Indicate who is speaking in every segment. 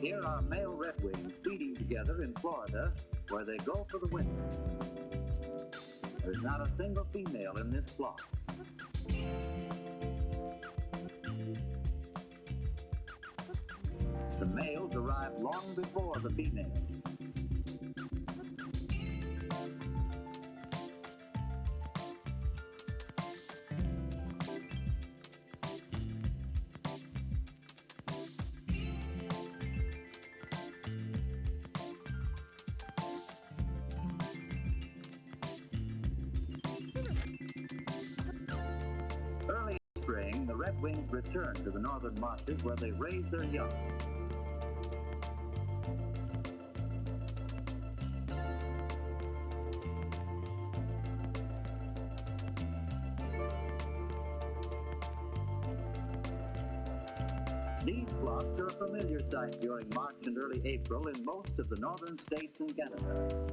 Speaker 1: Here are male redwings feeding together in Florida, where they go for the winter. There's not a single female in this flock. The males arrive long before the females. Early in spring, the redwings return to the northern marshes where they raise their young. These flocks are a familiar sight during March and early April in most of the northern states and Canada.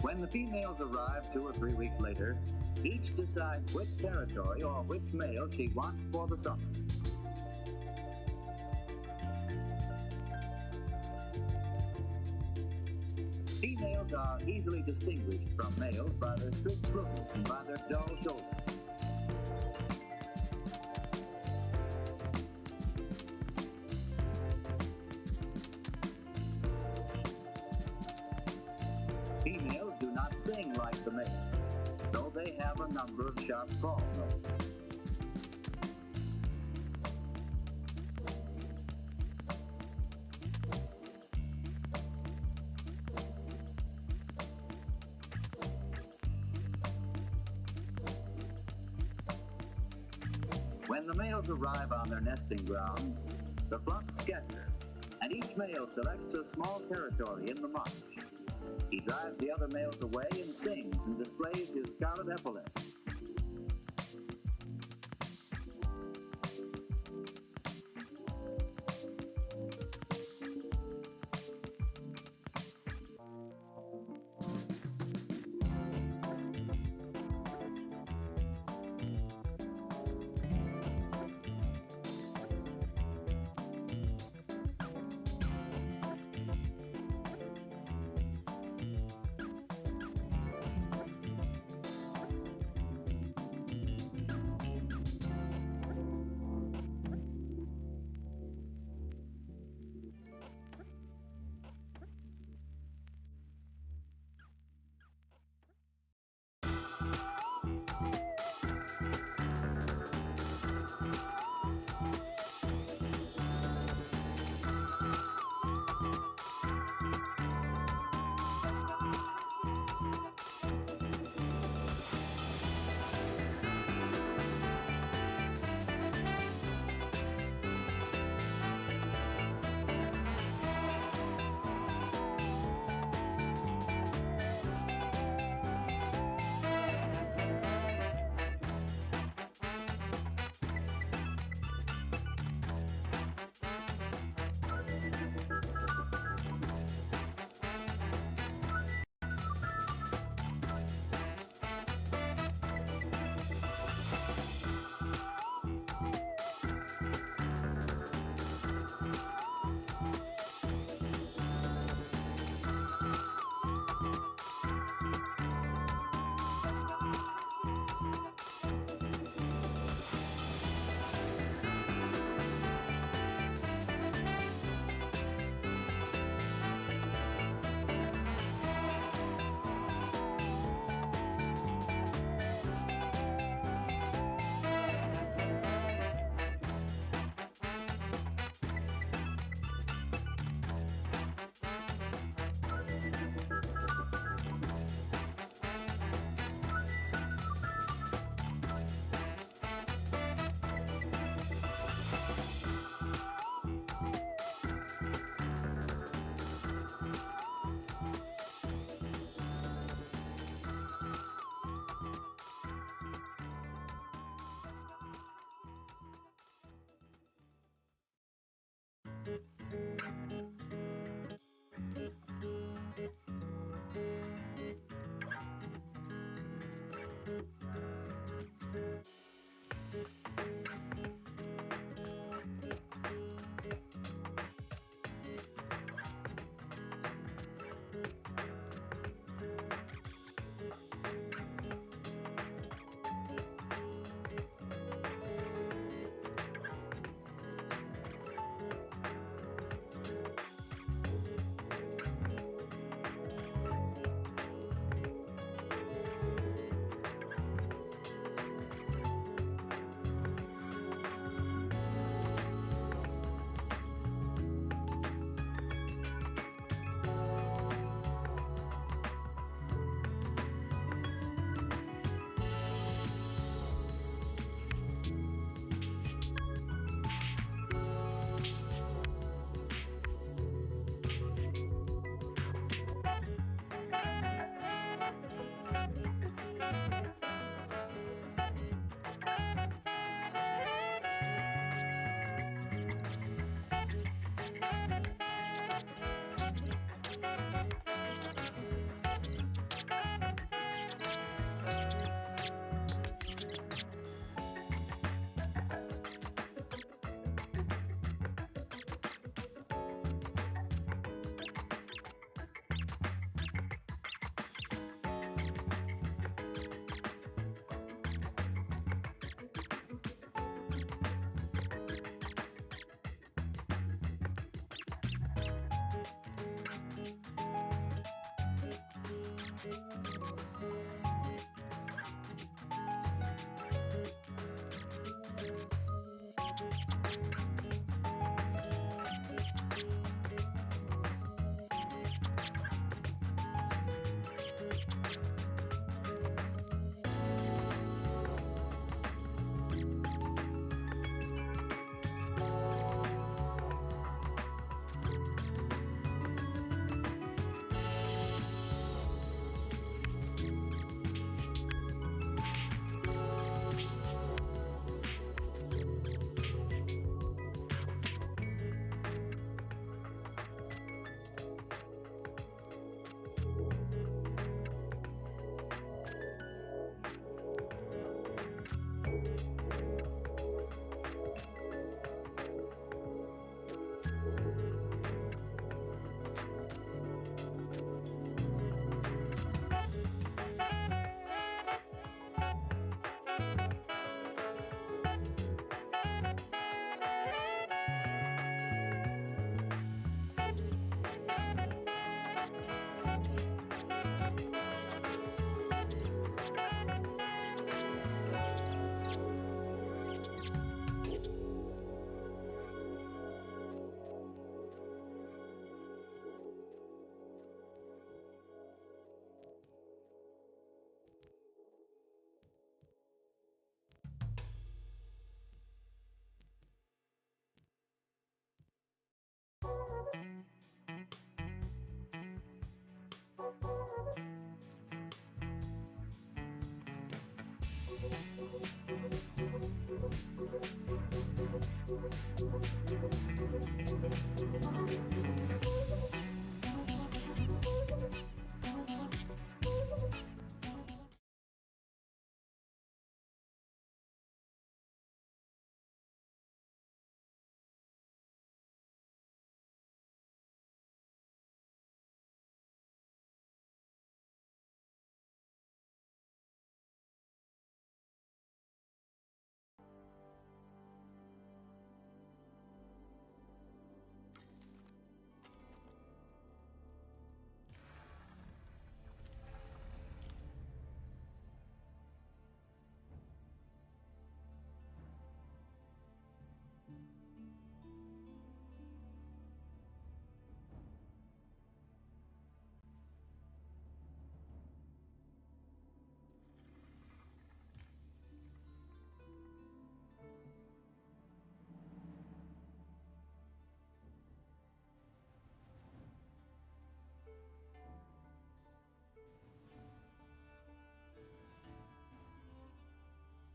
Speaker 1: When the females arrive 2 or 3 weeks later, each decides which territory or which male she wants for the summer. Females are easily distinguished from males by their straight plumage and by their dull shoulders. Females do not sing like the males, though they have a number of sharp call notes. When the males arrive on their nesting grounds, the flocks scatter, and each male selects a small territory in the marsh. He drives the other males away and sings and displays his scarlet epaulets.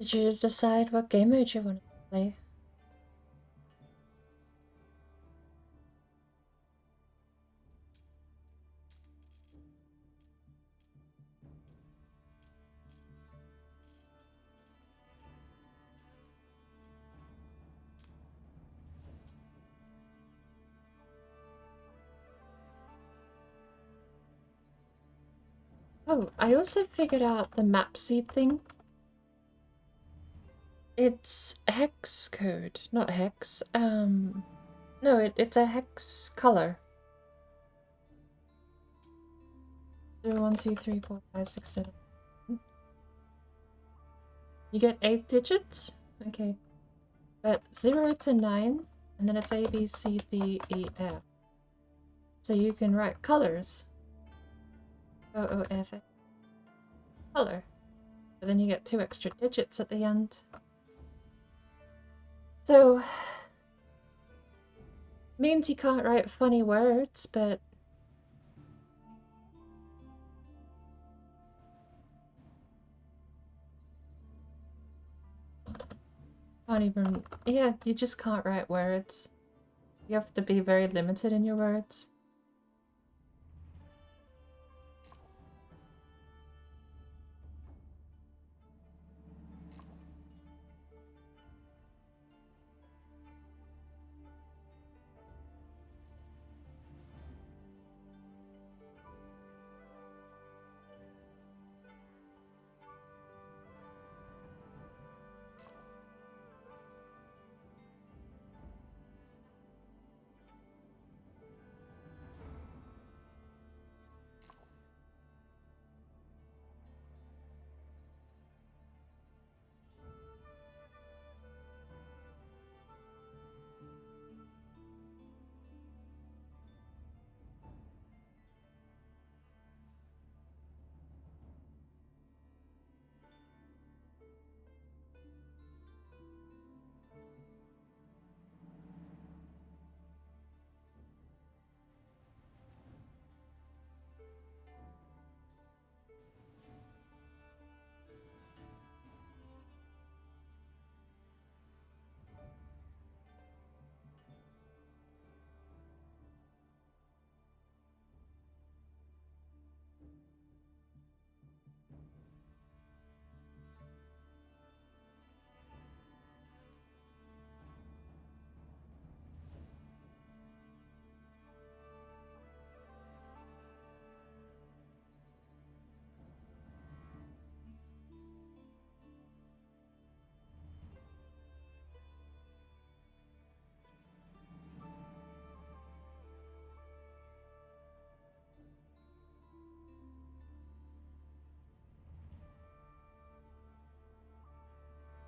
Speaker 2: Did you decide what game mode you want to play? Oh, I also figured out the map seed thing. It's hex code, not hex. No, it's a hex color. 0, 1, 2, 3, 4, 5, 6, 7. You get 8 digits? Okay. But 0 to 9, and then it's A, B, C, D, E, F. So you can write colors. O, O, F, F. Color. But then you get 2 extra digits at the end. So, means you can't write funny words, but can't even, yeah, you just can't write words. You have to be very limited in your words.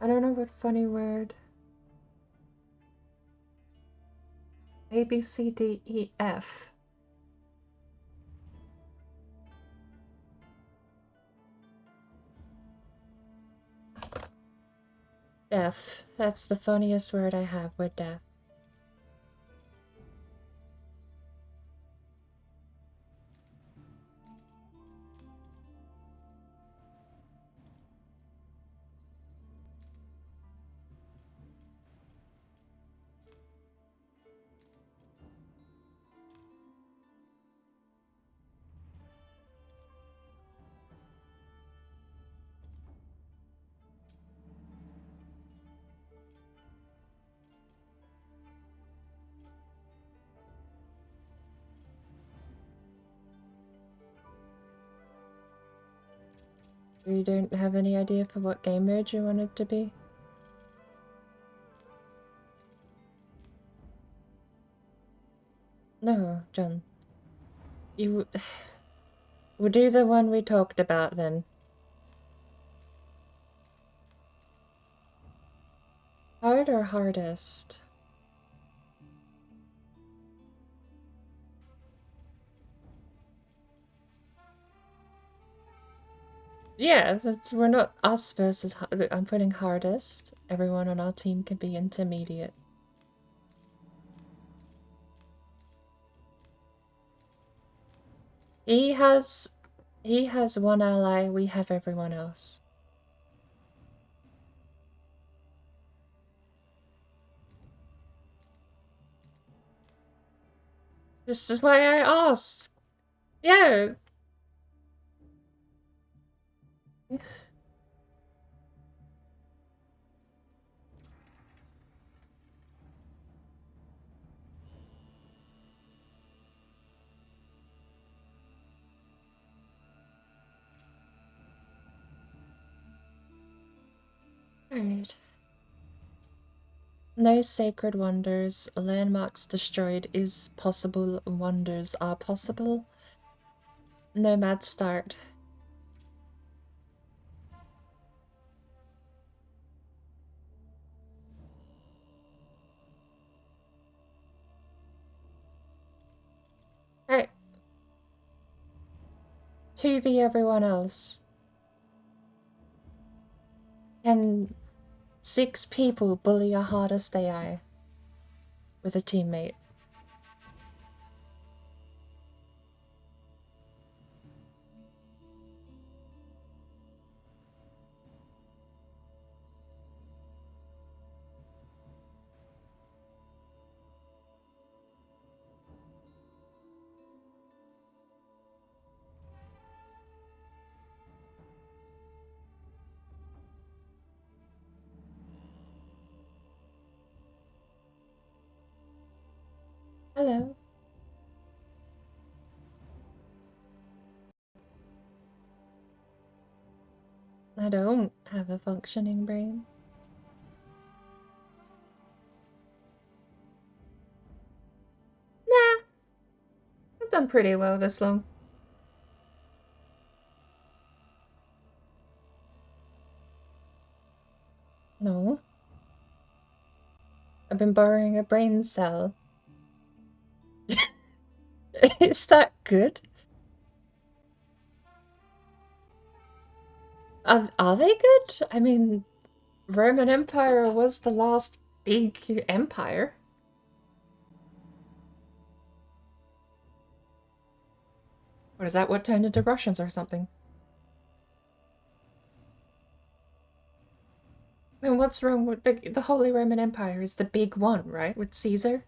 Speaker 2: I don't know what funny word. A, B, C, D, E, F. Deaf. That's the funniest word I have with deaf. You don't have any idea for what game mode you want it to be? No, John. You... We'll do the one we talked about then. Hard or hardest? Yeah, we're not us versus... I'm putting hardest. Everyone on our team can be intermediate. He has one ally, we have everyone else. This is why I asked. Yeah. Alright. No sacred wonders, landmarks destroyed is possible, wonders are possible. Nomad start. Alright. 2v everyone else. Can 6 people bully a hardest AI with a teammate? Hello. I don't have a functioning brain. Nah. I've done pretty well this long. No. I've been borrowing a brain cell. Is that good? Are they good? I mean, Roman Empire was the last big empire. Or is that what turned into Russians or something? Then what's wrong with the Holy Roman Empire is the big one, right? With Caesar?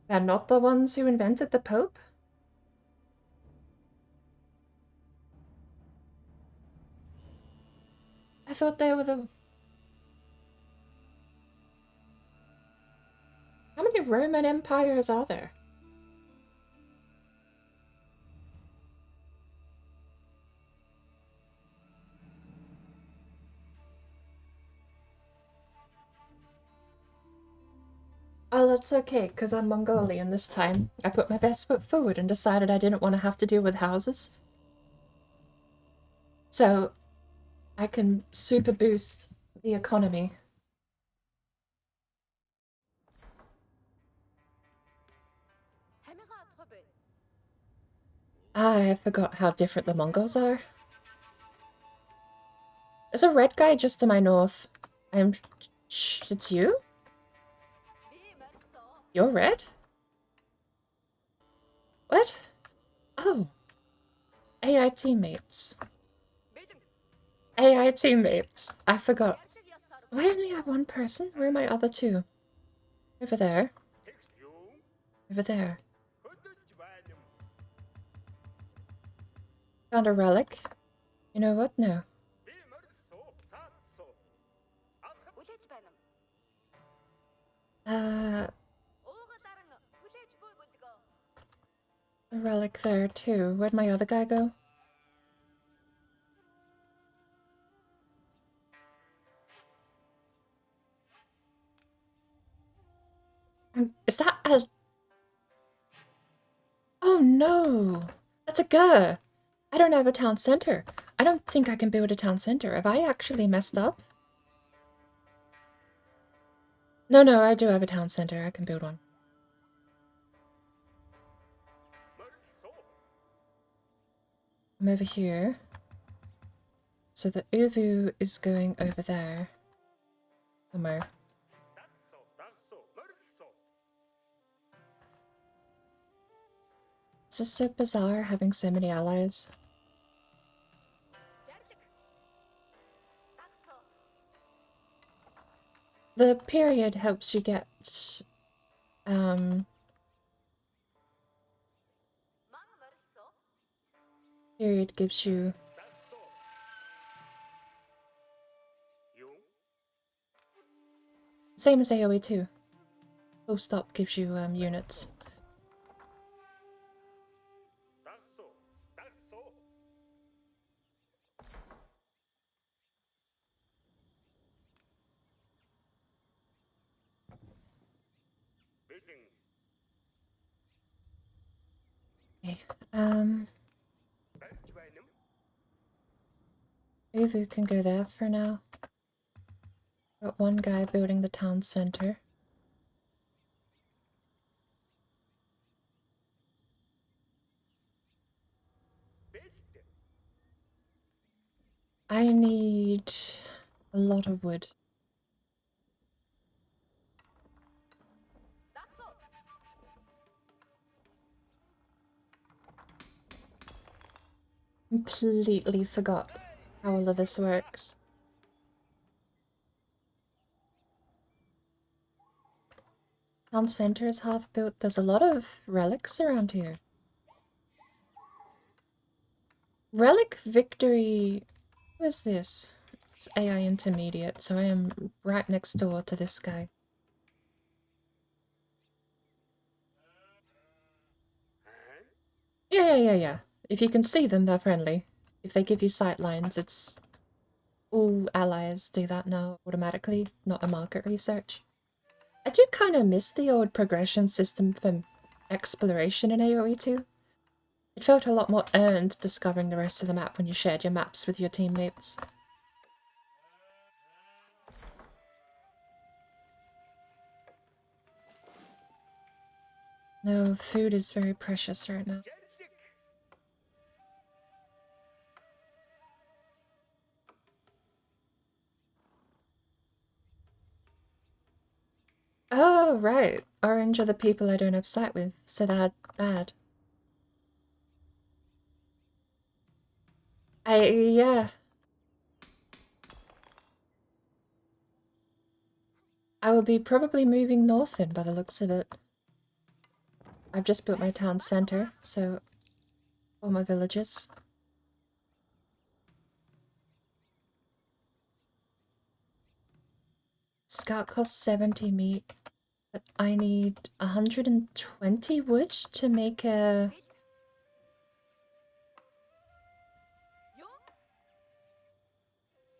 Speaker 2: They're not the ones who invented the Pope? I thought they were the... How many Roman empires are there? Oh, that's okay, because I'm Mongolian this time. I put my best foot forward and decided I didn't want to have to deal with houses. So, I can super boost the economy. I forgot how different the Mongols are. There's a red guy just to my north. It's you? You're red? What? Oh. AI teammates. AI teammates. I forgot. Do I only have one person? Where are my other 2? Over there. Over there. Found a relic. You know what? No. A relic there too. Where'd my other guy go? Is that a... Oh no! That's a gur! I don't have a town center. I don't think I can build a town center. Have I actually messed up? No, I do have a town center. I can build one. I'm over here. So the Uvu is going over there. Somewhere. This is so bizarre having so many allies. The period helps you get period gives you same as AoE too. Full stop gives you units. Okay. Uvu can go there for now. Got one guy building the town center. I need a lot of wood. Completely forgot how all of this works. Town center is half built. There's a lot of relics around here. Relic Victory. Who is this? It's AI Intermediate, so I am right next door to this guy. Yeah. If you can see them, they're friendly. If they give you sight lines, it's... all allies do that now automatically, not a market research. I do kind of miss the old progression system from exploration in AoE 2. It felt a lot more earned discovering the rest of the map when you shared your maps with your teammates. No, food is very precious right now. Oh, right. Orange are the people I don't have sight with, so they're bad. Yeah. I will be probably moving north then, by the looks of it. I've just built my town center, so all my villages. Scout costs 70 meat, but I need 120 wood to make a...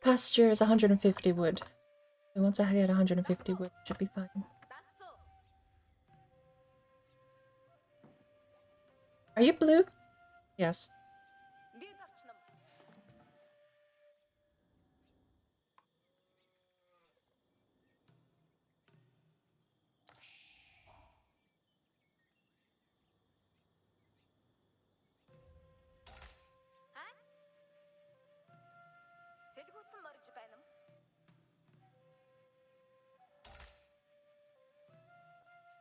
Speaker 2: Pasture is 150 wood. So once I get 150 wood, it should be fine. Are you blue? Yes.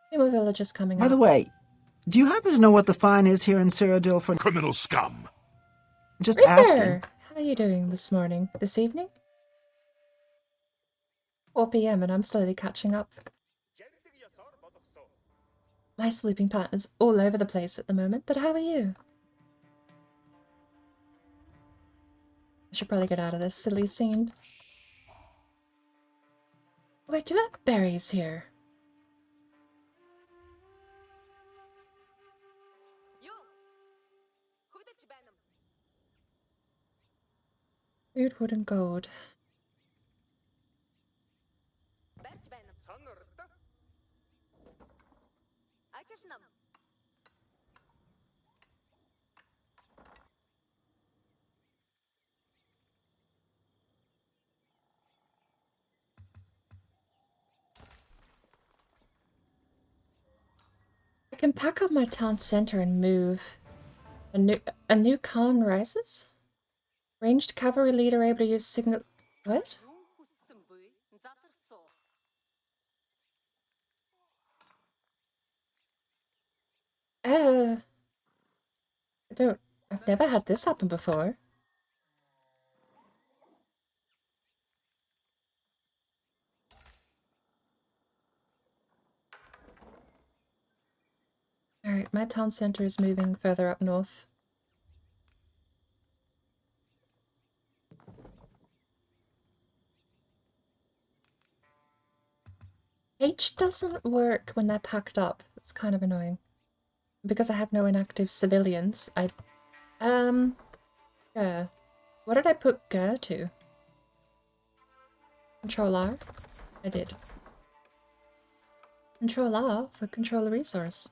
Speaker 2: Any more villages coming
Speaker 3: By
Speaker 2: up?
Speaker 3: the way, do you happen to know what the fine is here in Cyrodiil for
Speaker 4: criminal scum?
Speaker 3: just
Speaker 2: Right
Speaker 3: asking?
Speaker 2: there! How are you doing this morning? This evening? 4 PM and I'm slowly catching up. My sleeping pattern's all over the place at the moment, but how are you? I should probably get out of this silly scene. Oh, I do have berries here. Food, wood, and gold. I can pack up my town center and move. A new Khan rises? Ranged cavalry leader able to use signal... What? I've never had this happen before. Alright, my town center is moving further up north. H doesn't work when they're packed up. It's kind of annoying. Because I have no inactive civilians, Gur. What did I put Gur to? Control R? I did. Control R for control a resource.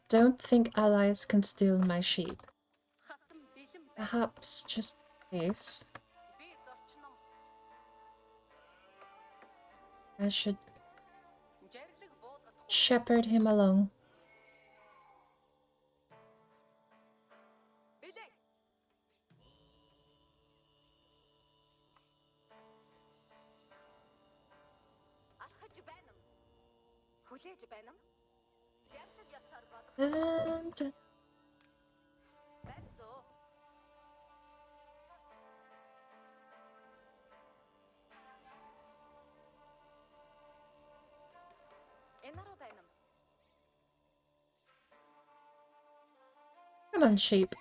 Speaker 2: don't think allies can steal my sheep. Perhaps just in case. I should shepherd him along. And come on, sheep.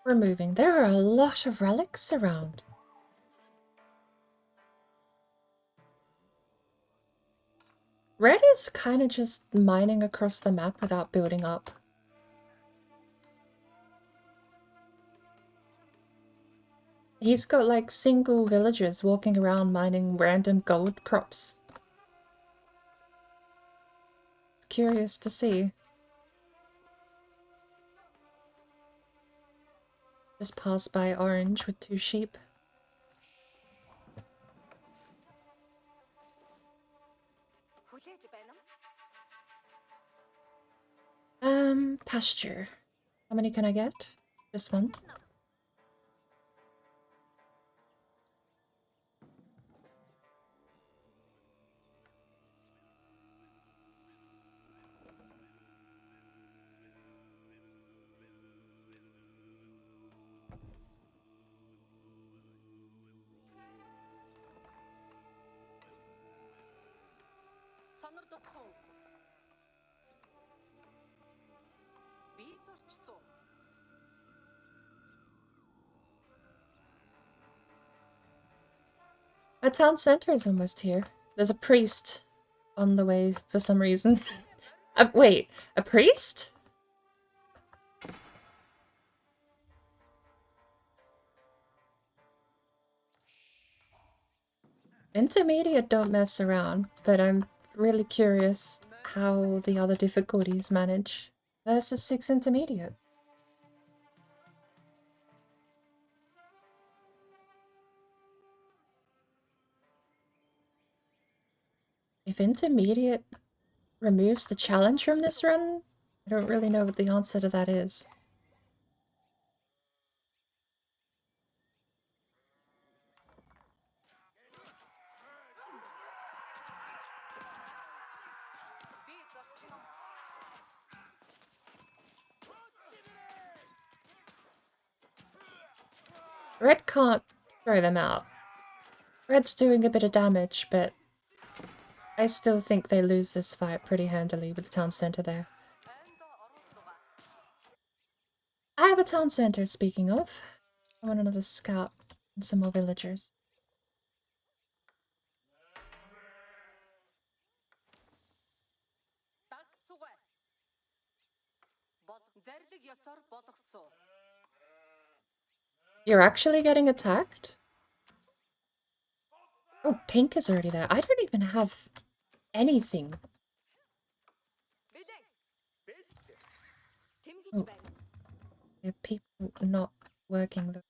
Speaker 2: We're moving. There are a lot of relics around. Red is kind of just mining across the map without building up. He's got like single villagers walking around mining random gold crops. It's curious to see. Just passed by orange with 2 sheep. Pasture. How many can I get? This one. Our town center is almost here. There's a priest on the way for some reason. Wait, a priest? Intermediate don't mess around, but I'm really curious how the other difficulties manage versus 6 intermediate. If intermediate removes the challenge from this run, I don't really know what the answer to that is. Red can't throw them out. Red's doing a bit of damage, but I still think they lose this fight pretty handily with the town center there. I have a town center, speaking of. I want another scout and some more villagers. You're actually getting attacked? Oh, pink is already there. I don't even have anything. Oh. There are people not working though.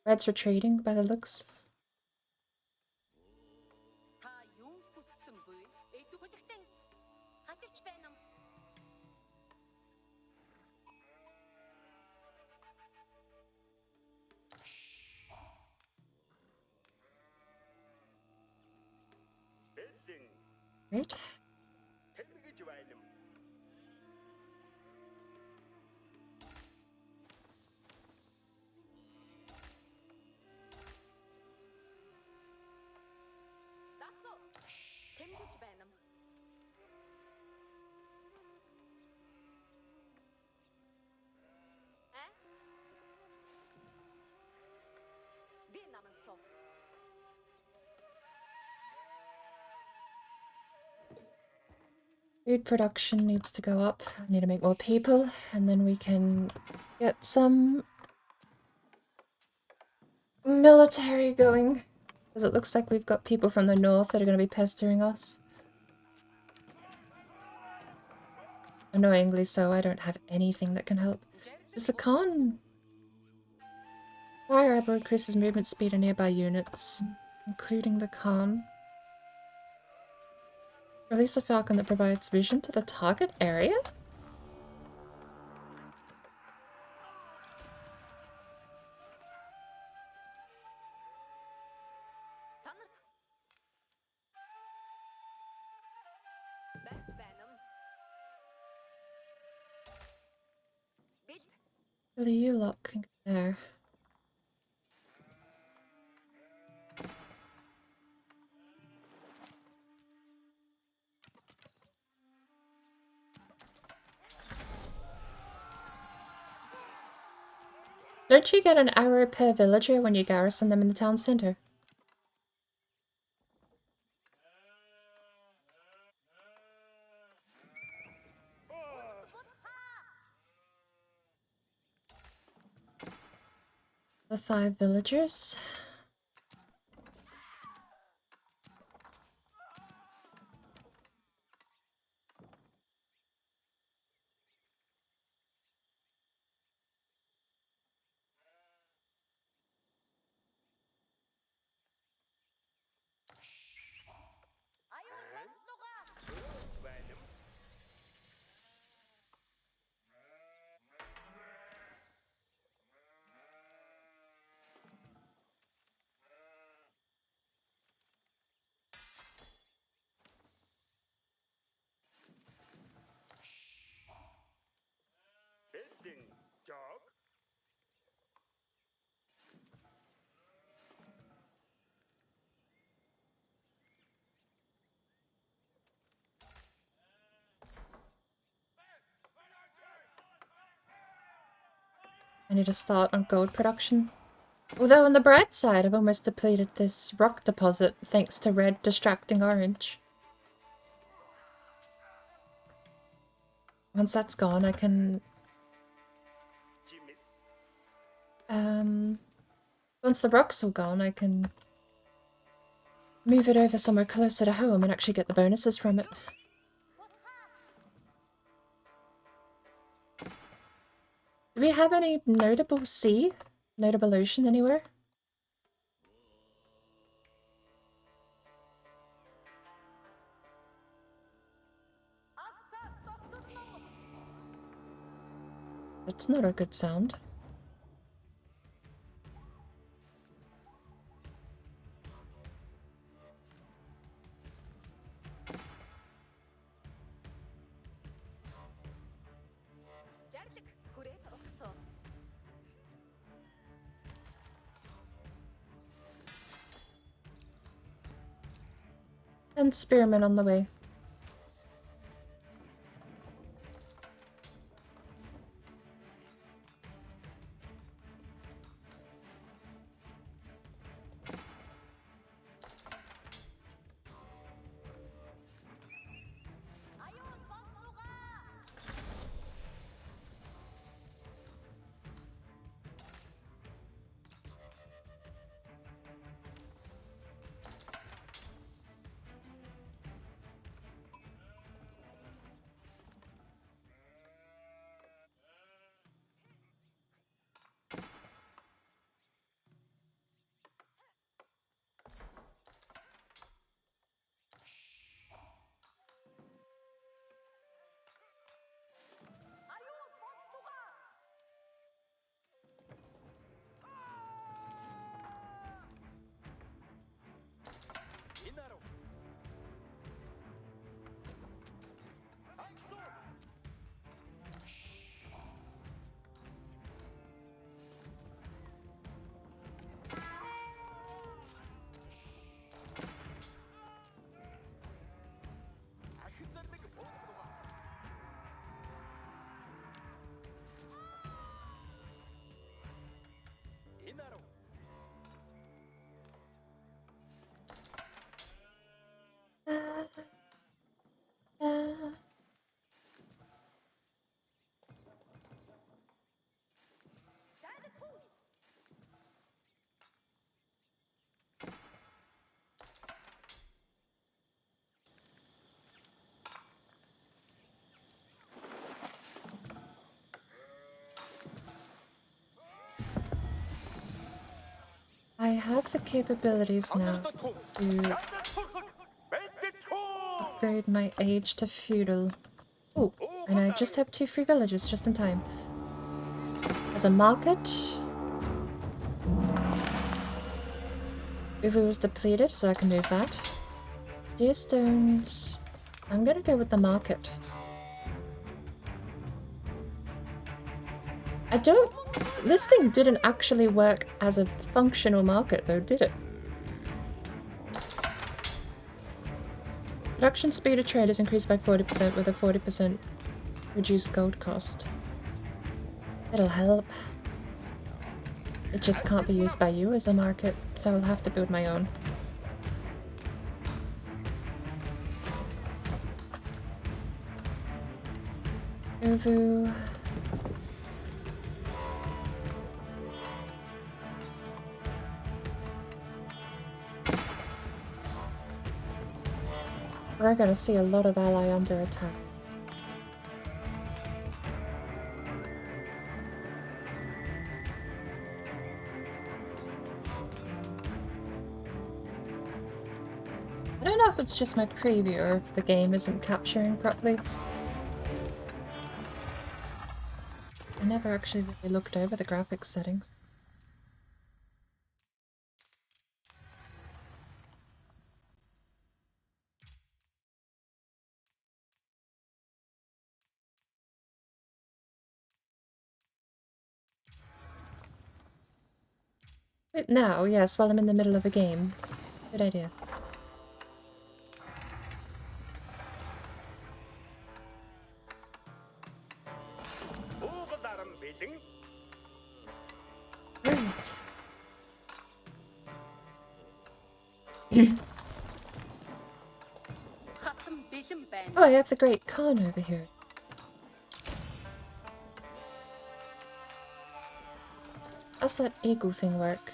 Speaker 2: Red's retreating by the looks. Right. Food production needs to go up. I need to make more people, and then we can get some military going. Because it looks like we've got people from the north that are going to be pestering us. Annoyingly so, I don't have anything that can help. Is the con... Fire armor increases movement speed of nearby units, including the con. Release a falcon that provides vision to the target area? Really, you lot can go there. Don't you get an arrow per villager when you garrison them in the town center? The 5 villagers. I need to start on gold production. Although on the bright side, I've almost depleted this rock deposit thanks to red distracting orange. Once that's gone, I can... Once the rock's all gone, I can move it over somewhere closer to home and actually get the bonuses from it. Do we have any notable sea? Notable ocean anywhere? That's not a good sound. And spearmen on the way. I have the capabilities now to upgrade my age to feudal. Oh, and I just have 2 free villages just in time. As a market, Uvu was depleted, so I can move that. Geostones. I'm gonna go with the market. I don't... This thing didn't actually work as a functional market though, did it? Production speed of trade is increased by 40% with a 40% reduced gold cost. It'll help. It just can't be used by you as a market, so I'll have to build my own. Uvu. We're gonna see a lot of ally under attack. I don't know if it's just my preview or if the game isn't capturing properly. I never actually really looked over the graphics settings. But now, yes, while I'm in the middle of a game. Good idea. Right. Oh, I have the Great Khan over here. How's that eagle thing work?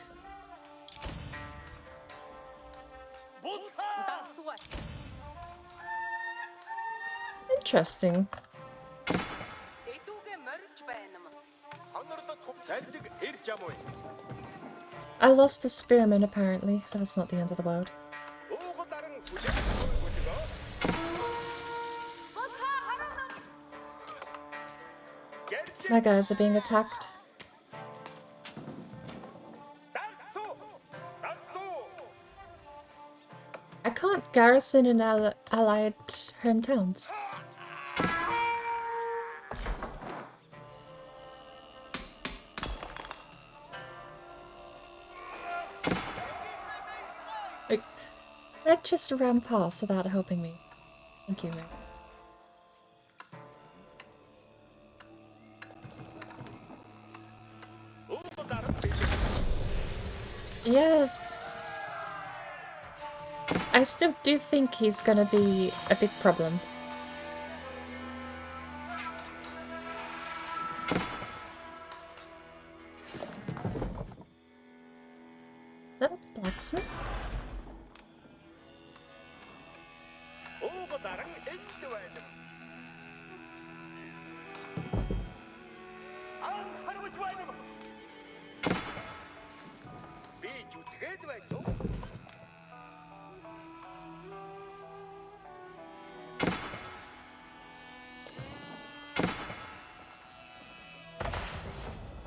Speaker 2: Interesting. I lost a spearman apparently. That's not the end of the world. My guys are being attacked. I can't garrison in allied hometowns. Like, Red just ran past without helping me. Thank you, Red. Yeah. I still do think he's gonna be a big problem. Is that a blacksmith?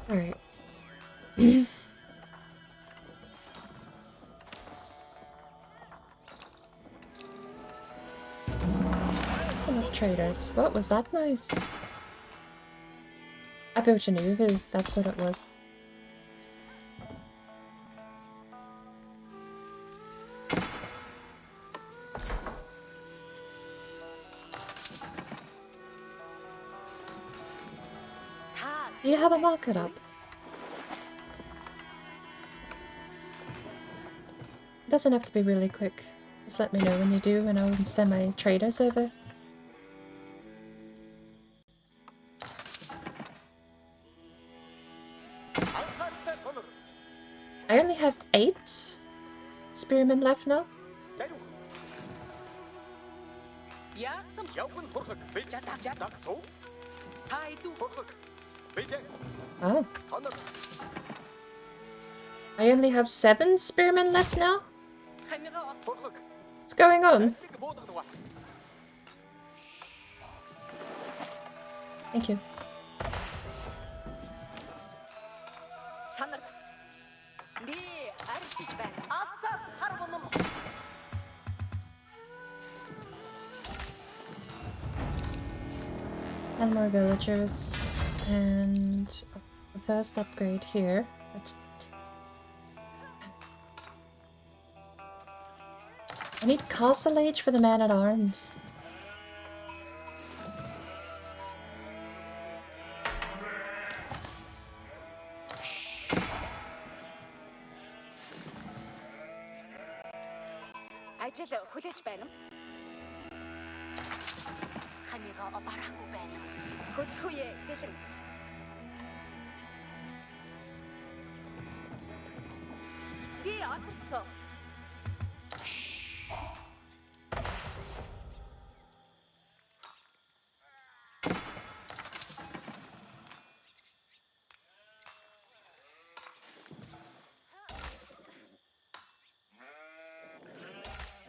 Speaker 2: Alright. That's enough traders. What was that noise? I built an Uvu, that's what it was. Do you have a market up? It doesn't have to be really quick. Just let me know when you do and I'll send my traders over. I only have 8 spearmen left now. Oh. I only have 7 spearmen left now? What's going on? Thank you. And more villagers. And the first upgrade here. I need castle age for the man at arms.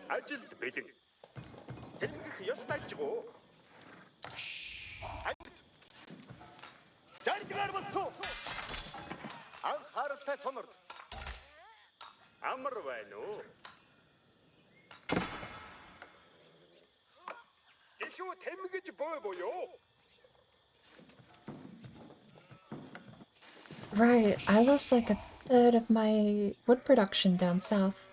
Speaker 4: 아질드 베링 헬미크 여스타이치고 자리가 알았어 안 하르타 선을 아무로 와노 이슈 헬미크지 보여
Speaker 2: Right, I lost like a third of my wood production down south.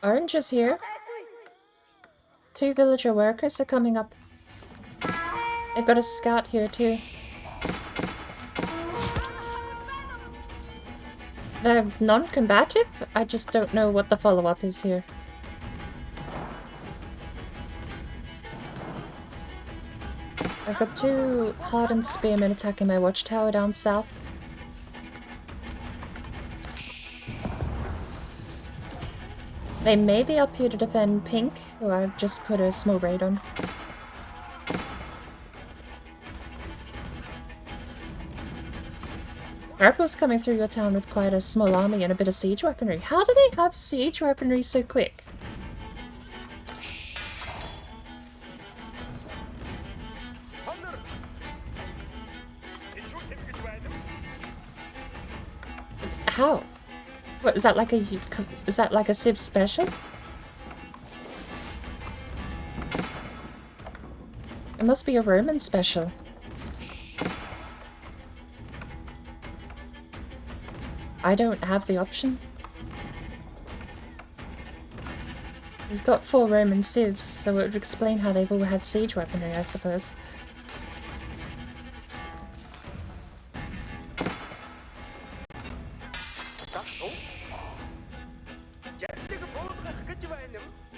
Speaker 2: Orange is here. 2 villager workers are coming up. They've got a scout here too. They're non-combative? I just don't know what the follow-up is here. I've got 2 hardened spearmen attacking my watchtower down south. They may be up here to defend pink, who I've just put a small raid on. Purple's coming through your town with quite a small army and a bit of siege weaponry. How do they have siege weaponry so quick? How? What is that like a Civ special? It must be a Roman special. I don't have the option. We've got 4 Roman civs, so it would explain how they've all had siege weaponry, I suppose.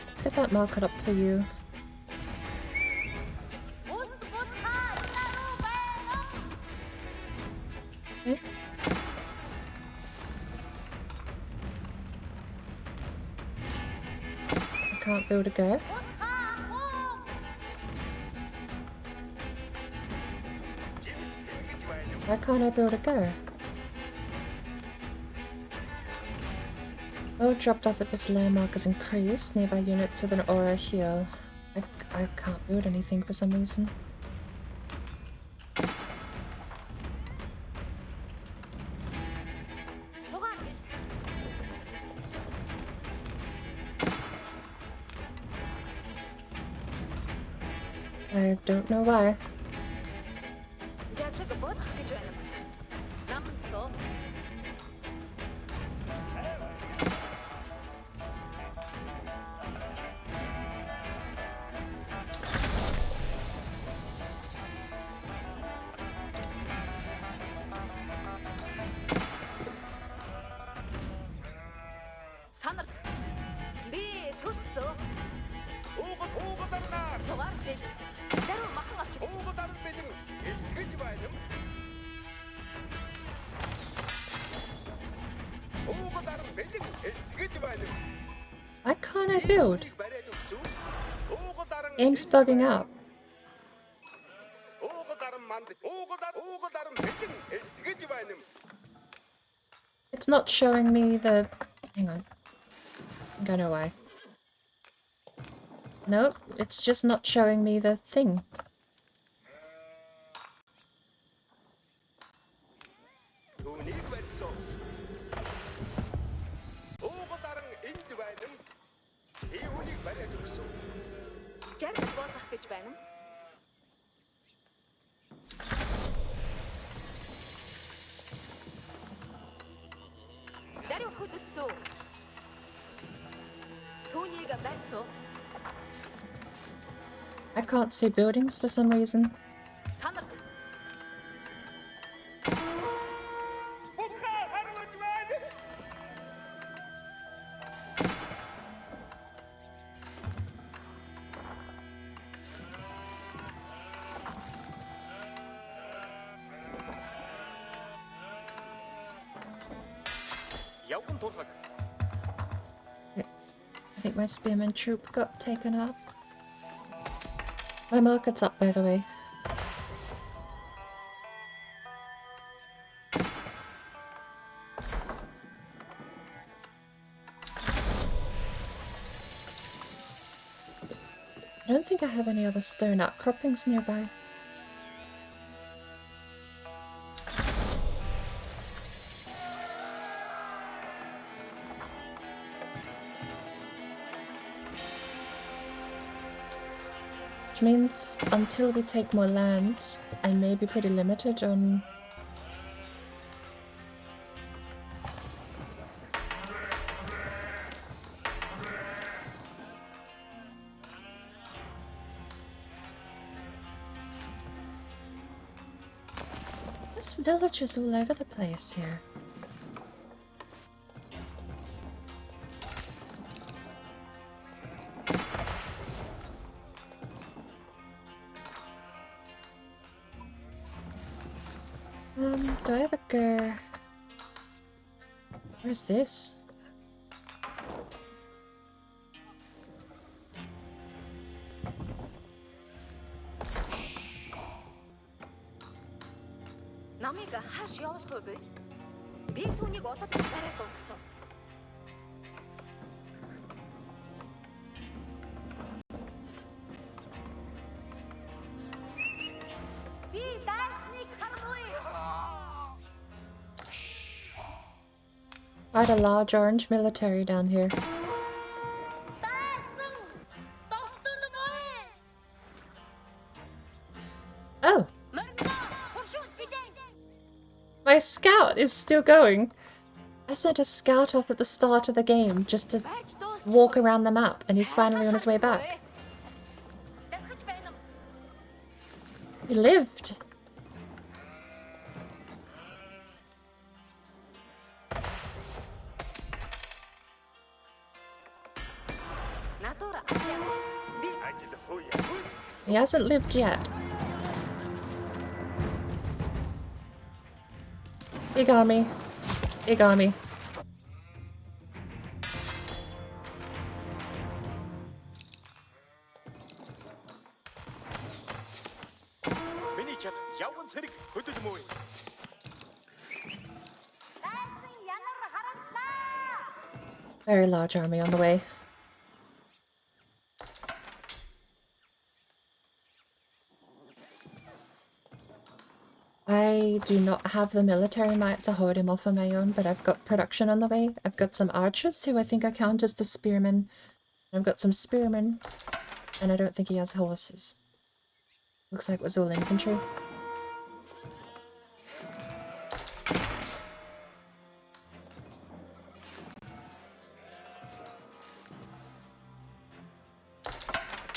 Speaker 2: Let's get that market up for you. Okay. I can't build a go. Why can't I build a go? Oh, dropped off at this landmark is increased. Nearby units with an aura heal. I can't build anything for some reason. I don't know why.
Speaker 4: Тэгэж байна.
Speaker 2: Why can't I build?
Speaker 4: Бариад өгсөн. Уугал аран
Speaker 2: Game's bugging out.
Speaker 4: Уугал аран манд. Уугал аран бэлэн. Тэгэж байна.
Speaker 2: It's not showing me the... Hang on. I don't know why. Nope, it's just not showing me the thing.
Speaker 4: Түүнийг барьсан. Уугал аран энд байна. Үүнийг бариад өгсөн.
Speaker 5: Жаргал болгох гэж байна. Даруй хөдөлсөн. Түүнийг барьсан.
Speaker 2: I can't see buildings for some reason.
Speaker 5: Санарт.
Speaker 4: Бухаа харваж байна. Явган турхаг.
Speaker 2: I think my spearman troop got taken up. My market's up, by the way. I don't think I have any other stone outcroppings nearby. Which means until we take more lands, I may be pretty limited on... There's villagers all over the place here. Do I have a go? Where's this?
Speaker 5: Намайг хааш явуулах вэ? Би түүнийг удаад бариад дуусгасан. Би дайсныг хармуй.
Speaker 2: Quite a large orange military down here. Oh! My scout is still going! I sent a scout off at the start of the game just to walk around the map, and he's finally on his way back. He lived!
Speaker 4: Ажил хууя.
Speaker 2: He hasn't lived yet. Big army. Big army.
Speaker 4: Миний чад явган цэрэг хөдөлмөө.
Speaker 2: Very large army on the way. I do not have the military might to hold him off on my own, but I've got production on the way. I've got some archers who I think I count as the spearmen. I've got some spearmen, and I don't think he has horses. Looks like it was all infantry.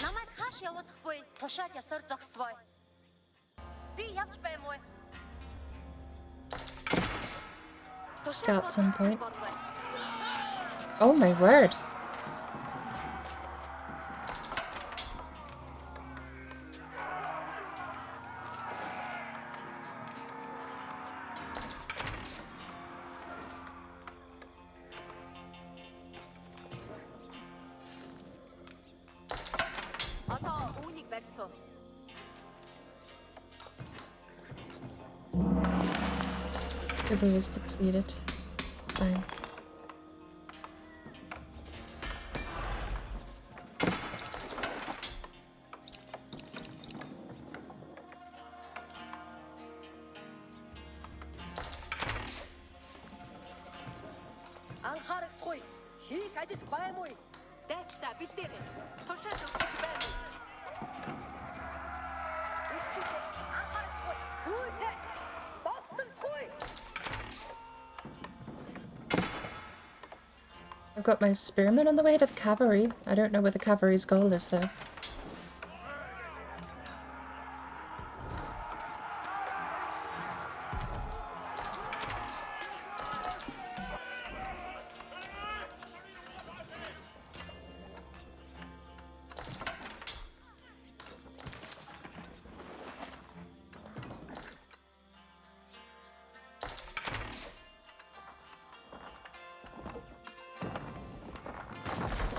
Speaker 5: Намайг хааш явуулах буй тушаал ясаар зогсвой. Би явж баймуу.
Speaker 2: Scouts on point. Oh my word! It was depleted. Fine.
Speaker 5: анхаарахгүй хийх ажил баймуу дайчтай бэлдээ тушаал өгч байна ирчүүдээ анхаарахгүй зүйтэй боцолгүй.
Speaker 2: I've got my spearmen on the way to the cavalry. I don't know what the cavalry's goal is though.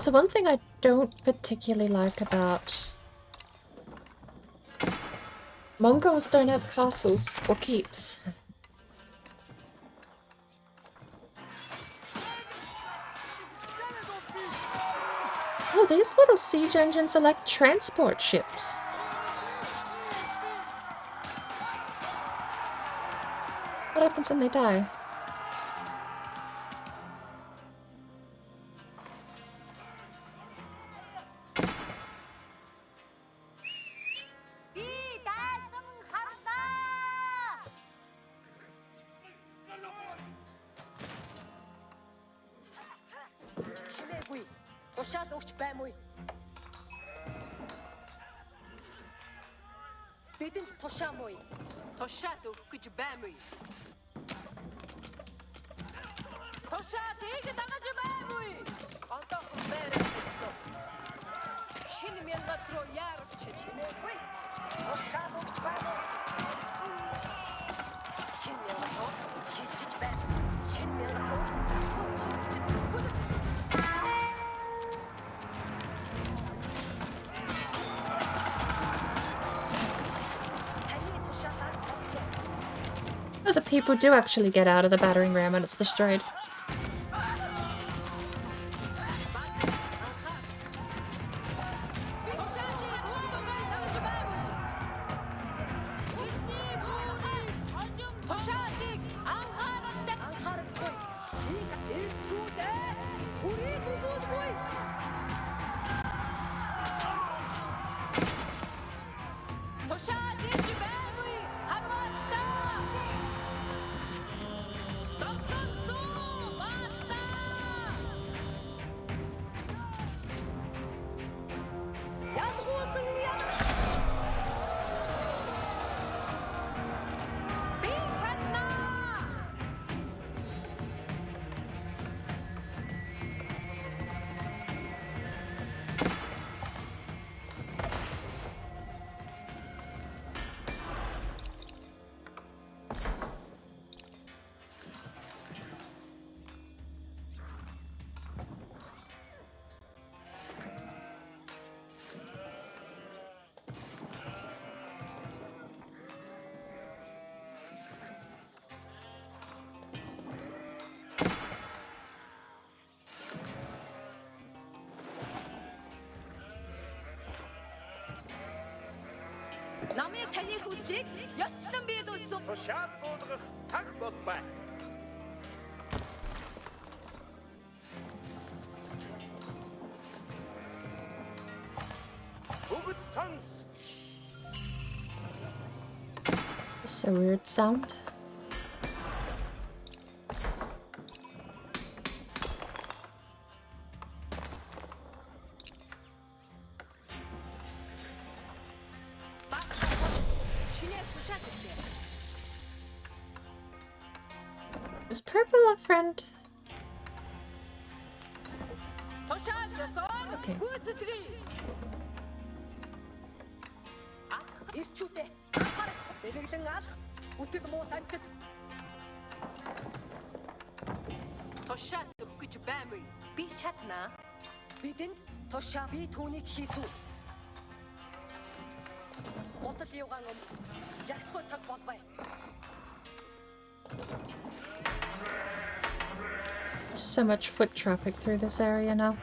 Speaker 2: So one thing I don't particularly like about Mongols don't have castles or keeps. Oh, these little siege engines are like transport ships. What happens when they die?
Speaker 5: Тушаал өгч баймуу. Бидэнд тушаамуу. Тушаал өгөх гэж баймуу. Тушаалыг дагаж баймуу. Онтоохон байраа. Шинэ мянга руу яарч чимээгүй. Тушаал өгч баймуу. Шинэ мянга руу шилжиж баймуу. Шинэ мянга руу.
Speaker 2: Oh, the people do actually get out of the battering ram when it's destroyed.
Speaker 5: Намын таны хүслийг ёсчлон биелүүлсэн.
Speaker 4: Тушаал буулгах цаг бол бай. Бүгд сонс.
Speaker 2: It's a weird sound. Is purple a friend? Okay.
Speaker 5: Ирчүүдээ зэрэглэн алах үтгэл муу таньд тушаал өгөх гэж баймуу. Би чаднаа. Бидэнд тушаа би түүнийг хийсүү. Мотол юугаан юм. Жагсахгүй цаг болбай.
Speaker 2: So much foot traffic through this area now.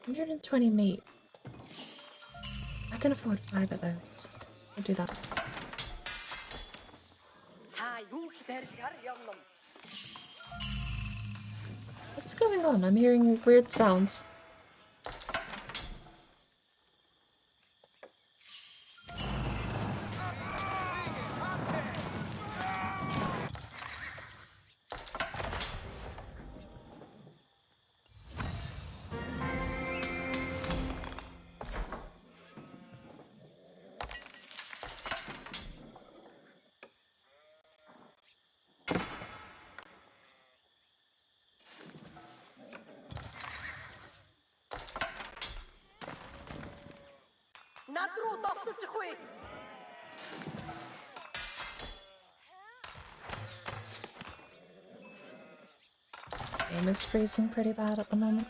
Speaker 2: $120 meat. I can afford 5 of those. I'll do that. What's going on? I'm hearing weird sounds. Game is freezing pretty bad at the moment.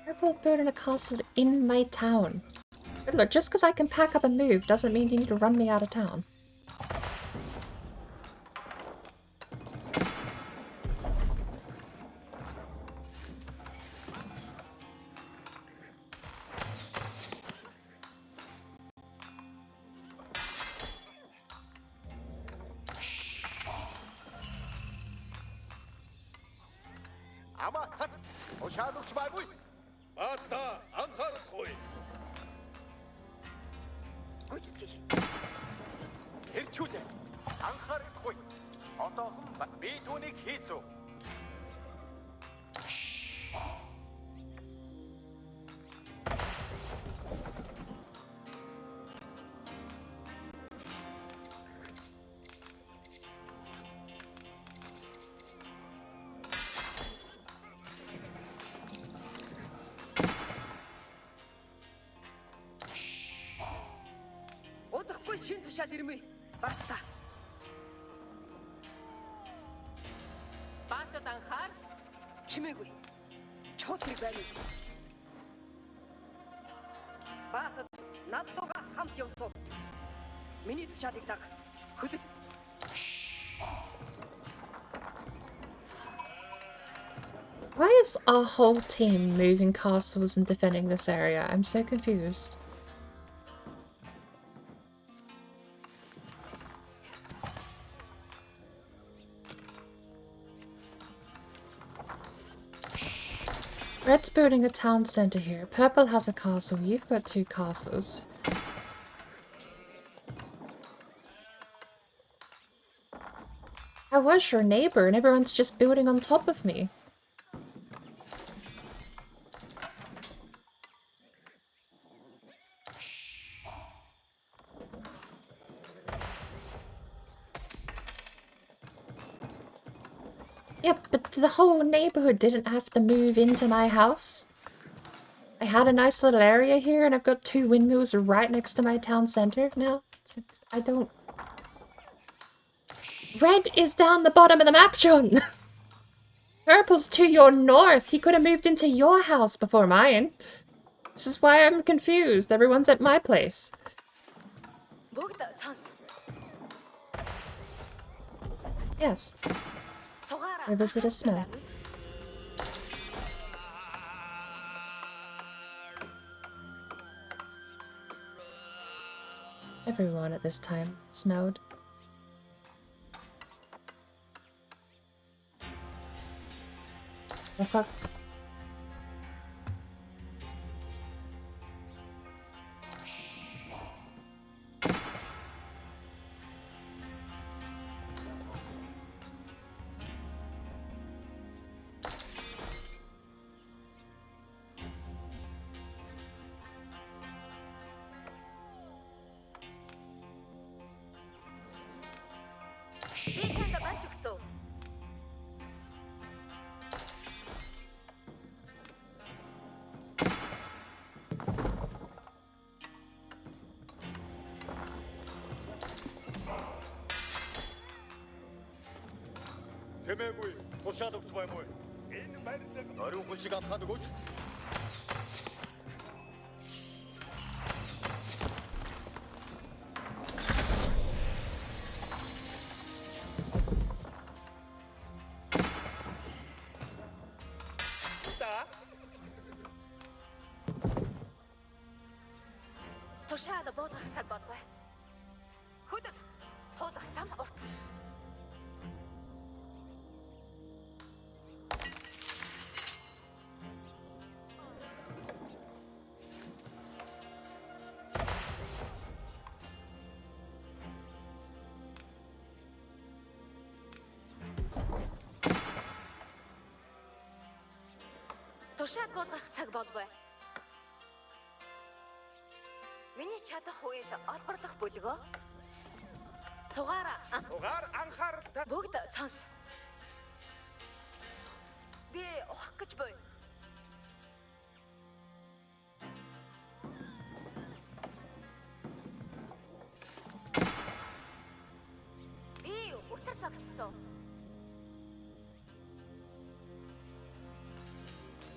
Speaker 2: Purple building a castle in my town. Good lord, just because I can pack up and move doesn't mean you need to run me out of town.
Speaker 4: 아마 탓 도시아 놓지 말고 맞다 안사를 토이 일주제 안사를 토이 어떠한 미돈이 기소
Speaker 6: Шин тушаал ирмэй. Багтаа. Багтад анхаар чимээгүй. Чууд хэрэг байна. Багтад надтайгаа хамт явсан. Миний тушаалыг даг. Хөдөл.
Speaker 2: Why is our whole team moving castles and defending this area? I'm so confused. Red's building a town centre here. Purple has a castle. You've got 2 castles. I was your neighbour and everyone's just building on top of me. Yeah, but the whole neighborhood didn't have to move into my house. I had a nice little area here and I've got 2 windmills right next to my town center now. I don't... Red is down the bottom of the map, John! Purple's to your north. He could have moved into your house before mine. This is why I'm confused. Everyone's at my place.
Speaker 6: Бүгд сонс.
Speaker 2: Yes.
Speaker 6: Цугаараа.
Speaker 2: Where was it a smell? Everyone at this time smelled. The fuck?
Speaker 6: Би танд бач өгсөн.
Speaker 4: Чимээгүй тушаад өгч байна уу? Энэ барилга орон хүн шиг атгаад өгөөч.
Speaker 6: Тушаал буулгах цаг болов. Хөдөл туулах зам урт. Тушаал буулгах цаг болов. Миний чадах үйл олборлох бүлгөө.
Speaker 4: Угаар анхааралтай.
Speaker 6: Бүгд сонс. Би ухах гэж буй. Би өтөр зогссон.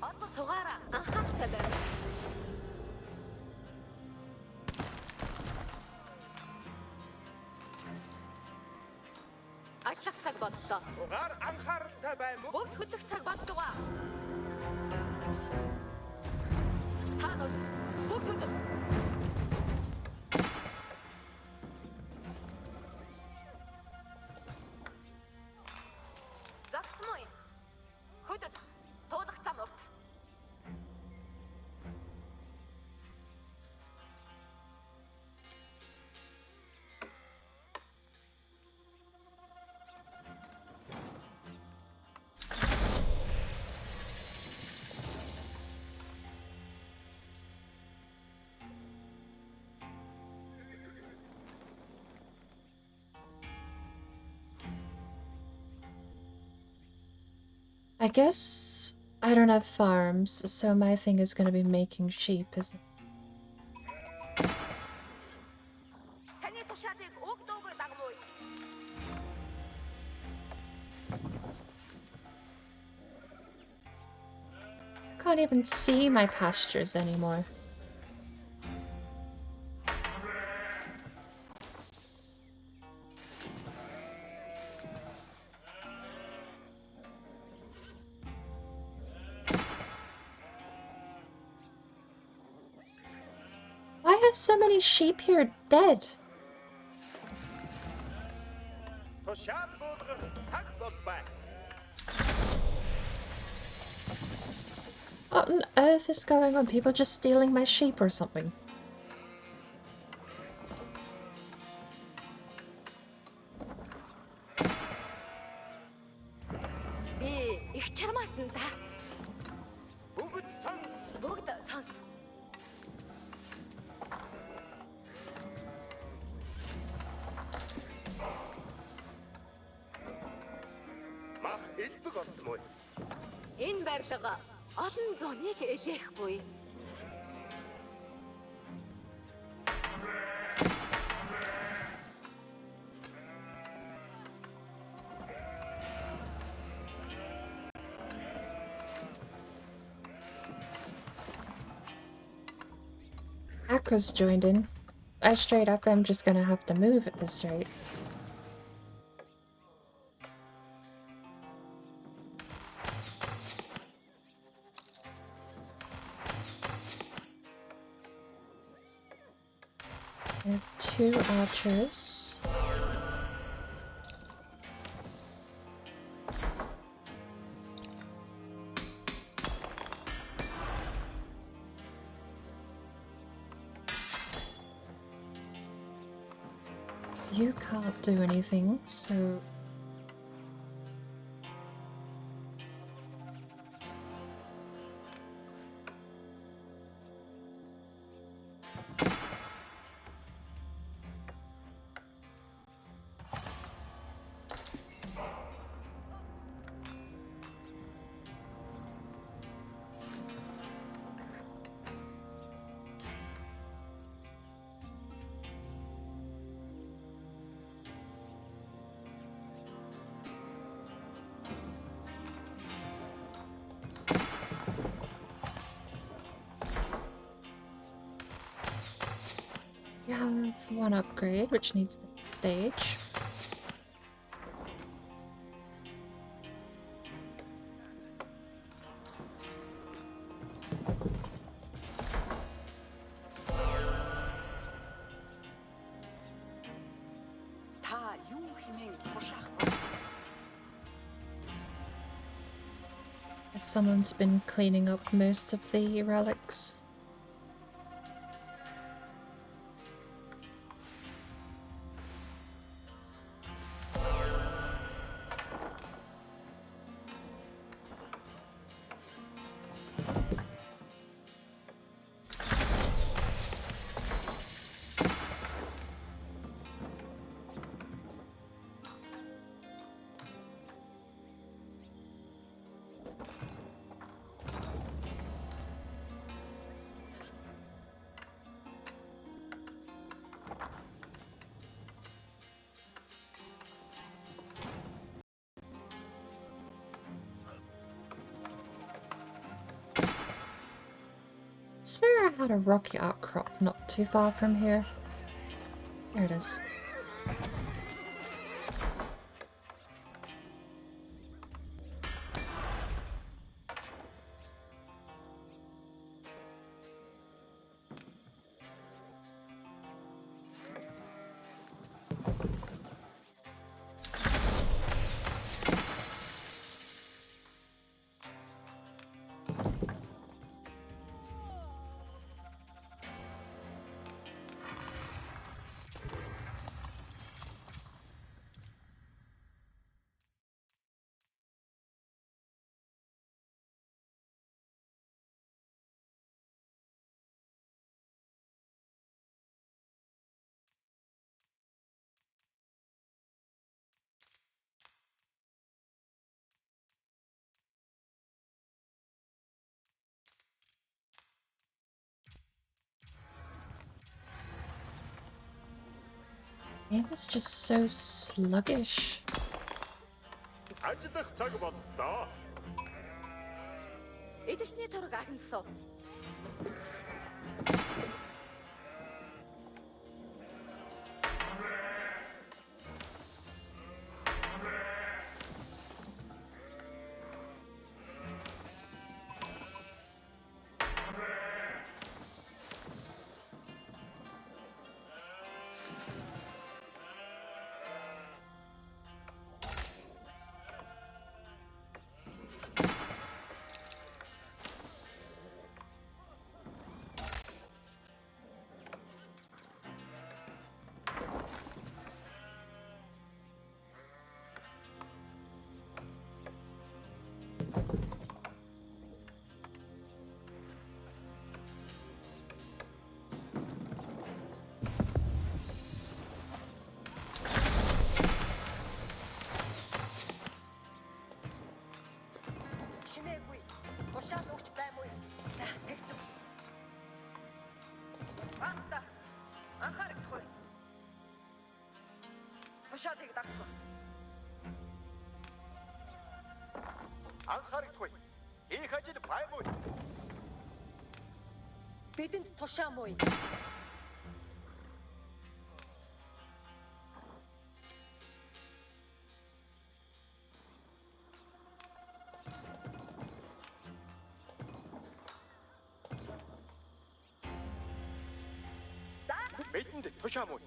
Speaker 6: Одоо цугаараа анхааралтай байна. Ажиллах цаг боллоо.
Speaker 4: Угаар анхааралтай байна уу?
Speaker 6: Бүгд хөдлөх цаг боллоо. Та нус бүгд хөдөл. Загсмой. Хөдөл. Туулах зам урт.
Speaker 2: I guess I don't have farms, so my thing is gonna be making sheep, isn't it?
Speaker 6: Таны тушаалыг уг дуугүй дагмуу.
Speaker 2: Can't even see my pastures anymore. Why are so many sheep here dead?
Speaker 4: Тушаал буулгах цаг болбай.
Speaker 2: What on earth is going on? People just stealing my sheep or something.
Speaker 6: Би их чармаасан та.
Speaker 4: Бүгд сонс.
Speaker 6: Бүгд сонс.
Speaker 4: Мах элбэг олдмоо.
Speaker 6: Энэ барилга олон зууныг элэх буй.
Speaker 2: Akros joined in. I straight up am just gonna have to move at this rate. I have 2 archers. You can't do anything, so... You have 1 upgrade, which needs the stage.
Speaker 6: Та юу хэмээн тушаах.
Speaker 2: Someone's been cleaning up most of the relics. I swear I had a rocky outcrop not too far from here. Here it is. Game is just so sluggish.
Speaker 4: Ажиллах цаг боллоо.
Speaker 5: Эдэшний тураг агнасуу. Чимээгүй. Тушаал өгч баймуу. За, тэгсэн. Баста. Анхаарахгүй. Тушаалыг дагсан.
Speaker 4: Анхаарахгүй. Их ажил баймуу.
Speaker 6: Бидэнд тушаамуй.
Speaker 4: Бидэнд тушаамуй.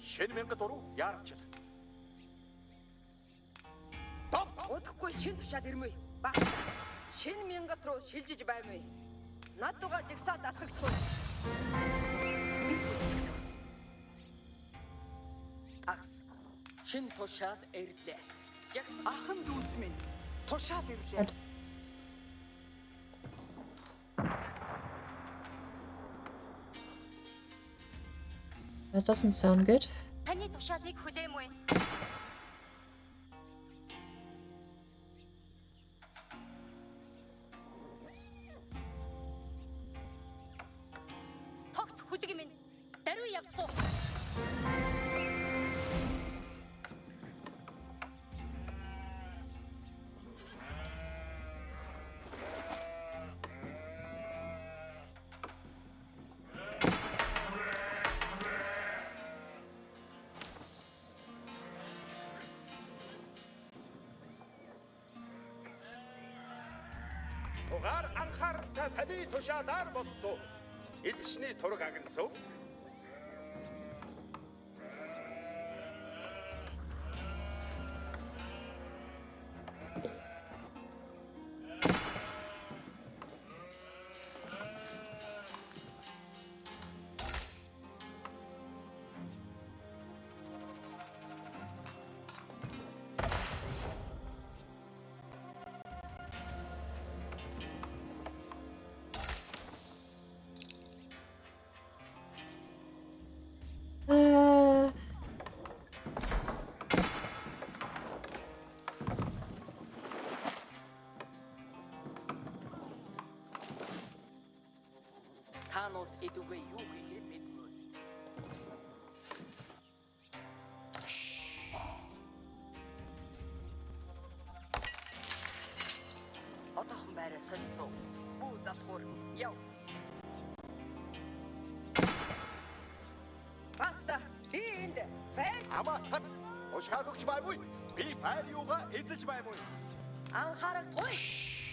Speaker 4: Шинэ мянгат уруу яарчил. Топ!
Speaker 6: Удахгүй шин тушаал ирмүй. Баг. Шин мянгат руу шилжиж баймүй. Над луга жигсаал алхагдахгүй. Би үтгэсэн. Акс. Шин тушаал ирлээ. Жигс ахын дүүс минь. Тушаал ирлээ.
Speaker 2: That doesn't sound good.
Speaker 5: Таны тушаалыг хүлээмгүй. Тогт хүлэг минь даруй явсуу.
Speaker 4: Тугаар анхааралтай таны тушаалаар болсон. Эдшний тураг агнсав.
Speaker 6: Танос эдүгээ юу хийхээ мэдгүй. Одоохон байраа солисоо. Бүү залхуур яв. Баста би энд бай.
Speaker 4: Ама тат хошхаагч баймуй. Би байр юугаа эзэлж баймуй.
Speaker 6: Анхаарал туй.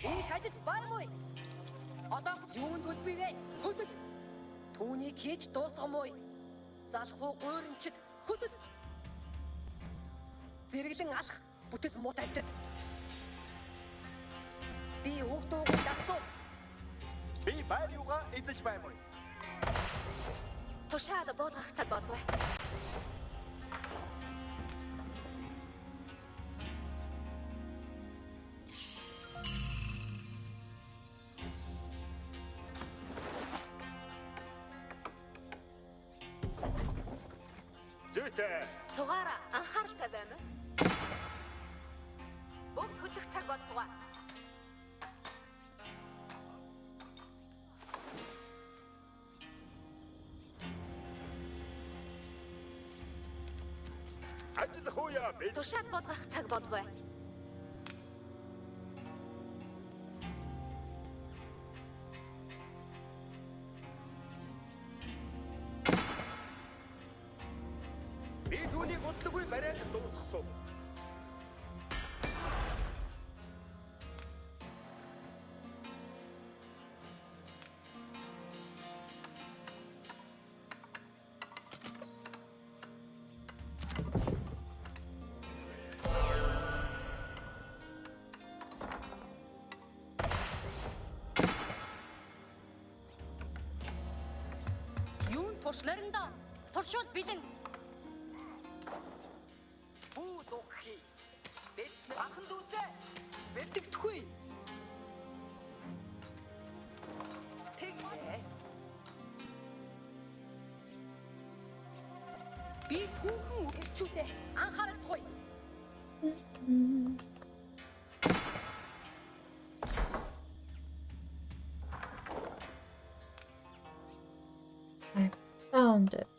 Speaker 6: Би хажид баймуй. Одоо юунд төлбөрөө хөдөл. Түүнийг хийж дуусгамуй. Залхуу гуйрнчид хөдөл. Зэрэглэн алах бүтэл муу тавьдад. Би үг дуугүй дагсуу.
Speaker 4: Би байр юугаа эзэлж баймуй.
Speaker 5: Тушаал болгох цаг болов.
Speaker 4: Зүйтэй.
Speaker 5: Цугаараа анхааралтай байна уу? Бүгд хөдлөх цаг болтугай.
Speaker 4: Ажиллах үе бид
Speaker 5: Тушаал болгох цаг болов.
Speaker 4: би түүнийг удалгүй бариад дуусгасан.
Speaker 6: Юун туш
Speaker 5: Мориндоо туршуул бэлэн.
Speaker 6: бүү дуухи. Бид анхан дүүсээ бэлтгэхгүй. Тэгмээ. Би түүхэн ирчүүдээ анхаарахгүй.
Speaker 2: I found it.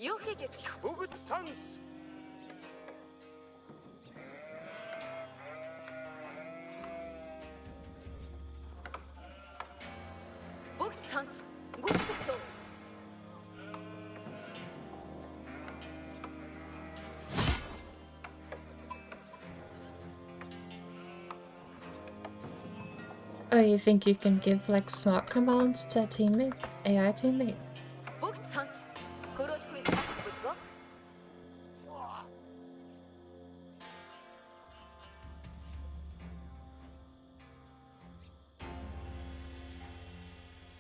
Speaker 5: Юу хийж эзлэх?
Speaker 4: Бүгд сонс.
Speaker 6: Бүгд сонс. Гүйтгсэн.
Speaker 2: Oh, you think you can give like smart commands to a teammate, AI teammate?
Speaker 6: Бүгд сонс. Хөрөөлгүй сайхан бүлгөө.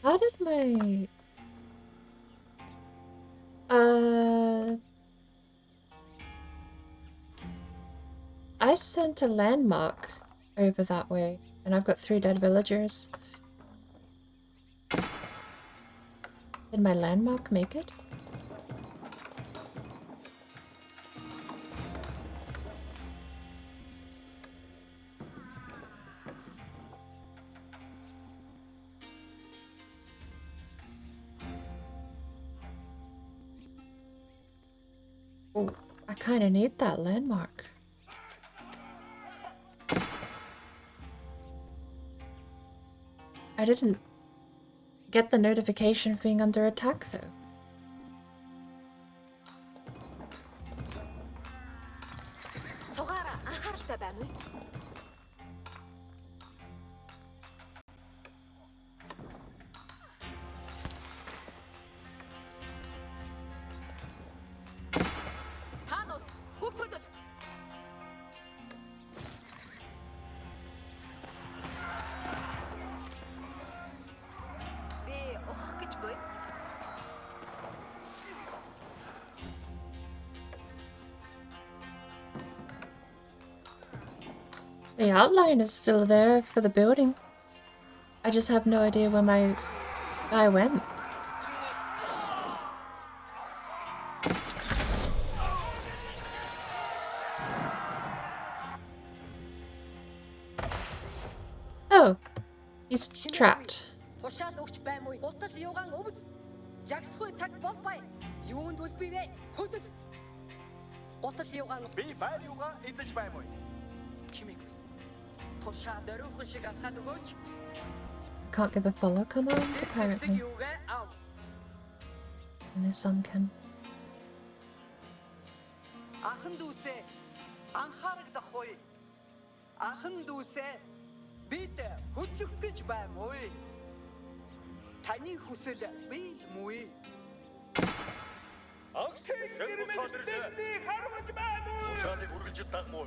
Speaker 2: How did my I sent a landmark over that way, and I've got 3 dead villagers. Did my landmark make it? Oh, I kind of need that landmark. I didn't get the notification of being under attack though.
Speaker 6: Цугаараа анхааралтай байна уу? Танос, бүгд хөдөл. Би ухах гэж буй.
Speaker 2: The outline is still there for the building. I just have no idea where my guy went. Oh, he's trapped.
Speaker 6: Тушаал өгч баймуу. Гутал юугаан өвс. Жагсахгүй цаг бол бай. Юунд үлбивэ? Хөдөл. Гутал юугаан
Speaker 4: Би байр юугаа эзэж баймуу.
Speaker 6: чимээгүй. Тушаал дөрөвхөн шиг алхаад өгөөч.
Speaker 2: Can't give a follow command apparently.
Speaker 6: Юугаа ав.
Speaker 2: And some can.
Speaker 7: Ахан дүүсээ анхаарагдах уу? Ахан дүүсээ бид хөдлөх гэж баймуу. Таны хүсэл бий мүү?
Speaker 4: Окей, гэрмэдний харуулж баймуу. Тушаалыг үргэлж дагмуу.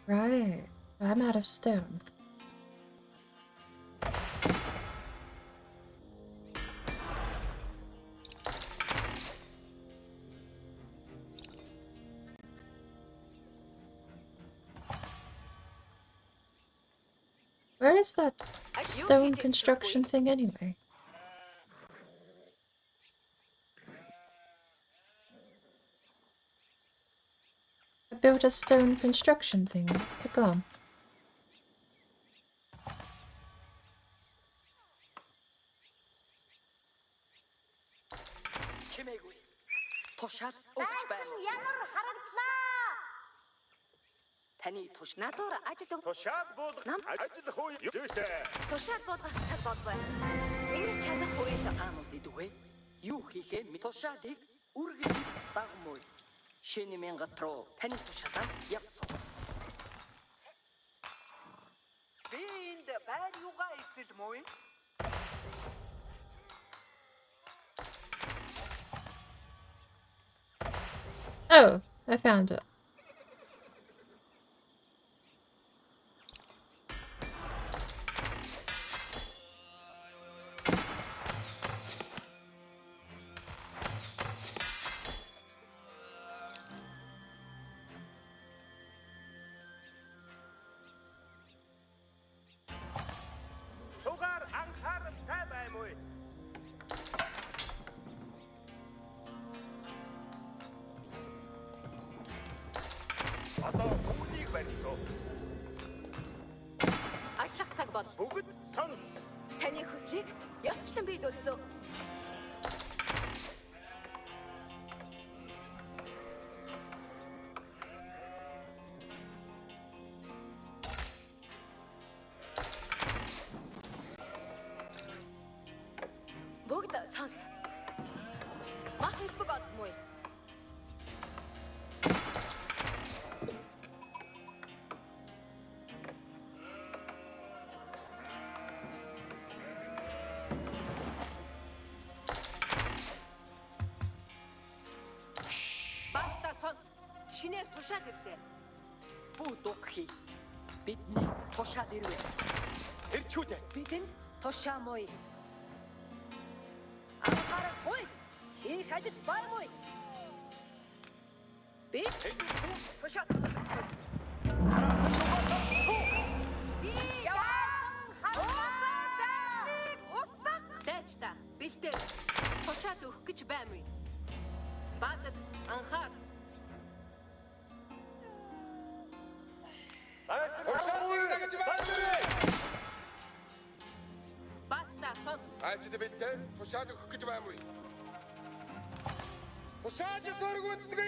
Speaker 2: Right. I'm out of stone. Where is that stone construction thing anyway? I built a stone construction thing. It's gone.
Speaker 6: Чимээгүй. Тушаал өгч баймуу.
Speaker 5: Янар хараглаа.
Speaker 7: таны туш
Speaker 5: Надуур ажил өг.
Speaker 4: Тушаал буулгах
Speaker 5: Нам?
Speaker 4: ажил хөө юутэй.
Speaker 5: Тушаал буулгах цаг болгүй. Ингэж чадах үед
Speaker 7: таанус идвэ юу хийхээ тушаалыг үргэж дагмуу шинэ мянгат руу таны тушаалаа явсан. Би энд байр юугаа эзэлмөө?
Speaker 2: Oh, I found it.
Speaker 4: Сугаар анхааралтай баймуу. Одоо үүнийг барьсан.
Speaker 5: ажиллах цаг бол.
Speaker 4: Бүгд сонс.
Speaker 5: Таны хүслийг ёсчлон биелүүлсэн. Бүгд сонс. Мах хэлбэг одмой.
Speaker 7: Баста сонс. Шинээр тушаал ирлээ. Бүү дукхи. Бидний тушаал ирвэ.
Speaker 4: Ирчүүдэ.
Speaker 6: Бидэнд тушаамой. Анхаарахгүй. Их ажил баймой. Би тушаал болгохгүй. Би
Speaker 7: Дэчта бэлтээ. Тушаал өгөх гэж баймуу. Баатад анхаар.
Speaker 4: Тушаал дагаж байна.
Speaker 7: Баатта сонс.
Speaker 4: Ажид бэлтээ тушаал өгөх гэж баймуу. Тушаал зориг үздэг.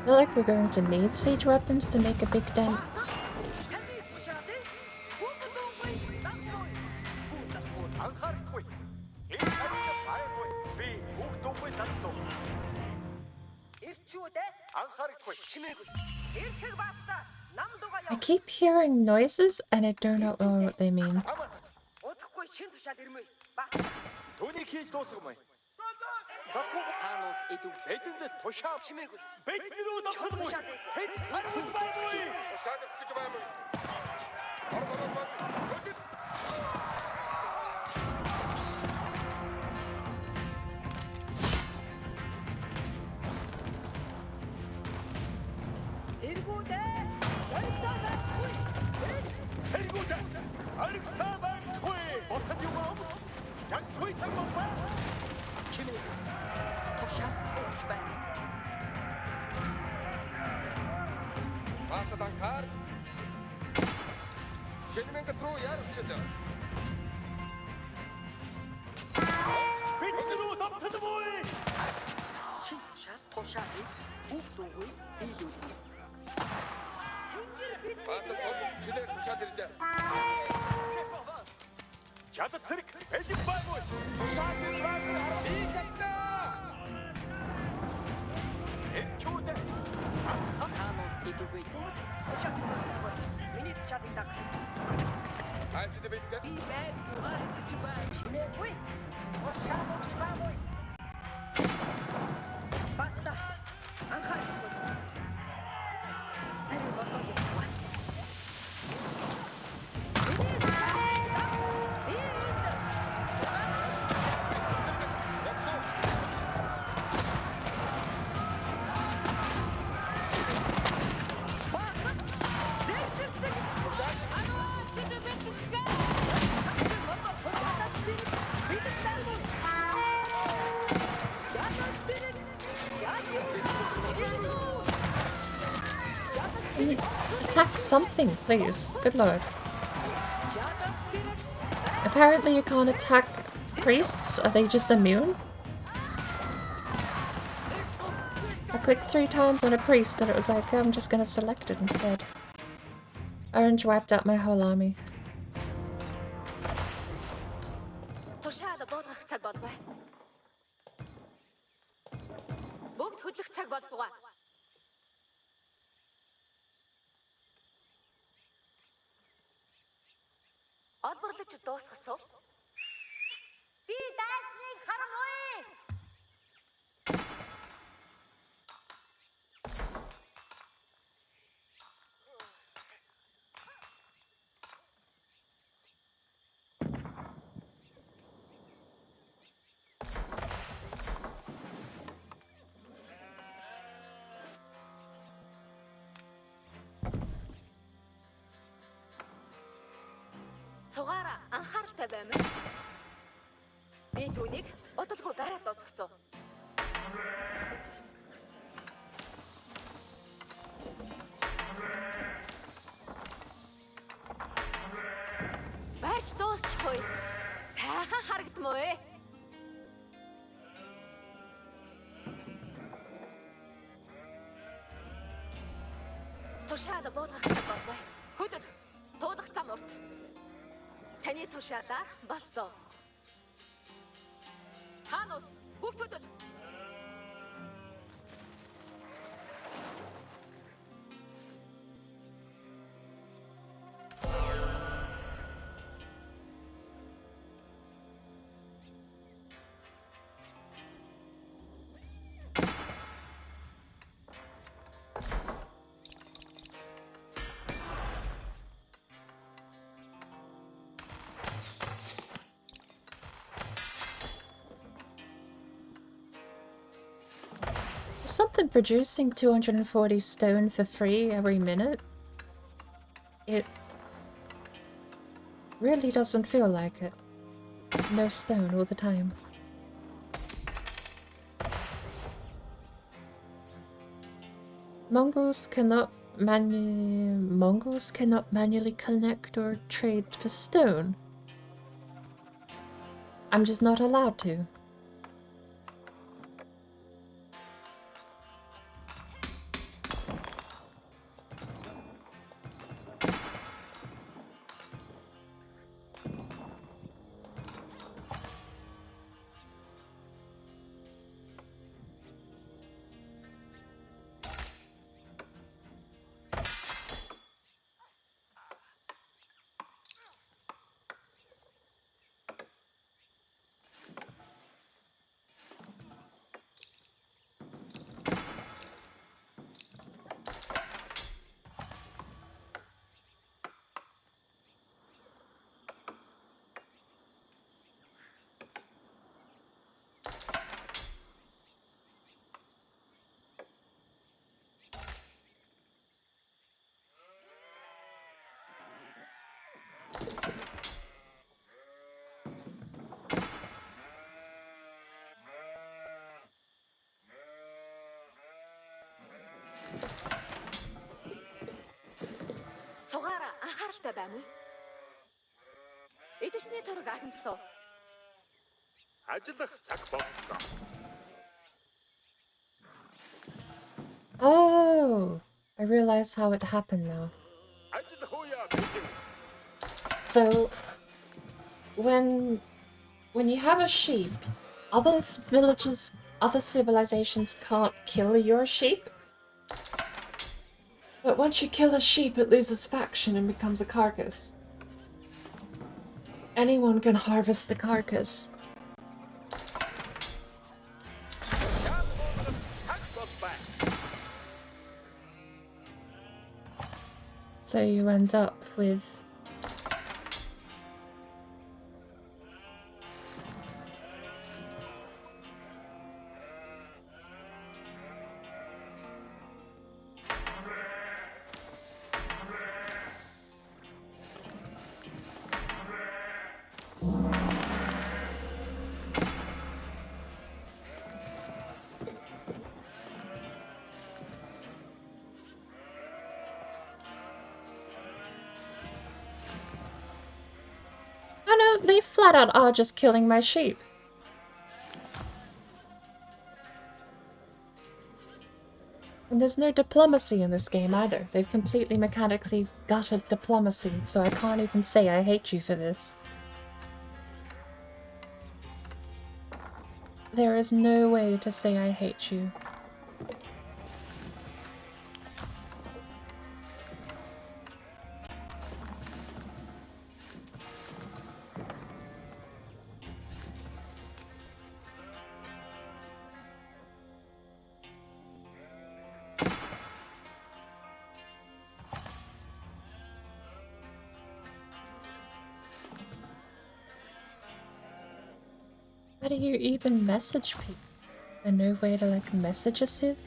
Speaker 2: I feel like we're going to need siege weapons to make a big dent.
Speaker 7: Таны тушаалыг бүгд өгөхгүй дагмуу. Бүү засгүй.
Speaker 4: Анхаарахгүй. Энэ харин баймуу. Би бүгд өгөө татсан.
Speaker 6: ирчүүдэ
Speaker 4: Анхаарахгүй.
Speaker 7: Чимээгүй.
Speaker 6: эрхэг баатаа нам дугаа
Speaker 2: I
Speaker 6: яв.
Speaker 2: keep hearing noises and I don't know what they mean.
Speaker 4: Ама
Speaker 6: Удахгүй шин тушаал ирмээ. Баатаа
Speaker 4: түүнийг хийж дуусгамай. Завгүй
Speaker 7: Таанус идэв.
Speaker 4: бидэнд тушаал
Speaker 7: Чимээгүй.
Speaker 4: бидний рүү давхалмай.
Speaker 6: тушаалыг
Speaker 4: Хэд харин баймуу. Тушаал өгөх гэж баймуу.
Speaker 6: зэргүүдэ зоригтой байхгүй.
Speaker 4: Тэргүүдэ аригтай байхгүй. Ботод юу ам? Яг сүйтэй болоо.
Speaker 7: Чимээгүй. Тушаал өгч байна.
Speaker 4: Баатад анхаар. Шинэmäнгät руу яарчил. Бидний рүү давталмаа.
Speaker 7: Шин тушаалыг бүгд өгөө биелүүлнэ.
Speaker 4: Баатад цол шинээр тушаал ирлээ. Чадад зэрэг элэг байгуу. Тушаал ирж байгаа. Би чаднаа. Эчүүд.
Speaker 7: Таанус идэвгүй.
Speaker 6: Тушаал болгохгүй. Миний тушаалыг даг.
Speaker 4: Ажид бэлдээ.
Speaker 7: Би байр юугаар гэж байна.
Speaker 6: Чимээгүй. Тушаал өгч баймой. Баатаа анхаарахгүй. Ари бодож яваа. Миний тушаалыг даг. Би энд.
Speaker 4: Ятсуу.
Speaker 2: Attack something, please. Good lord. Apparently you can't attack priests. Are they just immune? clicked 3 times on a priest and it was like, I'm just gonna select it instead. Orange wiped out my whole army.
Speaker 6: Тушаал буулгах цаг болов. Бүгд хөдлөх цаг боллоо. Олборлож дуусгасан. Би дайсныг харамгүй. Цугаараа анхааралтай баймаа. Би түүнийг удалгүй бариад дуусгасан. Байж дуусчихгүй. Сайхан харагдмоо ээ. Тушаал буулгах цаг болов. Хөдөл туулах зам урт. Таны тушаалаа болсон. Ханус бүгд хөдөл.
Speaker 2: Something producing 240 stone for free every minute? It really doesn't feel like it. No stone all the time. Mongols cannot manually connect or trade for stone. I'm just not allowed to.
Speaker 6: Цугаараа анхааралтай байна уу? Эдэшний тураг агнсан.
Speaker 4: Ажиллах цаг боллоо.
Speaker 2: Oh, I realize how it happened now.
Speaker 4: Ажиллах үеэ бэлэн.
Speaker 2: So, when you have a sheep, other villages, other civilizations can't kill your sheep. But once you kill a sheep, it loses faction and becomes a carcass. Anyone can harvest the carcass. So you end up with they flat out are just killing my sheep. And there's no diplomacy in this game either. They've completely mechanically gutted diplomacy, so I can't even say I hate you for this. There is no way to say I hate you. How do you even message people? There's no way to like message a civ?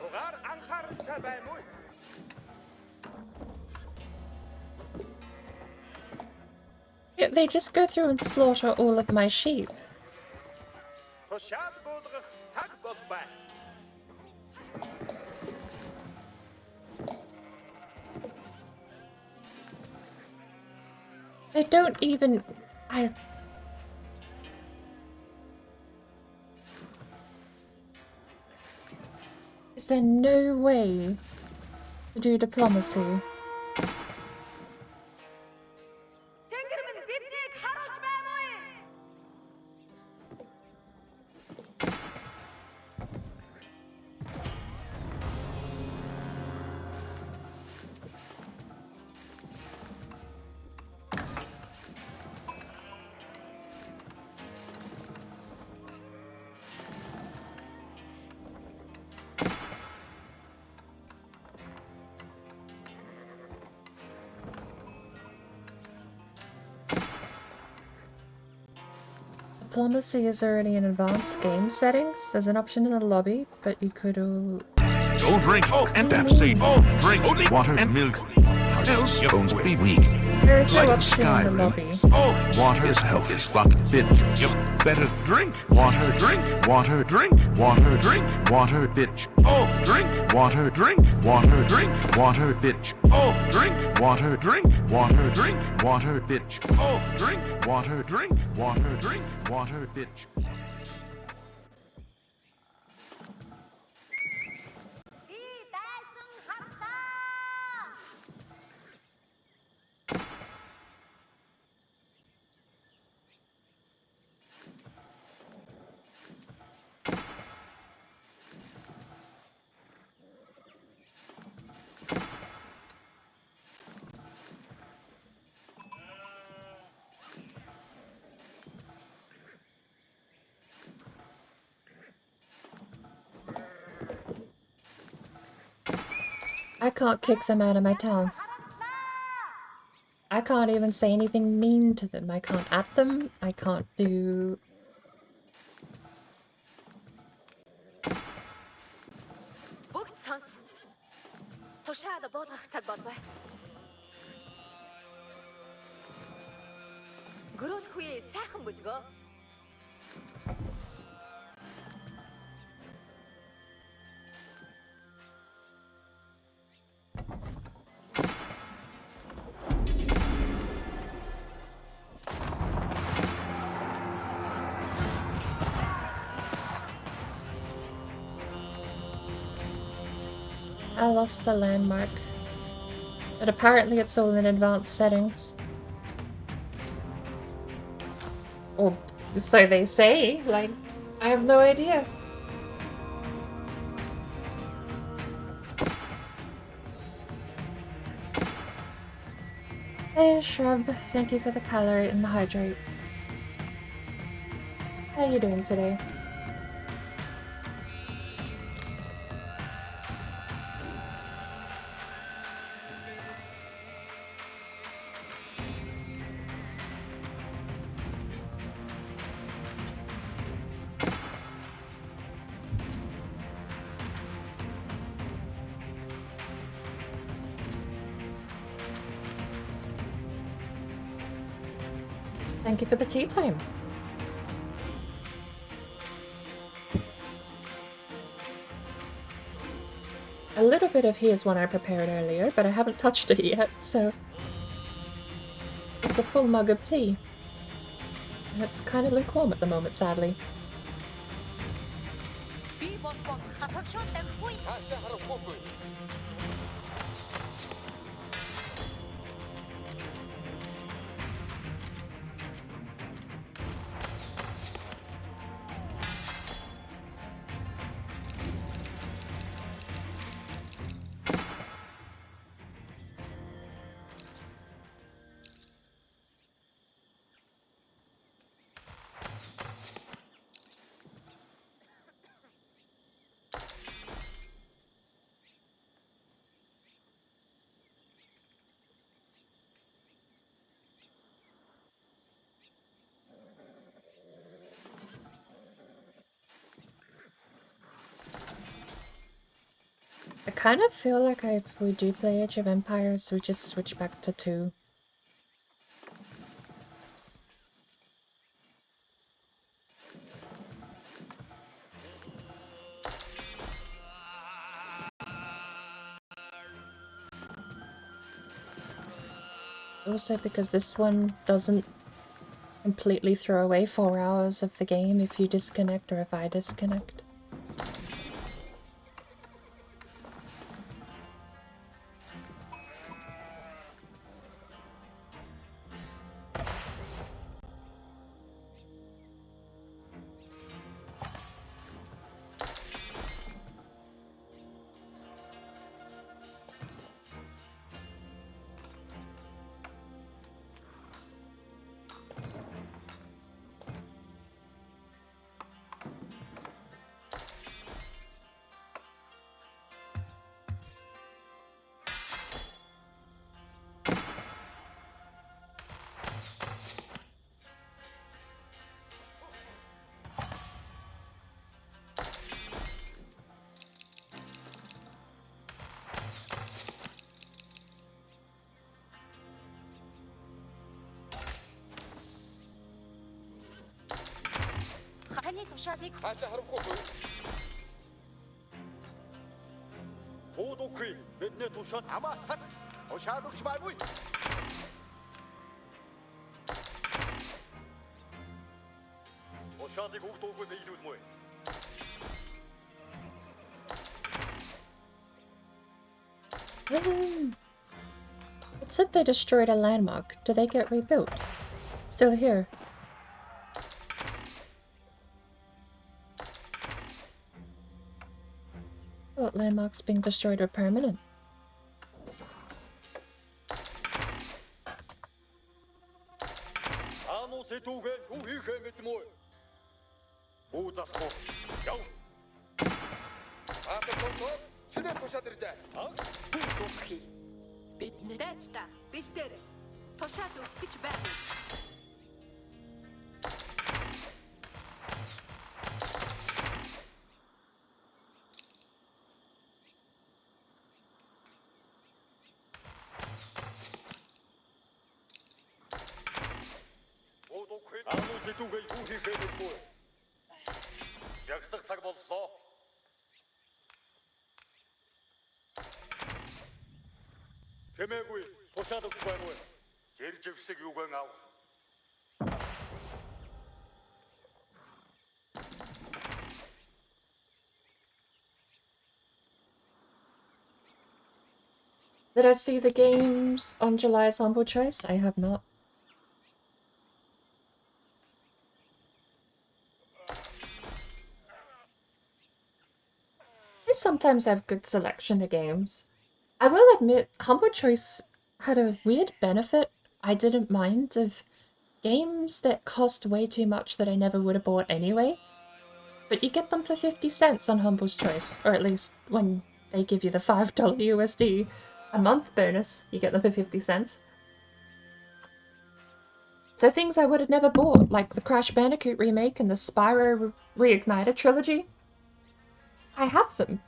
Speaker 4: Угаар анхааралтай байна уу?
Speaker 2: Yeah, they just go through and slaughter all of my sheep.
Speaker 4: Тушаал буулгах цаг бол байна.
Speaker 2: They don't even... Is there no way to do diplomacy?
Speaker 5: Тэнгэр минь биднийг харуулж байна уу?
Speaker 2: Diplomacy is already in advanced game settings. There's an option in the lobby, but you could all...
Speaker 8: Don't drink and Pepsi. Drink only water and milk. Else your bones will be weak.
Speaker 2: There is no
Speaker 8: Like
Speaker 2: option in the
Speaker 8: Skyrim.
Speaker 2: lobby.
Speaker 8: Water is health is fucking bitch. You better drink water, drink water, drink water, drink water, bitch. Drink water, drink water, drink water, bitch. Drink water, drink water, drink water, bitch. Drink water, drink water, drink water, bitch.
Speaker 5: Би дайсан харлаа.
Speaker 2: I can't kick them out of my town. I can't even say anything mean to them. I can't at them. I can't do...
Speaker 6: Бүгд сонс. Тушаал буулгах цаг болбой. Гөрөөлөх үе сайхан бүлгөө.
Speaker 2: I lost a landmark. But apparently it's all in advanced settings. Or so they say, like, I have no idea. Hey Shrub, thank you for the calorie and the hydrate. How are you doing today? Thank you for the tea time. A little bit of here's one I prepared earlier, but I haven't touched it yet, so it's a full mug of tea. And it's kind of lukewarm at the moment, sadly. I kind of feel like if we do play Age of Empires, we just switch back to 2. Also because this one doesn't completely throw away 4 hours of the game if you disconnect or if I disconnect.
Speaker 4: Хаашаа харамхахгүй. Уудуугүй бидний тушаад амаахад тушаалж байггүй. Тушаалыг уудуугүй биелүүлмөө.
Speaker 2: It said they destroyed a landmark. Do they get rebuilt? Still here. What landmarks being destroyed are permanent?
Speaker 4: тушаадэрдэ.
Speaker 7: Үгүй. Бид нэрэж та бэлтээр тушаад өгөх гэж байна.
Speaker 4: Ану сэдвгээ юу хийхээ мэдгүй. Ягсах цаг боллоо. Чэмээгүй тушаад өгч байна уу? Жир живсэг юуган ав.
Speaker 2: Did I see the games on July's Humble Choice? I have not. They sometimes have good selection of games. I will admit, Humble Choice had a weird benefit I didn't mind of games that cost way too much that I never would have bought anyway. But you get them for 50 cents on Humble's Choice, or at least when they give you the $5 USD a month bonus, you get them for 50 cents. So things I would have never bought, like the Crash Bandicoot remake and the Spyro Reignited trilogy, I have them.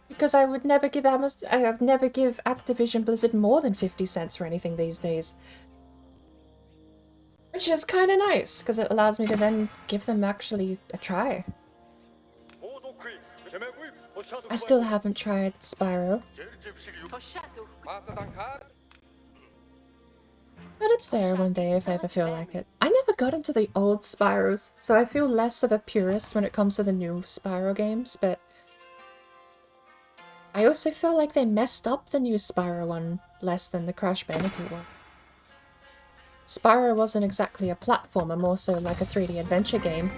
Speaker 2: Because I would never give Activision Blizzard more than 50 cents for anything these days. Which is kind of nice, because it allows me to then give them actually a try. I still haven't tried Spyro. But it's there one day if I ever feel like it. I never got into the old Spyros, so I feel less of a purist when it comes to the new Spyro games, but I also feel like they messed up the new Spyro one less than the Crash Bandicoot one. Spyro wasn't exactly a platformer, more so like a 3D adventure game.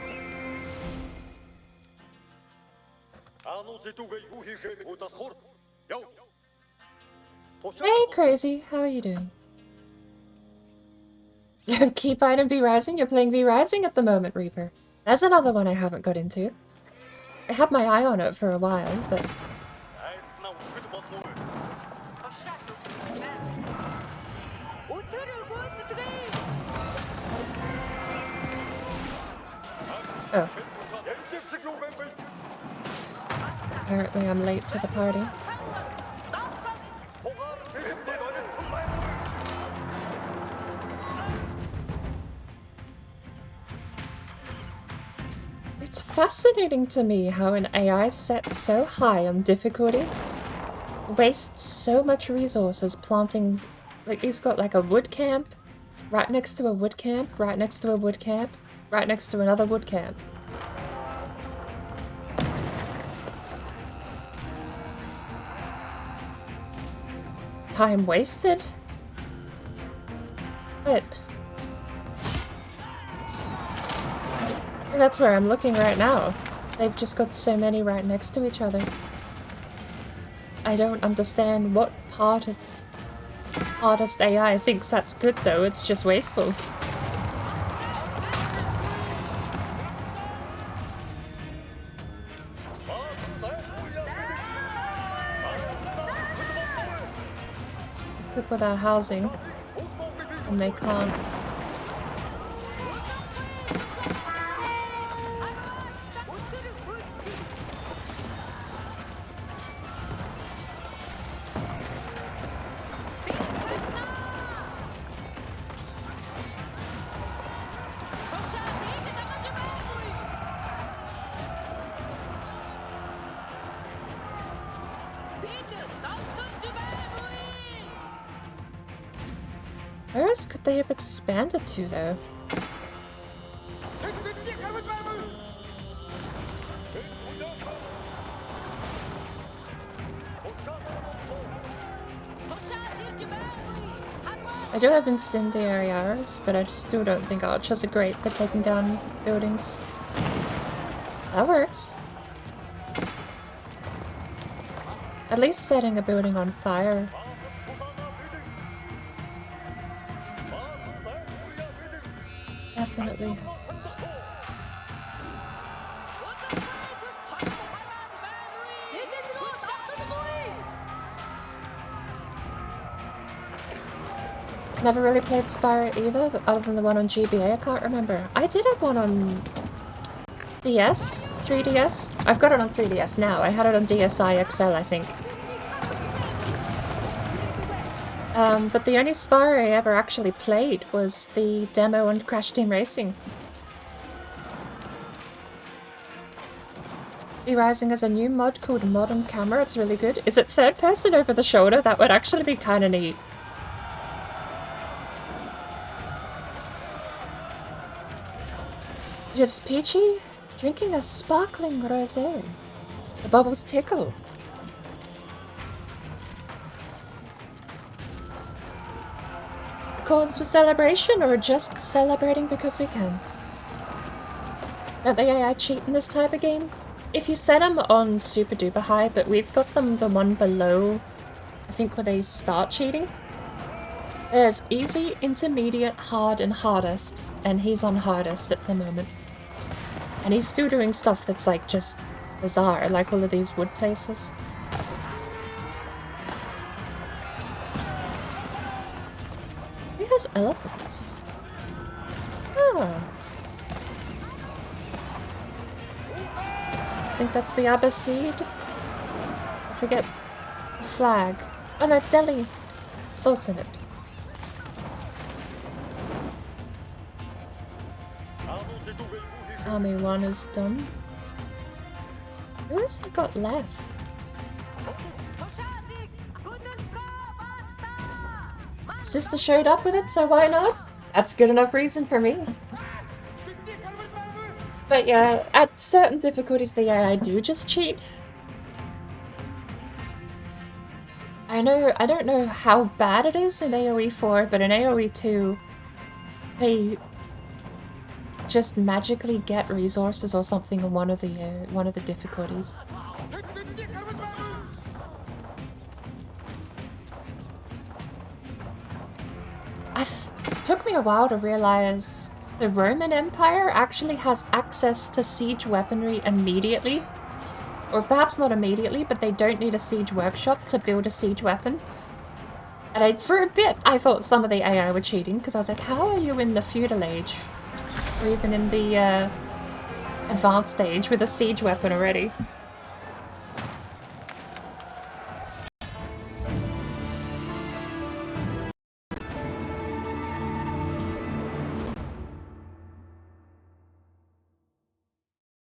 Speaker 2: Hey Crazy, how are you doing? Keep item V Rising? You're playing V Rising at the moment, Reaper. That's another one I haven't got into. I had my eye on it for a while, but oh. Apparently I'm late to the party. It's fascinating to me how an AI set so high on difficulty wastes so much resources planting, like he's got like a wood camp, right next to a wood camp, right next to a wood camp, right next to another wood camp. Time wasted? But that's where I'm looking right now. They've just got so many right next to each other. I don't understand what part of artist AI thinks that's good though, it's just wasteful. Equip with our housing, and they can't. Where else could they have expanded to, though? I do have incendiary arrows, but I still don't think archers are great for taking down buildings. That works. At least setting a building on fire. Definitely helps. Never really played Spyro either, other than the one on GBA, I can't remember. I did have one on DS? 3DS? I've got it on 3DS now. I had it on DSi XL, I think. But the only Spyro I ever actually played was the demo on Crash Team Racing. V-Rising has a new mod called Modern Camera. It's really good. Is it third person over the shoulder? That would actually be kind of neat. Just Peachy drinking a sparkling rosé. The bubbles tickle. Cause for celebration or just celebrating because we can? Don't the AI cheat in this type of game? If you set them on super duper high, but we've got them the one below, I think where they start cheating. There's easy, intermediate, hard, and hardest, and he's on hardest at the moment. And he's still doing stuff that's like just bizarre, like all of these wood places. Who has elephants? Ah. I think that's the Abbasid. I forget the flag. Oh no, Delhi. Sultanate. Army 1 is done. Who has he got left? Sister showed up with it, so why not? That's good enough reason for me. But yeah, at certain difficulties the AI do just cheat. I don't know how bad it is in AoE 4, but in AoE 2, they just magically get resources or something in one of the difficulties. It took me a while to realize the Roman Empire actually has access to siege weaponry immediately. Or perhaps not immediately, but they don't need a siege workshop to build a siege weapon. And for a bit, I thought some of the AI were cheating, because I was like, how are you in the feudal age? Or even in the advanced age with a siege weapon already?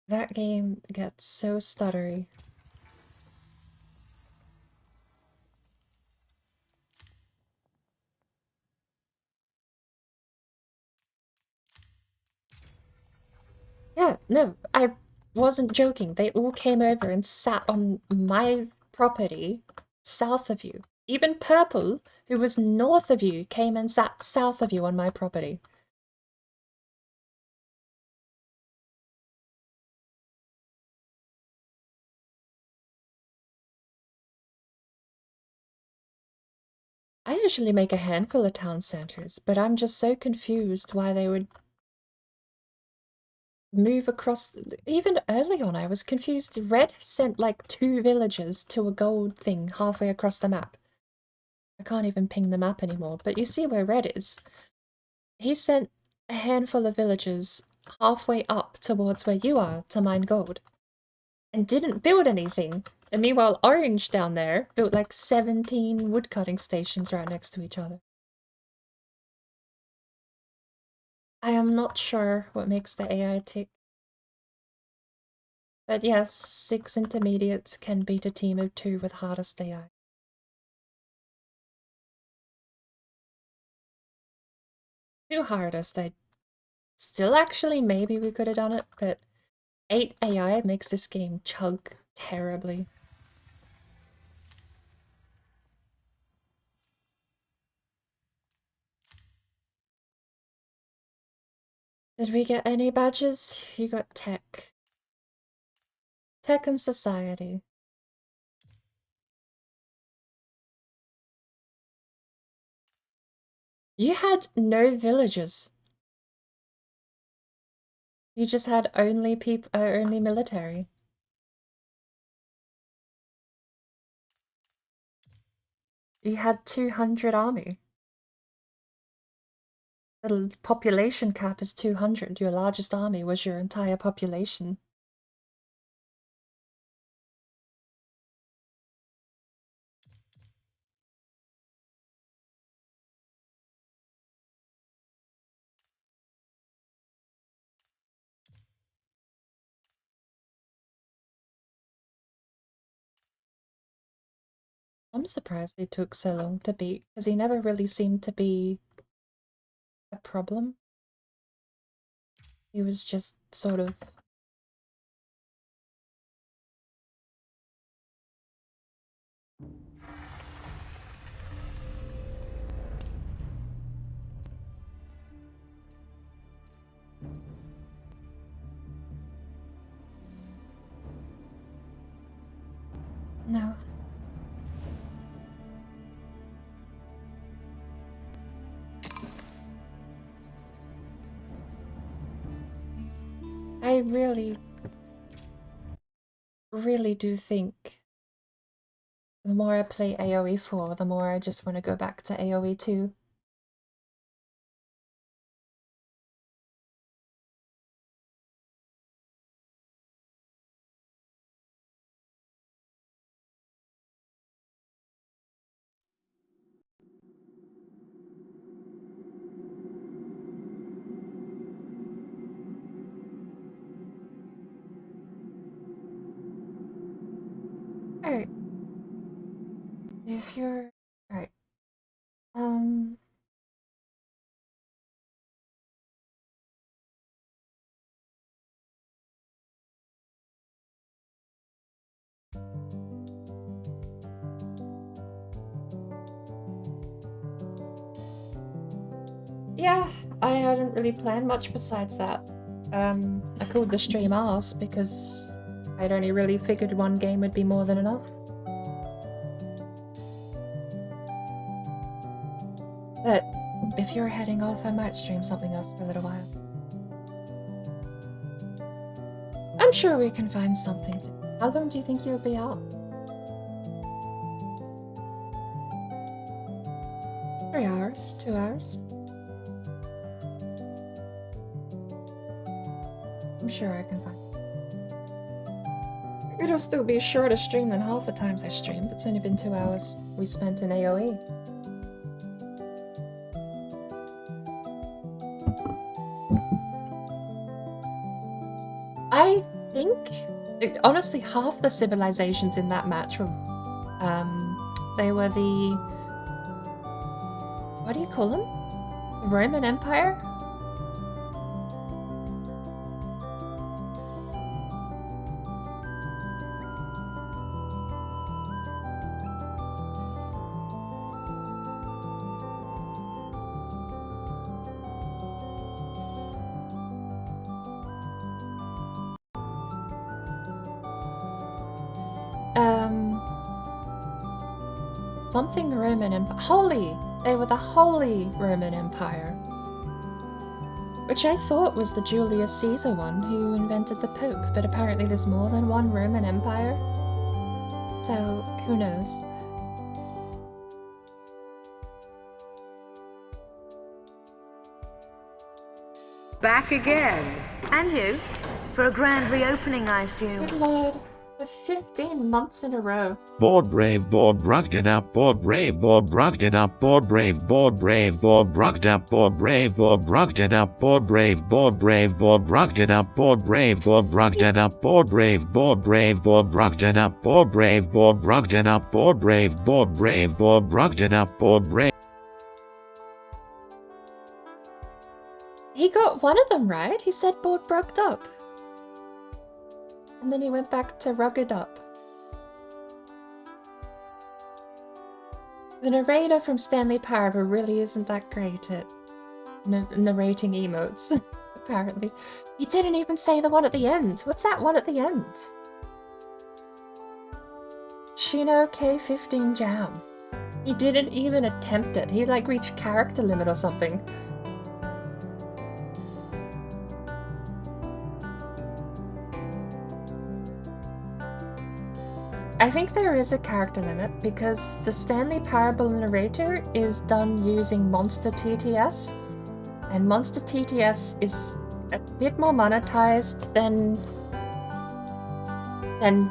Speaker 2: That game gets so stuttery. Yeah, no, I wasn't joking. They all came over and sat on my property south of you. Even Purple, who was north of you, came and sat south of you on my property. I usually make a handful of town centers, but I'm just so confused why they would move across. Even early on, I was confused. Red sent like 2 villages to a gold thing halfway across the map. I can't even ping the map anymore, but you see where Red is. He sent a handful of villages halfway up towards where you are to mine gold. And didn't build anything. And meanwhile, Orange down there built like 17 woodcutting stations right next to each other. I am not sure what makes the AI tick. But yes, 6 intermediates can beat a team of 2 with hardest AI. Two hardest, I still actually maybe we could have done it, but 8 AI makes this game chug terribly. Did we get any badges? You got tech. Tech and society. You had no villages. You just had only only military. You had 200 army. The population cap is 200. Your largest army was your entire population. I'm surprised they took so long to beat, because he never really seemed to be a problem. He was just sort of... No. I really do think the more I play AoE 4, the more I just want to go back to AoE 2. Alright. If you're... Alright. Yeah, I hadn't really planned much besides that. I called the stream ours because I'd only really figured one game would be more than enough. But if you're heading off, I might stream something else for a little while. I'm sure we can find something. How long do you think you'll be out? 3 hours? 2 hours? I'm sure I can find it. It'll still be a shorter stream than half the times I streamed. It's only been 2 hours we spent in AoE. I think, honestly, half the civilizations in that match were, they were the, what do you call them? The Roman Empire? Something Roman Empire. Holy! They were the Holy Roman Empire. Which I thought was the Julius Caesar one who invented the Pope, but apparently there's more than one Roman Empire. So, who knows?
Speaker 9: Back again. And you? For a grand reopening, I assume.
Speaker 2: Good lord. For 15 months in a row.
Speaker 8: Board brave, board rugged up, board brave, board rugged up, board brave, board brave, board rugged up, board brave, board rugged up, board brave, board brave, board rugged up, board brave, board rugged up, board brave, board brave, board rugged up, board brave, board rugged up, board brave, board brave, board rugged up, board brave.
Speaker 2: He got one of them right. He said board rugged up. And then he went back to rugged up. The narrator from Stanley Parable really isn't that great at narrating emotes, apparently. He didn't even say the one at the end. What's that one at the end? Shino K15 Jam. He didn't even attempt it. He like reached character limit or something. I think there is a character limit because the Stanley Parable narrator is done using Monster TTS, and Monster TTS is a bit more monetized than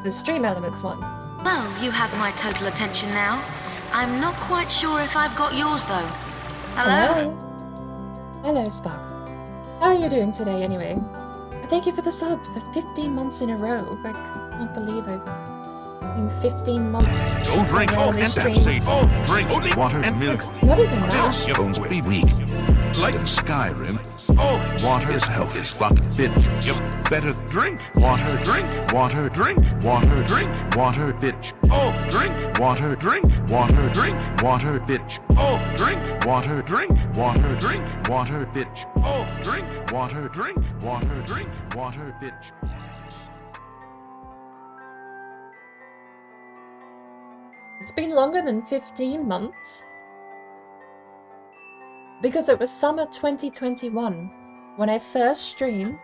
Speaker 2: the Stream Elements one.
Speaker 9: Well, you have my total attention now. I'm not quite sure if I've got yours, though. Hello?
Speaker 2: Hello, Spark. How are you doing today, anyway? Thank you for the sub for 15 months in a row. I can't believe I've been 15 months.
Speaker 8: Don't drink, oh, and that's safe. Oh, drink only water and milk.
Speaker 2: Not even that.
Speaker 8: Your bones will be weak. Like in Skyrim. Oh, water is health as fuck, bitch. You better drink. Water, drink. Water, drink. Water, drink. Water, bitch. Oh, drink. Water, drink. Water, drink. Water, bitch. Oh, drink. Water, drink. Water, drink. Water, bitch. Oh, drink. Water, drink. Water, drink. Water, bitch.
Speaker 2: It's been longer than 15 months. Because it was summer 2021 when I first streamed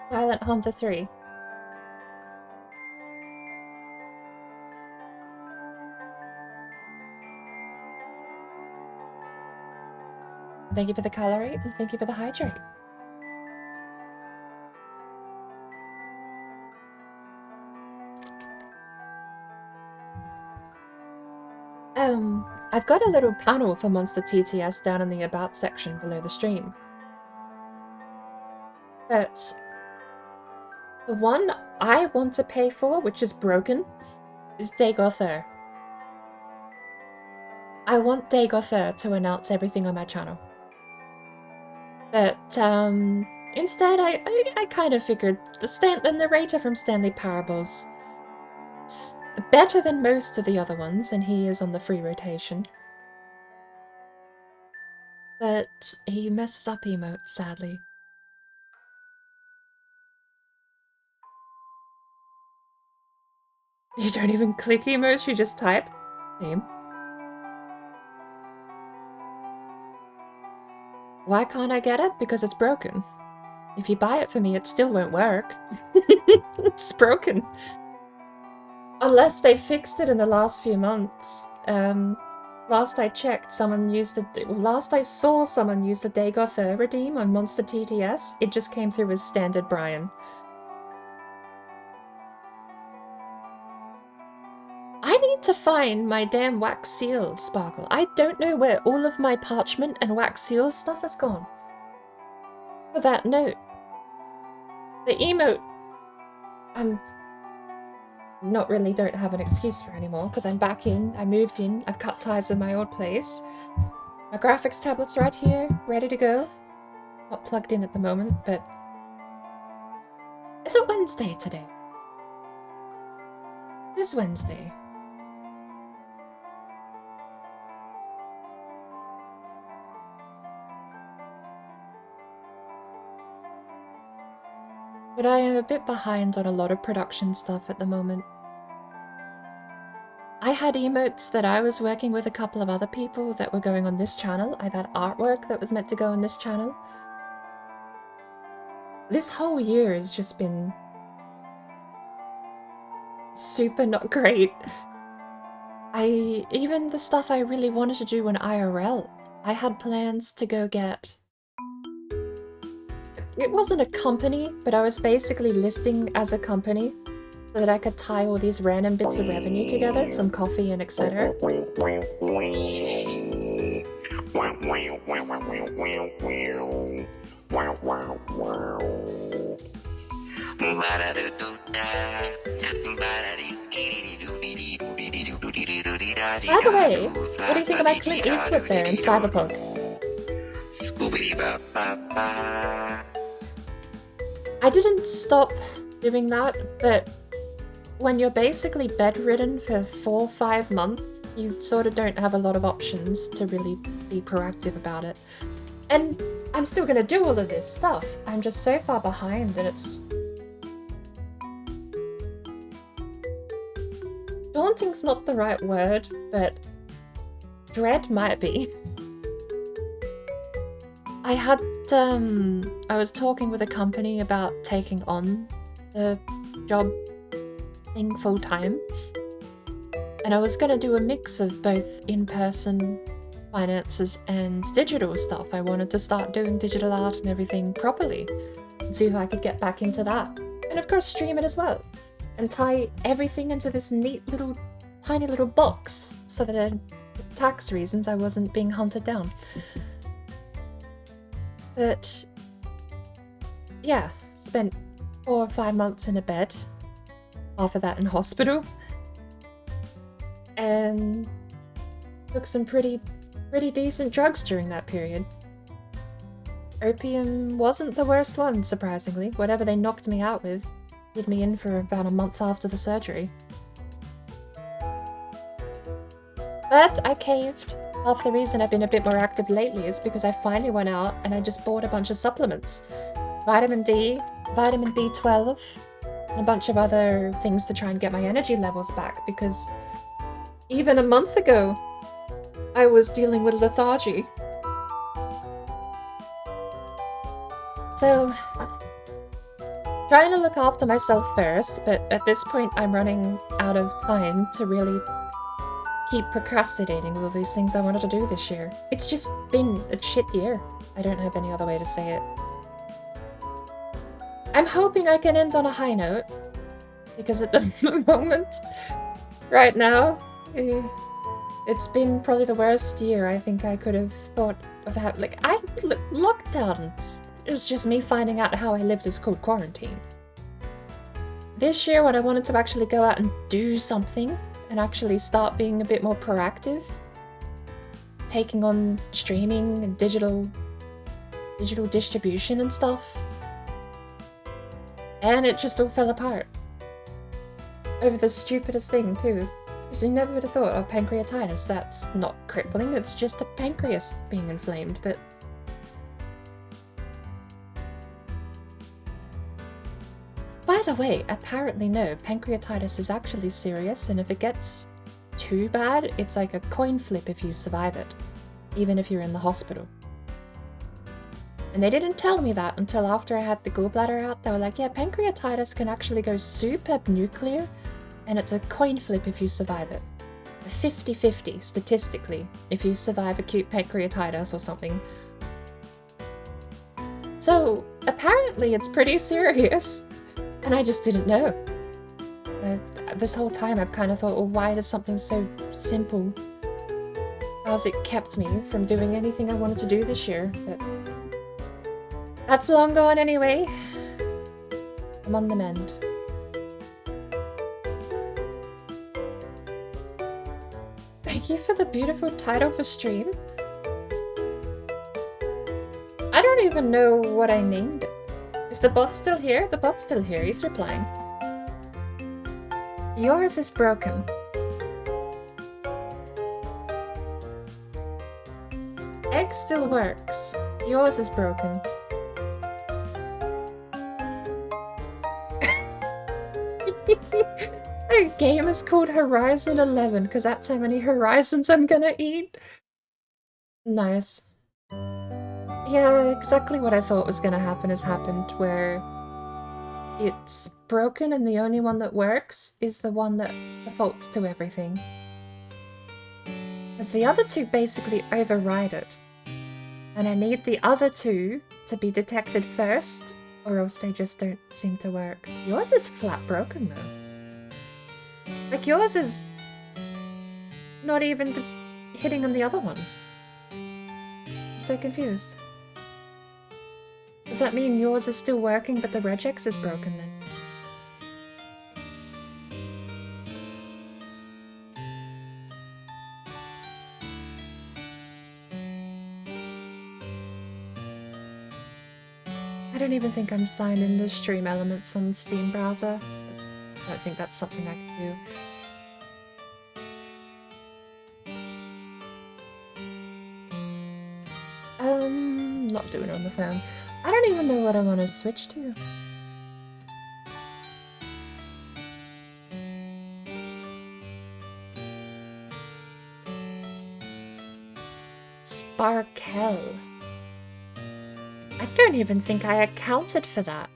Speaker 2: Silent Hunter 3. Thank you for the colorate and thank you for the hydrate. I've got a little panel for Monster TTS down in the About section below the stream. But the one I want to pay for, which is broken, is Dagother. I want Dagother to announce everything on my channel. But instead I kind of figured the narrator from Stanley Parables better than most of the other ones, and he is on the free rotation. But he messes up emotes, sadly. You don't even click emotes, you just type? Same. Why can't I get it? Because it's broken. If you buy it for me, it still won't work. It's broken. Unless they fixed it in the last few months. Last I checked, last I saw someone use the Dagother redeem on Monster TTS, it just came through as standard Brian. I need to find my damn wax seal, Sparkle. I don't know where all of my parchment and wax seal stuff has gone. For that note, the emote, don't have an excuse for anymore, because I'm back in, I moved in, I've cut ties with my old place. My graphics tablet's right here, ready to go. Not plugged in at the moment, but... Is it Wednesday today? It is Wednesday. But I am a bit behind on a lot of production stuff at the moment. I had emotes that I was working with a couple of other people that were going on this channel. I've had artwork that was meant to go on this channel. This whole year has just been super not great. Even the stuff I really wanted to do in IRL, I had plans to go get... It wasn't a company, but I was basically listing as a company so that I could tie all these random bits of revenue together from coffee and etc. By the way, what do you think about Clint Eastwood there in Cyberpunk? I didn't stop doing that, but when you're basically bedridden for 4 or 5 months, you sort of don't have a lot of options to really be proactive about it. And I'm still gonna do all of this stuff. I'm just so far behind, and it's... Daunting's not the right word, but dread might be. I was talking with a company about taking on the job thing full time, and I was going to do a mix of both in-person finances and digital stuff. I wanted to start doing digital art and everything properly and see if I could get back into that. And of course stream it as well. And tie everything into this neat little, tiny little box so that for tax reasons I wasn't being hunted down. But yeah, spent 4 or 5 months in a bed, half of that in hospital, and took some pretty decent drugs during that period. Opium wasn't the worst one, surprisingly. Whatever they knocked me out with did me in for about a month after the surgery. But I caved. Half the reason I've been a bit more active lately is because I finally went out and I just bought a bunch of supplements. Vitamin D, vitamin B12, and a bunch of other things to try and get my energy levels back, because even a month ago I was dealing with lethargy. So, trying to look after myself first, but at this point I'm running out of time to really keep procrastinating with all these things I wanted to do this year. It's just been a shit year. I don't have any other way to say it. I'm hoping I can end on a high note, because at the moment, right now, it's been probably the worst year I think I could have thought of having. Like, lockdowns. It was just me finding out how I lived is called quarantine. This year, when I wanted to actually go out and do something, and actually start being a bit more proactive, taking on streaming and digital distribution and stuff, and it just all fell apart. Over the stupidest thing, too. Because you never would have thought, oh, pancreatitis, that's not crippling, it's just the pancreas being inflamed, but... By the way, apparently no, pancreatitis is actually serious, and if it gets too bad, it's like a coin flip if you survive it, even if you're in the hospital. And they didn't tell me that until after I had the gallbladder out. They were like, yeah, pancreatitis can actually go super nuclear, and it's a coin flip if you survive it. 50-50, statistically, if you survive acute pancreatitis or something. So, apparently it's pretty serious. And I just didn't know. This whole time I've kind of thought, well, why does something so simple, how's it kept me from doing anything I wanted to do this year? But that's long gone anyway. I'm on the mend. Thank you for the beautiful title for stream. I don't even know what I named it. Is the bot still here? The bot's still here, he's replying. Yours is broken. Egg still works. Yours is broken. The game is called Horizon 11 because that's how many horizons I'm gonna eat. Nice. Yeah, exactly what I thought was gonna happen has happened, where it's broken and the only one that works is the one that defaults to everything. Because the other two basically override it. And I need the other two to be detected first, or else they just don't seem to work. Yours is flat broken though. Like yours is not even hitting on the other one. I'm so confused. Does that mean yours is still working but the regex is broken then? I don't even think I'm signed in to stream elements on Steam browser. I don't think that's something I can do. Not doing it on the phone. I don't even know what I want to switch to. Sparkle. I don't even think I accounted for that.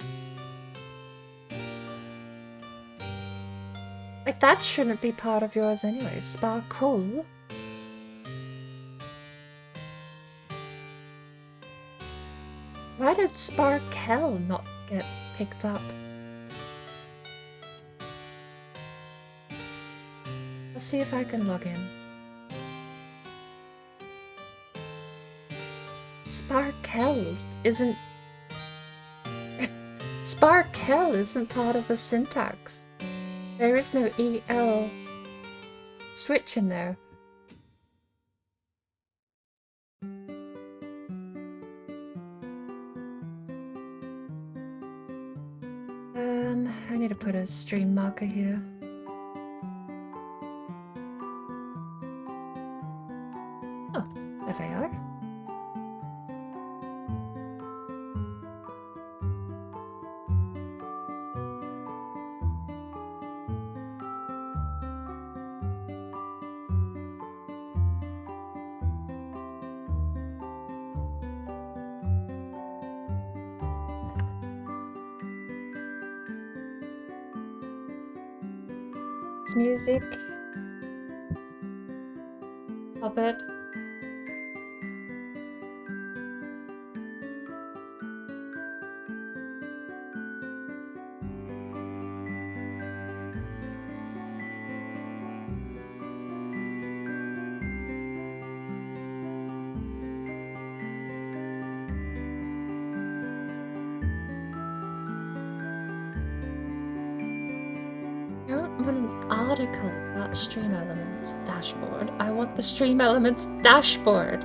Speaker 2: Like, that shouldn't be part of yours anyway. Sparkle. Why did Sparkle not get picked up? Let's see if I can log in. Sparkle isn't... Sparkle isn't part of the syntax. There is no EL switch in there. I need to put a stream marker here. Oh, there they are. Music. Stop it. I don't want an article about Stream Elements dashboard. I want the Stream Elements dashboard.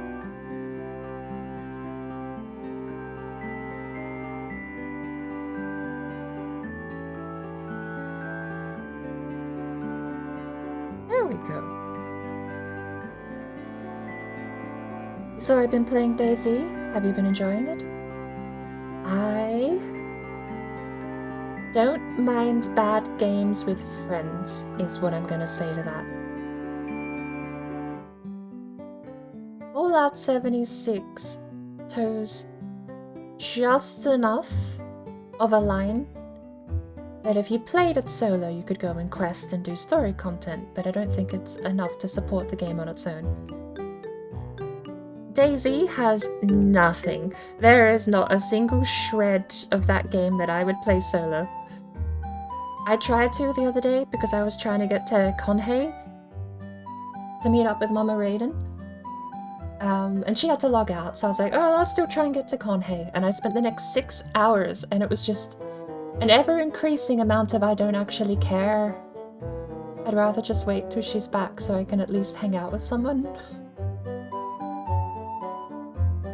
Speaker 2: There we go. So I've been playing DayZ. Have you been enjoying it? I don't mind bad games with friends, is what I'm gonna say to that. Fallout 76 toes just enough of a line that if you played it solo, you could go and quest and do story content, but I don't think it's enough to support the game on its own. DayZ has nothing. There is not a single shred of that game that I would play solo. I tried to the other day because I was trying to get to Conhay to meet up with Mama Raiden. And she had to log out, so I was like, oh, I'll still try and get to Conhay. And I spent the next 6 hours, and it was just an ever-increasing amount of I don't actually care. I'd rather just wait till she's back so I can at least hang out with someone.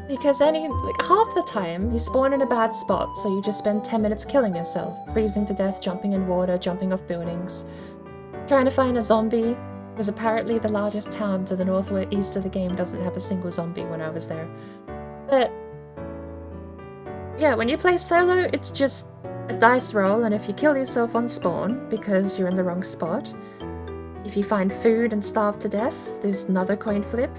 Speaker 2: Because half the time, you spawn in a bad spot, so you just spend 10 minutes killing yourself, freezing to death, jumping in water, jumping off buildings, trying to find a zombie, because apparently the largest town to the northeast of the game doesn't have a single zombie when I was there. But yeah, when you play solo, it's just a dice roll, and if you kill yourself on spawn because you're in the wrong spot, if you find food and starve to death, there's another coin flip.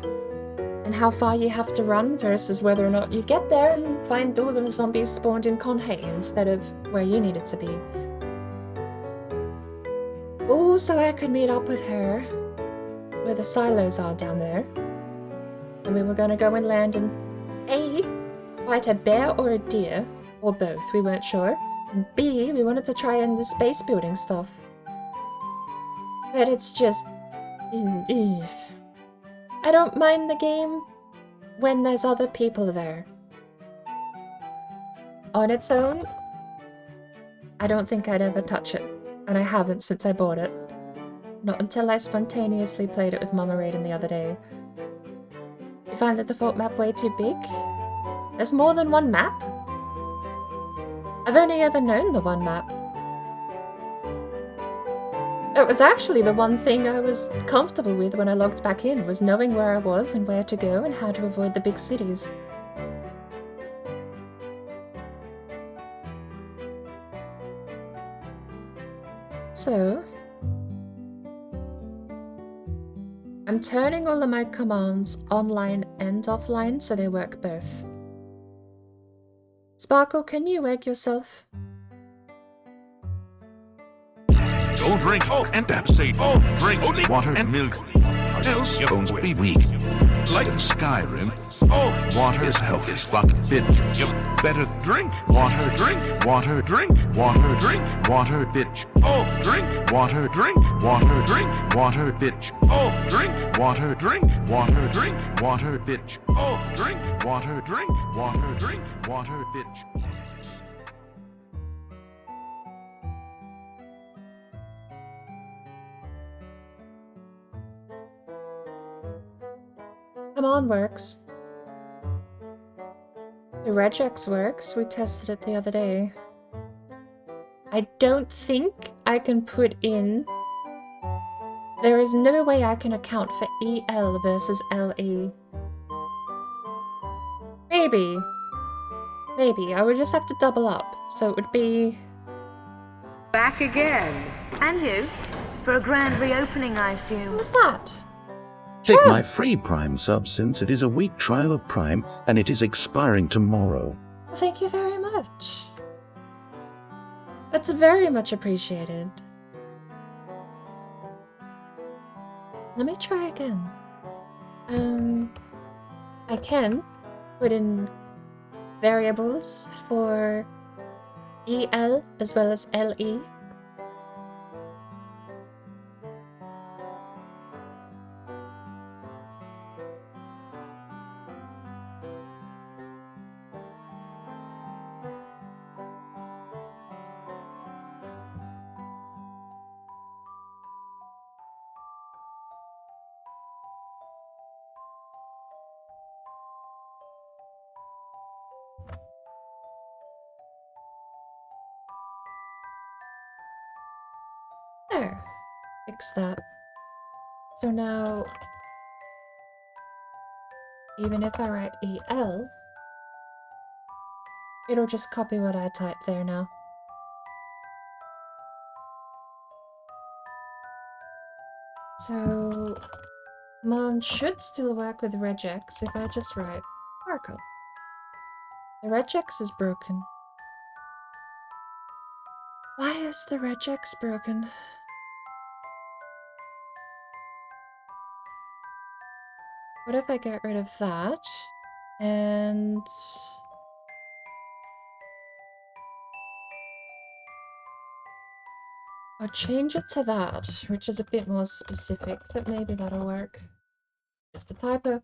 Speaker 2: And how far you have to run versus whether or not you get there and find all the zombies spawned in Conhay instead of where you needed to be. Oh, so I could meet up with her where the silos are down there. And we were going to go and land and A, fight a bear or a deer, or both, we weren't sure. And B, we wanted to try in the space building stuff. But it's just... I don't mind the game when there's other people there. On its own, I don't think I'd ever touch it, and I haven't since I bought it. Not until I spontaneously played it with Mama Raiden the other day. You find the default map way too big? There's more than one map? I've only ever known the one map. It was actually the one thing I was comfortable with when I logged back in, was knowing where I was and where to go and how to avoid the big cities. So, I'm turning all of my commands online and offline so they work both. Sparkle, can you egg yourself?
Speaker 8: Don't drink and say, drink only water and milk, else your bones will be weak. like in Skyrim. Oh, water is health is fucking bitch. You better drink. Water, drink. Water, drink. Water, drink. Water, bitch. Oh, drink. Water, drink. Water, drink. Water, bitch. Oh, drink. Water, drink. Water, drink. Water, bitch. Oh, drink. Water, drink. Water, drink. Water, bitch.
Speaker 2: Come on, works. The regex works. We tested it the other day. I don't think I can put in... There is no way I can account for EL versus LE. Maybe. Maybe. I would just have to double up. So it would be...
Speaker 6: Back again.
Speaker 9: And you? For a grand reopening, I assume.
Speaker 2: What's that?
Speaker 10: Take my free Prime sub since it is a week trial of Prime and it is expiring tomorrow.
Speaker 2: Well, thank you very much. That's very much appreciated. Let me try again. I can put in variables for EL as well as LE. There. Fix that. So now, even if I write EL, it'll just copy what I typed there now. So, command should still work with regex if I just write sparkle. The regex is broken. Why is the regex broken? What if I get rid of that and I'll change it to that, which is a bit more specific, but maybe that'll work. Just a typo.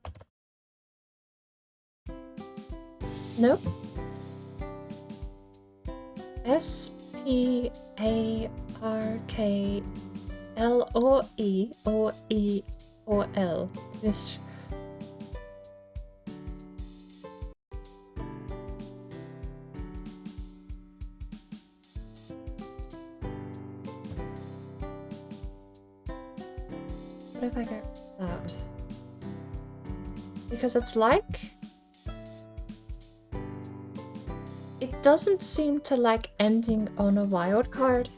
Speaker 2: Nope. SPARKLOE or E or L. This. What if I get that? Because it's like... It doesn't seem to like ending on a wild card.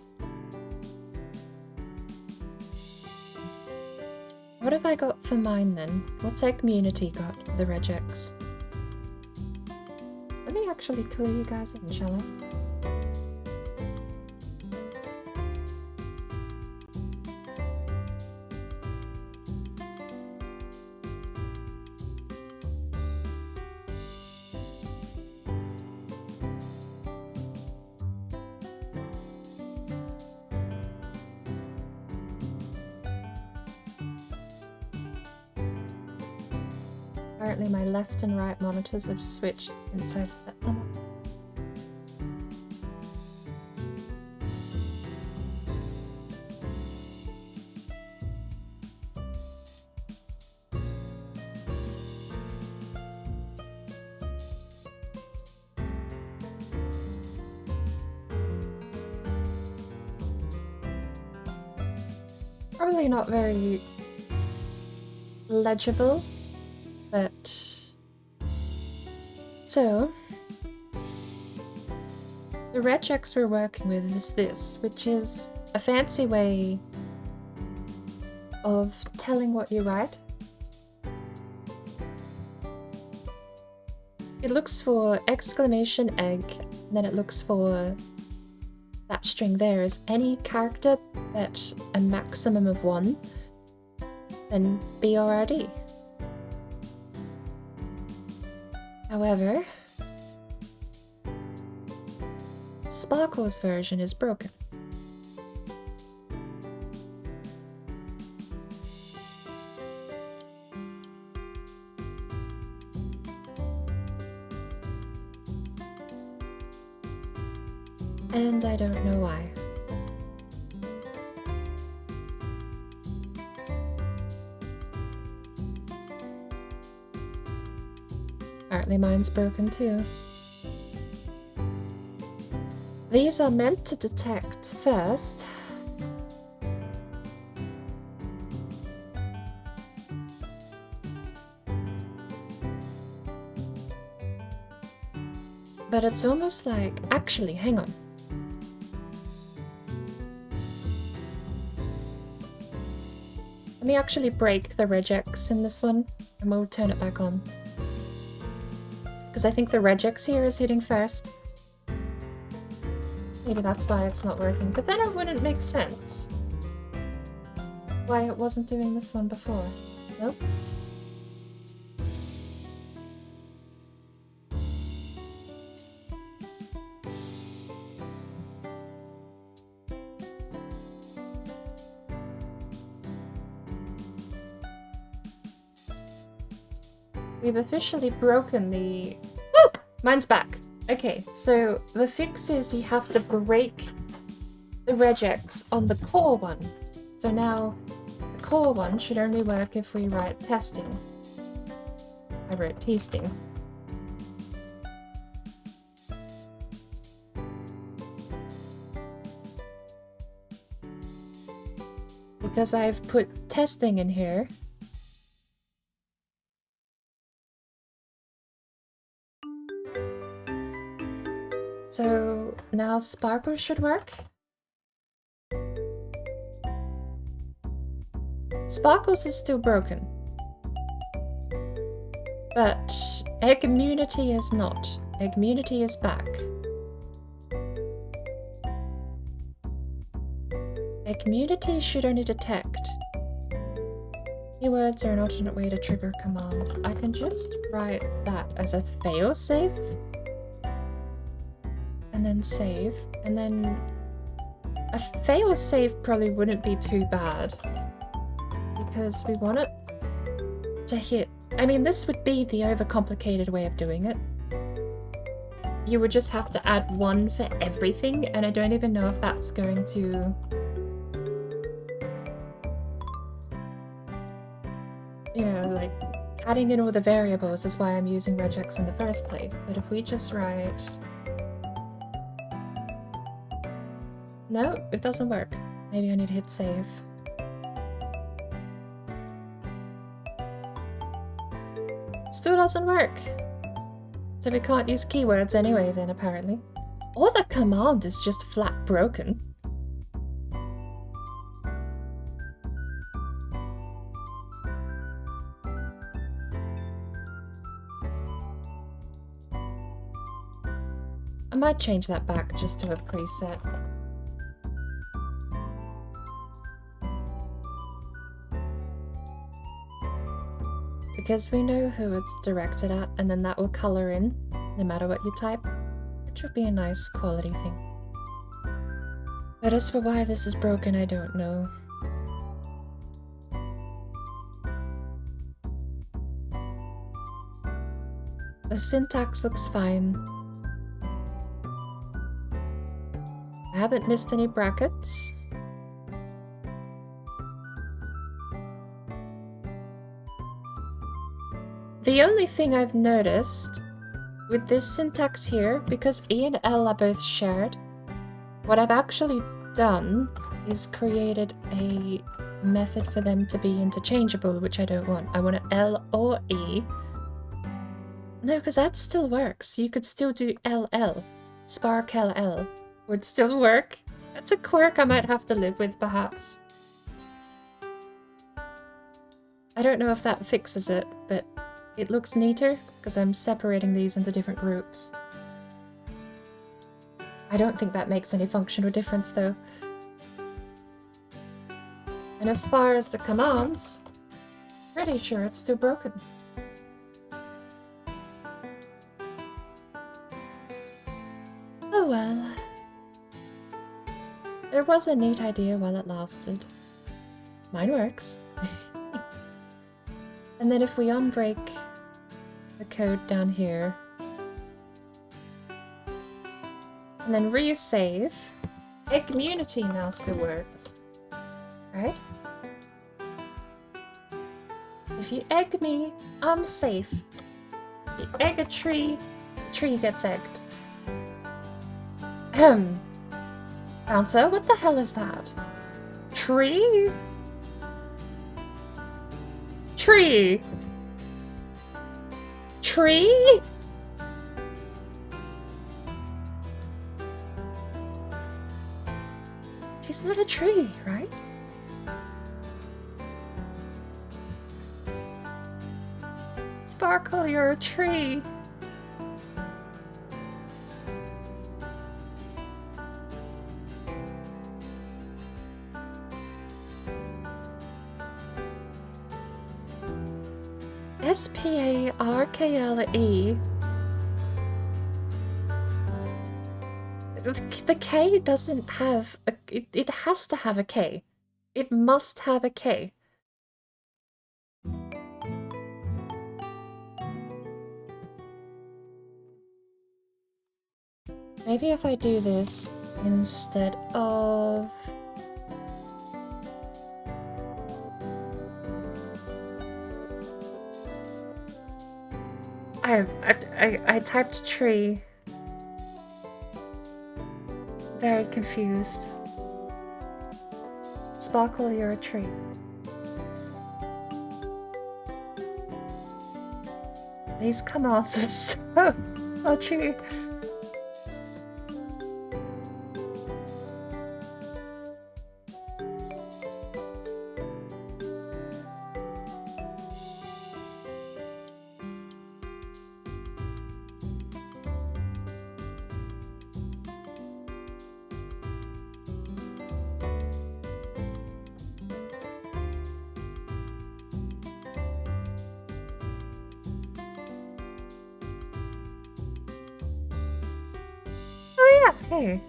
Speaker 2: What have I got for mine then? What's our community got for the regex? Let me actually clue you guys in, shall I? Apparently my left and right monitors have switched since I've set them up. Probably not very legible. But so the regex we're working with is this, which is a fancy way of telling what you write. It looks for exclamation egg, and then it looks for that string there is any character but a maximum of 1, then BRD. However, Sparkle's version is broken. And I don't know why. Apparently mine's broken too. These are meant to detect first. But it's almost like... Actually, hang on. Let me actually break the regex in this one, and we'll turn it back on. Because I think the regex here is hitting first. Maybe that's why it's not working, but then it wouldn't make sense why it wasn't doing this one before. Nope. We've officially broken the... Woo! Mine's back. Okay, so the fix is you have to break the regex on the core one. So now the core one should only work if we write testing. I wrote tasting. Because I've put testing in here. So now Sparkle should work. Sparkles is still broken. But Egg-immunity is not. Egg-immunity is back. Egg-immunity should only detect. Keywords are an alternate way to trigger commands. I can just write that as a failsafe. And then save, and then a fail-safe probably wouldn't be too bad because we want it to hit. I mean, this would be the overcomplicated way of doing it. You would just have to add one for everything, and I don't even know if that's going to... You know, like, adding in all the variables is why I'm using regex in the first place, but if we just write... No, it doesn't work. Maybe I need to hit save. Still doesn't work. So we can't use keywords anyway then, apparently. Or the command is just flat broken. I might change that back just to a preset. Because we know who it's directed at, and then that will color in, no matter what you type, which would be a nice quality thing. But as for why this is broken, I don't know. The syntax looks fine. I haven't missed any brackets. The only thing I've noticed with this syntax here, because E and L are both shared, what I've actually done is created a method for them to be interchangeable, which I don't want. I want an L or E. No, because that still works. You could still do LL. Spark LL would still work. That's a quirk I might have to live with, perhaps. I don't know if that fixes it, but it looks neater because I'm separating these into different groups. I don't think that makes any functional difference though. And as far as the commands, pretty sure it's still broken. Oh well. It was a neat idea while it lasted. Mine works. And then if we unbreak the code down here, and then resave, Egg Community now still works. Right? If you egg me, I'm safe. If you egg a tree, the tree gets egged. Bouncer, what the hell is that? Tree? Tree? Tree? She's not a tree, right? Sparkle, you're a tree. Sparkle. The K doesn't have a... It has to have a K. It must have a K. Maybe if I do this instead of... I typed tree. Very confused. Sparkle, you're a tree. These commands are so dodgy. Hey.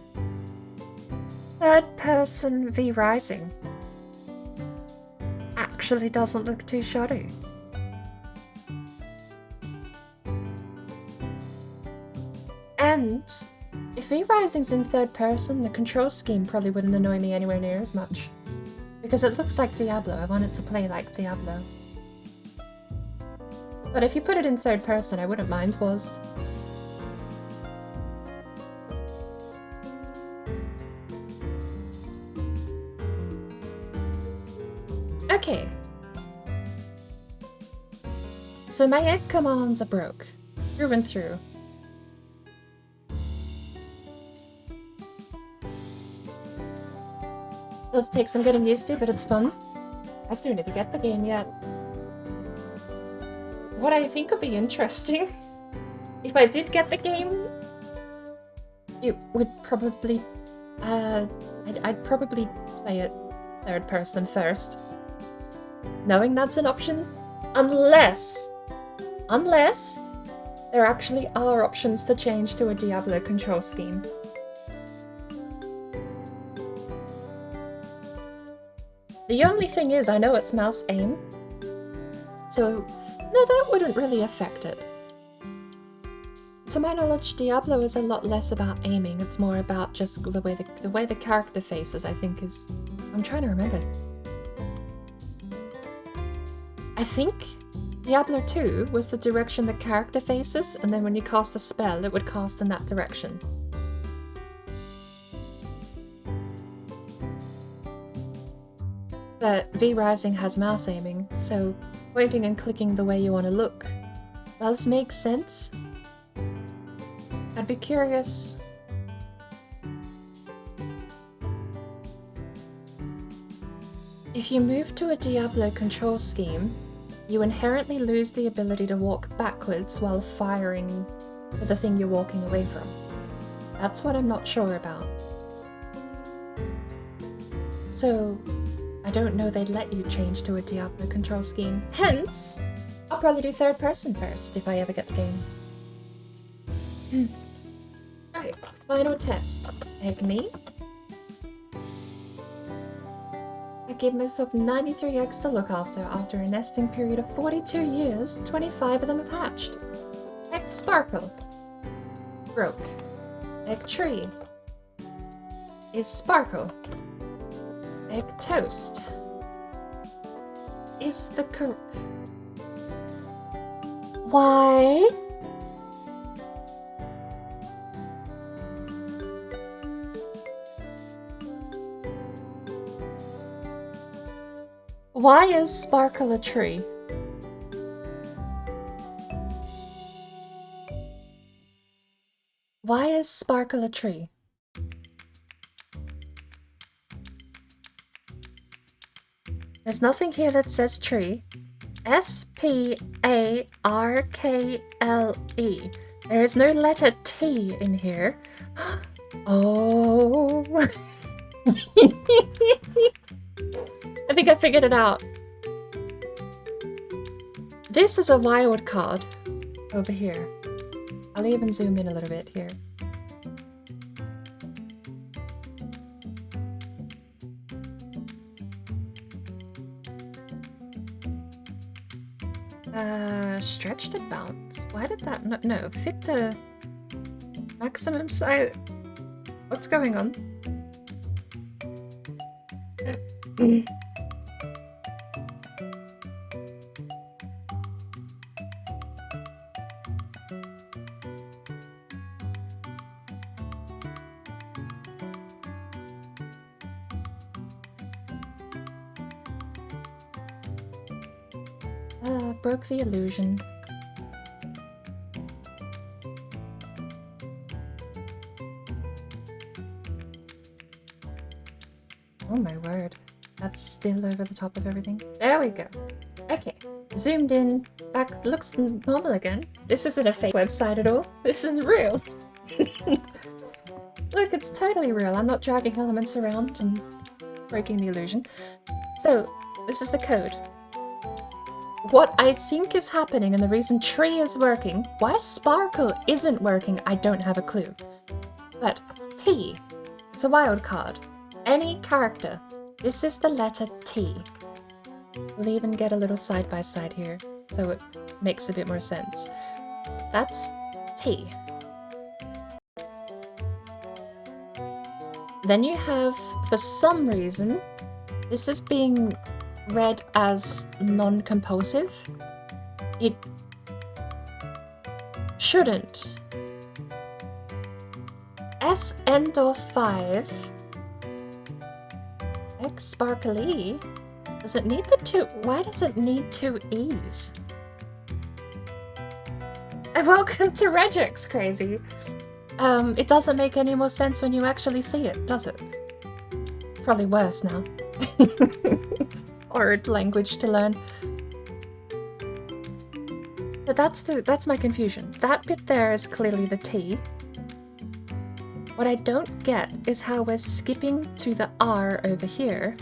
Speaker 2: Third person V Rising. Actually doesn't look too shoddy. And if V Rising's in third person, the control scheme probably wouldn't annoy me anywhere near as much. Because it looks like Diablo. I want it to play like Diablo. But if you put it in third person, I wouldn't mind WASD. Okay. So my egg commands are broke. Through and through. Does take some getting used to, but it's fun. I still need to get the game yet. What I think would be interesting, if I did get the game, it would probably... I'd probably play it third person first. Knowing that's an option, unless there actually are options to change to a Diablo control scheme. The only thing is, I know it's mouse aim, so no, that wouldn't really affect it. To my knowledge, Diablo is a lot less about aiming, it's more about just the way the character faces, I think is... I'm trying to remember. I think Diablo 2 was the direction the character faces, and then when you cast a spell, it would cast in that direction. But V Rising has mouse aiming, so pointing and clicking the way you want to look does make sense. I'd be curious. If you move to a Diablo control scheme, you inherently lose the ability to walk backwards while firing for the thing you're walking away from. That's what I'm not sure about. So, I don't know they'd let you change to a Diablo control scheme. Hence, I'll probably do third person first if I ever get the game. Right. Okay, final test. Egg me. I gave myself 93 eggs to look after a nesting period of 42 years. 25 of them have hatched. Egg sparkle. Broke. Egg tree. Is sparkle. Egg toast. Is the Why? Why is sparkle a tree? Why is sparkle a tree? There's nothing here that says tree. S-P-A-R-K-L-E. There is no letter T in here. Oh. I think I figured it out. This is a wild card over here. I'll even zoom in a little bit here. Stretch to bounce. Why did that no, fit to maximum size. What's going on? Broke the illusion. Oh my word. That's still over the top of everything. There we go. Okay. Zoomed in. Back. Looks normal again. This isn't a fake website at all. This is real. Look, it's totally real. I'm not dragging elements around and breaking the illusion. So, this is the code. What I think is happening and the reason tree is working, why sparkle isn't working, I don't have a clue. But T, it's a wild card. Any character, this is the letter T. We'll even get a little side by side here, so it makes a bit more sense. That's T. Then you have, for some reason, this is being read as non-compulsive. It shouldn't. S end of 5. X sparkly. Does it need the two? Why does it need two E's? And welcome to Regex, crazy. It doesn't make any more sense when you actually see it, does it? Probably worse now. Hard language to learn. But that's my confusion. That bit there is clearly the T. What I don't get is how we're skipping to the R over here.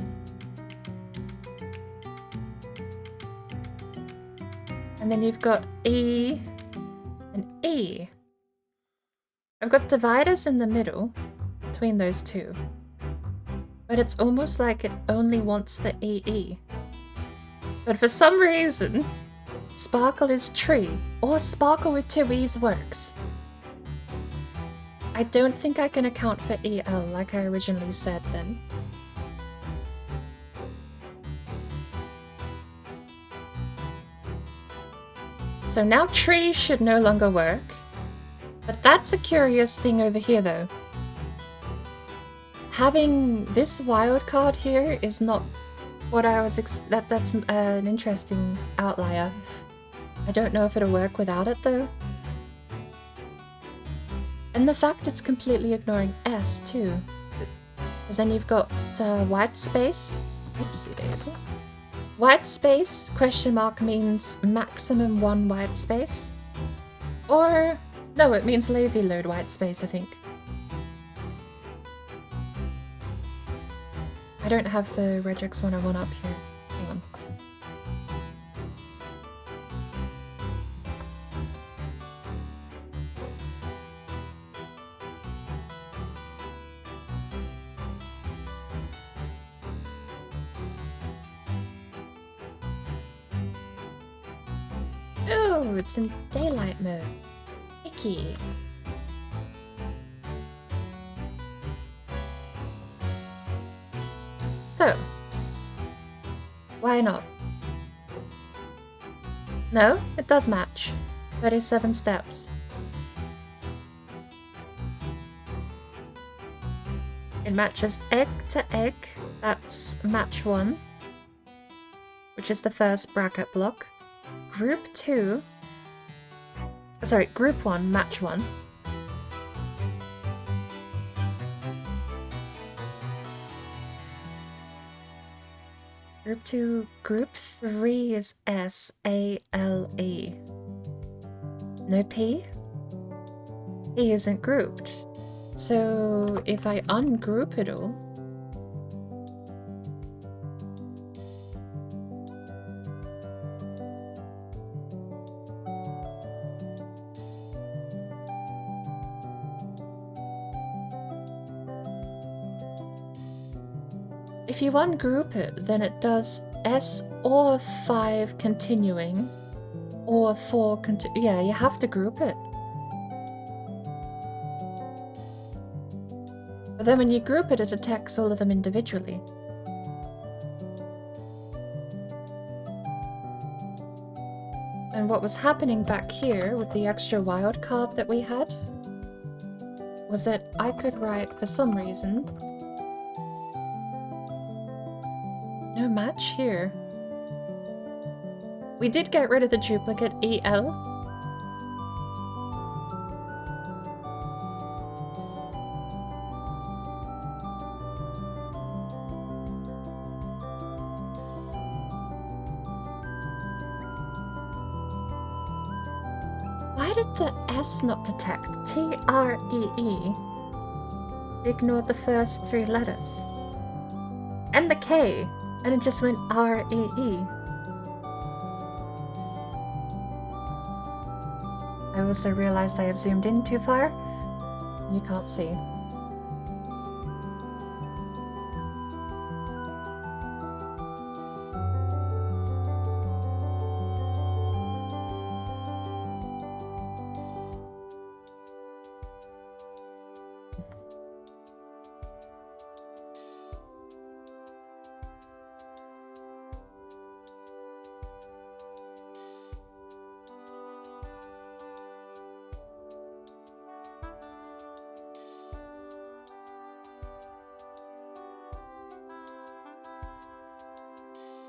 Speaker 2: And then you've got E and E. I've got dividers in the middle between those two. But it's almost like it only wants the EE. But for some reason, sparkle is tree, or sparkle with two E's works. I don't think I can account for EL like I originally said then. So now tree should no longer work. But that's a curious thing over here though. Having this wildcard here is not what I was that's an interesting outlier. I don't know if it'll work without it though. And the fact it's completely ignoring S too. Because then you've got white space. Oopsie daisy. White space, question mark, means maximum 1 white space. Or, no, it means lazy load white space, I think. I don't have the Regex 101 up here. Hang on. Oh, it's in daylight mode. Icky. So, why not? No, it does match. 37 steps. It matches egg to egg. That's match 1, which is the first bracket block. Group 2. Sorry, group 1, match 1. Group 2, group 3 is S-A-L-E. No P? P isn't grouped. So if I ungroup it all, if you ungroup it, then it does S or 5 continuing, or 4 yeah, you have to group it. But then when you group it, it attacks all of them individually. And what was happening back here with the extra wild card that we had was that I could write, for some reason, no match here. We did get rid of the duplicate EL. Why did the S not detect? T-R-E-E. Ignored the first 3 letters. And the K. And it just went R-E-E. I also realized I have zoomed in too far. You can't see.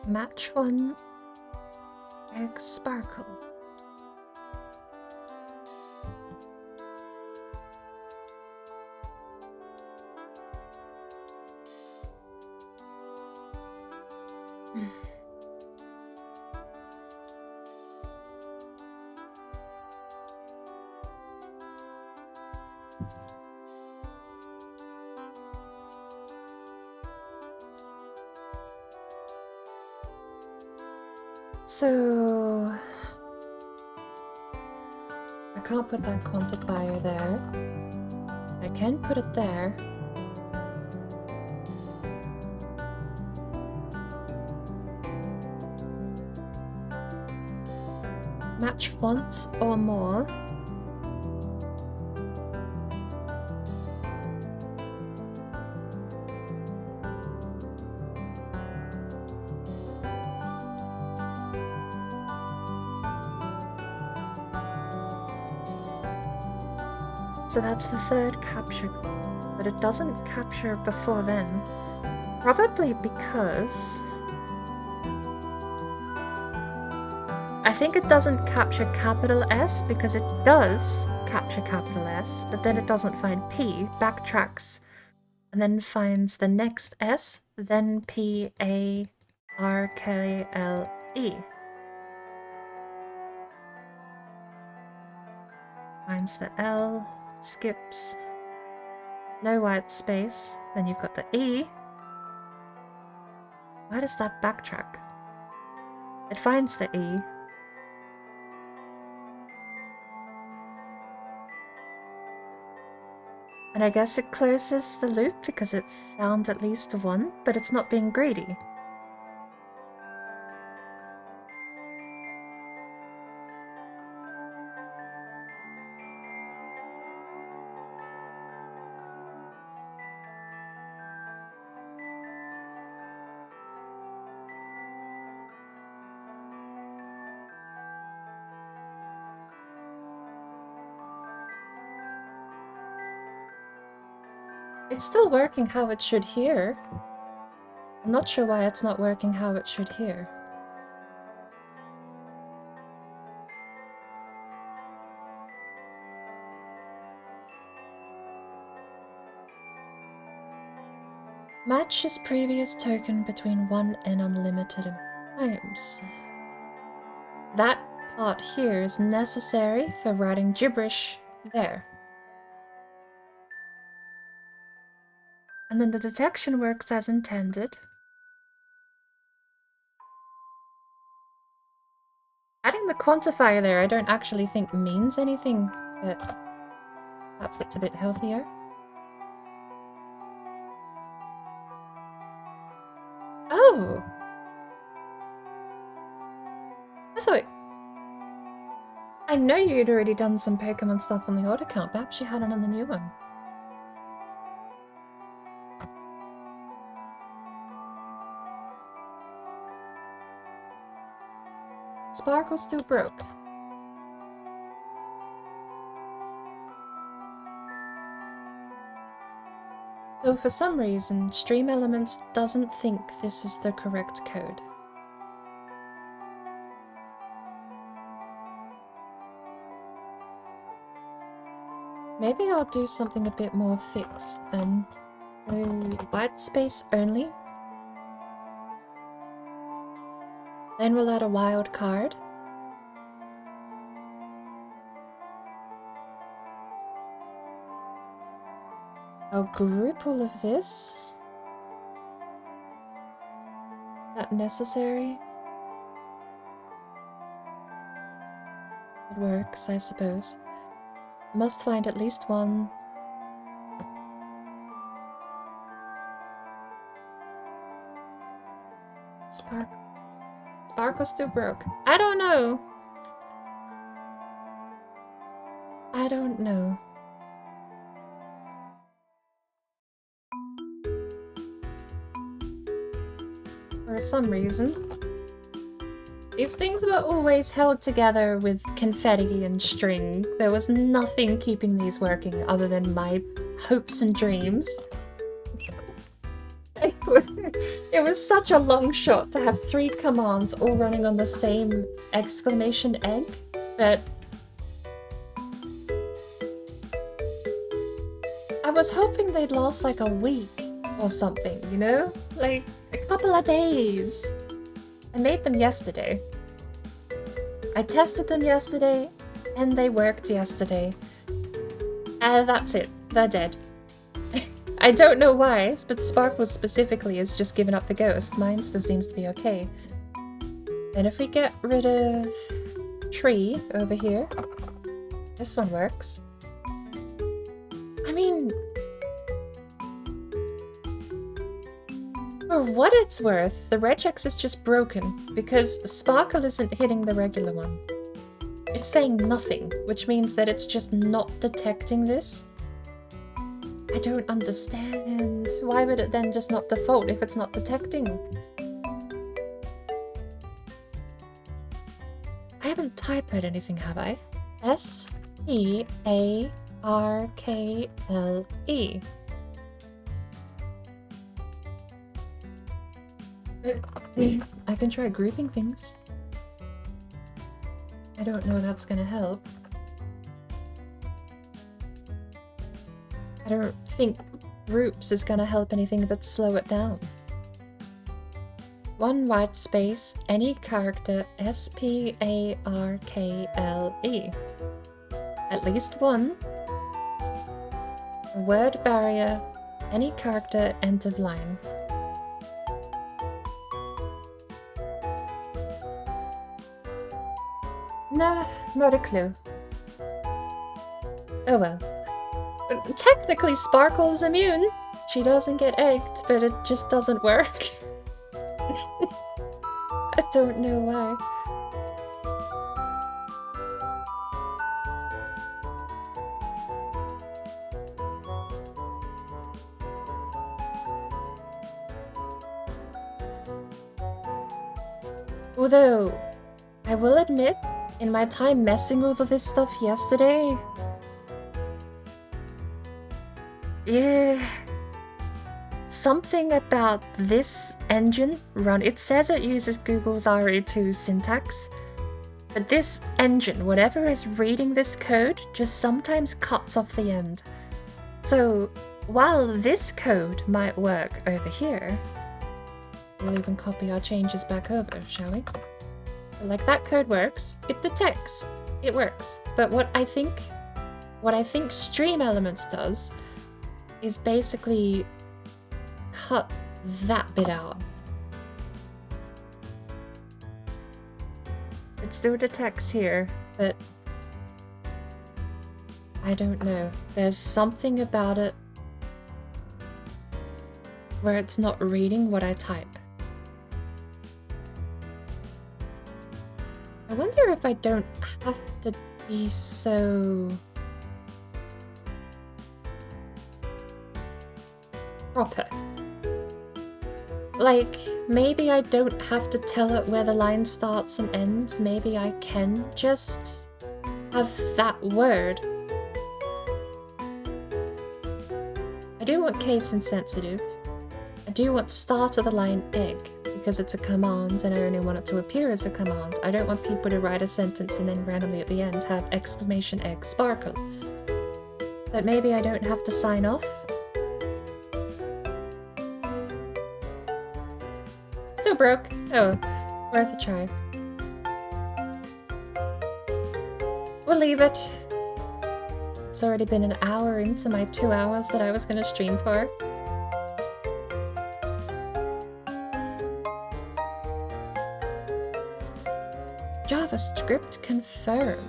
Speaker 2: Match 1, egg sparkle. So I can't put that quantifier there. I can put it there. Match once or more. So that's the third capture, but it doesn't capture before then. Probably because I think it doesn't capture capital S because it does capture capital S, but then it doesn't find P, backtracks, and then finds the next S, then P-A-R-K-L-E. Finds the L, skips, no white space, then you've got the E. Why does that backtrack? It finds the E. And I guess it closes the loop because it found at least one, but it's not being greedy. . It's still working how it should here. I'm not sure why it's not working how it should here. Match his previous token between 1 and unlimited times. That part here is necessary for writing gibberish there. And then the detection works as intended. Adding the quantifier there I don't actually think means anything, but perhaps it's a bit healthier. Oh! I know you'd already done some Pokemon stuff on the old account, perhaps you hadn't on the new one. Sparkle still broke. So for some reason, Stream Elements doesn't think this is the correct code. Maybe I'll do something a bit more fixed then. White space only. Then we'll add a wild card. I'll group all of this. Is that necessary? It works, I suppose. Must find at least one. Sparkle still broke. I don't know. I don't know. For some reason. These things were always held together with confetti and string. There was nothing keeping these working other than my hopes and dreams. It was such a long shot to have 3 commands all running on the same exclamation egg, but I was hoping they'd last like a week or something, you know? Like a couple of days. I made them yesterday. I tested them yesterday, and they worked yesterday. That's it. They're dead. I don't know why, but Sparkle specifically has just given up the ghost. Mine still seems to be okay. And if we get rid of tree over here, this one works. I mean, for what it's worth, the regex is just broken because Sparkle isn't hitting the regular one. It's saying nothing, which means that it's just not detecting this. I don't understand. Why would it then just not default if it's not detecting? I haven't typed anything, have I? S-P-A-R-K-L-E. I can try grouping things. I don't know that's gonna help. I don't think groups is gonna help anything but slow it down. 1 white space, any character, S-P-A-R-K-L-E. At least 1. A word barrier, any character, end of line. Nah, not a clue. Oh well. Technically, Sparkle is immune. She doesn't get egged, but it just doesn't work. I don't know why. Although, I will admit, in my time messing with all this stuff yesterday, yeah, something about this engine it says it uses Google's RE2 syntax, but this engine, whatever is reading this code, just sometimes cuts off the end. So while this code might work over here, we'll even copy our changes back over, shall we? Like, that code works, it detects, it works. But what I think Stream Elements does is basically cut that bit out. It still detects here, but I don't know. There's something about it where it's not reading what I type. I wonder if I don't have to be so proper. Like, maybe I don't have to tell it where the line starts and ends. Maybe I can just have that word. I do want case insensitive. I do want start of the line egg, because it's a command and I only want it to appear as a command. I don't want people to write a sentence and then randomly at the end have exclamation egg sparkle. But maybe I don't have to sign off. Still broke. Oh, worth a try. We'll leave it. It's already been an hour into my 2 hours that I was going to stream for. JavaScript confirm.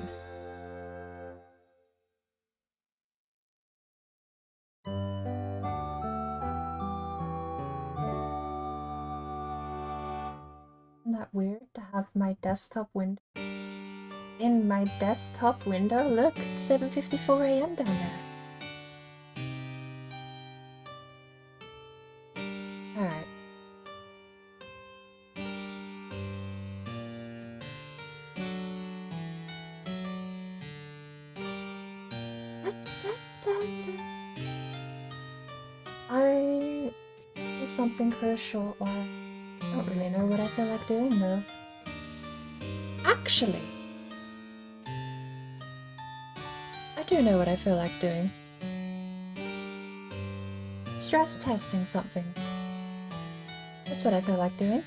Speaker 2: Isn't that weird to have my desktop window? In my desktop window, look, it's 7:54 AM down there. Alright. I do something for a short while. I don't really know what I feel like doing though. Actually, I do know what I feel like doing. Stress testing something. That's what I feel like doing.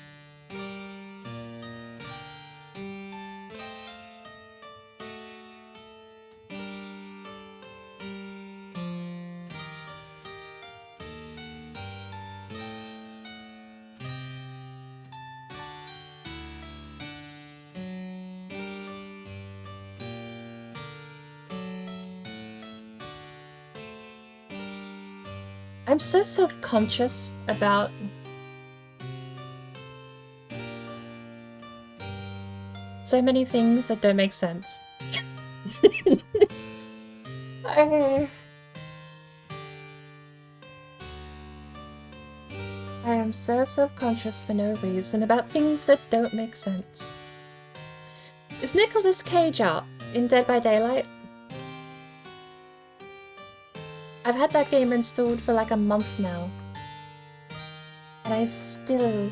Speaker 2: I'm so self-conscious about so many things that don't make sense. I am so self-conscious for no reason about things that don't make sense. Is Nicolas Cage out in Dead by Daylight? I've had that game installed for like a month now, and I still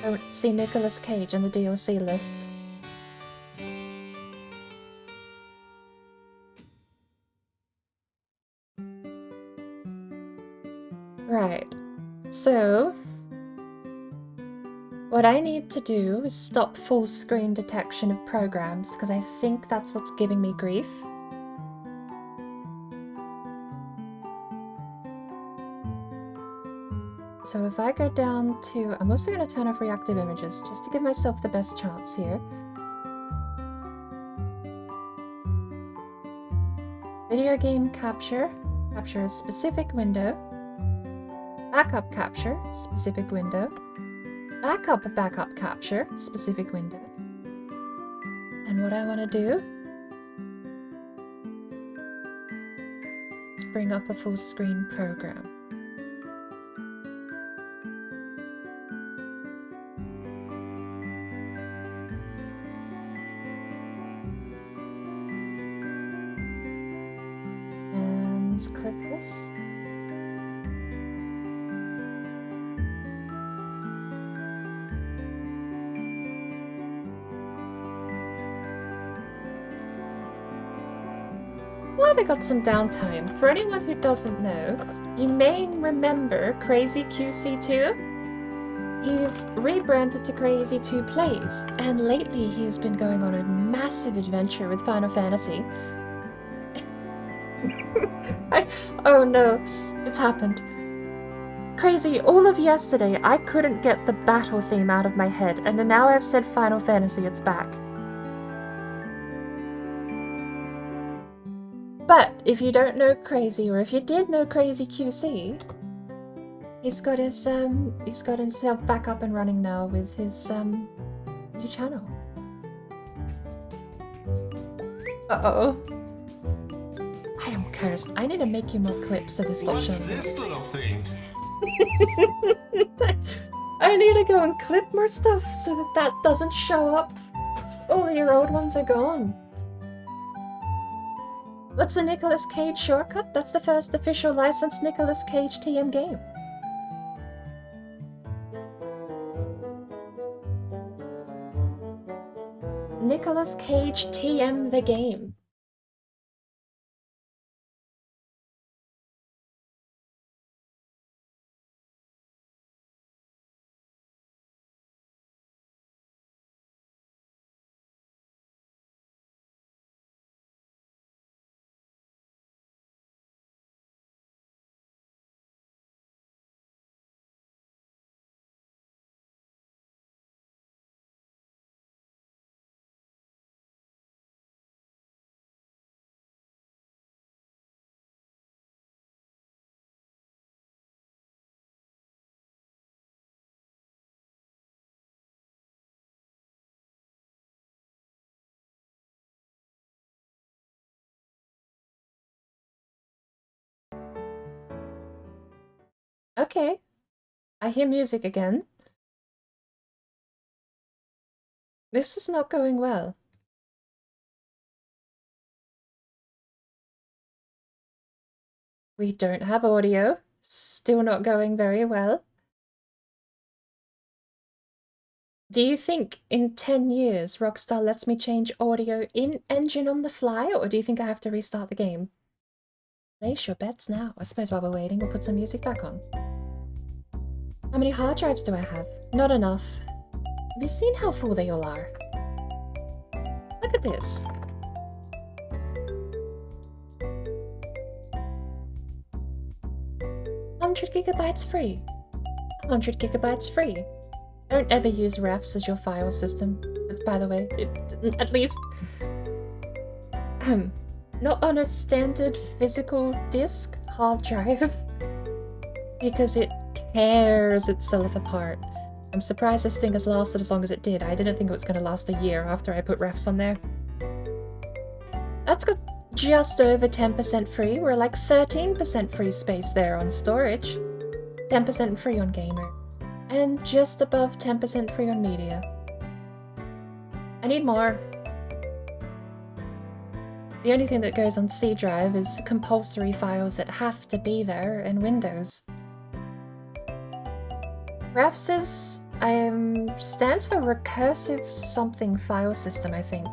Speaker 2: don't see Nicolas Cage on the DLC list. Right, so what I need to do is stop full screen detection of programs, because I think that's what's giving me grief. So if I go down to, I'm also going to turn off reactive images, just to give myself the best chance here. Video game capture, capture a specific window. Backup capture, specific window. Backup capture, specific window. And what I want to do is bring up a full screen program. And click this. Well, we got some downtime. For anyone who doesn't know, you may remember Crazy QC2. He's rebranded to Crazy 2 Plays, and lately he's been going on a massive adventure with Final Fantasy. Oh no, it's happened. Crazy, all of yesterday I couldn't get the battle theme out of my head, and now I've said Final Fantasy, it's back. But if you don't know Crazy, or if you did know Crazy QC, he's got himself back up and running now with his new channel. Uh-oh. I am cursed. I need to make you more clips of this little show.
Speaker 8: What's this little thing?
Speaker 2: I need to go and clip more stuff so that that doesn't show up. All your old ones are gone. What's the Nicolas Cage shortcut? That's the first official licensed Nicolas Cage TM game. Nicolas Cage TM the game. Okay, I hear music again. This is not going well. We don't have audio. Still not going very well. Do you think in 10 years Rockstar lets me change audio in-engine on the fly, or do you think I have to restart the game? Place your bets now. I suppose while we're waiting, we'll put some music back on. How many hard drives do I have? Not enough. Have you seen how full they all are? Look at this. $100 GB free. 100 GB free. Don't ever use refs as your file system. By the way, at least not on a standard physical disk hard drive, because it tears itself apart. I'm surprised this thing has lasted as long as it did. I didn't think it was going to last a year after I put refs on there. That's got just over 10% free. We're like 13% free space there on storage. 10% free on gamer. And just above 10% free on media. I need more. The only thing that goes on C drive is compulsory files that have to be there in Windows. Refs is, stands for recursive something file system, I think.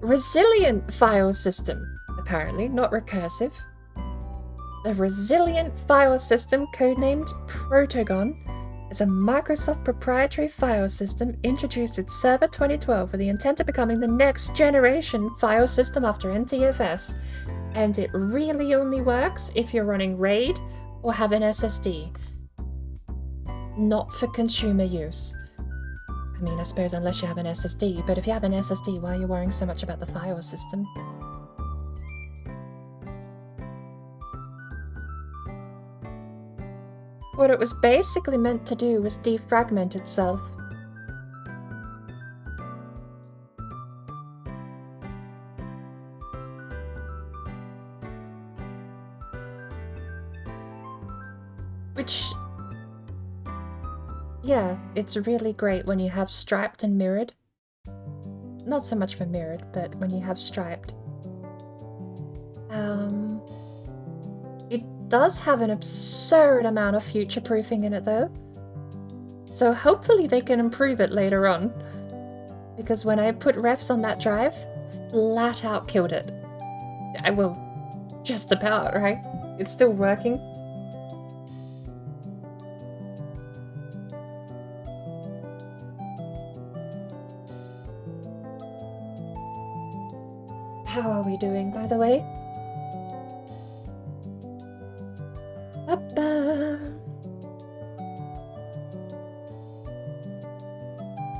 Speaker 2: Resilient file system, apparently, not recursive. The Resilient File System, codenamed Protogon, is a Microsoft proprietary file system introduced with Server 2012 with the intent of becoming the next generation file system after NTFS. And it really only works if you're running RAID or have an SSD. Not for consumer use. I mean, I suppose unless you have an SSD, but if you have an SSD, why are you worrying so much about the file system? What it was basically meant to do was defragment itself. Which, yeah, it's really great when you have striped and mirrored. not so much for mirrored, but when you have striped. It does have an absurd amount of future-proofing in it though. So hopefully they can improve it later on. Because when I put refs on that drive, flat out killed it. I will just about, right? It's still working. How are we doing, by the way?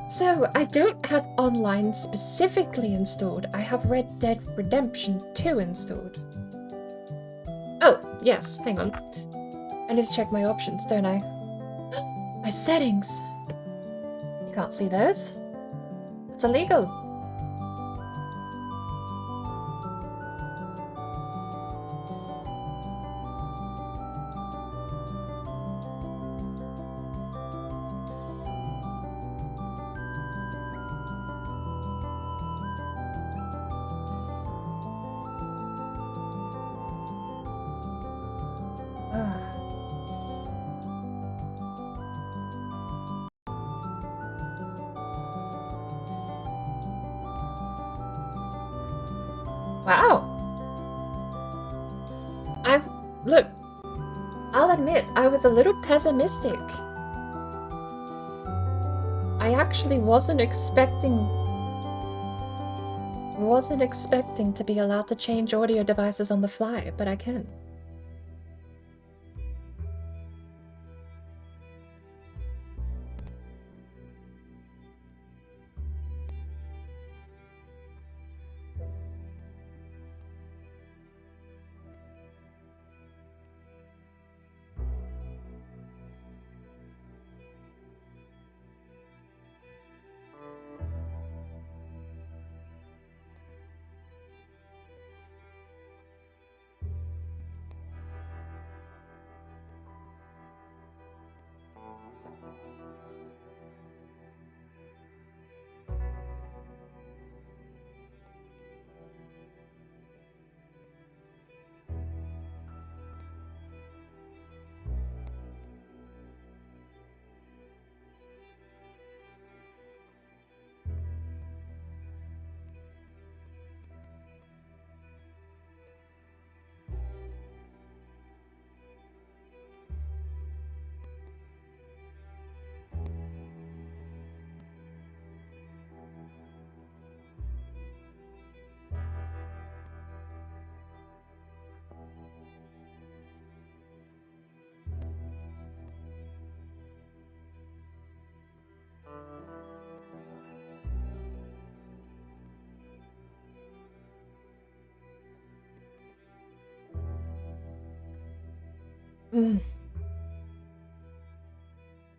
Speaker 2: So, I don't have online specifically installed. I have Red Dead Redemption 2 installed. Oh, yes, hang on. I need to check my options, don't I? My settings! You can't see those. It's illegal. Wow. Look, I'll admit, I was a little pessimistic. I actually wasn't expecting to be allowed to change audio devices on the fly, but I can.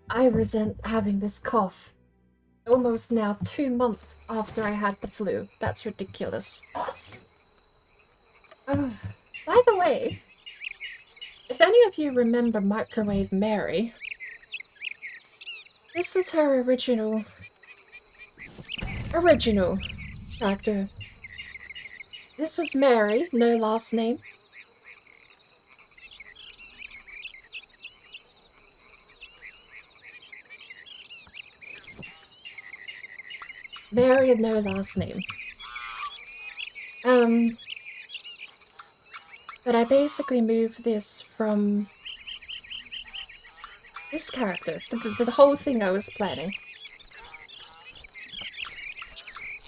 Speaker 2: I resent having this cough. Almost now 2 months after I had the flu. That's ridiculous. Oh, by the way, if any of you remember Microwave Mary, this was her original character. This was Mary, no last name. Mary and no last name. But I basically moved this from this character, the whole thing I was planning.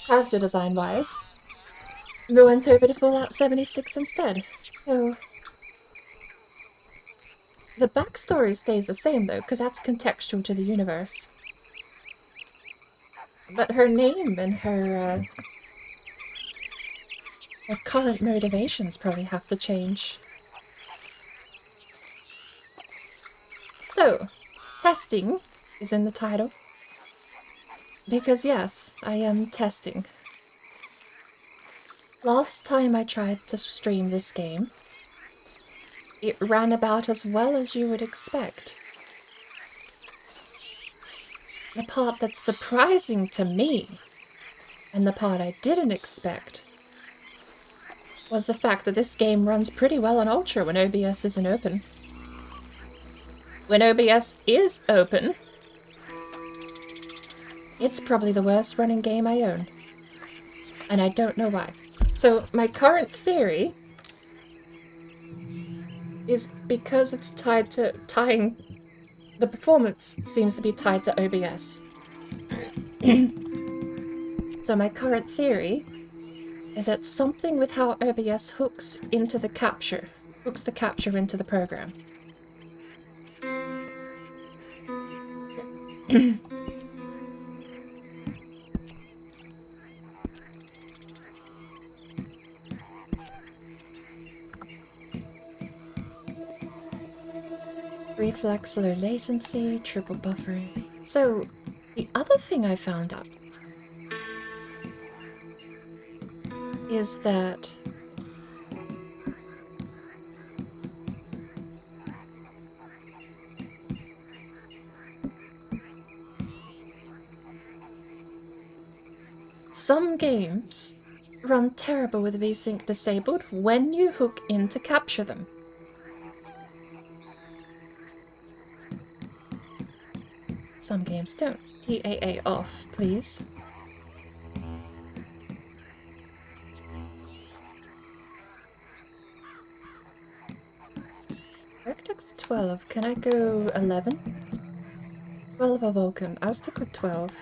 Speaker 2: Character design wise. We went over to Fallout 76 instead. So the backstory stays the same though, because that's contextual to the universe. But her name and her current motivations probably have to change. So, testing is in the title. Because yes, I am testing. Last time I tried to stream this game, it ran about as well as you would expect. The part that's surprising to me And the part I didn't expect was the fact that this game runs pretty well on Ultra when OBS isn't open. When OBS is open, it's probably the worst running game I own. And I don't know why. So my current theory is because it's tied to the performance seems to be tied to OBS. So my current theory is that something with how OBS hooks the capture into the program. Reflex, low latency, triple buffering. So, the other thing I found out is that some games run terrible with VSync disabled when you hook in to capture them. Some games don't. TAA off, please. Vertex 12. Can I go 11? 12 or Vulcan. I'll stick with 12.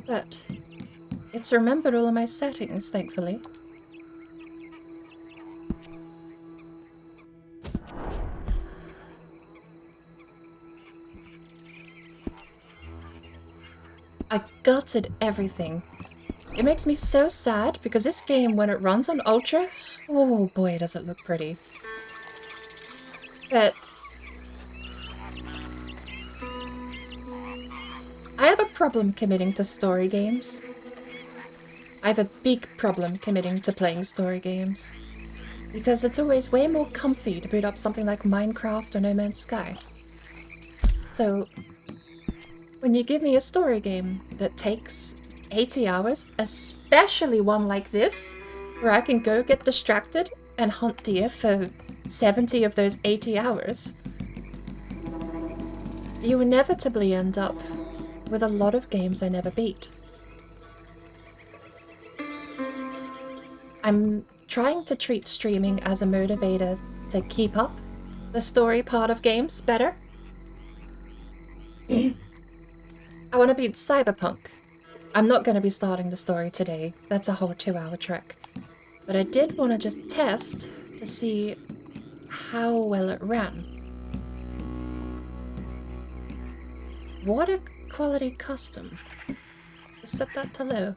Speaker 2: But it's remembered all of my settings, thankfully. I gutted everything. It makes me so sad because this game, when it runs on Ultra, oh boy, does it look pretty. But I have a problem committing to story games. I have a big problem committing to playing story games. Because it's always way more comfy to boot up something like Minecraft or No Man's Sky. So, when you give me a story game that takes 80 hours, especially one like this, where I can go get distracted and hunt deer for 70 of those 80 hours, you inevitably end up with a lot of games I never beat. I'm trying to treat streaming as a motivator to keep up the story part of games better. I want to beat Cyberpunk. I'm not going to be starting the story today. That's a whole 2-hour trek. But I did want to just test to see how well it ran. Water quality custom. Set that to low.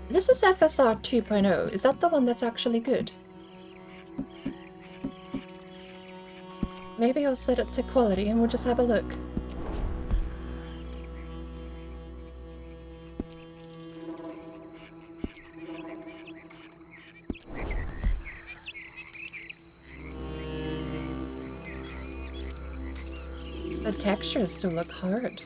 Speaker 2: This is FSR 2.0. Is that the one that's actually good? Maybe I'll set it to quality and we'll just have a look. The textures still look hard.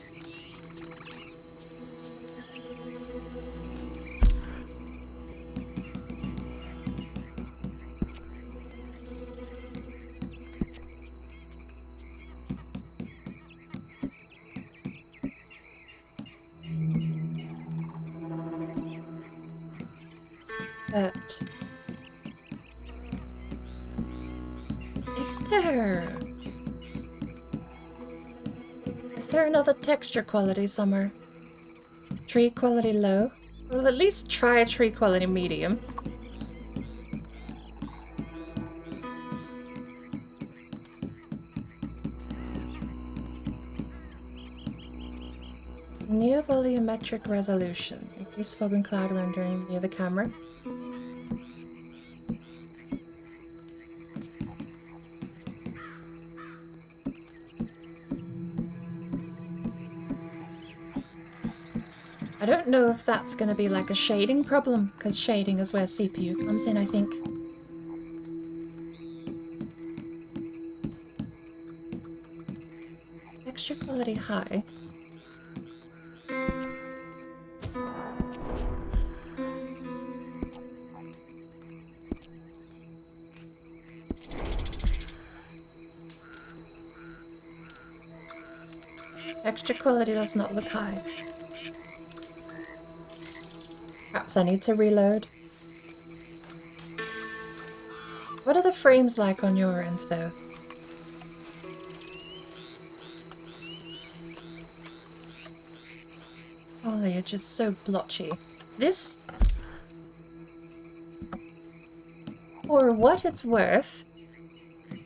Speaker 2: But is there another texture quality somewhere? Tree quality low? Well, at least try tree quality medium. Near volumetric resolution. Increase fog and cloud rendering near the camera. don't know if that's gonna be like a shading problem, because shading is where CPU comes in, I think. Texture quality high. Texture quality does not look high. Perhaps I need to reload. What are the frames like on your end, though? Foliage is so blotchy. This... For what it's worth,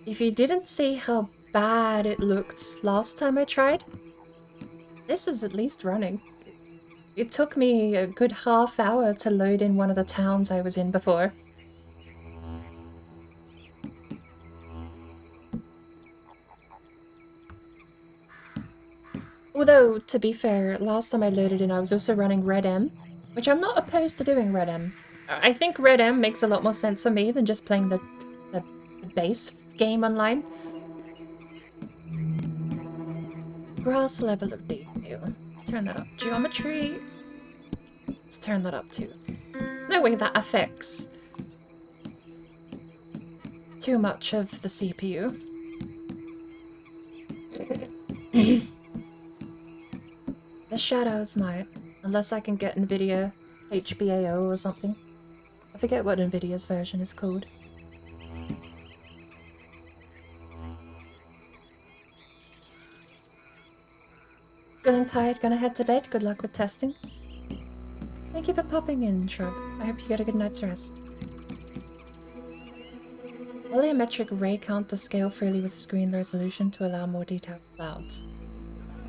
Speaker 2: if you didn't see how bad it looked last time I tried, this is at least running. It took me a good half hour to load in one of the towns I was in before. Although, to be fair, last time I loaded in I was also running Red M, which I'm not opposed to doing Red M. I think Red M makes a lot more sense for me than just playing the base game online. Grass level of detail. Let's turn that up. Geometry. Let's turn that up too. There's no way that affects too much of the CPU. The shadows might, unless I can get NVIDIA HBAO or something. I forget what NVIDIA's version is called. Feeling tired, gonna head to bed. Good luck with testing. Thank you for popping in, Shrub. I hope you get a good night's rest. Volumetric ray count to scale freely with screen resolution to allow more detailed clouds.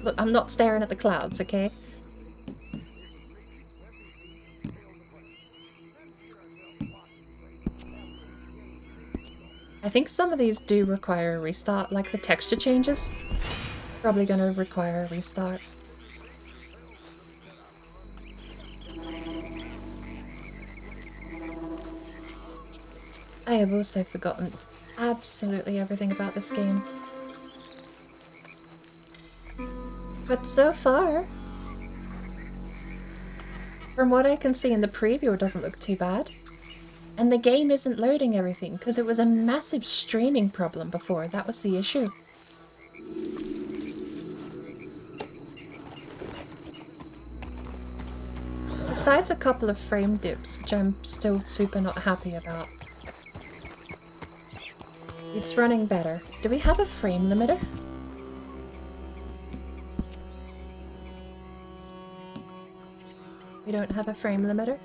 Speaker 2: Look, I'm not staring at the clouds, okay? I think some of these do require a restart, like the texture changes. Probably gonna require a restart. I have also forgotten absolutely everything about this game. But so far, from what I can see in the preview, it doesn't look too bad. And the game isn't loading everything, because it was a massive streaming problem before. That was the issue. Besides a couple of frame dips, which I'm still super not happy about. It's running better. Do we have a frame limiter? We don't have a frame limiter.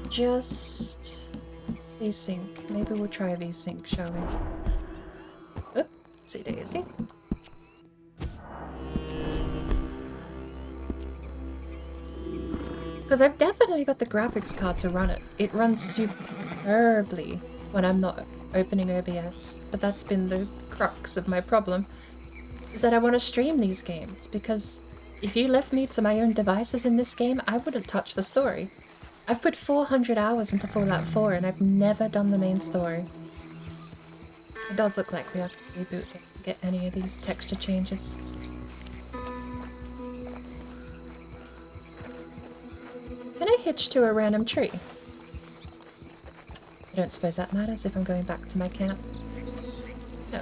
Speaker 2: Just VSync. Maybe we'll try VSync, shall we? Oopsie daisy. Because I've definitely got the graphics card to run it. It runs superbly when I'm not opening OBS, but that's been the crux of my problem, is that I want to stream these games, because if you left me to my own devices in this game, I wouldn't touch the story. I've put 400 hours into Fallout 4 and I've never done the main story. It does look like we have to reboot to get any of these texture changes. Can I hitch to a random tree? I don't suppose that matters if I'm going back to my camp. No.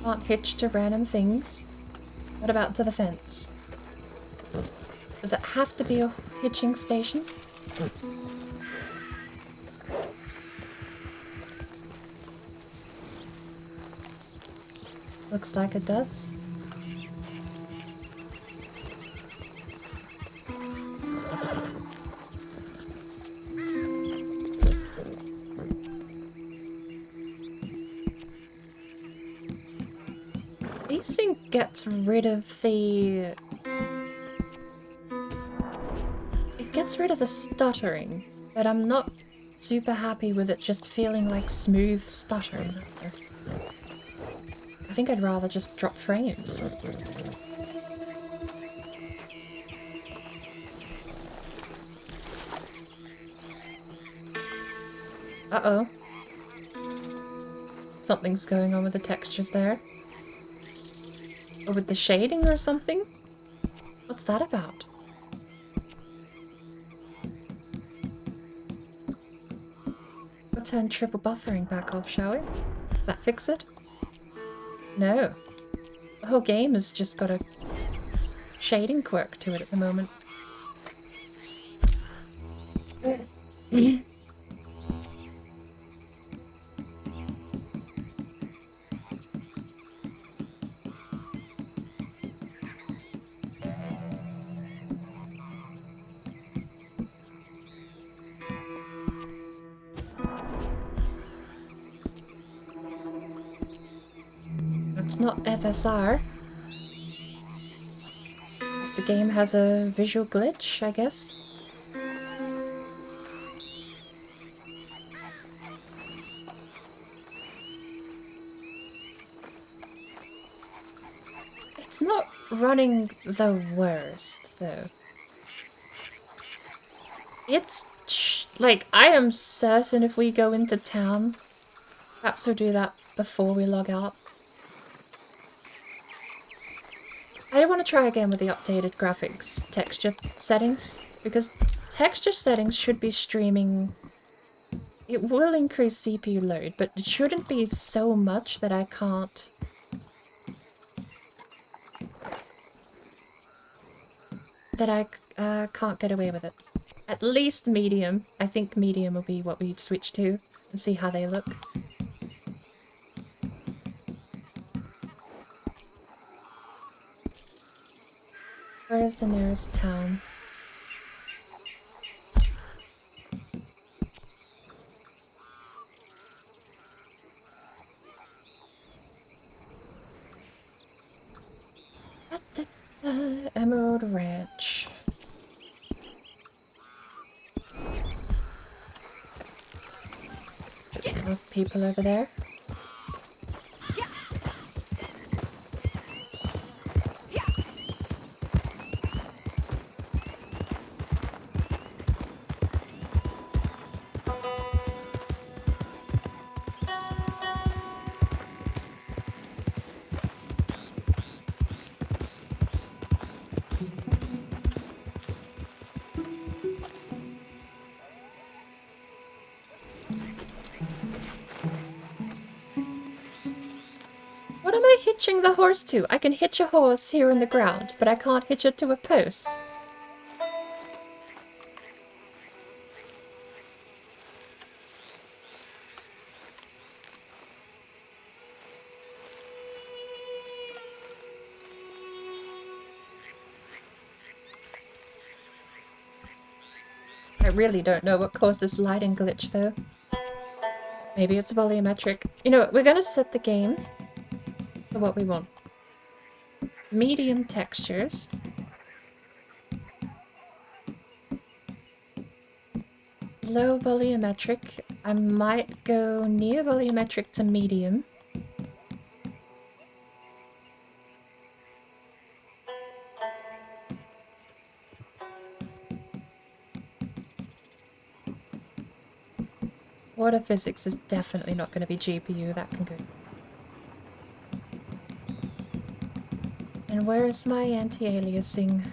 Speaker 2: Can't hitch to random things. What about to the fence? Does it have to be a hitching station? Looks like it does. VSync gets rid of the... It gets rid of the stuttering, but I'm not super happy with it just feeling like smooth stuttering. I think I'd rather just drop frames. Uh-oh. Something's going on with the textures there. Or with the shading or something? What's that about? We'll turn triple buffering back off, shall we? Does that fix it? No. The whole game has just got a shading quirk to it at the moment. It's not FSR. The game has a visual glitch, I guess. It's not running the worst, though. It's like, I am certain if we go into town, perhaps we'll do that before we log out. I want to try again with the updated graphics texture settings, because texture settings should be streaming. It will increase CPU load, but it shouldn't be so much that I can't. Can't get away with it. At least medium. I think medium will be what we switch to and see how they look. Where is the nearest town? Emerald Ranch. Enough people over there. What am I hitching the horse to? I can hitch a horse here in the ground, but I can't hitch it to a post. I really don't know what caused this lighting glitch, though. Maybe it's volumetric. You know what, we're gonna set the game for what we want. Medium textures. Low volumetric. I might go near volumetric to medium. Water physics is definitely not going to be GPU, that can go. And where is my anti-aliasing?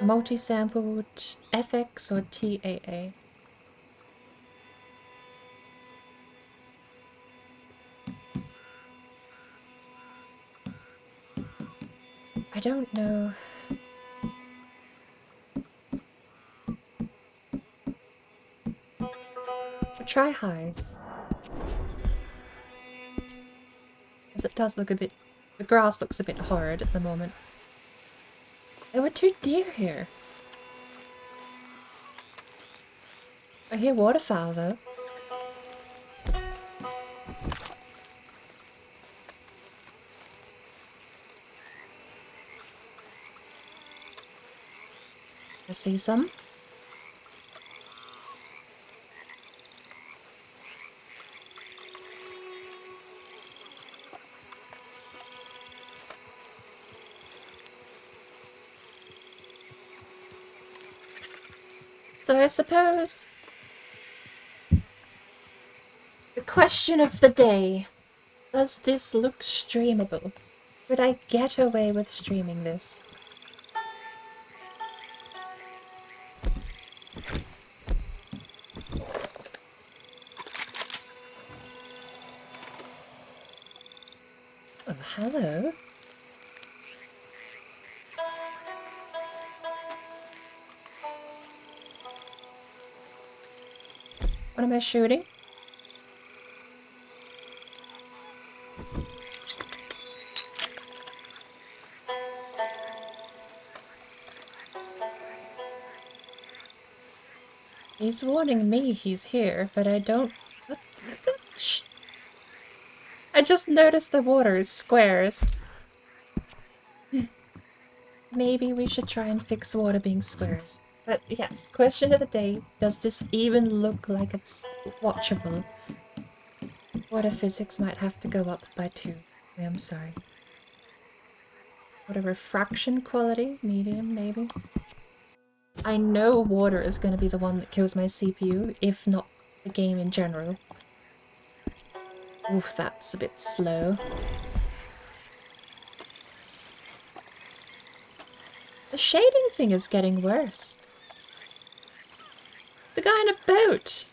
Speaker 2: Multi-sampled FX or TAA? I don't know. Try high. Because it does look a bit... The grass looks a bit hard at the moment. There were 2 deer here. I hear waterfowl though. I see some. So I suppose the question of the day, does this look streamable? Could I get away with streaming this? Oh, hello. What am I shooting? He's warning me he's here, but I don't... What? I just noticed the water is squares. Maybe we should try and fix water being squares. But yes, question of the day, does this even look like it's watchable? Water physics might have to go up by 2. I'm sorry. Water refraction quality? Medium, maybe? I know water is going to be the one that kills my CPU, if not the game in general. Oof, that's a bit slow. The shading thing is getting worse. It's a guy in a boat!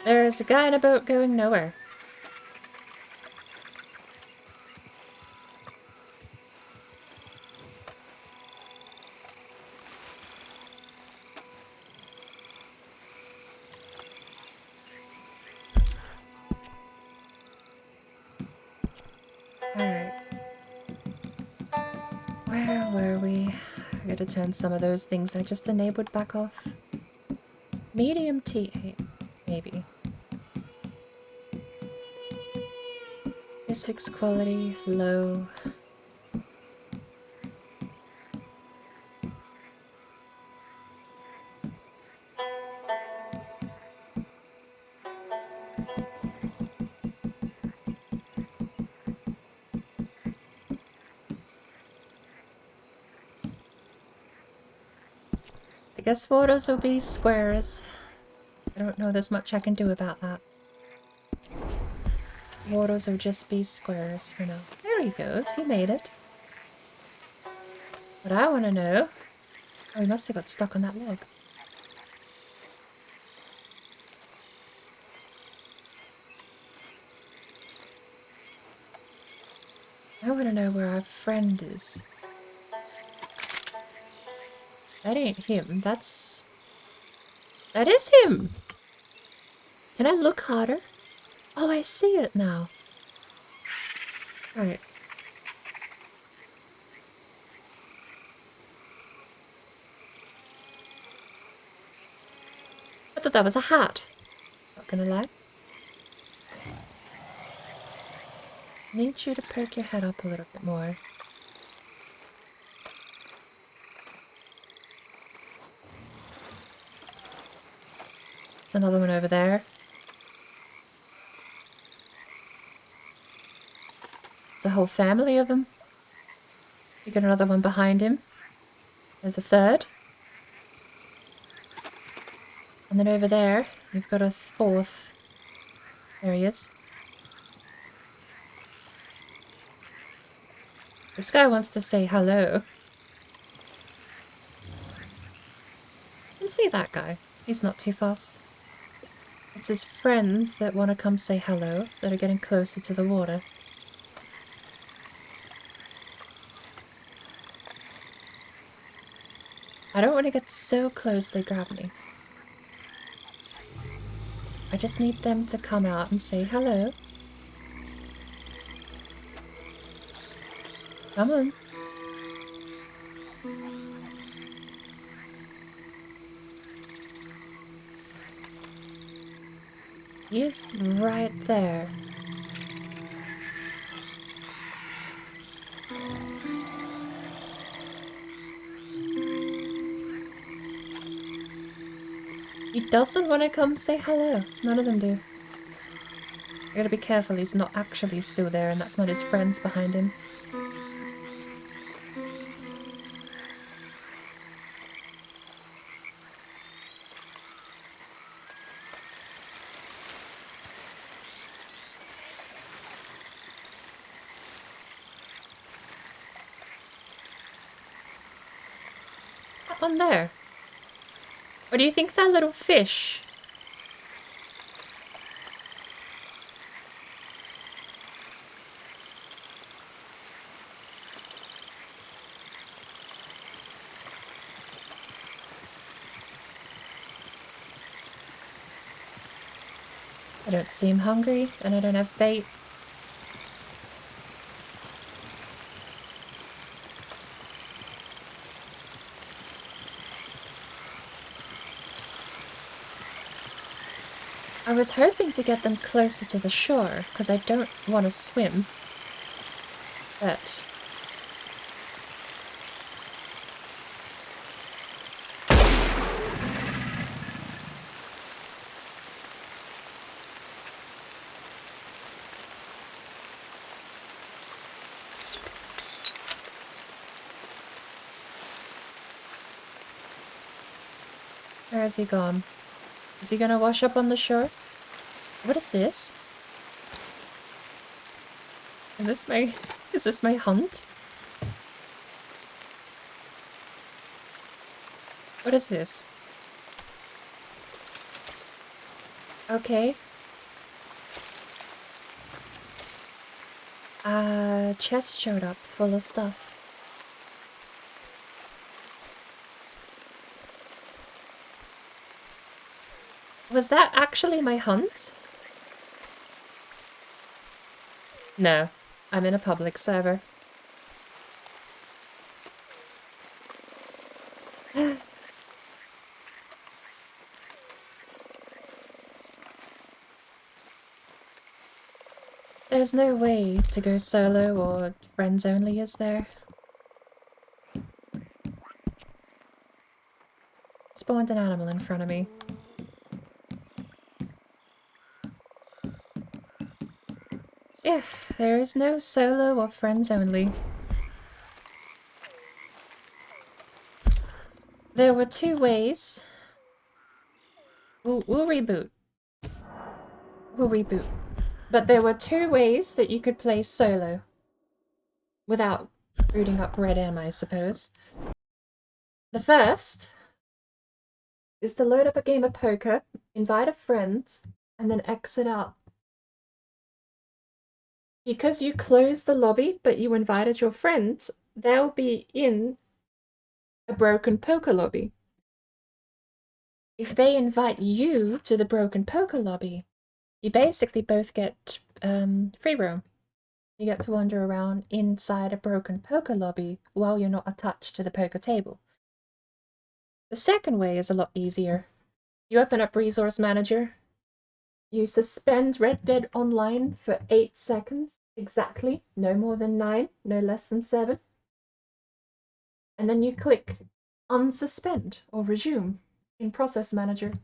Speaker 2: There is a guy in a boat going nowhere. Alright. Where were we? I gotta turn some of those things I just enabled back off. Medium T8, maybe. Physics quality, low. I guess waters will be squares. I don't know there's much I can do about that. Waters will just be squares for now. There he goes, he made it. What I want to know... Oh, he must have got stuck on that log. I want to know where our friend is. That ain't him, that's... That is him! Can I look harder? Oh, I see it now. Right. I thought that was a hat. Not gonna lie. I need you to perk your head up a little bit more. There's another one over there. There's a whole family of them. You got another one behind him. There's a third. And then over there, you've got a fourth. There he is. This guy wants to say hello. I can see that guy. He's not too fast. It's his friends that want to come say hello that are getting closer to the water. I don't want to get so close they grab me. I just need them to come out and say hello. Come on. He's right there. He doesn't want to come say hello. None of them do. I gotta be careful he's not actually still there and that's not his friends behind him. that one there? Or do you think that little fish? I don't seem hungry, and I don't have bait. I was hoping to get them closer to the shore, because I don't want to swim. But... where has he gone? Is he gonna wash up on the shore? What is this? Is this my hunt? What is this? Okay. Chest showed up full of stuff. Was that actually my hunt? No, I'm in a public server. There's no way to go solo or friends only, is there? Spawned an animal in front of me. Yeah, there is no solo or friends only. There were two ways. We'll reboot. We'll reboot. But there were two ways that you could play solo. Without rooting up Red M, I suppose. The first is to load up a game of poker, invite a friend, and then exit out. Because you closed the lobby, but you invited your friends, they'll be in a broken poker lobby. If they invite you to the broken poker lobby, you basically both get free roam. You get to wander around inside a broken poker lobby while you're not attached to the poker table. The second way is a lot easier. You open up Resource Manager. You suspend Red Dead Online for 8 seconds, exactly. No more than 9, no less than 7. And then you click Unsuspend or Resume in Process Manager.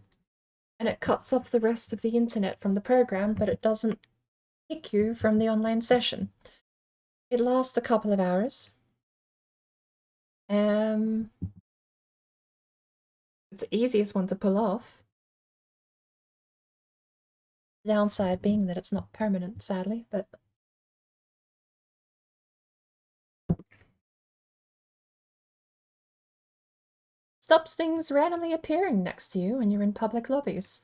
Speaker 2: And it cuts off the rest of the internet from the program, but it doesn't kick you from the online session. It lasts a couple of hours. It's the easiest one to pull off. The downside being that it's not permanent, sadly, but... stops things randomly appearing next to you when you're in public lobbies.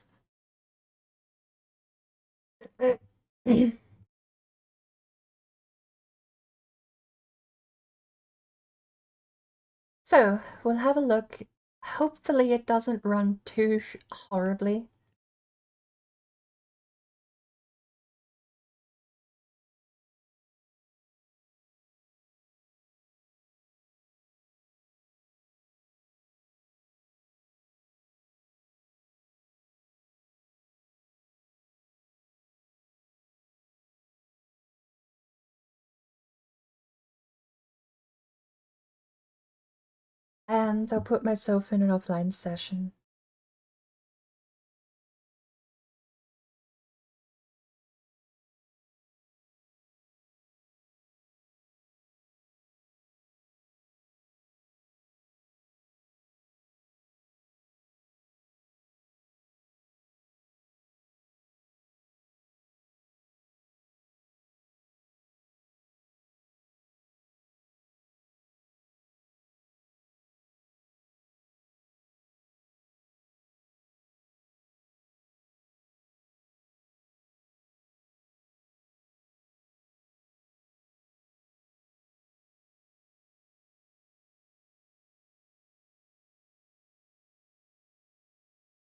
Speaker 2: So, we'll have a look. Hopefully it doesn't run too horribly. And I'll put myself in an offline session.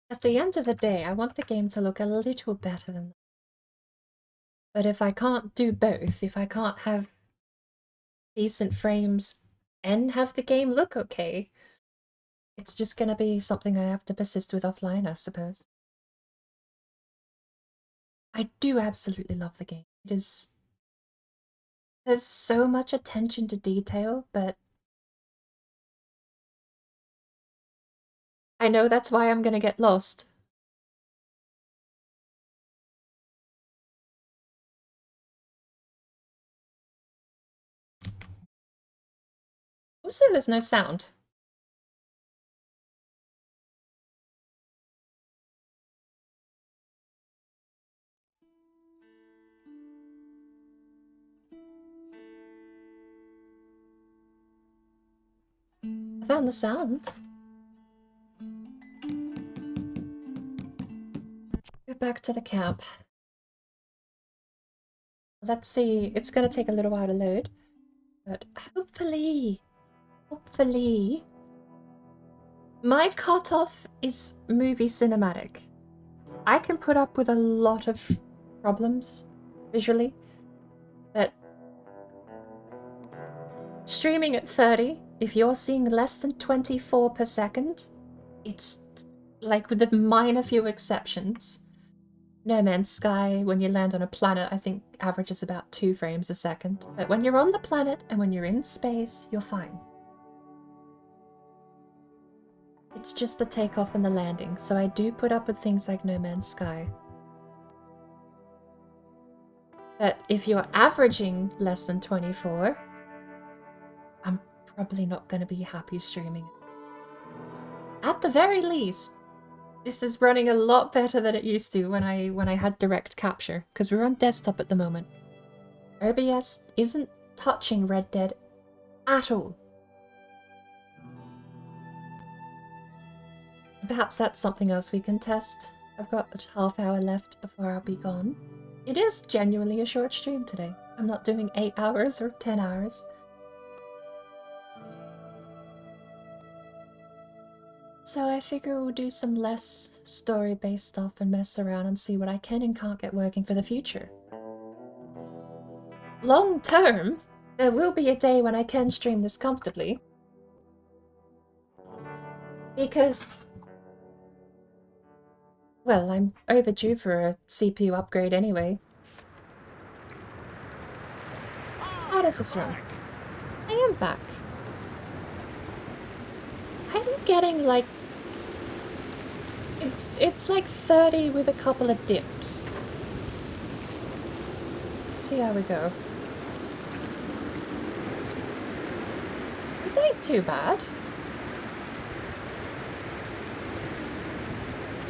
Speaker 2: At the end of the day, I want the game to look a little better than that. But if I can't do both, if I can't have decent frames and have the game look okay, it's just gonna be something I have to persist with offline, I suppose. I do absolutely love the game. There's so much attention to detail, but I know that's why I'm gonna get lost. Also, there's no sound. I found the sound. Go back to the camp. Let's see. It's gonna take a little while to load, but hopefully, my cutoff is movie cinematic. I can put up with a lot of problems visually, but streaming at 30, if you're seeing less than 24 per second, it's like with a minor few exceptions. No Man's Sky, when you land on a planet, I think averages about 2 frames a second. But when you're on the planet and when you're in space, you're fine. It's just the takeoff and the landing, so I do put up with things like No Man's Sky. But if you're averaging less than 24, I'm probably not going to be happy streaming. At the very least, this is running a lot better than it used to when I had direct capture, because we're on desktop at the moment. OBS isn't touching Red Dead at all. Perhaps that's something else we can test. I've got a half hour left before I'll be gone. It is genuinely a short stream today. I'm not doing 8 hours or 10 hours. So I figure we'll do some less story-based stuff and mess around and see what I can and can't get working for the future. Long term, there will be a day when I can stream this comfortably. Because, well, I'm overdue for a CPU upgrade anyway. How does this run? I am back. I'm getting like... It's like 30 with a couple of dips. Let's see how we go. This ain't too bad.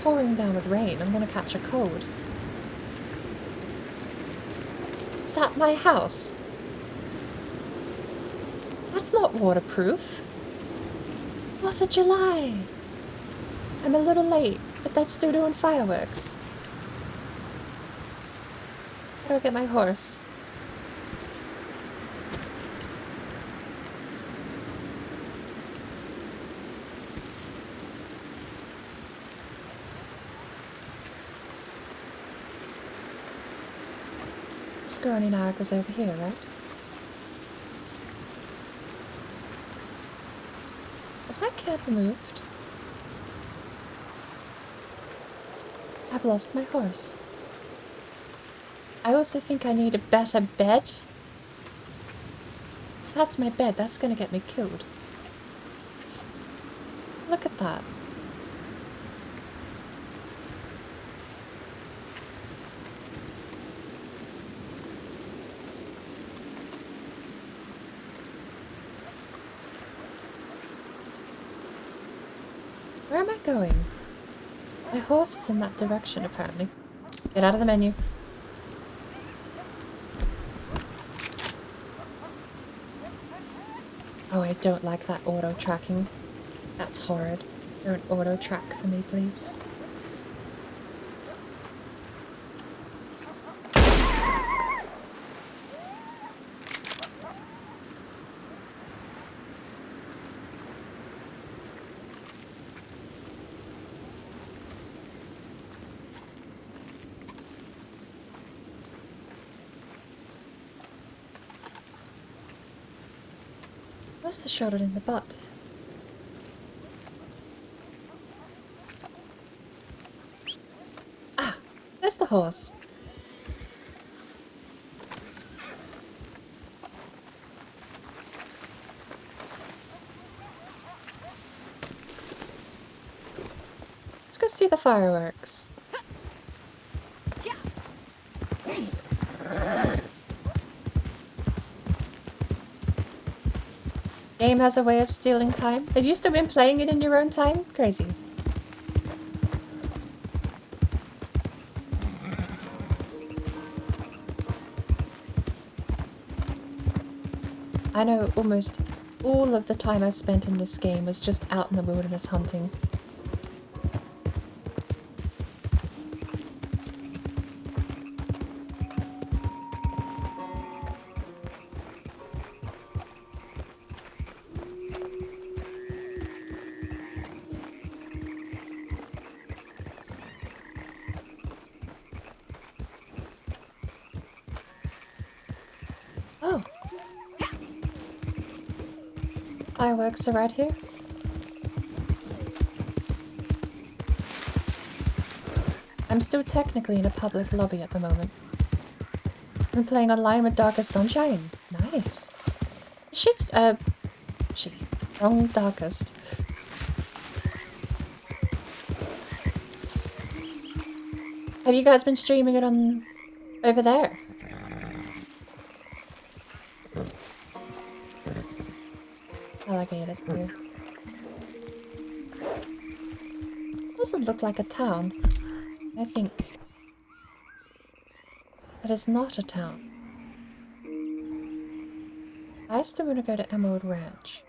Speaker 2: Pouring down with rain, I'm gonna catch a cold. Is that my house? That's not waterproof. 4th of July! I'm a little late, but that's still doing fireworks. How do I get my horse? Scrawny Niagara's over here, right? Has my camp moved? I've lost my horse. I also think I need a better bed. If that's my bed, that's gonna get me killed. Look at that. Where am I going? My horse is in that direction, apparently. Get out of the menu. Oh, I don't like that auto-tracking. That's horrid. Don't auto-track for me, please. Must have shot it in the butt. Ah, there's the horse. Let's go see the fireworks. Game has a way of stealing time. Have you still been playing it in your own time? Crazy. I know almost all of the time I spent in this game was just out in the wilderness hunting. Oh! Fireworks are right here. I'm still technically in a public lobby at the moment. I'm playing online with Darkest Sunshine. Nice. Shit's, wrong Darkest. Have you guys been streaming it on over there? Alligators too. Doesn't look like a town. I think it is not a town. I still want to go to Emerald Ranch.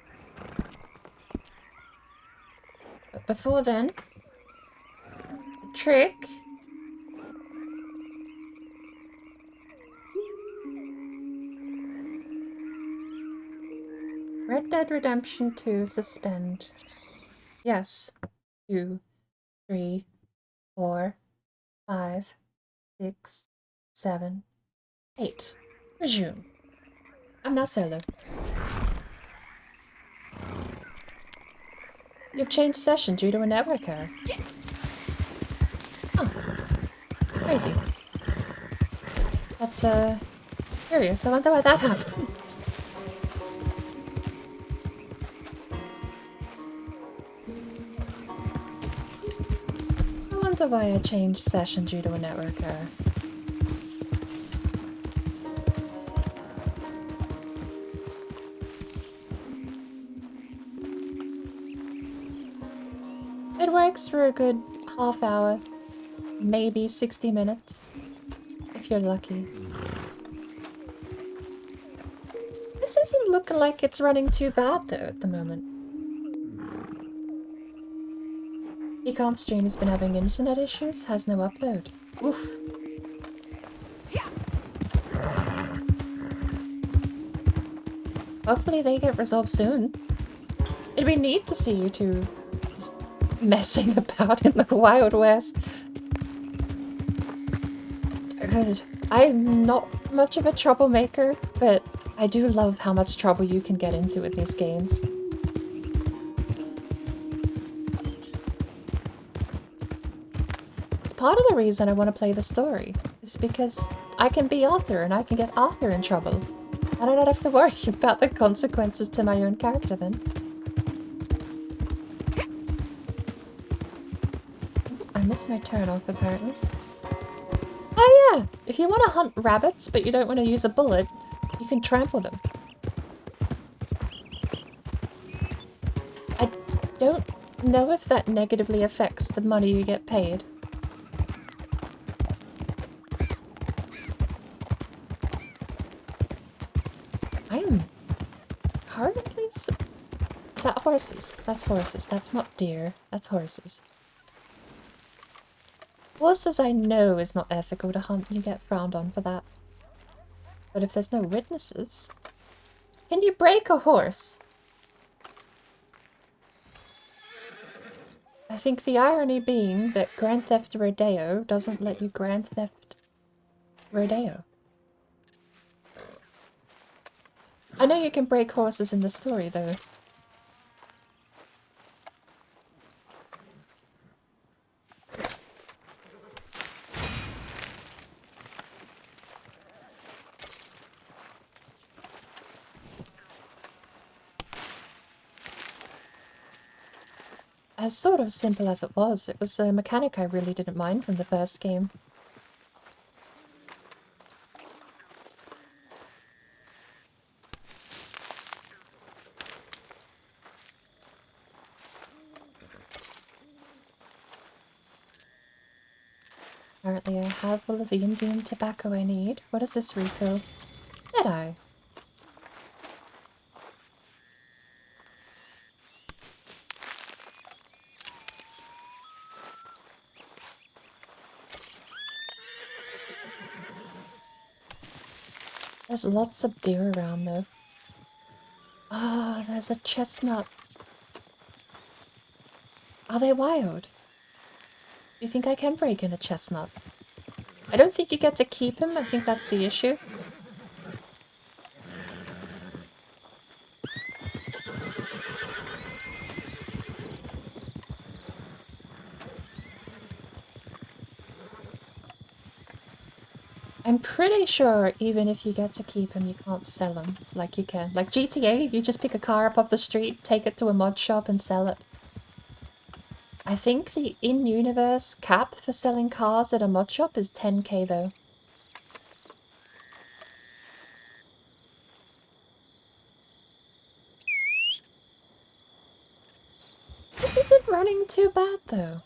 Speaker 2: But before then, the trick Red Dead Redemption 2 suspend. Yes. 2, 3, 4, 5, 6, 7, 8. Resume. I'm now solo. You've changed session due to a network error. Oh. Crazy. That's, curious. I wonder why that happened. I wonder why I changed session due to a network error. It works for a good half hour, maybe 60 minutes, if you're lucky. This isn't looking like it's running too bad though at the moment. He can't stream, he's been having internet issues, has no upload. Oof. Hopefully they get resolved soon. It'd be neat to see you two just messing about in the Wild West. Good. I'm not much of a troublemaker, but I do love how much trouble you can get into with these games. Part of the reason I want to play the story is because I can be Arthur and I can get Arthur in trouble. I don't have to worry about the consequences to my own character then. I missed my turn off apparently. Oh yeah, if you want to hunt rabbits but you don't want to use a bullet, you can trample them. I don't know if that negatively affects the money you get paid. Currently, is that horses? That's horses. That's not deer. That's horses. Horses I know is not ethical to hunt. You get frowned on for that. But if there's no witnesses... Can you break a horse? I think the irony being that Grand Theft Rodeo doesn't let you Grand Theft Rodeo. I know you can break horses in the story, though. As sort of simple as it was a mechanic I really didn't mind from the first game. Apparently I have all of the Indian tobacco I need. What is this refill? Did I? There's lots of deer around though. Oh, there's a chestnut. Are they wild? Do you think I can break in a chestnut? I don't think you get to keep him. I think that's the issue. I'm pretty sure even if you get to keep him, you can't sell him like you can. Like GTA, you just pick a car up off the street, take it to a mod shop and sell it. I think the in-universe cap for selling cars at a mod shop is 10k though. This isn't running too bad though.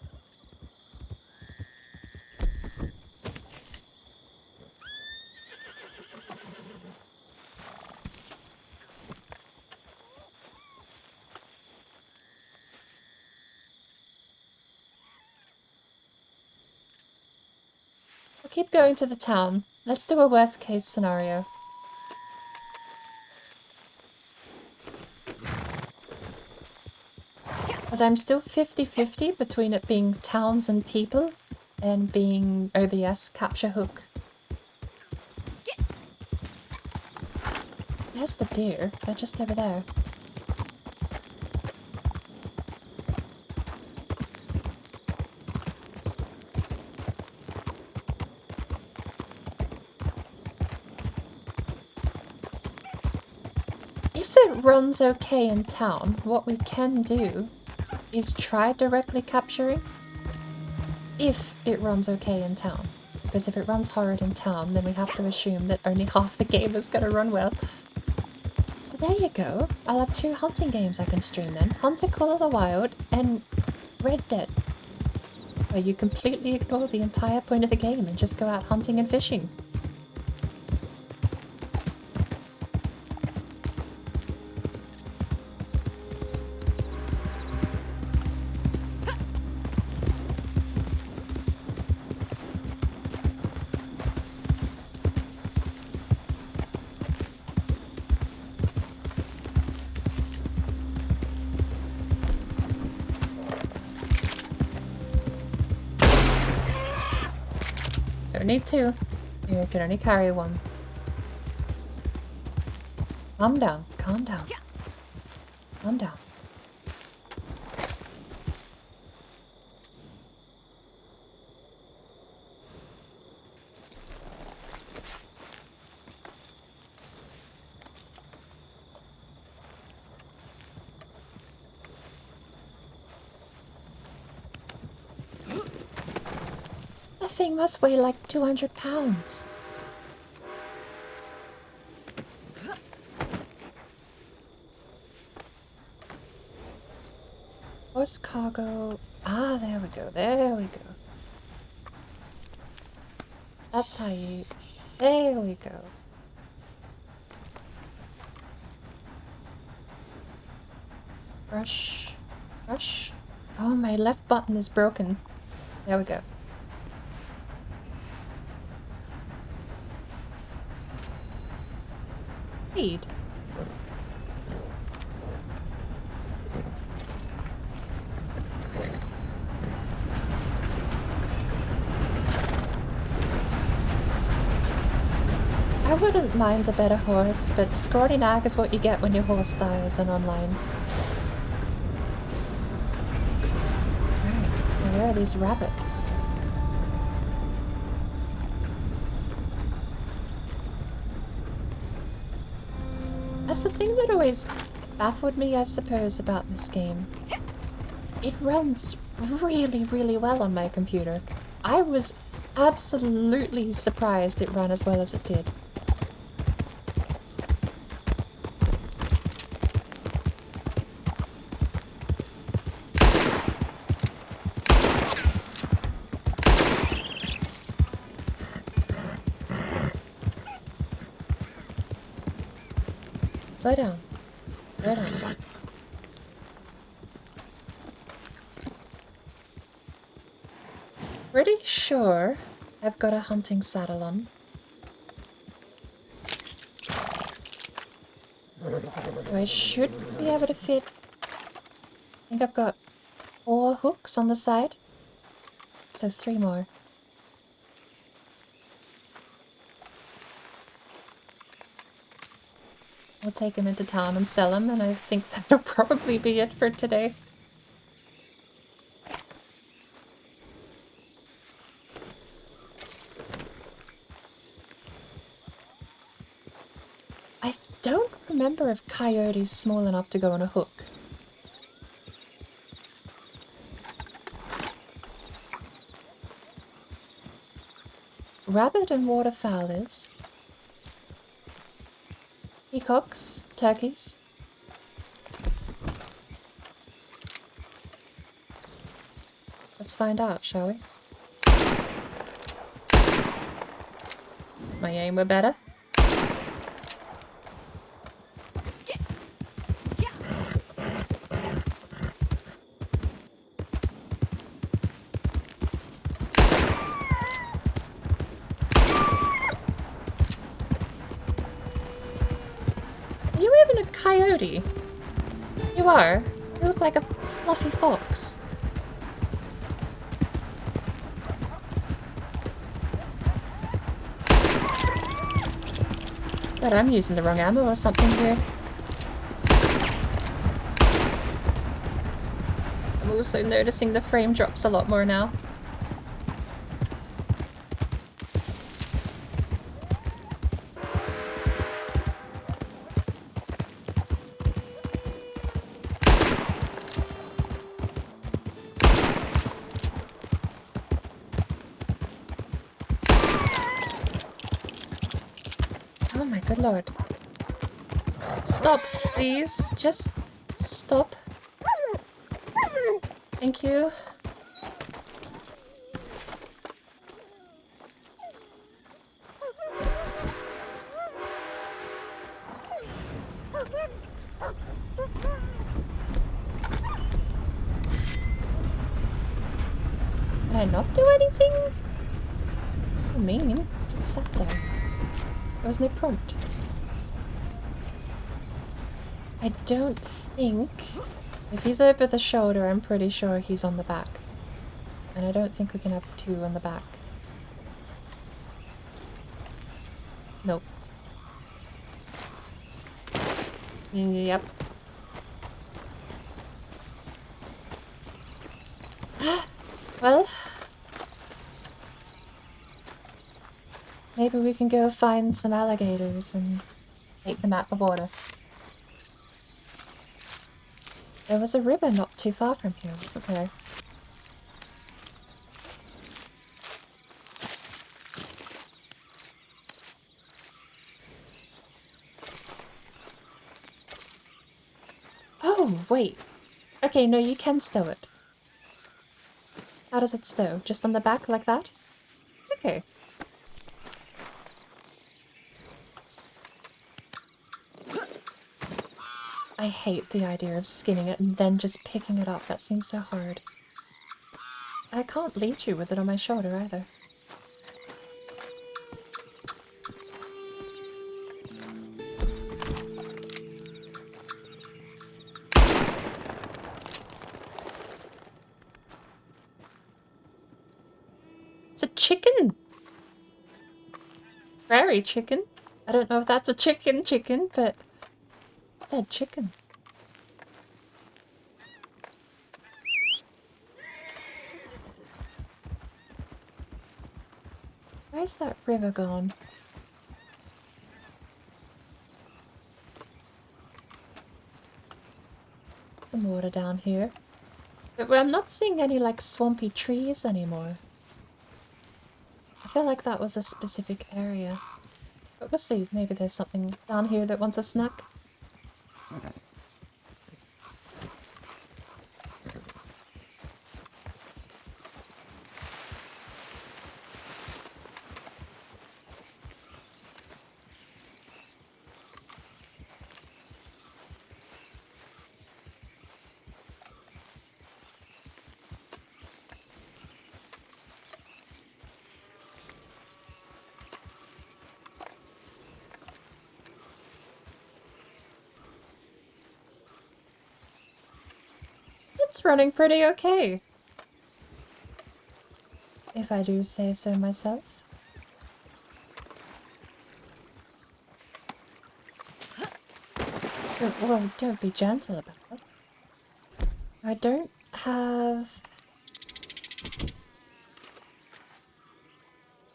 Speaker 2: We'll keep going to the town. Let's do a worst case scenario. Because I'm still 50-50 between it being towns and people and being OBS capture hook. There's the deer. They're just over there. If it runs okay in town, what we can do is try directly capturing if it runs okay in town. Because if it runs horrid in town, then we have to assume that only half the game is going to run well. But there you go. I'll have 2 hunting games I can stream then. Hunter Call of the Wild and Red Dead. Where you completely ignore the entire point of the game and just go out hunting and fishing. Don't need 2. You can only carry 1. Calm down. Calm down. Calm down. Thing must weigh like 200 pounds. Horse cargo. Ah, there we go. There we go. That's how you... There we go. Brush. Brush. Oh, my left button is broken. There we go. Read. I wouldn't mind a better horse, but scrawny nag is what you get when your horse dies in online. Alright, now where are these rabbits? That's the thing that always baffled me, I suppose, about this game. It runs really, really well on my computer. I was absolutely surprised it ran as well as it did. Slow down. Slow down. Pretty sure I've got a hunting saddle on. I should be able to fit. I think I've got 4 hooks on the side. So 3 more. We'll take him into town and sell him, and I think that'll probably be it for today. I don't remember if coyote's small enough to go on a hook. Rabbit and waterfowl is. Peacocks, turkeys. Let's find out, shall we? My aim were better. Coyote. You are. You look like a fluffy fox. But I'm using the wrong ammo or something here. I'm also noticing the frame drops a lot more now. Good lord. Stop, please. Just stop. Thank you. Did I not do anything? I mean, just sat there. There was no prompt. I don't think... If he's over the shoulder, I'm pretty sure he's on the back. And I don't think we can have 2 on the back. Nope. Yep. Well... Maybe we can go find some alligators and take them out the water. There was a river not too far from here, wasn't there? Oh, wait. Okay, no, you can stow it. How does it stow? Just on the back like that? Okay. I hate the idea of skinning it and then just picking it up. That seems so hard. I can't lead you with it on my shoulder either. It's a chicken! Prairie chicken. I don't know if that's a chicken, but it said chicken. Where's that river gone? Some water down here. But I'm not seeing any like swampy trees anymore. I feel like that was a specific area. But we'll see, maybe there's something down here that wants a snack. It's running pretty okay, if I do say so myself. Well, don't be gentle about it. I don't have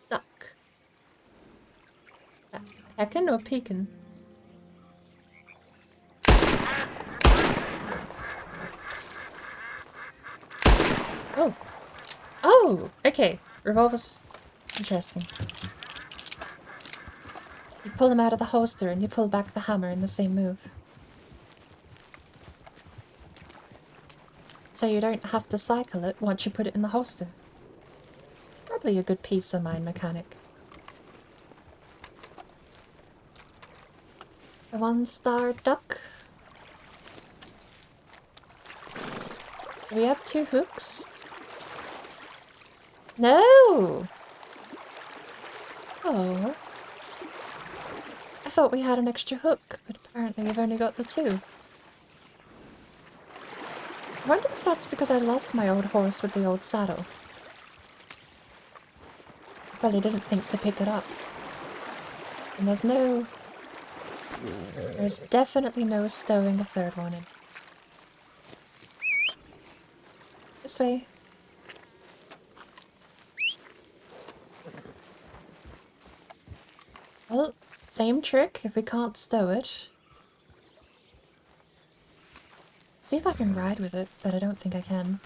Speaker 2: duck. Heckin' or pekin'? Oh. Oh, okay. Revolver's interesting. You pull him out of the holster and you pull back the hammer in the same move. So you don't have to cycle it once you put it in the holster. Probably a good piece of mind mechanic. A 1-star duck. Do we have 2 hooks? No! Oh. I thought we had an extra hook, but apparently we've only got the 2. I wonder if that's because I lost my old horse with the old saddle. I probably didn't think to pick it up. And there's definitely no stowing a 3rd one in. This way. Well, same trick if we can't stow it. See if I can ride with it, but I don't think I can.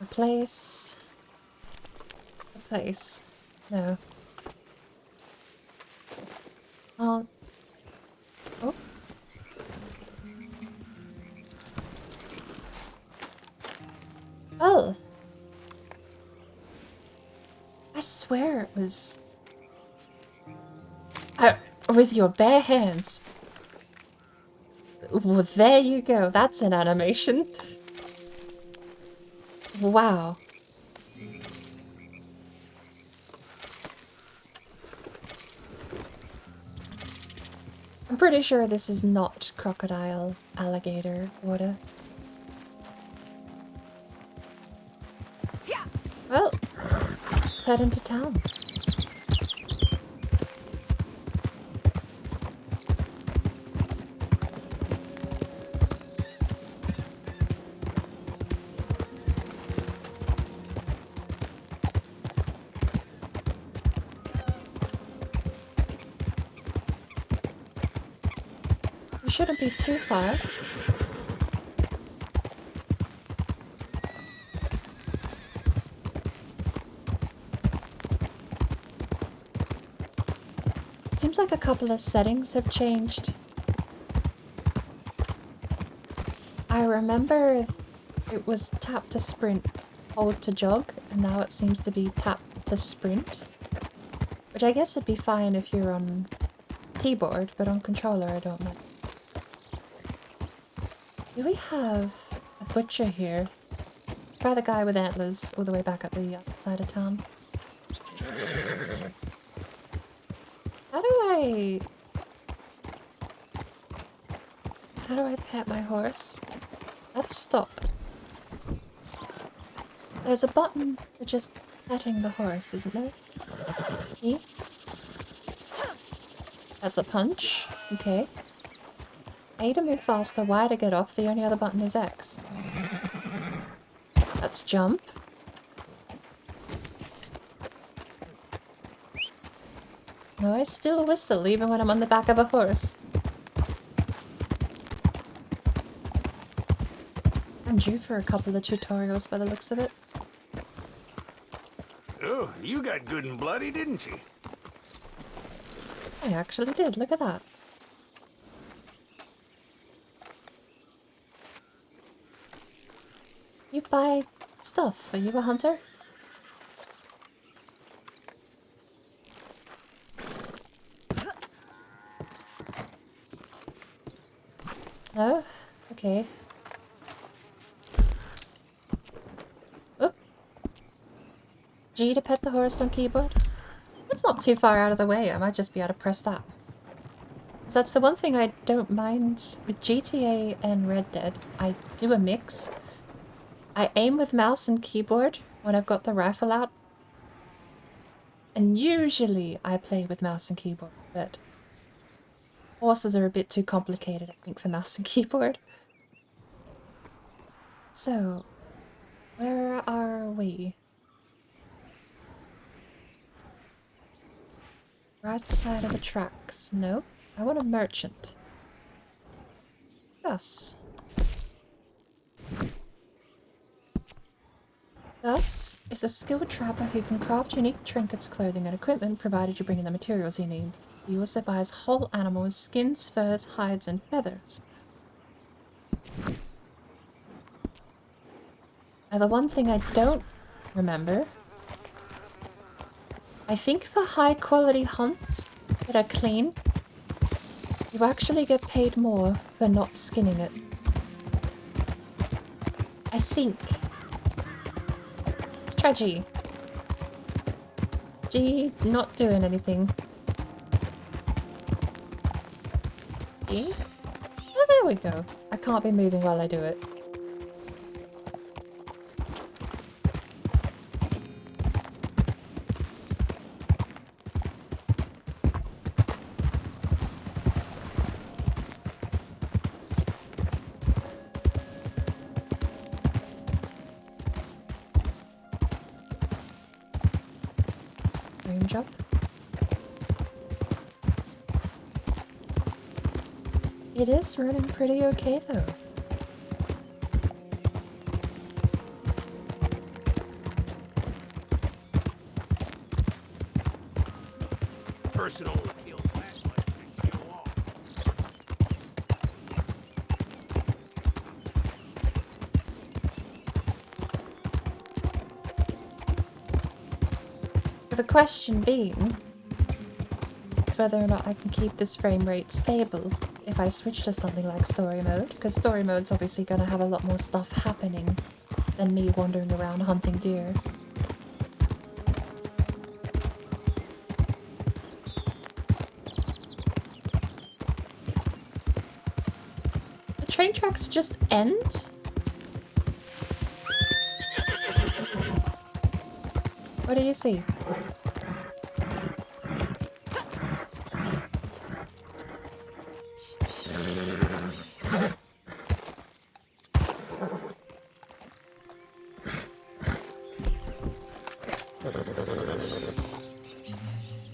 Speaker 2: Replace. Replace. No. Oh. Oh. I swear it was... with your bare hands. Well, there you go. That's an animation. Wow. I'm pretty sure this is not crocodile, alligator water. Well, let's head into town. We shouldn't be too far. Seems like a couple of settings have changed. I remember it was tap to sprint, hold to jog, and now it seems to be tap to sprint. Which I guess would be fine if you're on keyboard, but on controller I don't know. Do we have a butcher here? Try the guy with antlers all the way back at the outside of town. How do I pet my horse? Let's stop. There's a button for just petting the horse, isn't there? E. That's a punch. Okay. A to move faster, Y to get off, the only other button is X. That's jump. No, I still whistle even when I'm on the back of a horse. I'm due for a couple of tutorials by the looks of it.
Speaker 11: Oh, you got good and bloody, didn't you?
Speaker 2: I actually did, look at that. You buy stuff, are you a hunter? No? Okay. Oop. G to pet the horse on keyboard? It's not too far out of the way, I might just be able to press that. So that's the one thing I don't mind with GTA and Red Dead. I do a mix. I aim with mouse and keyboard when I've got the rifle out. And usually I play with mouse and keyboard, but horses are a bit too complicated, I think, for mouse and keyboard. So, where are we? Right side of the tracks. No, I want a merchant. Gus. Gus is a skilled trapper who can craft unique trinkets, clothing, and equipment provided you bring in the materials he needs. He also buys whole animals, skins, furs, hides, and feathers. Now the one thing I don't remember, I think for high quality hunts that are clean, you actually get paid more for not skinning it. I think. Let's try G. G, not doing anything. G? Oh, there we go. I can't be moving while I do it. Jump. It is running pretty okay though.
Speaker 11: Personal appeal.
Speaker 2: The question being is whether or not I can keep this frame rate stable if I switch to something like story mode, because story mode's obviously going to have a lot more stuff happening than me wandering around hunting deer. The train tracks just end? What do you see?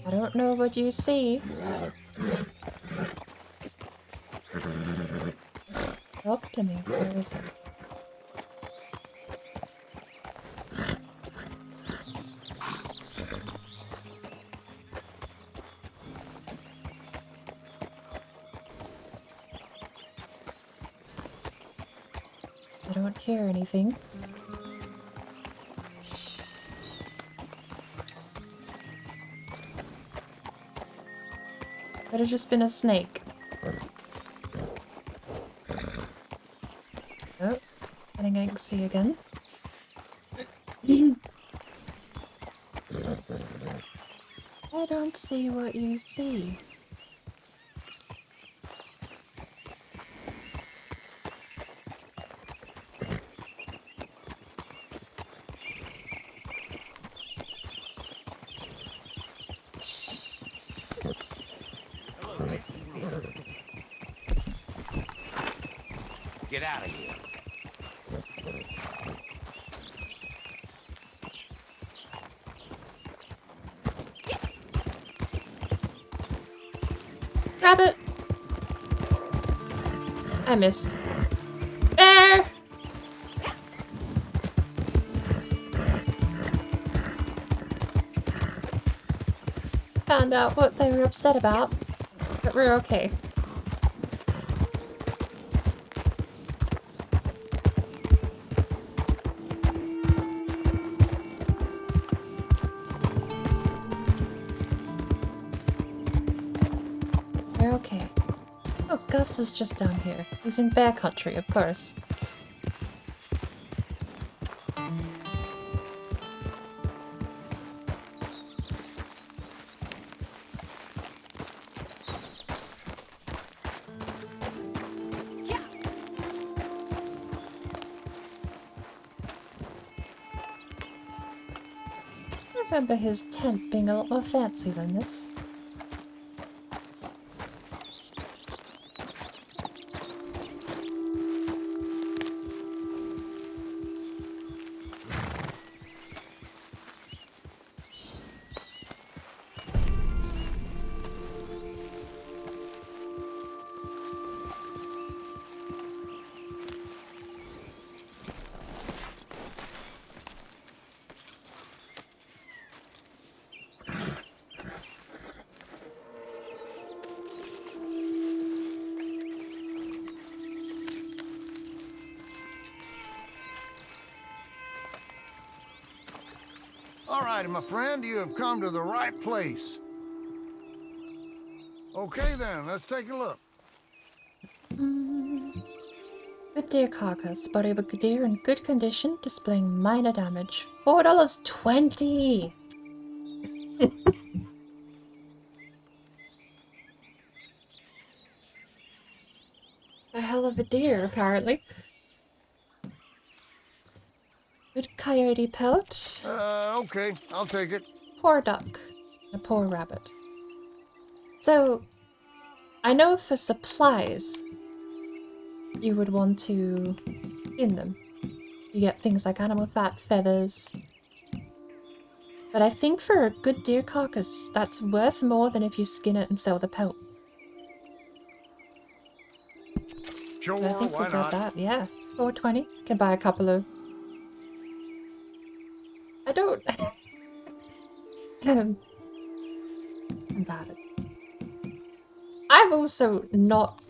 Speaker 2: I don't know what you see. Talk to me. Where is it? I don't hear anything. Could have just been a snake. Oh, getting angsty again. I don't see what you see.
Speaker 11: Get out of here.
Speaker 2: Rabbit! I missed. Bear! Found out what they were upset about, but we're okay. We're okay. Oh, Gus is just down here. He's in bear country, of course. I remember his tent being a lot more fancy than this.
Speaker 11: All right, my friend, you have come to the right place. Okay then, let's take a look.
Speaker 2: Good deer carcass. Body of a deer in good condition, displaying minor damage. $4.20! A hell of a deer, apparently. Good coyote pelt.
Speaker 11: Okay, I'll take it.
Speaker 2: Poor duck. A poor rabbit. So, I know for supplies, you would want to skin them. You get things like animal fat, feathers. But I think for a good deer carcass, that's worth more than if you skin it and sell the pelt.
Speaker 11: Sure,
Speaker 2: So I think
Speaker 11: why
Speaker 2: we'll
Speaker 11: not?
Speaker 2: get that, yeah. $4.20. Can buy a couple of... I don't... I'm bad at it. I've also not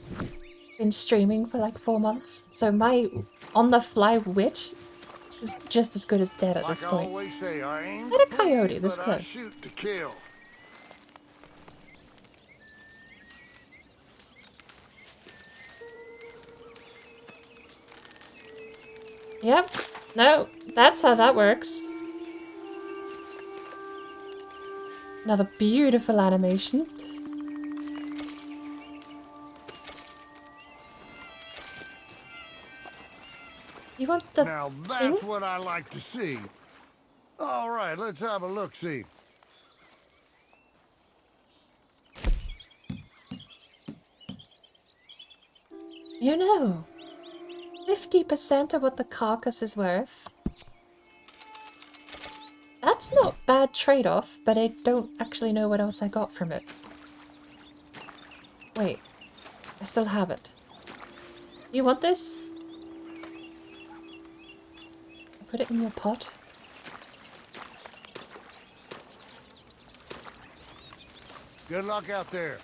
Speaker 2: been streaming for like 4 months, so my on-the-fly wit is just as good as dead at this
Speaker 11: Like I
Speaker 2: point.
Speaker 11: always say, I aim
Speaker 2: Had a
Speaker 11: to
Speaker 2: coyote
Speaker 11: please,
Speaker 2: this
Speaker 11: but I
Speaker 2: close.
Speaker 11: shoot to kill.
Speaker 2: Yep. No, that's how that works. Another beautiful animation. You want the
Speaker 11: Now
Speaker 2: thing?
Speaker 11: that's what I like to see. All right, let's have a look-see.
Speaker 2: You know, 50% of what the carcass is worth. That's not bad trade-off, but I don't actually know what else I got from it. Wait, I still have it. You want this? Put it in your pot.
Speaker 11: Good luck out there.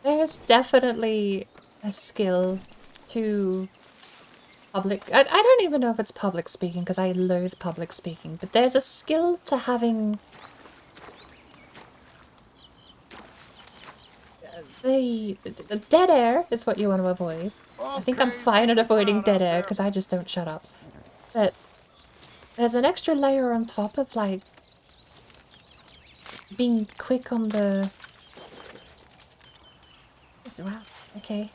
Speaker 2: There's definitely a skill to public... I don't even know if it's public speaking, because I loathe public speaking, but there's a skill to having... The dead air is what you want to avoid. I think I'm fine at avoiding dead air, because I just don't shut up. But there's an extra layer on top of, like, being quick on the... Wow, okay.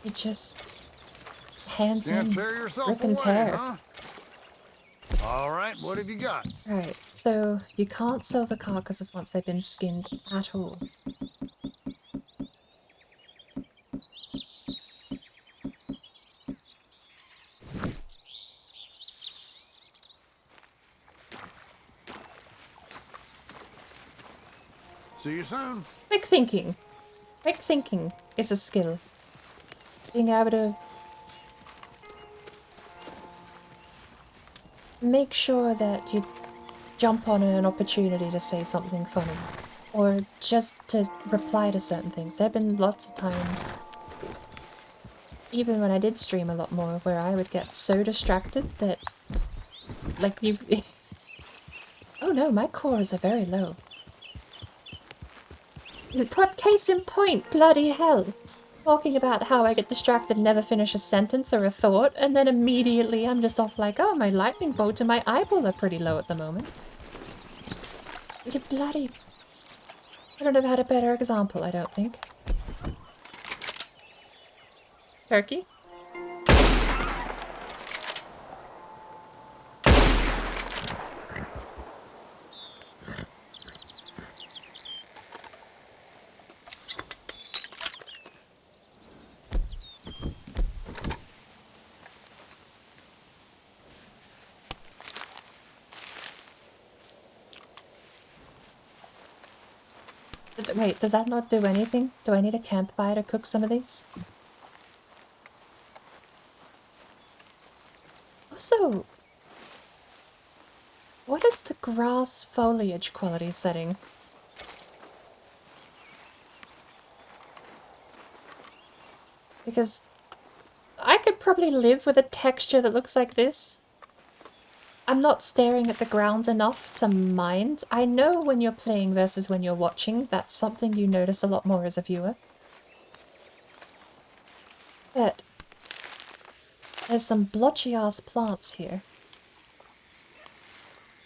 Speaker 2: You just hands
Speaker 11: Can't
Speaker 2: in,
Speaker 11: tear yourself
Speaker 2: rip and
Speaker 11: away,
Speaker 2: tear.
Speaker 11: huh? All right, what have you got?
Speaker 2: Right, so you can't sell the carcasses once they've been skinned at all.
Speaker 11: See you soon.
Speaker 2: Quick thinking. Quick thinking is a skill. Being able to make sure that you jump on an opportunity to say something funny. Or just to reply to certain things. There have been lots of times, even when I did stream a lot more, where I would get so distracted that, like, you... Oh no, my cores are very low. What case in point, bloody hell! Talking about how I get distracted and never finish a sentence or a thought, and then immediately I'm just off like, oh, my lightning bolt and my eyeball are pretty low at the moment. You bloody... I don't have had a better example, I don't think. Turkey? Wait, does that not do anything? Do I need a campfire to cook some of these? Also, what is the grass foliage quality setting? Because I could probably live with a texture that looks like this. I'm not staring at the ground enough to mind. I know when you're playing versus when you're watching, that's something you notice a lot more as a viewer. But there's some blotchy ass plants here.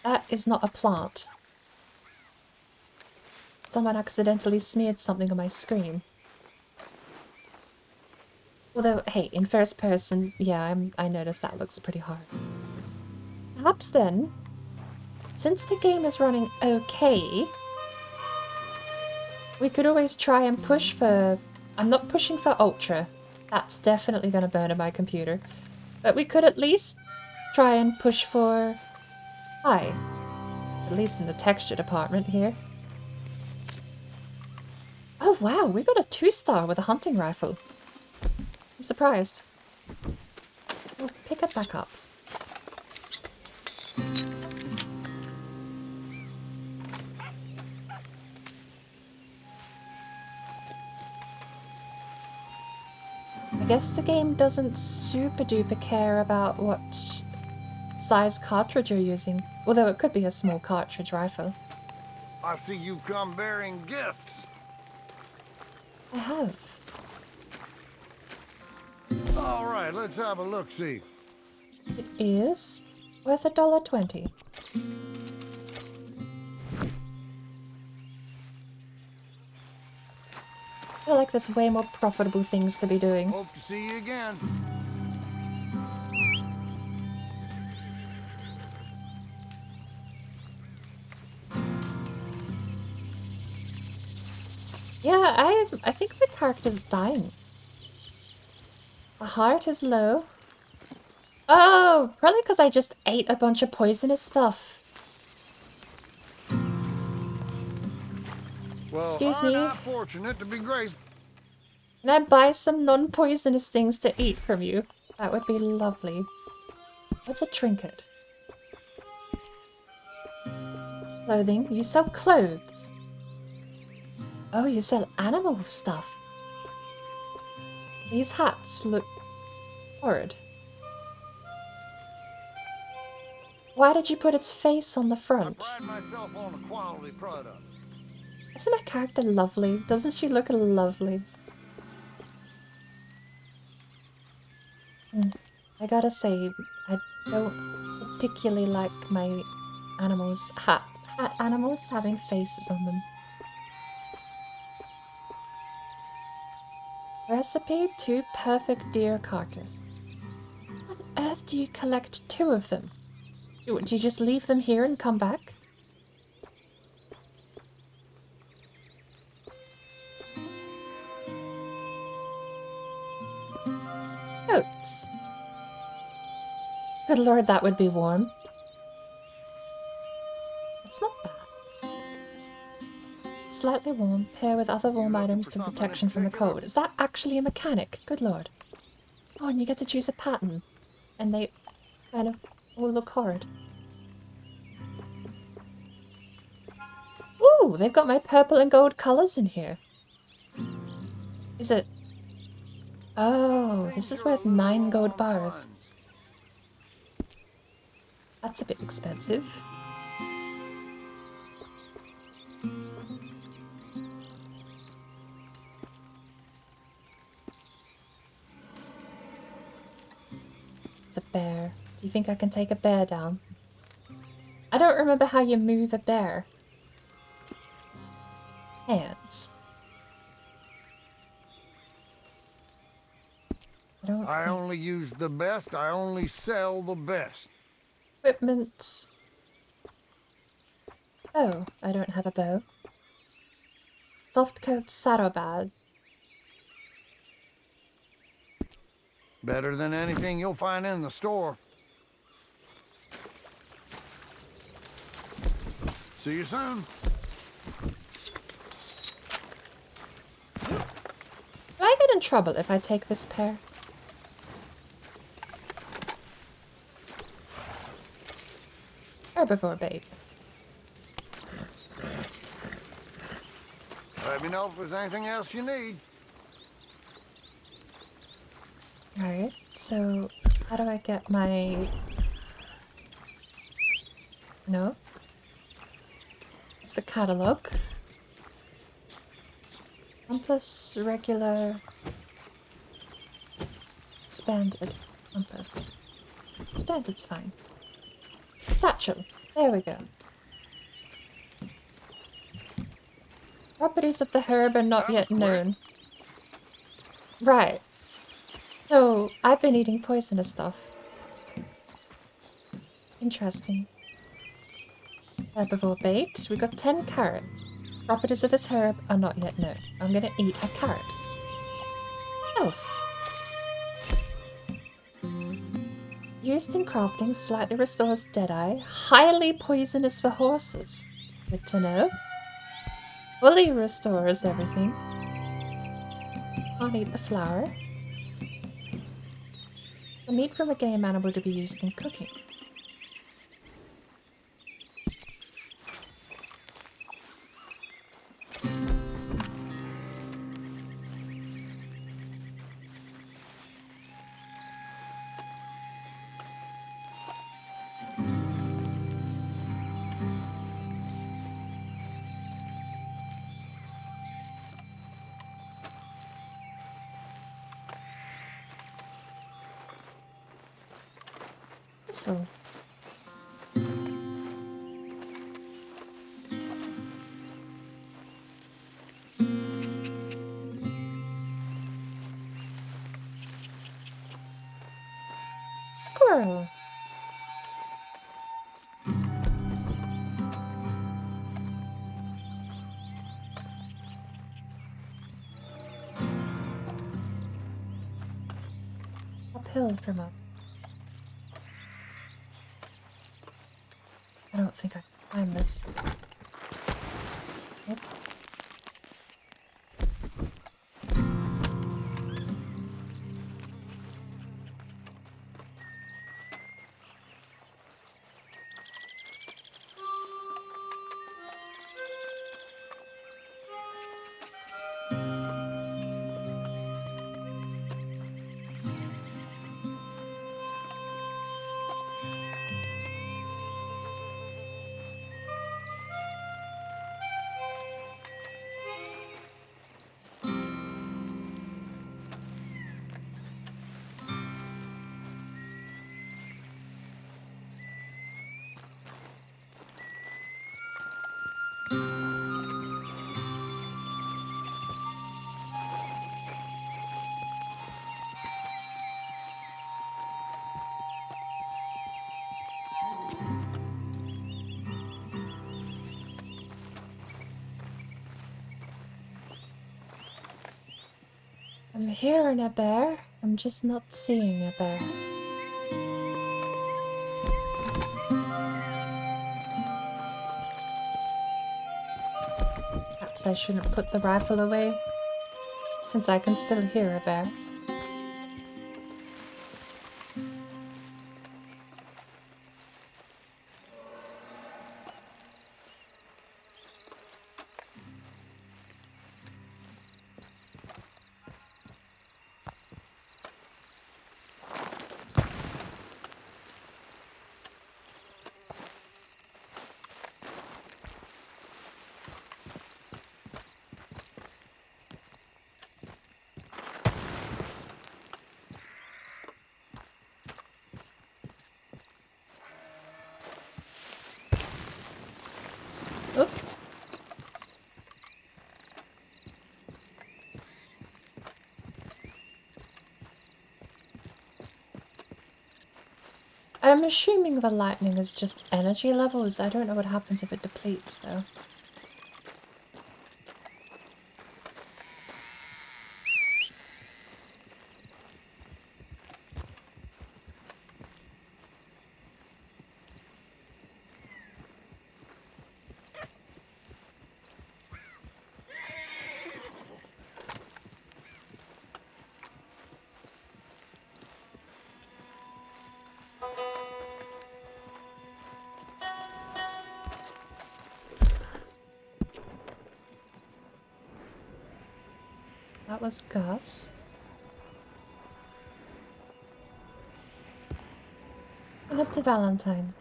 Speaker 2: That is not a plant. Someone accidentally smeared something on my screen. Although, hey, in first person, yeah, I noticed that looks pretty hard. Perhaps then, since the game is running okay, we could always try and push for... I'm not pushing for Ultra. That's definitely going to burn in my computer. But we could at least try and push for High. At least in the texture department here. Oh wow, we got a 2-star with a hunting rifle. I'm surprised. We'll pick it back up. I guess the game doesn't super duper care about what size cartridge you're using, although it could be a small cartridge rifle.
Speaker 11: I see you come bearing gifts.
Speaker 2: I have.
Speaker 11: All right, let's have a look-see.
Speaker 2: It is worth $1.20. I feel like there's way more profitable things to be doing.
Speaker 11: Hope to see you again.
Speaker 2: Yeah, I think my character's dying. The heart is low. Oh, probably because I just ate a bunch of poisonous stuff.
Speaker 11: Well,
Speaker 2: Excuse
Speaker 11: aren't
Speaker 2: me.
Speaker 11: I fortunate to be graced?
Speaker 2: Can I buy some non-poisonous things to eat from you? That would be lovely. What's a trinket? Clothing. You sell clothes. Oh, you sell animal stuff. These hats look horrid. Why did you put its face on the front?
Speaker 11: I pride myself on a quality product.
Speaker 2: Isn't my character lovely? Doesn't she look lovely? I gotta say, I don't particularly like my animals, hat animals having faces on them. Recipe 2 perfect deer carcass. How on earth do you collect 2 of them? Do you just leave them here and come back? Oats. Good lord, that would be warm. It's not bad. Slightly warm, pair with other warm items to protection from the cold. Is that actually a mechanic? Good lord. Oh, and you get to choose a pattern. And they kind of all look horrid. Ooh, they've got my purple and gold colours in here. Is it... Oh, this is worth 9 gold bars. That's a bit expensive. It's a bear. Do you think I can take a bear down? I don't remember how you move a bear. Hands.
Speaker 11: I only use the best. I only sell the best.
Speaker 2: Equipment. Oh, I don't have a bow. Softcoat saddlebag.
Speaker 11: Better than anything you'll find in the store. See you soon.
Speaker 2: Do I get in trouble if I take this pair? Herbivore bait.
Speaker 11: Let me know if there's anything else you need.
Speaker 2: Alright, so how do I get my... No? It's the catalog. Compass, regular... Expanded. Compass. Expanded's fine. Satchel. There we go. Properties of the herb are not yet known. Right. So, I've been eating poisonous stuff. Interesting. Herbivore bait. We got 10 carrots. Properties of this herb are not yet known. I'm gonna eat a carrot. Health. Used in crafting, slightly restores Deadeye. Highly poisonous for horses. Good to know. Fully restores everything. Can't eat the flower. The meat from a game animal to be used in cooking. So squirrel. Uphill from up. I don't think I can climb this. Nope. I'm hearing a bear. I'm just not seeing a bear. Perhaps I shouldn't put the rifle away, since I can still hear a bear. Oop. I'm assuming the lightning is just energy levels. I don't know what happens if it depletes, though. That was Gus. And up to Valentine.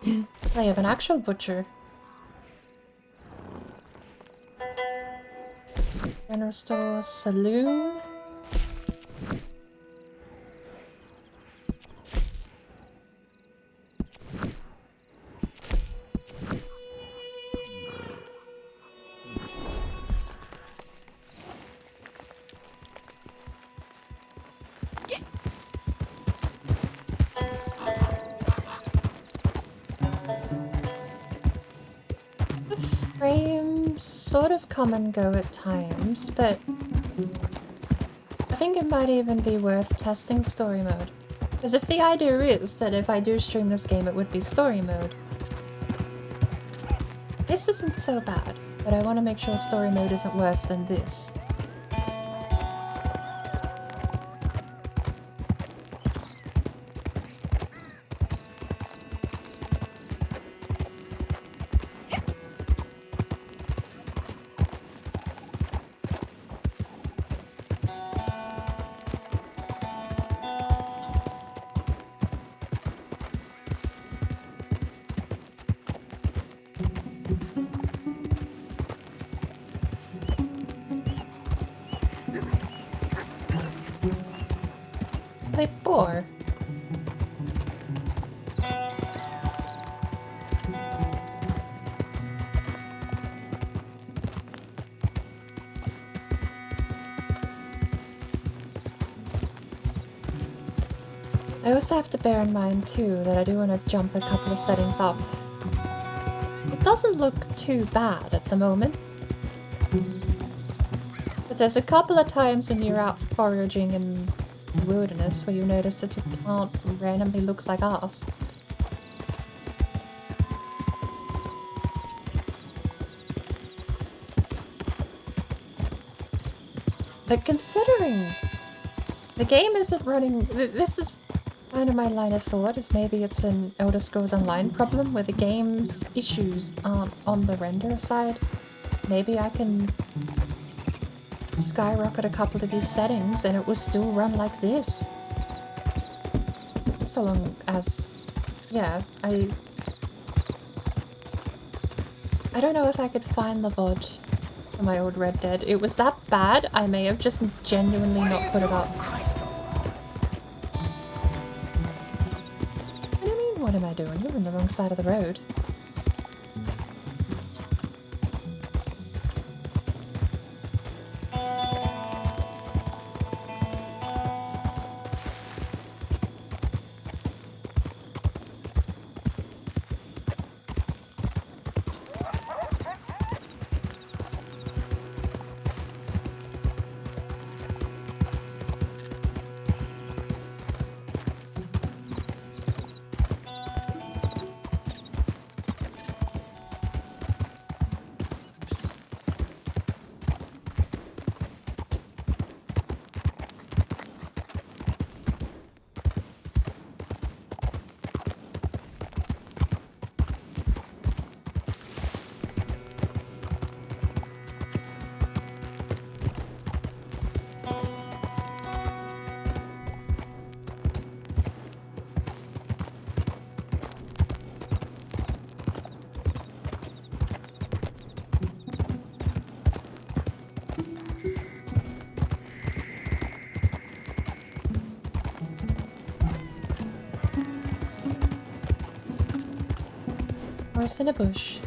Speaker 2: They have an actual butcher. General store, saloon. Frames sort of come and go at times, but I think it might even be worth testing story mode. Because if the idea is that if I do stream this game it would be story mode, this isn't so bad, but I want to make sure story mode isn't worse than this. They bore. I also have to bear in mind too that I do want to jump a couple of settings up. It doesn't look too bad at the moment. But there's a couple of times when you're out foraging in the wilderness where you notice that your plant randomly looks like ours. But considering the game isn't running, this is kind of my line of thought, is maybe it's an Elder Scrolls Online problem where the game's issues aren't on the render side. Maybe I can skyrocket a couple of these settings and it will still run like this. So long as, yeah, I don't know if I could find the VOD for my old Red Dead. It was that bad, I may have just genuinely not put it up. What do you mean, what am I doing? You're on the wrong side of the road. horse in a bush.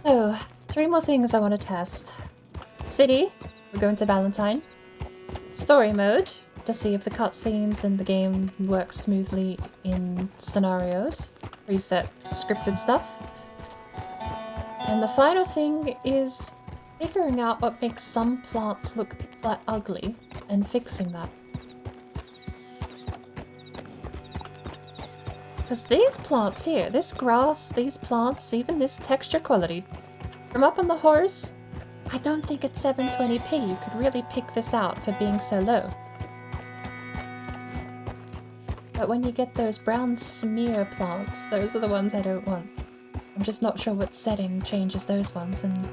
Speaker 2: So, 3 more things I want to test. City, we're going to Valentine. Story mode, to see if the cutscenes in the game work smoothly in scenarios. Reset scripted stuff. And the final thing is figuring out what makes some plants look ugly and fixing that. Because these plants here, this grass, these plants, even this texture quality, from up on the horse, I don't think at 720p you could really pick this out for being so low. But when you get those brown smear plants, those are the ones I don't want. I'm just not sure what setting changes those ones and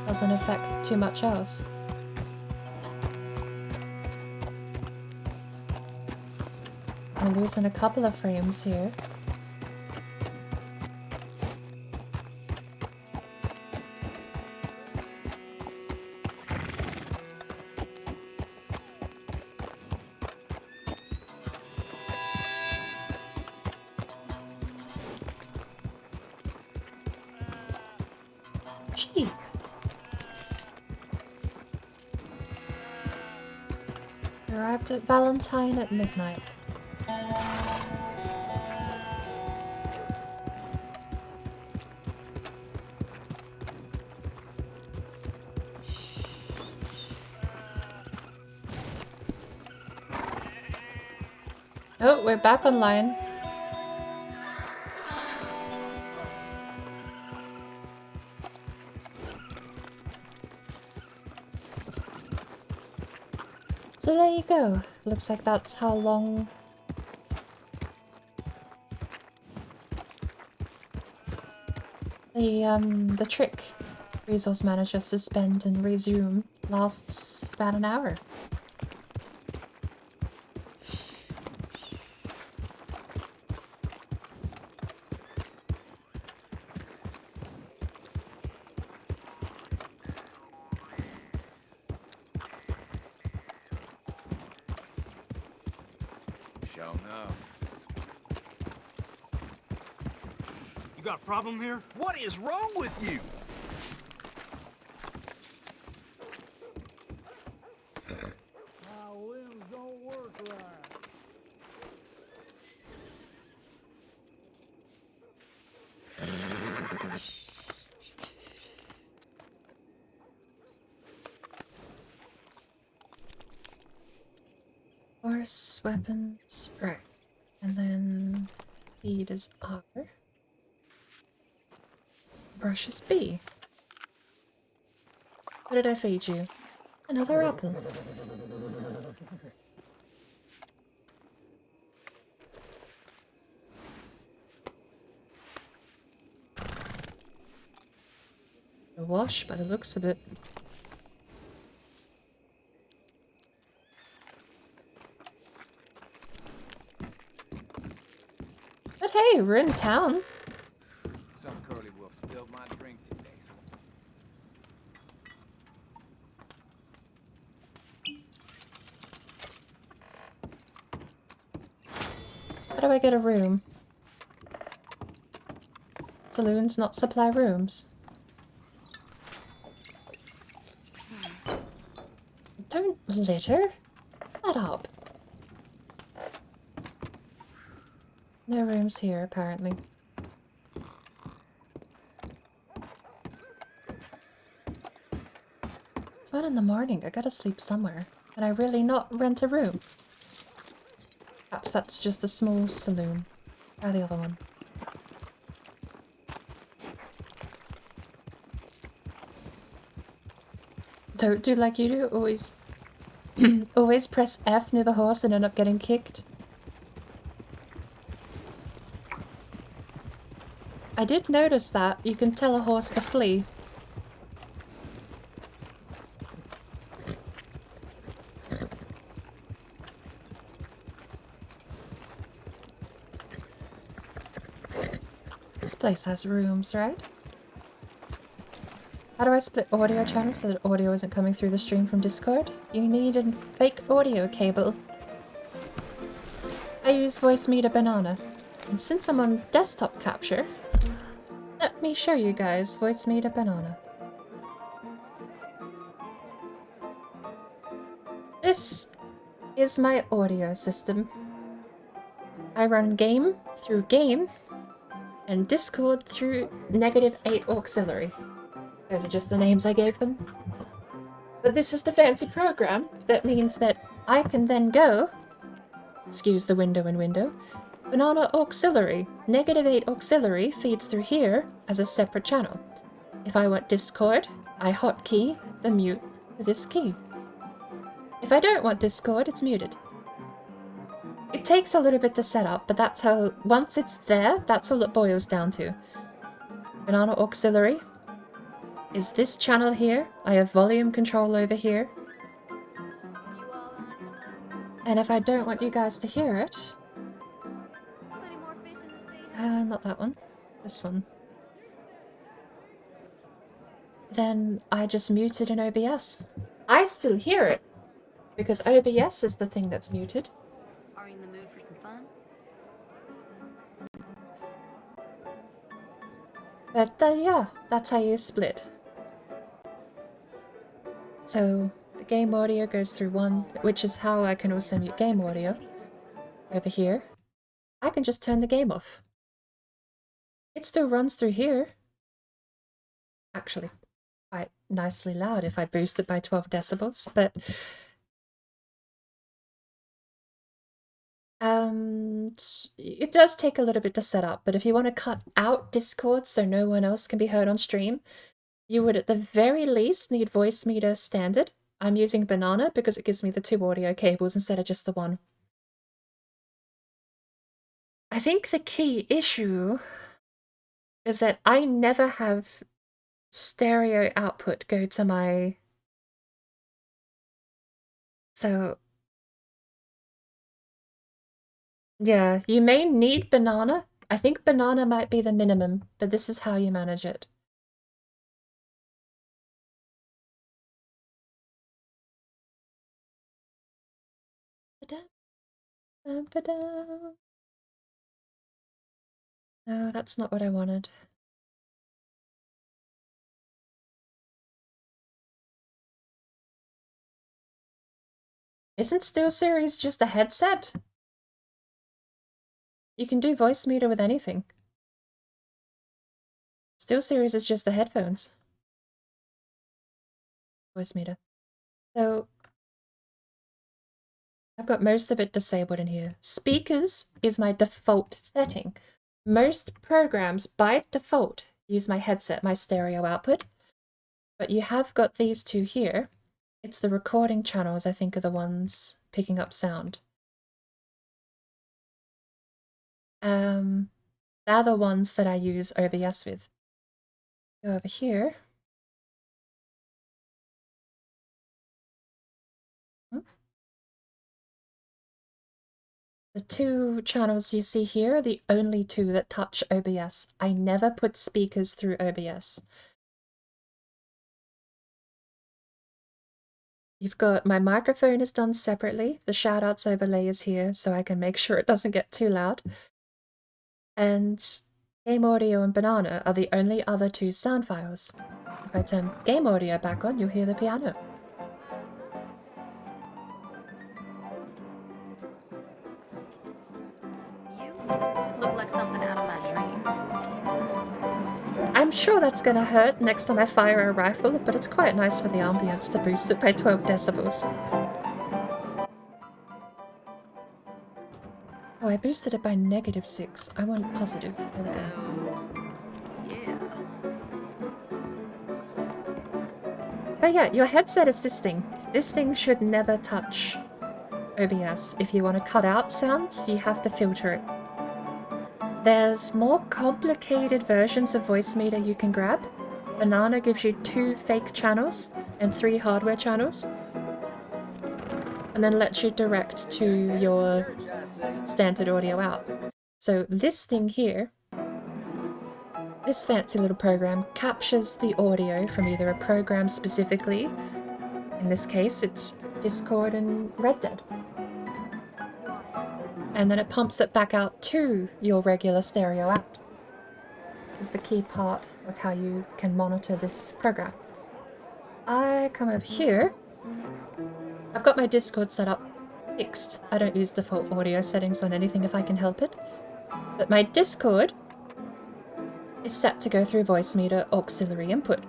Speaker 2: doesn't affect too much else. I'm losing a couple of frames here. Sheep. Arrived at Valentine at midnight. Oh, we're back online. So there you go. Looks like that's how long the trick resource manager suspend and resume lasts about an hour.
Speaker 12: Sure enough.
Speaker 11: You got a problem here? What is wrong with you?
Speaker 4: My limbs don't work right.
Speaker 2: Horse, weapons, right. And then feed is R. Brush is B. What did I feed you? Another apple. A wash by the looks of it. But hey, we're in town.
Speaker 12: Some curly wolf spilled my drink today.
Speaker 2: How do I get a room? Saloons not supply rooms. Don't litter. Shut up. No rooms here, apparently. 1 in the morning. I gotta sleep somewhere. Can I really not rent a room? Perhaps that's just a small saloon. Try the other one. Don't do like you do. Always, always press F near the horse and end up getting kicked. I did notice that. You can tell a horse to flee. This place has rooms, right? How do I split audio channels so that audio isn't coming through the stream from Discord? You need a fake audio cable. I use Voice Meter Banana. And since I'm on desktop capture, let me show you guys Voice Meter Banana. This is my audio system. I run Game through Game and Discord through -8 Auxiliary. Those are just the names I gave them. But this is the fancy program that means that I can then go, excuse the window and window, Banana Auxiliary. -8 Auxiliary feeds through here as a separate channel. If I want Discord, I hotkey the mute to this key. If I don't want Discord, it's muted. It takes a little bit to set up, but that's how, once it's there, that's all it boils down to. Banana Auxiliary is this channel here. I have volume control over here. And if I don't want you guys to hear it... not that one. This one. Then I just mute it in OBS. I still hear it, because OBS is the thing that's muted.
Speaker 5: Are you in the mood for some fun?
Speaker 2: But yeah, that's how you split. So the game audio goes through one, which is how I can also mute game audio. Over here, I can just turn the game off. It still runs through here. Actually, quite nicely loud if I boost it by 12 decibels, but it does take a little bit to set up, but if you want to cut out Discord so no one else can be heard on stream, you would at the very least need Voice Meter Standard. I'm using Banana because it gives me the 2 audio cables instead of just the one. I think the key issue is that I never have stereo output go to my... So... yeah, you may need Banana. I think Banana might be the minimum, but this is how you manage it. No, that's not what I wanted. Isn't SteelSeries just a headset? You can do Voice Meter with anything. SteelSeries is just the headphones. Voice Meter. So, I've got most of it disabled in here. Speakers is my default setting. Most programs, by default, use my headset, my stereo output. But you have got these two here. It's the recording channels, I think, are the ones picking up sound. They're the ones that I use OBS with. Go over here. The 2 channels you see here are the only 2 that touch OBS. I never put speakers through OBS. You've got my microphone is done separately. The shoutouts overlay is here so I can make sure it doesn't get too loud. And game audio and Banana are the only other 2 sound files. If I turn game audio back on, you'll hear the piano.
Speaker 5: You look like something out of my dreams.
Speaker 2: I'm sure that's gonna hurt next time I fire a rifle, but it's quite nice for the ambience to boost it by 12 decibels. Oh, I boosted it by -6. I want positive. There we go. But yeah, your headset is this thing. This thing should never touch OBS. If you want to cut out sounds, you have to filter it. There's more complicated versions of Voice Meter you can grab. Banana gives you 2 fake channels and 3 hardware channels. And then lets you direct to your standard audio out. So this thing here, this fancy little program, captures the audio from either a program specifically, in this case it's Discord and Red Dead, and then it pumps it back out to your regular stereo out. This is the key part of how you can monitor this program. I come over here, I've got my Discord set up fixed. I don't use default audio settings on anything if I can help it, but my Discord is set to go through Voice Meter auxiliary input.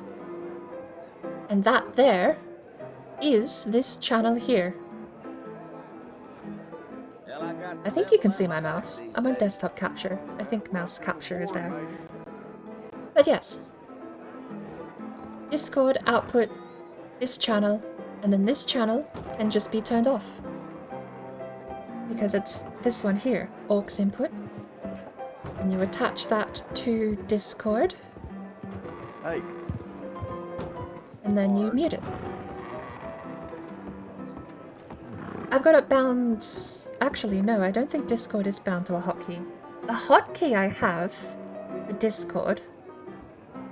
Speaker 2: And that there is this channel here. I think you can see my mouse. I'm on desktop capture. I think mouse capture is there. But yes. Discord output this channel, and then this channel can just be turned off. Because it's this one here, aux input. And you attach that to Discord.
Speaker 11: Hey.
Speaker 2: And then you mute it. I've got it bound... Actually, no, I don't think Discord is bound to a hotkey. The hotkey I have for Discord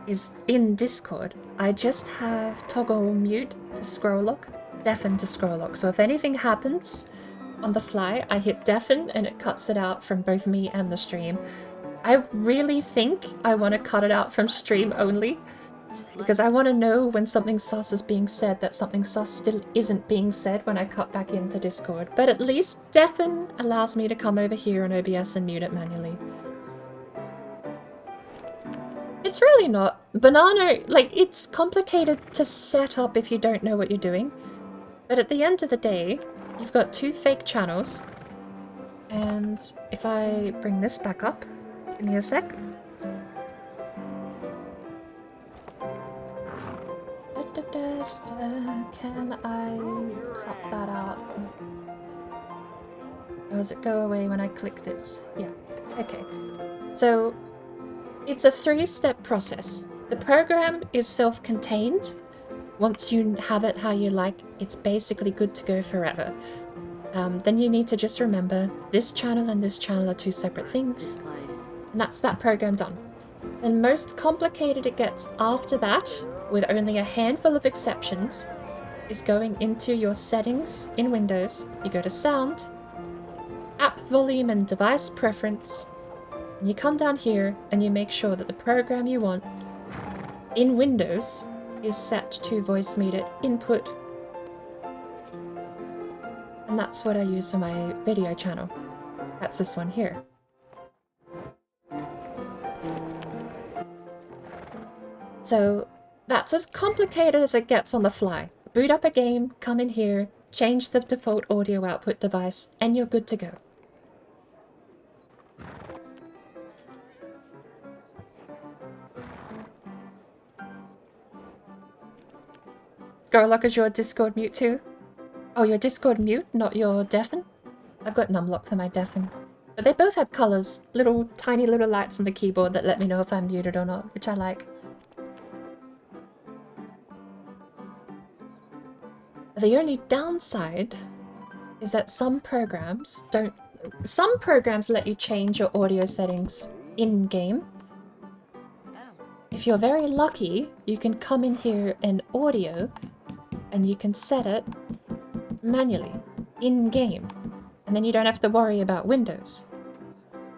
Speaker 2: is in Discord. I just have toggle mute to scroll lock, deafen to scroll lock. So if anything happens on the fly, I hit deafen and it cuts it out from both me and the stream. I really think I want to cut it out from stream only, because I want to know when something sus is being said that something sus still isn't being said when I cut back into Discord. But at least deafen allows me to come over here on OBS and mute it manually. It's really not. Banana, like, it's complicated to set up if you don't know what you're doing. But at the end of the day, you've got 2 fake channels. And if I bring this back up, give me a sec. Can I crop that out? Or does it go away when I click this? Yeah. Okay. So, it's a 3-step process. The program is self-contained. Once you have it how you like, it's basically good to go forever. Then you need to just remember this channel and this channel are 2 separate things. And that's that program done. The most complicated it gets after that, with only a handful of exceptions, is going into your settings in Windows. You go to Sound, App Volume and Device Preference, and you come down here and you make sure that the program you want in Windows is set to Voice Meter input. And that's what I use for my video channel. That's this one here. So that's as complicated as it gets on the fly. Boot up a game, come in here, change the default audio output device, and you're good to go. Scarlock, is your Discord mute too? Oh, your Discord mute, not your deafen? I've got numlock for my deafen. But they both have colors, little tiny little lights on the keyboard that let me know if I'm muted or not, which I like. The only downside is that some programs let you change your audio settings in-game. If you're very lucky, you can come in here in audio and you can set it manually, in-game. And then you don't have to worry about Windows.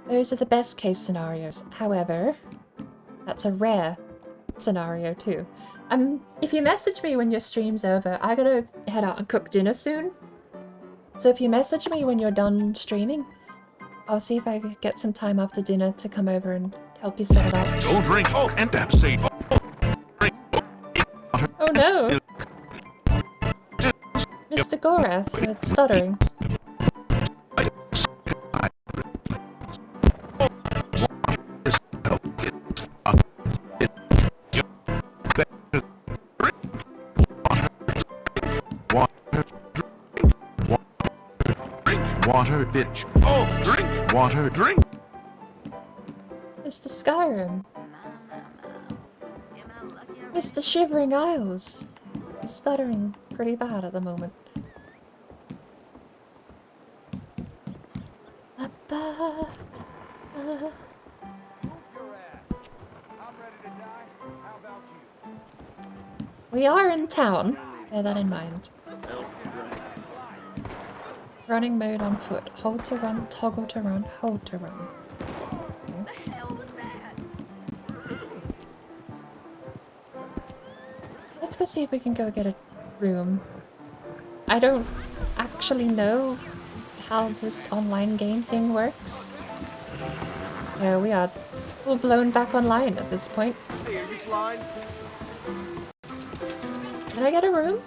Speaker 2: Those are the best case scenarios. However, that's a rare scenario too. If you message me when your stream's over, I gotta head out and cook dinner soon. So if you message me when you're done streaming, I'll see if I can get some time after dinner to come over and help you set it up.
Speaker 8: Don't drink. Oh, and that's safe.
Speaker 2: Oh no! Mr. Gorath, you're stuttering.
Speaker 8: Water, bitch. Oh, drink. Water, drink.
Speaker 2: Mr. Skyrim. Mr. Shivering Isles. He's stuttering pretty bad at the moment. We are in town. Bear that in mind. Running mode on foot. Hold to run, toggle to run, hold to run. Let's go see if we can go get a room. I don't actually know how this online game thing works. Yeah, we are full blown back online at this point.
Speaker 4: Hey, are you blind?
Speaker 2: Can I get a room?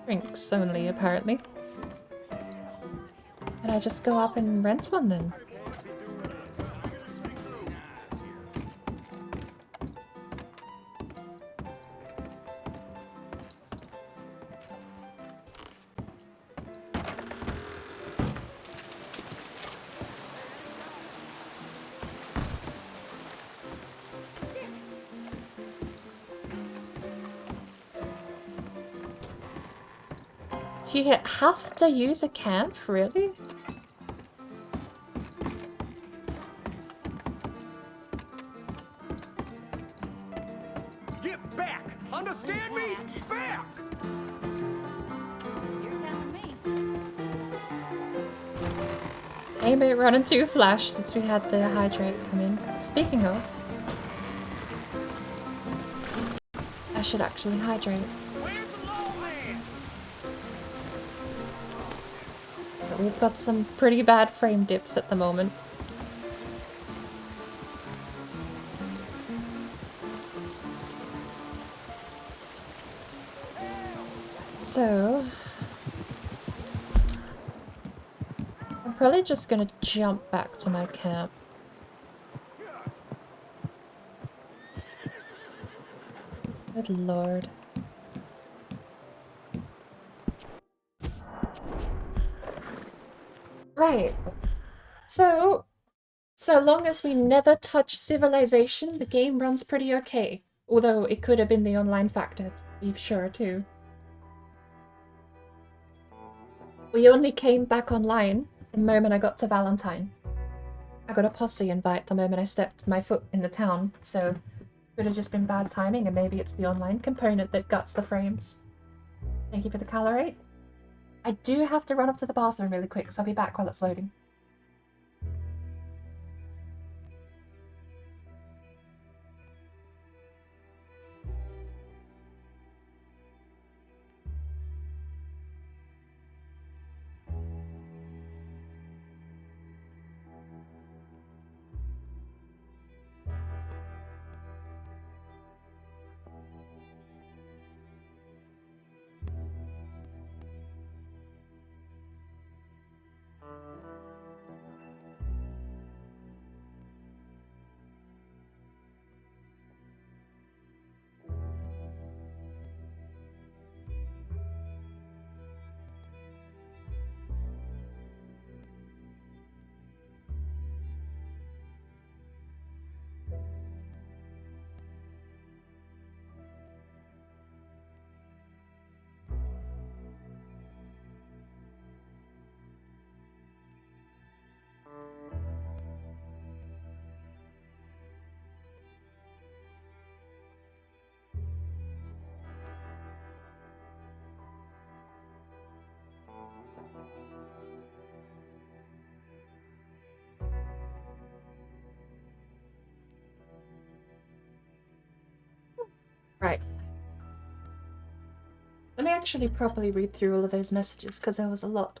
Speaker 2: Drinks only, apparently. Can I just go up and rent one then? Do you have to use a camp, really?
Speaker 4: Get back! Understand me? Back!
Speaker 5: You're telling me.
Speaker 2: Aim it running too flash since we had the hydrate come in. Speaking of, I should actually hydrate. But we've got some pretty bad frame dips at the moment. So I'm probably just gonna jump back to my camp. Good lord. Right. So long as we never touch civilization, the game runs pretty okay. Although it could have been the online factor, to be sure too. We only came back online the moment I got to Valentine. I got a posse invite the moment I stepped my foot in the town, so it could have just been bad timing, and maybe it's the online component that guts the frames. Thank you for the calorate. I do have to run up to the bathroom really quick, so I'll be back while it's loading. actually properly read through all of those messages because there was a lot.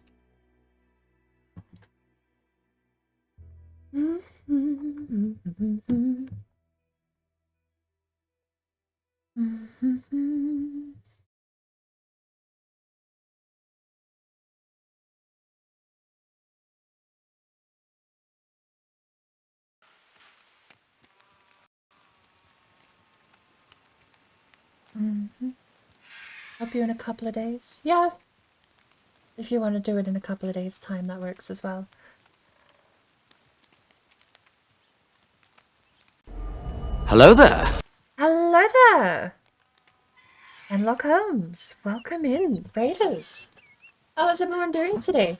Speaker 2: Hope you in a couple of days. Yeah. If you want to do it in a couple of days' time, that works as well.
Speaker 13: Hello there.
Speaker 2: Hello there. Henlock Holmes, welcome in, Raiders. How is everyone doing today?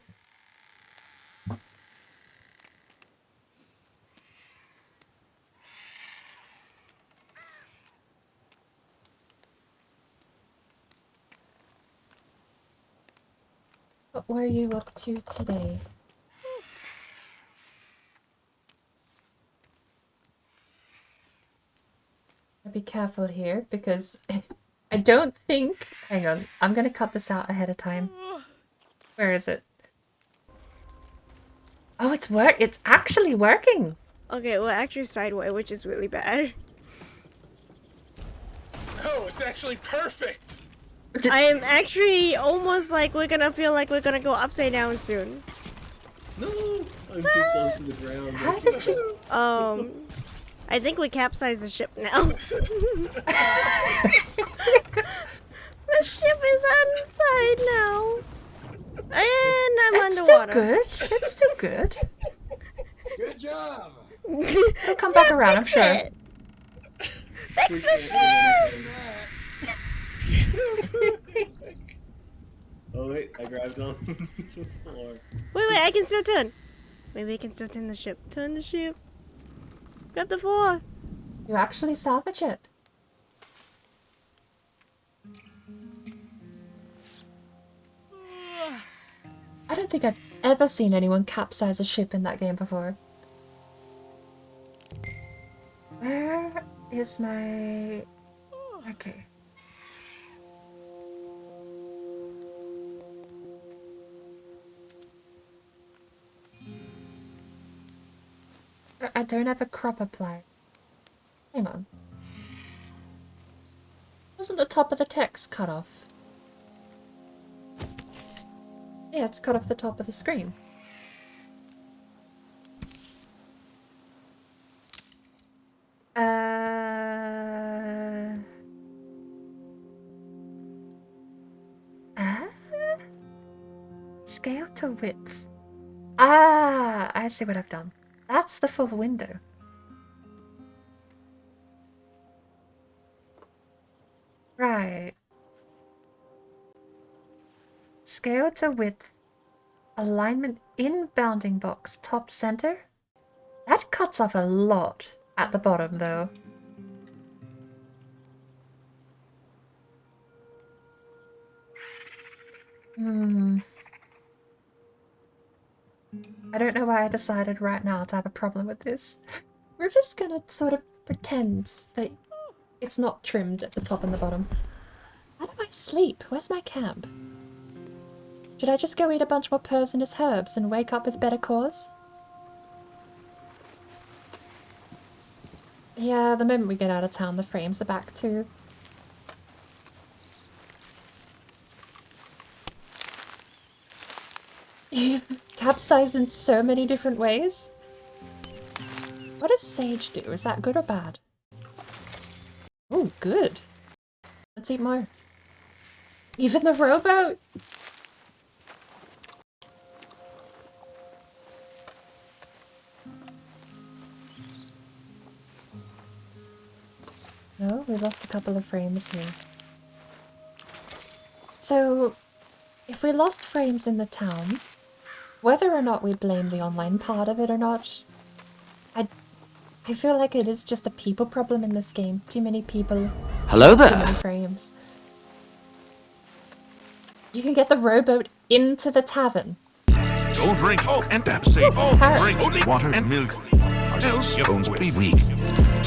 Speaker 2: What were you up to today? Be careful here because I don't think... Hang on, I'm gonna cut this out ahead of time. Where is it? Oh, it's actually working!
Speaker 14: Okay, well, actually sideways, which is really bad.
Speaker 15: No, it's actually perfect!
Speaker 14: I am actually almost like we're gonna feel like we're gonna go upside down soon.
Speaker 16: No! I'm too close to the ground.
Speaker 2: How did you...
Speaker 14: I think we capsized the ship now. The ship is on the side now. And I'm underwater.
Speaker 2: It's still good. It's still good.
Speaker 11: Good job.
Speaker 2: It'll come back around, I'm sure.
Speaker 14: Fix the ship!
Speaker 16: Oh wait, I grabbed on the floor.
Speaker 14: Wait, I can still turn. Maybe I can still turn the ship. Turn the ship. Grab the floor.
Speaker 2: You actually salvage it. I don't think I've ever seen anyone capsize a ship in that game before. Where is my... Okay. I don't have a crop apply. Hang on. Wasn't the top of the text cut off? Yeah, it's cut off the top of the screen. Scale to width. Ah, I see what I've done. That's the full window. Right. Scale to width. Alignment in bounding box. Top center. That cuts off a lot at the bottom though. I don't know why I decided right now to have a problem with this. We're just gonna sort of pretend that it's not trimmed at the top and the bottom. How do I sleep? Where's my camp? Should I just go eat a bunch more poisonous herbs and wake up with better cause? Yeah, the moment we get out of town, the frames are back too. You've capsized in so many different ways. What does sage do? Is that good or bad? Oh, good. Let's eat more. Even the rowboat! No, we lost a couple of frames here. So, if we lost frames in the town, whether or not we blame the online part of it or not, I feel like it is just a people problem in this game. Too many people.
Speaker 13: Hello there.
Speaker 2: Too many frames. You can get the rowboat into the tavern.
Speaker 8: Don't drink and tap safe. Drink only water and milk. Else your bones will be weak.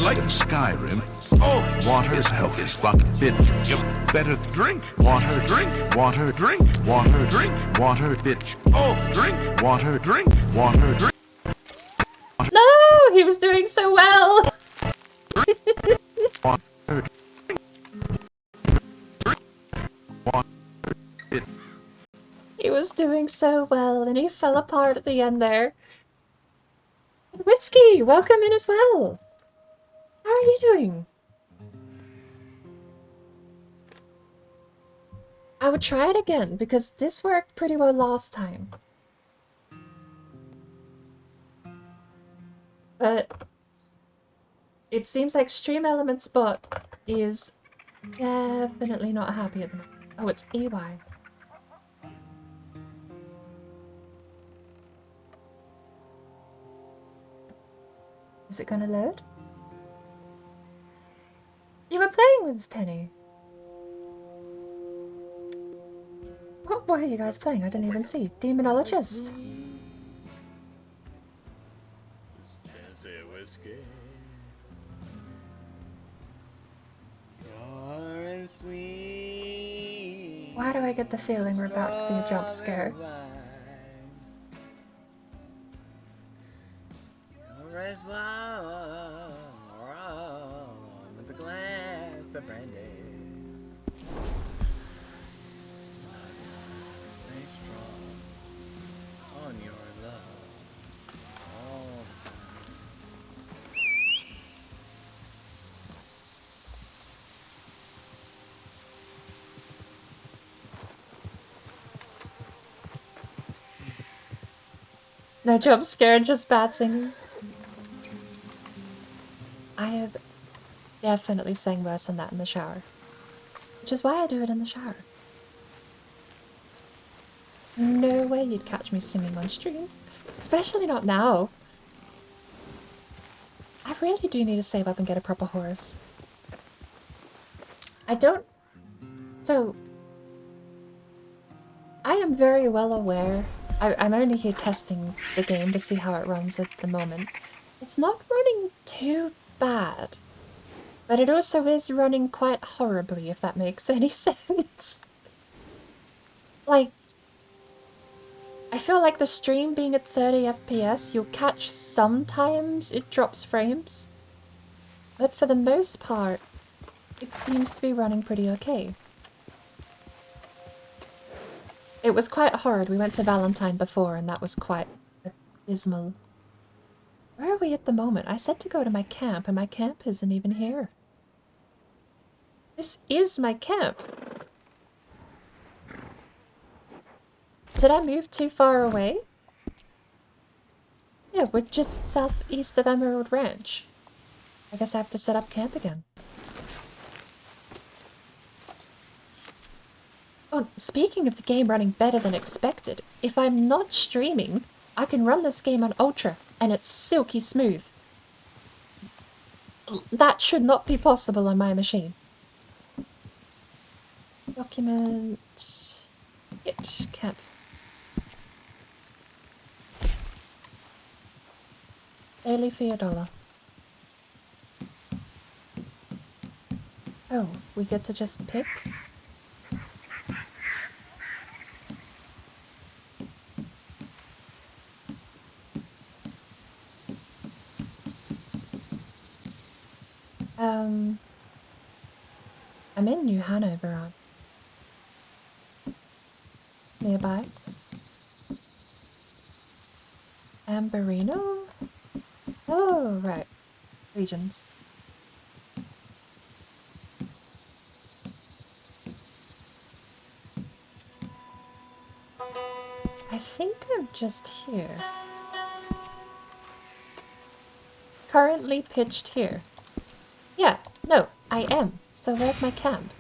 Speaker 8: like in Skyrim. Oh, water is health is fucking bitch. You better drink. Water, drink. Water, drink. Water, drink. Water, bitch. Oh, drink. Water, drink. Water, drink.
Speaker 2: No, he was doing so well.
Speaker 8: Water, drink. Water, bitch.
Speaker 2: He was doing so well, and he fell apart at the end there. And Whiskey, welcome in as well. How are you doing? I would try it again, because this worked pretty well last time. But it seems like Stream Elements bot is definitely not happy at the moment. Oh, it's EY. Is it gonna load? You were playing with Penny. What are you guys playing? I didn't even see. Demonologist. Why do I get the feeling we're about to see a jump scare?
Speaker 12: There's a glass of brandy. Stay strong on your love all the time.
Speaker 2: No jump scare, just bad singing. I have definitely sang worse than that in the shower. Which is why I do it in the shower. No way you'd catch me singing on stream. Especially not now. I really do need to save up and get a proper horse. I don't... So... I am very well aware. I'm only here testing the game to see how it runs at the moment. It's not running too bad. But it also is running quite horribly, if that makes any sense. Like, I feel like the stream being at 30 FPS, you'll catch sometimes it drops frames. But for the most part, it seems to be running pretty okay. It was quite hard. We went to Valentine before, and that was quite abysmal. Where are we at the moment? I said to go to my camp, and my camp isn't even here. This is my camp. Did I move too far away? Yeah, we're just southeast of Emerald Ranch. I guess I have to set up camp again. Oh, speaking of the game running better than expected, if I'm not streaming, I can run this game on Ultra, and it's silky smooth. That should not be possible on my machine. Documents... Hit camp. Daily fee $1. Oh, we get to just pick? I'm in New Hanover, nearby. Amberino? Oh, right. Regions. I think I'm just here. Currently pitched here. Yeah, no, I am. So where's my camp?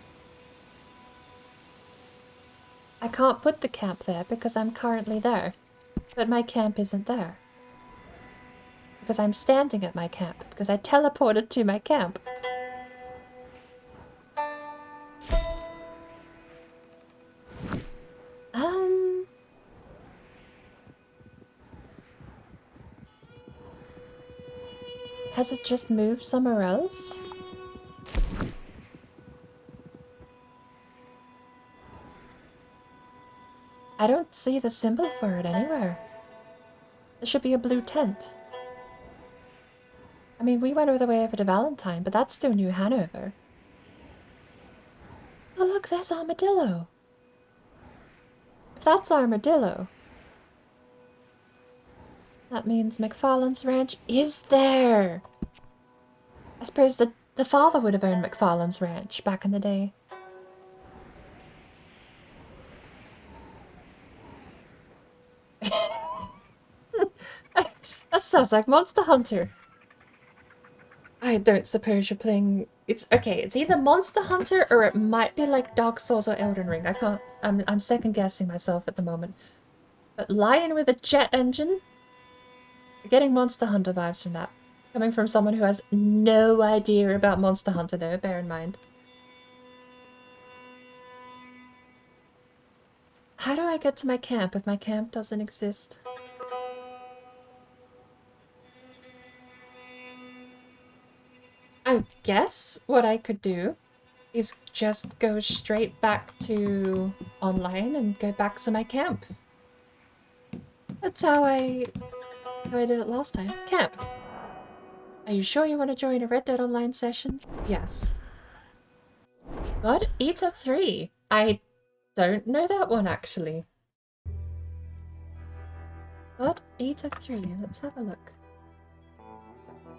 Speaker 2: I can't put the camp there because I'm currently there. But my camp isn't there. Because I'm standing at my camp. Because I teleported to my camp. Has it just moved somewhere else? I don't see the symbol for it anywhere. There should be a blue tent. I mean, we went all the way over to Valentine, but that's still New Hanover. Oh look, there's Armadillo. If that's Armadillo, that means McFarlane's Ranch is there. I suppose the father would have owned McFarlane's Ranch back in the day. That sounds like Monster Hunter. I don't suppose you're playing... It's okay, it's either Monster Hunter or it might be like Dark Souls or Elden Ring. I can't... I'm second guessing myself at the moment. But Lion with a jet engine? You're getting Monster Hunter vibes from that. Coming from someone who has no idea about Monster Hunter though, bear in mind. How do I get to my camp if my camp doesn't exist? I guess what I could do is just go straight back to online and go back to my camp. That's how I did it last time. Camp. Are you sure you want to join a Red Dead Online session? Yes. God Eater 3. I don't know that one actually. God Eater 3. Let's have a look.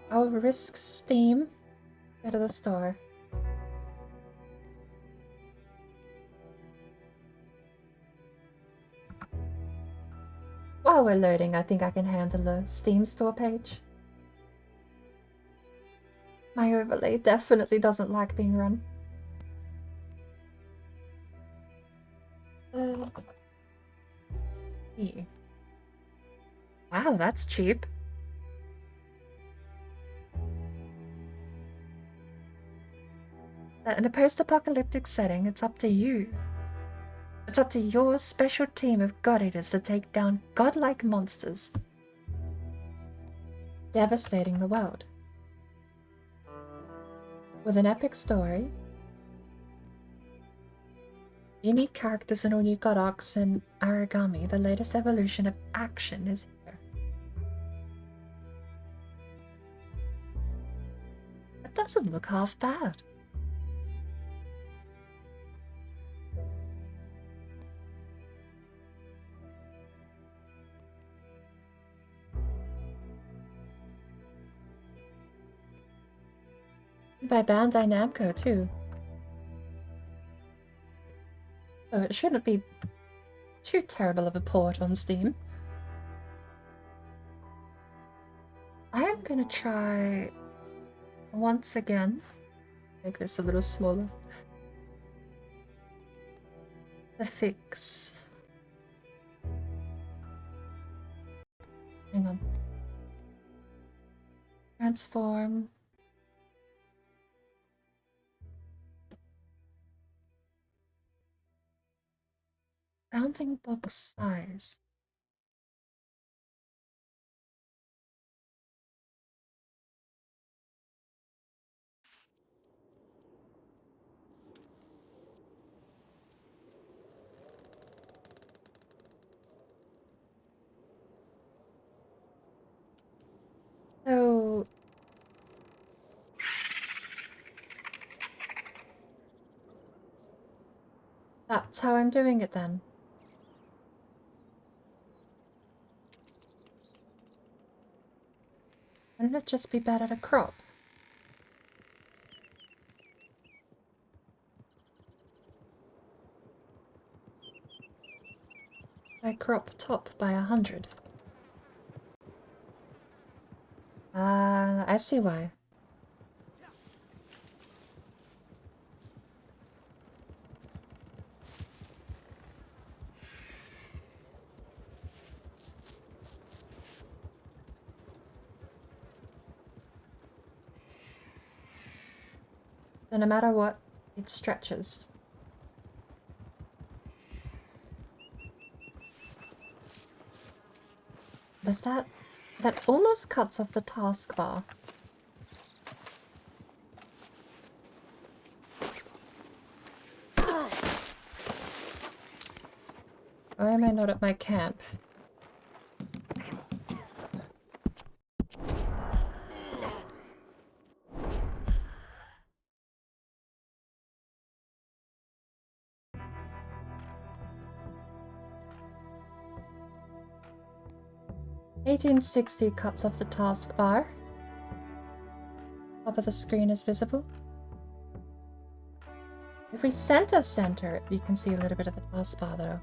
Speaker 2: I'll risk Steam. Go to the store. While we're loading, I think I can handle the Steam store page. My overlay definitely doesn't like being run. Here. Wow, that's cheap. In a post-apocalyptic setting, it's up to you. It's up to your special team of god eaters to take down godlike monsters, devastating the world. With an epic story, unique characters and all new god arcs in Aragami, the latest evolution of action is here. It doesn't look half bad. By Bandai Namco too. So it shouldn't be too terrible of a port on Steam. I am gonna try once again, make this a little smaller, to fix. Hang on. Transform. Bounding book size. So that's how I'm doing it then. Wouldn't it just be better to crop? I crop top by 100. I see why. So no matter what, it stretches. Does that almost cuts off the taskbar. Why am I not at my camp? $1860 cuts off the taskbar. Top of the screen is visible. If we center it, you can see a little bit of the taskbar though.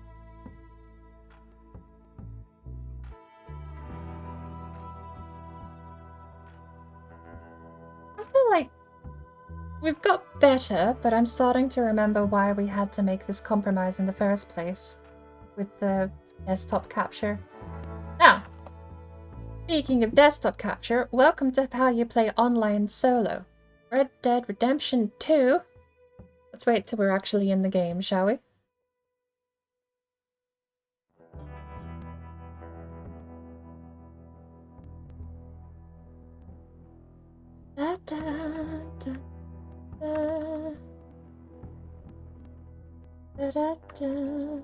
Speaker 2: I feel like we've got better, but I'm starting to remember why we had to make this compromise in the first place with the desktop capture. Now, speaking of desktop capture, welcome to how you play online solo. Red Dead Redemption 2. Let's wait till we're actually in the game, shall we? Da, da, da, da. Da, da, da.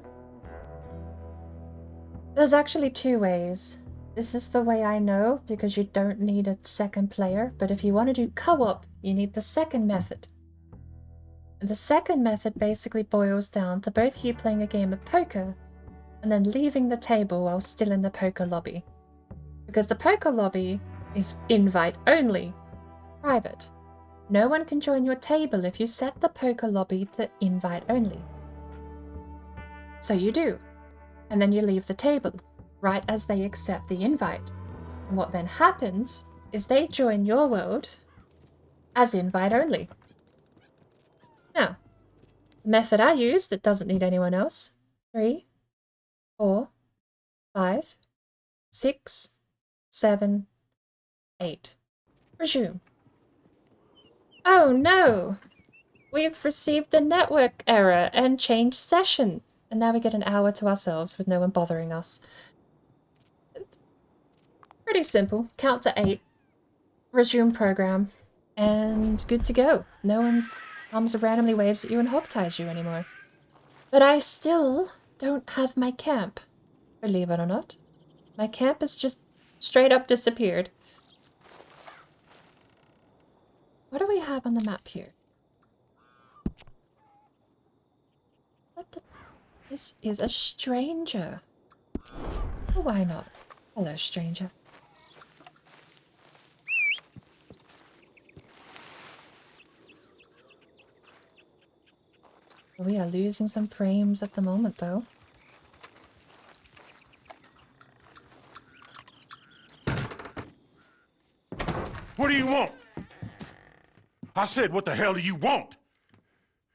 Speaker 2: There's actually two ways. This is the way I know, because you don't need a second player, but if you want to do co-op, you need the second method. And the second method basically boils down to both you playing a game of poker and then leaving the table while still in the poker lobby. Because the poker lobby is invite only, private. No one can join your table if you set the poker lobby to invite only. So you do. And then you leave the table, right as they accept the invite. And what then happens is they join your world as invite only. Now, the method I use that doesn't need anyone else. 3, 4, 5, 6, 7, 8. Resume. Oh no! We've received a network error and changed session. And now we get an hour to ourselves with no one bothering us. Pretty simple. Count to 8. Resume program. And good to go. No one comes and randomly waves at you and hog-ties you anymore. But I still don't have my camp. Believe it or not. My camp has just straight up disappeared. What do we have on the map here? What the... This is a stranger. Oh, why not? Hello, stranger. We are losing some frames at the moment, though.
Speaker 8: What do you want? I said, what the hell do you want?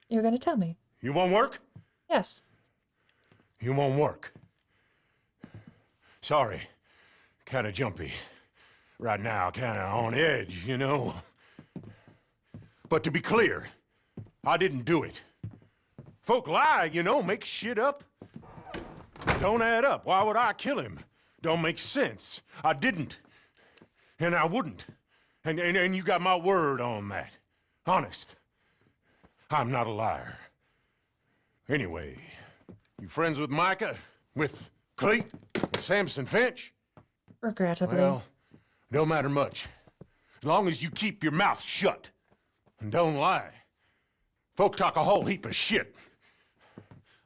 Speaker 2: You're gonna tell me.
Speaker 8: You want work?
Speaker 2: Yes.
Speaker 8: You want work? Sorry. Kinda jumpy. Right now, kinda on edge, you know? But to be clear, I didn't do it. Folk lie, you know, make shit up. Don't add up. Why would I kill him? Don't make sense. I didn't. And I wouldn't. And you got my word on that. Honest. I'm not a liar. Anyway, you friends with Micah? With Cleet? Samson Finch?
Speaker 2: Regrettably.
Speaker 8: Well, don't matter much. As long as you keep your mouth shut. And don't lie. Folk talk a whole heap of shit.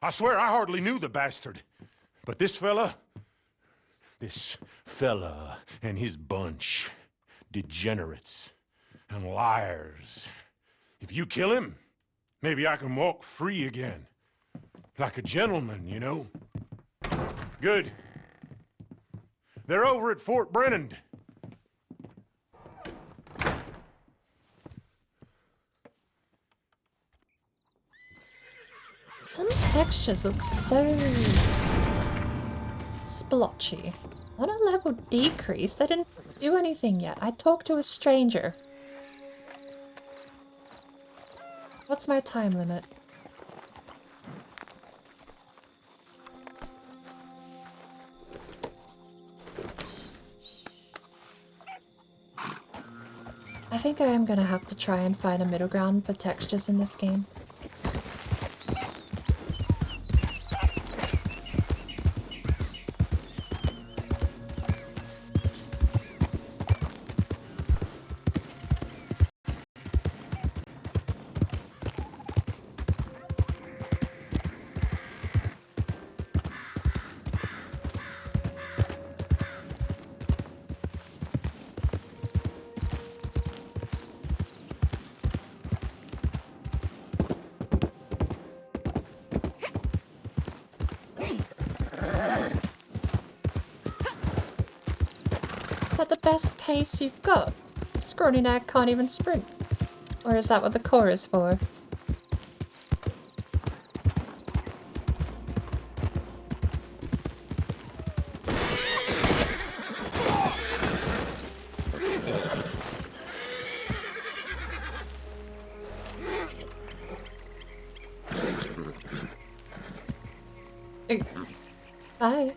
Speaker 8: I swear I hardly knew the bastard. But this fella and his bunch, degenerates and liars. If you kill him, maybe I can walk free again. Like a gentleman, you know? Good. They're over at Fort Brennan.
Speaker 2: Some textures look so splotchy. On a level decrease, they didn't do anything yet. I talked to a stranger. What's my time limit? I think I am gonna have to try and find a middle ground for textures in this game. at the best pace you've got. Scrawny neck can't even sprint. Or is that what the core is for? Bye.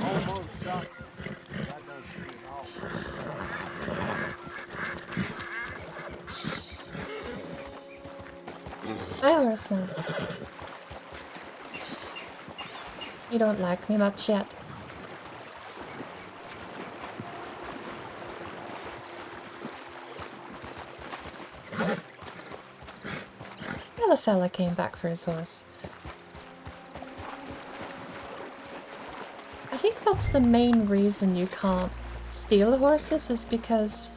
Speaker 12: Almost shot. That does seem awful.
Speaker 2: Hi, horse now. You don't like me much yet. The other fella came back for his horse. I think that's the main reason you can't steal horses, is because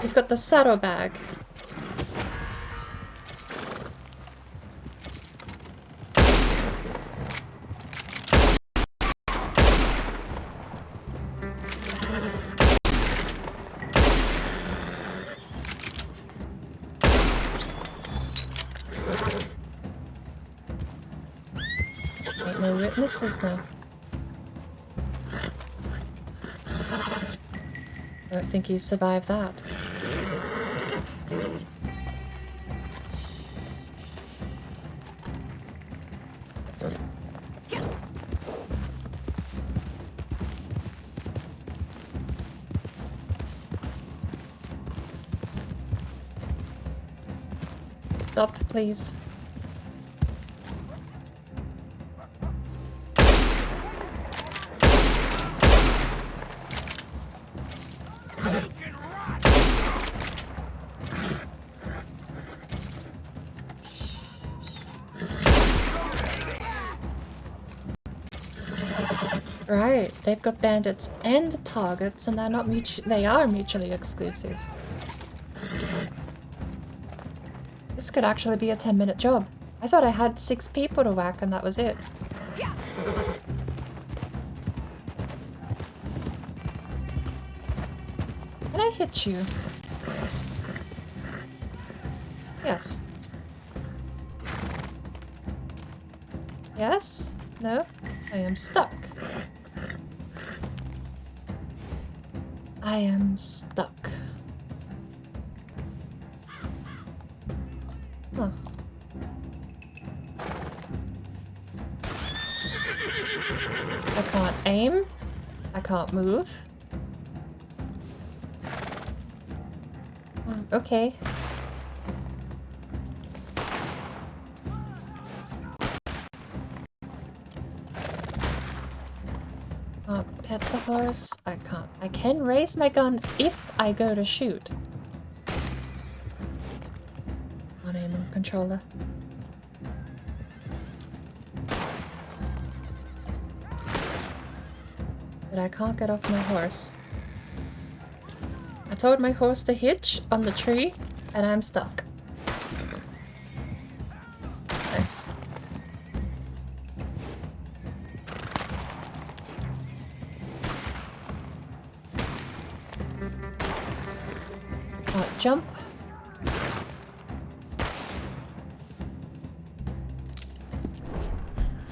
Speaker 2: you've got the saddlebag. Ain't no witnesses now. Don't think he survived that. Stop, please. Right, they've got bandits and targets, and they're not they are mutually exclusive. This could actually be a 10-minute job. I thought I had 6 people to whack and that was it. Can I hit you? Yes. Yes? No? I am stuck. I am stuck. Huh. I can't aim. I can't move. Okay. Can't pet the horse. I can't. I can raise my gun if I go to shoot. On aim and controller. But I can't get off my horse. I told my horse to hitch on the tree, and I'm stuck. Nice. Can't jump.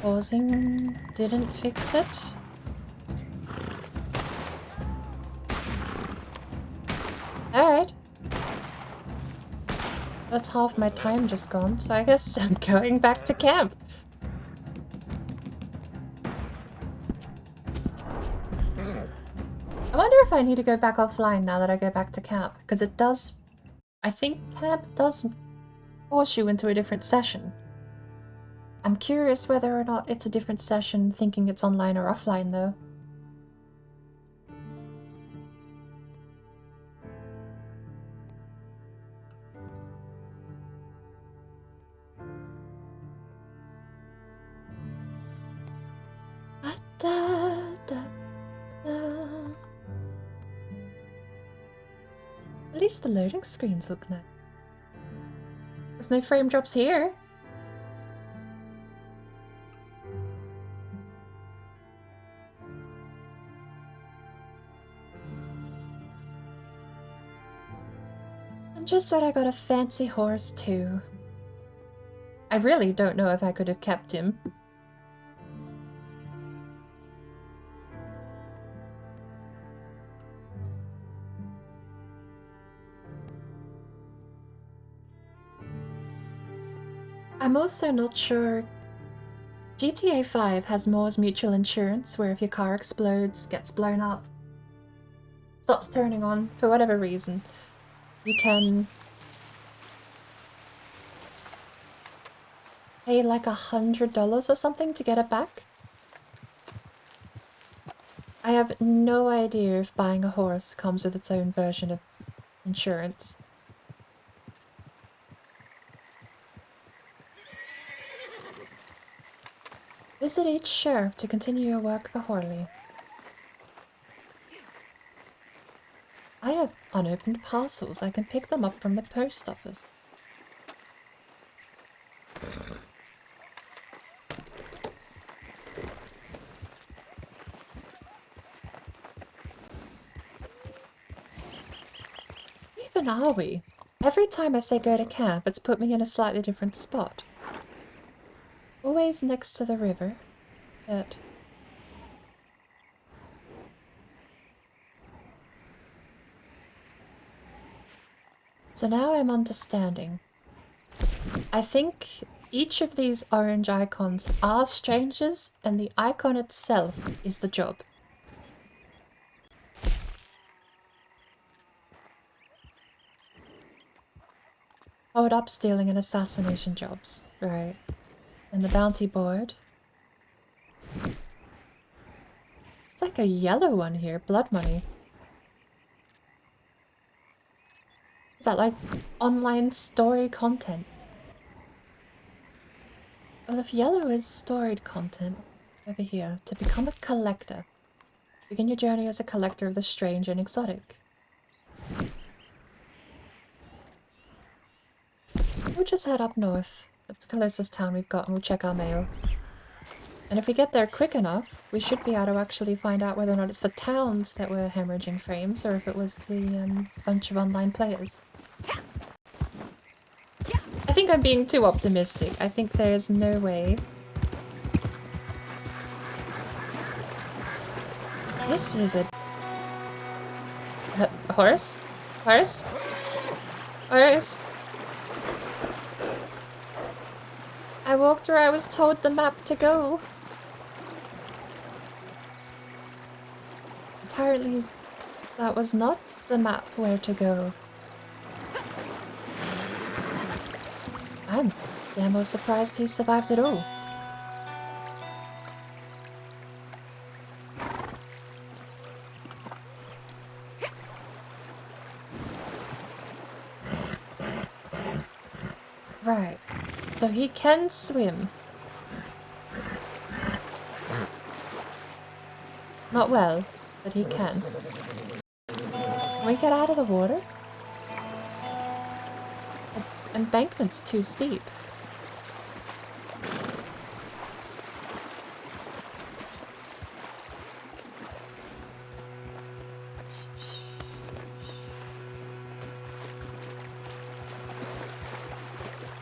Speaker 2: Pausing didn't fix it. Alright. That's half my time just gone, so I guess I'm going back to camp. I wonder if I need to go back offline now that I go back to camp, because it does... I think camp does force you into a different session. I'm curious whether or not it's a different session thinking it's online or offline though. At least the loading screens look nice. There's no frame drops here. And just that I got a fancy horse too. I really don't know if I could have kept him. I'm also not sure. GTA 5 has Moore's Mutual Insurance, where if your car explodes, gets blown up, stops turning on for whatever reason, you can pay like $100 or something to get it back. I have no idea if buying a horse comes with its own version of insurance. Visit each sheriff to continue your work for Horley. I have unopened parcels. I can pick them up from the post office. Even are we? Every time I say go to camp, it's put me in a slightly different spot. Always next to the river, but... So now I'm understanding. I think each of these orange icons are strangers, and the icon itself is the job. Hold up stealing and assassination jobs. Right. And the bounty board. It's like a yellow one here. Blood money. Is that like online story content? Well, if yellow is storied content, over here, to become a collector. Begin your journey as a collector of the strange and exotic. We'll just head up north. It's the closest town we've got and we'll check our mail. And if we get there quick enough, we should be able to actually find out whether or not it's the towns that were hemorrhaging frames or if it was the bunch of online players. I think I'm being too optimistic. I think there's no way. This is a... horse? Horse? Horse? I walked where I was told the map to go. Apparently, that was not the map where to go. I'm damn well surprised he survived at all. Right, so he can swim. Not well, but he can. Can we get out of the water? The embankment's too steep.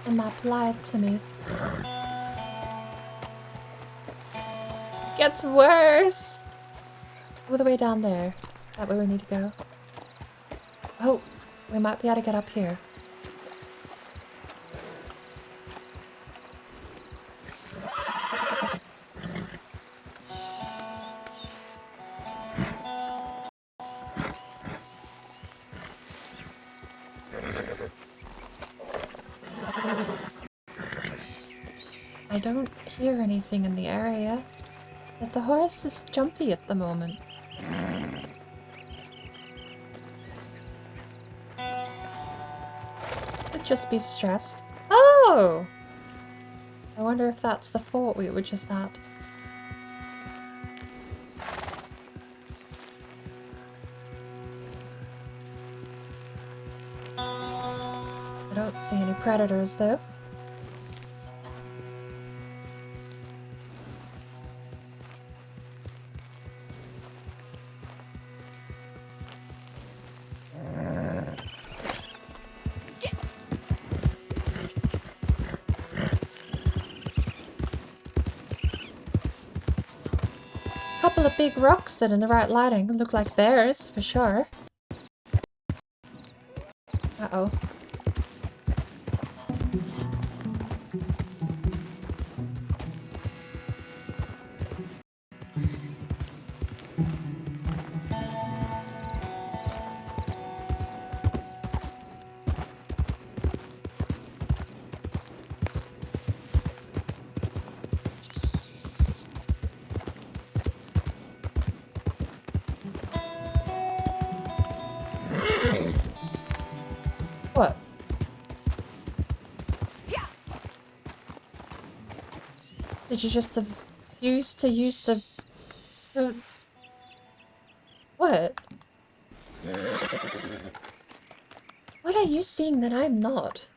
Speaker 2: The map lied to me. Gets worse! All the way down there. That way we need to go. Oh, we might be able to get up here. I don't hear anything in the area, but the horse is jumpy at the moment. Could just be stressed. Oh! I wonder if that's the fort we were just at. I don't see any predators though. Couple of big rocks that in the right lighting look like bears for sure. Uh-oh. What? Did you just use the... What? What are you seeing that I'm not?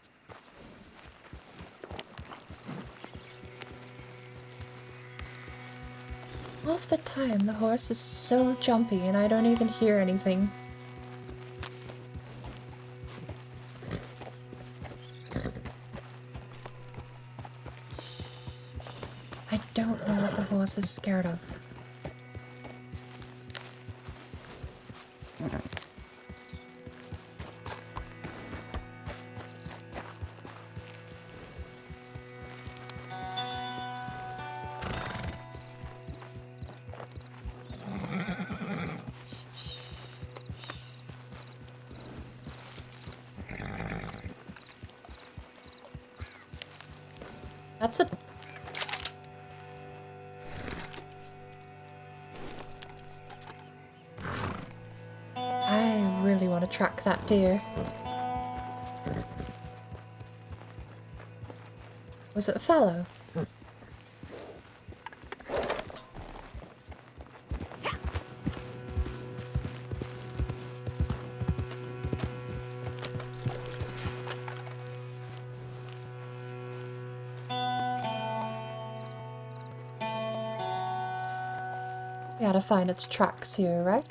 Speaker 2: Half the time the horse is so jumpy and I don't even hear anything. I don't know what the horse is scared of. That's a... I really want to track that deer. Was it a fallow? We gotta find its tracks here, right?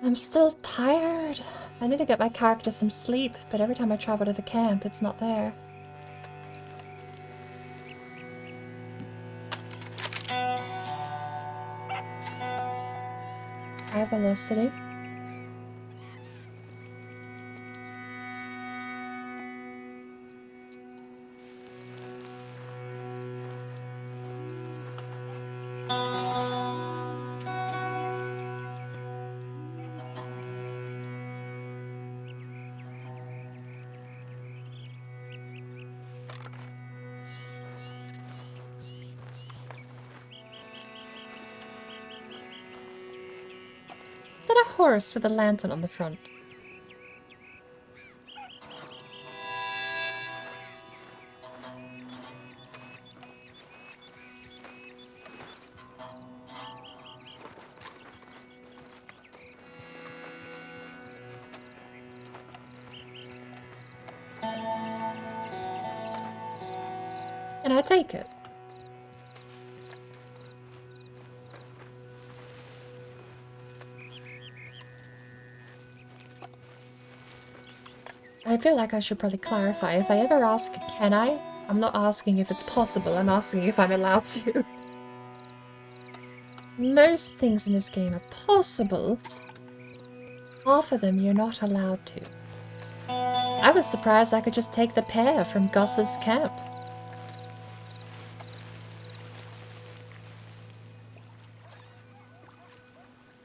Speaker 2: I'm still tired. I need to get my character some sleep, but every time I travel to the camp, it's not there. High velocity. Is that a horse with a lantern on the front? Can I take it? I feel like I should probably clarify. If I ever ask, can I? I'm not asking if it's possible, I'm asking if I'm allowed to. Most things in this game are possible. Half of them you're not allowed to. I was surprised I could just take the pear from Gus's camp.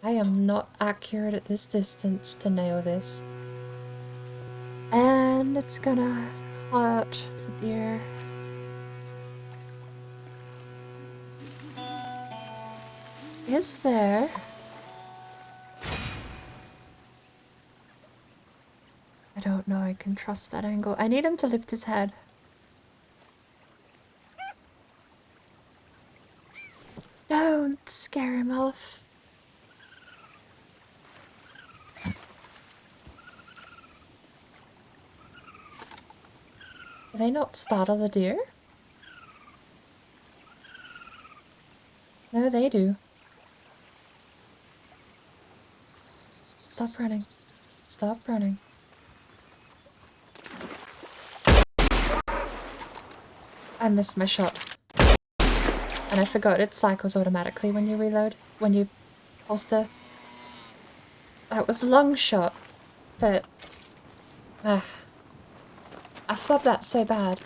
Speaker 2: I am not accurate at this distance to nail this. And it's gonna hurt the deer. Is there don't know I can trust that angle. I need him to lift his head. Don't scare him off. Do they not startle the deer? No, they do. Stop running. Stop running. I missed my shot. And I forgot it cycles automatically when you reload, when you holster. That was a long shot, but... I flubbed that so bad.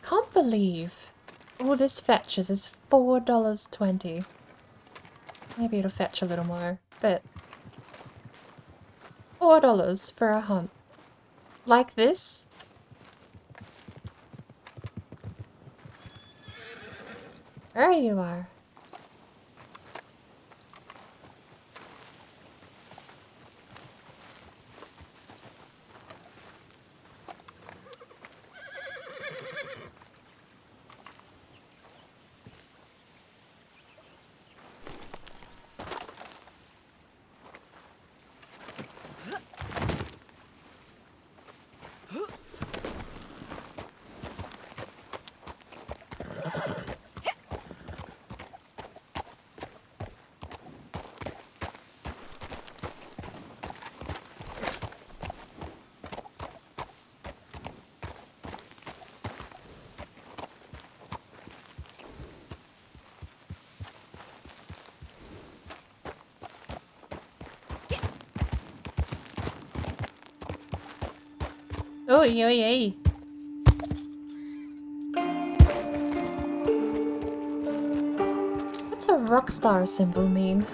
Speaker 2: Can't believe all this fetches is $4.20. Maybe it'll fetch a little more, but $4 for a hunt. Like this? There you are. Oh, yay. What's a rockstar symbol mean?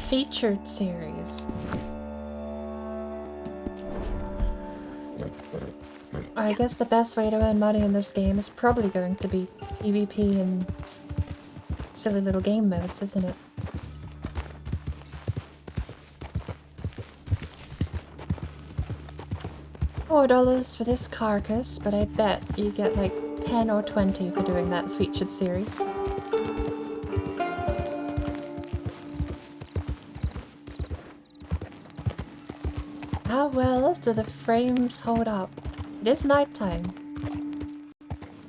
Speaker 2: Featured series. I guess the best way to earn money in this game is probably going to be PvP and silly little game modes, isn't it? $4 for this carcass, but I bet you get like 10 or 20 for doing that featured series. How well do the frames hold up? It is nighttime.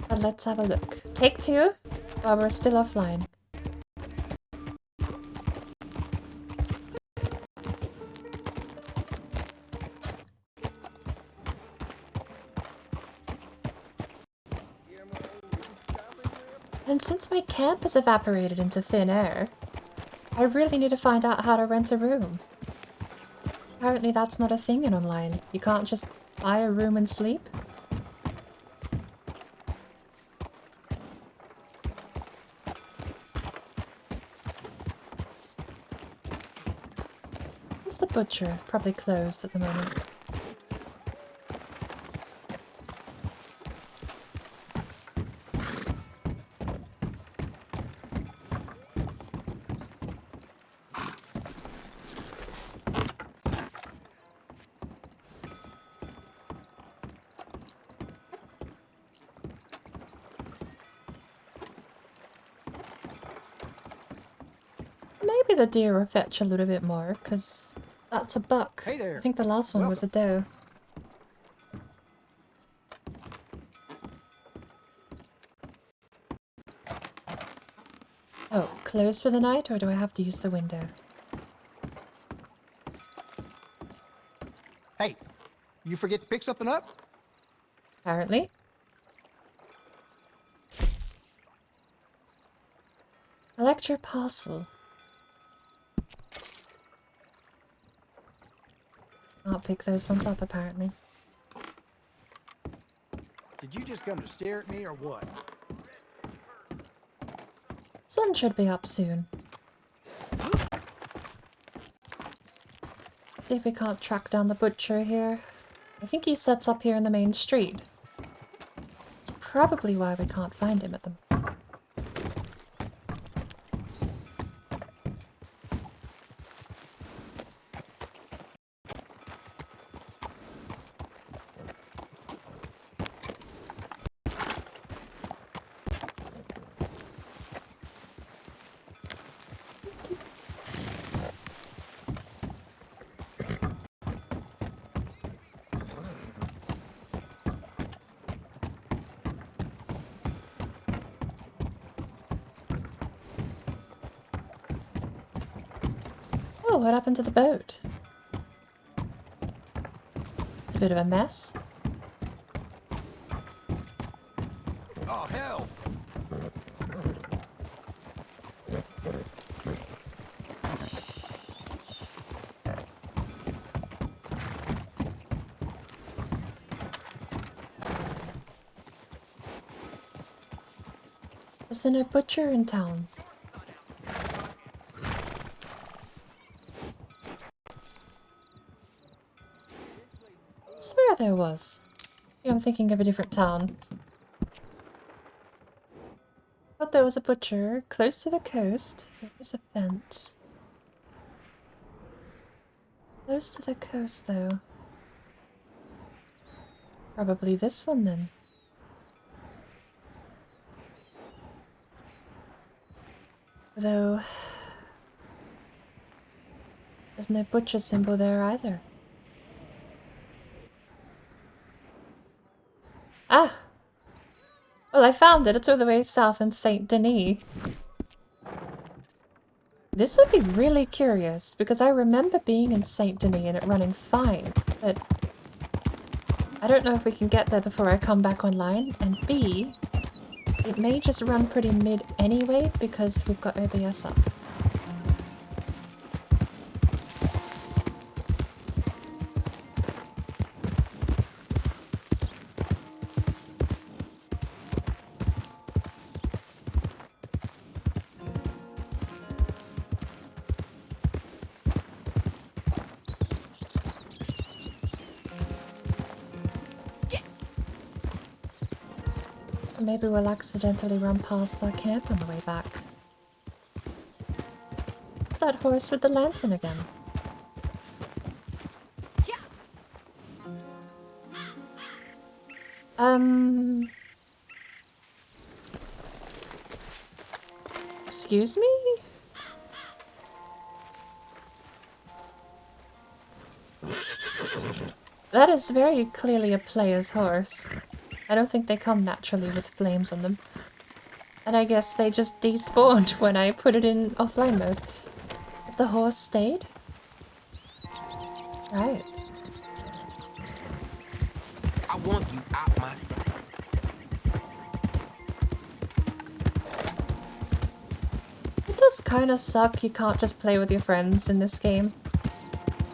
Speaker 2: But let's have a look. Take two, while we're still offline. And since my camp has evaporated into thin air, I really need to find out how to rent a room. Apparently that's not a thing in online. You can't just buy a room and sleep. Where's the butcher? Probably closed at the moment. Maybe the deer will fetch a little bit more, because that's a buck.
Speaker 11: Hey there.
Speaker 2: I think the last one was a doe. Oh, closed for the night, or do I have to use the window?
Speaker 11: Hey, you forget to pick something up?
Speaker 2: Apparently. Collect your parcel. Can't not pick those ones up, apparently.
Speaker 11: Did you just come to stare at me or what?
Speaker 2: Sun should be up soon. See if we can't track down the butcher here. I think he sets up here in the main street. It's probably why we can't find him at the moment. Oh, what happened to the boat? It's a bit of a mess.
Speaker 12: Oh, hell!
Speaker 2: Is there no butcher in town? I swear there was. Maybe I'm thinking of a different town. Thought there was a butcher close to the coast. There is a fence. Close to the coast, though. Probably this one, then. Though... there's no butcher symbol there either. Ah! Well, I found it. It's all the way south in Saint Denis. This would be really curious, because I remember being in Saint Denis and it running fine, but I don't know if we can get there before I come back online, and B, it may just run pretty mid anyway, because we've got OBS up. Maybe we'll accidentally run past our camp on the way back. It's that horse with the lantern again. Excuse me? That is very clearly a player's horse. I don't think they come naturally with flames on them. And I guess they just despawned when I put it in offline mode. But the horse stayed? Right.
Speaker 17: I want you out my sight.
Speaker 2: It does kind of suck you can't just play with your friends in this game.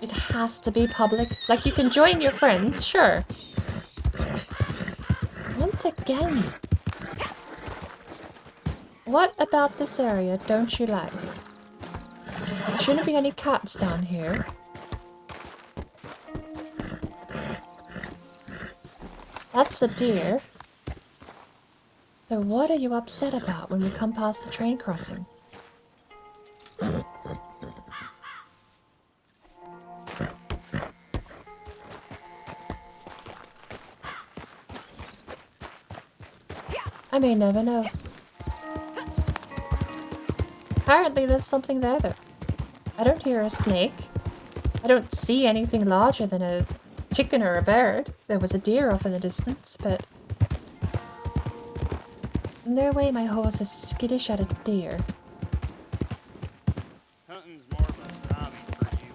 Speaker 2: It has to be public. Like, you can join your friends, sure. Once again. What about this area don't you like? There shouldn't be any cats down here. That's a deer. So what are you upset about when we come past the train crossing? I may never know. Apparently there's something there though. I don't hear a snake. I don't see anything larger than a chicken or a bird. There was a deer off in the distance, but... no way my horse is skittish at a deer.
Speaker 4: Hunting's more of a hobby for you.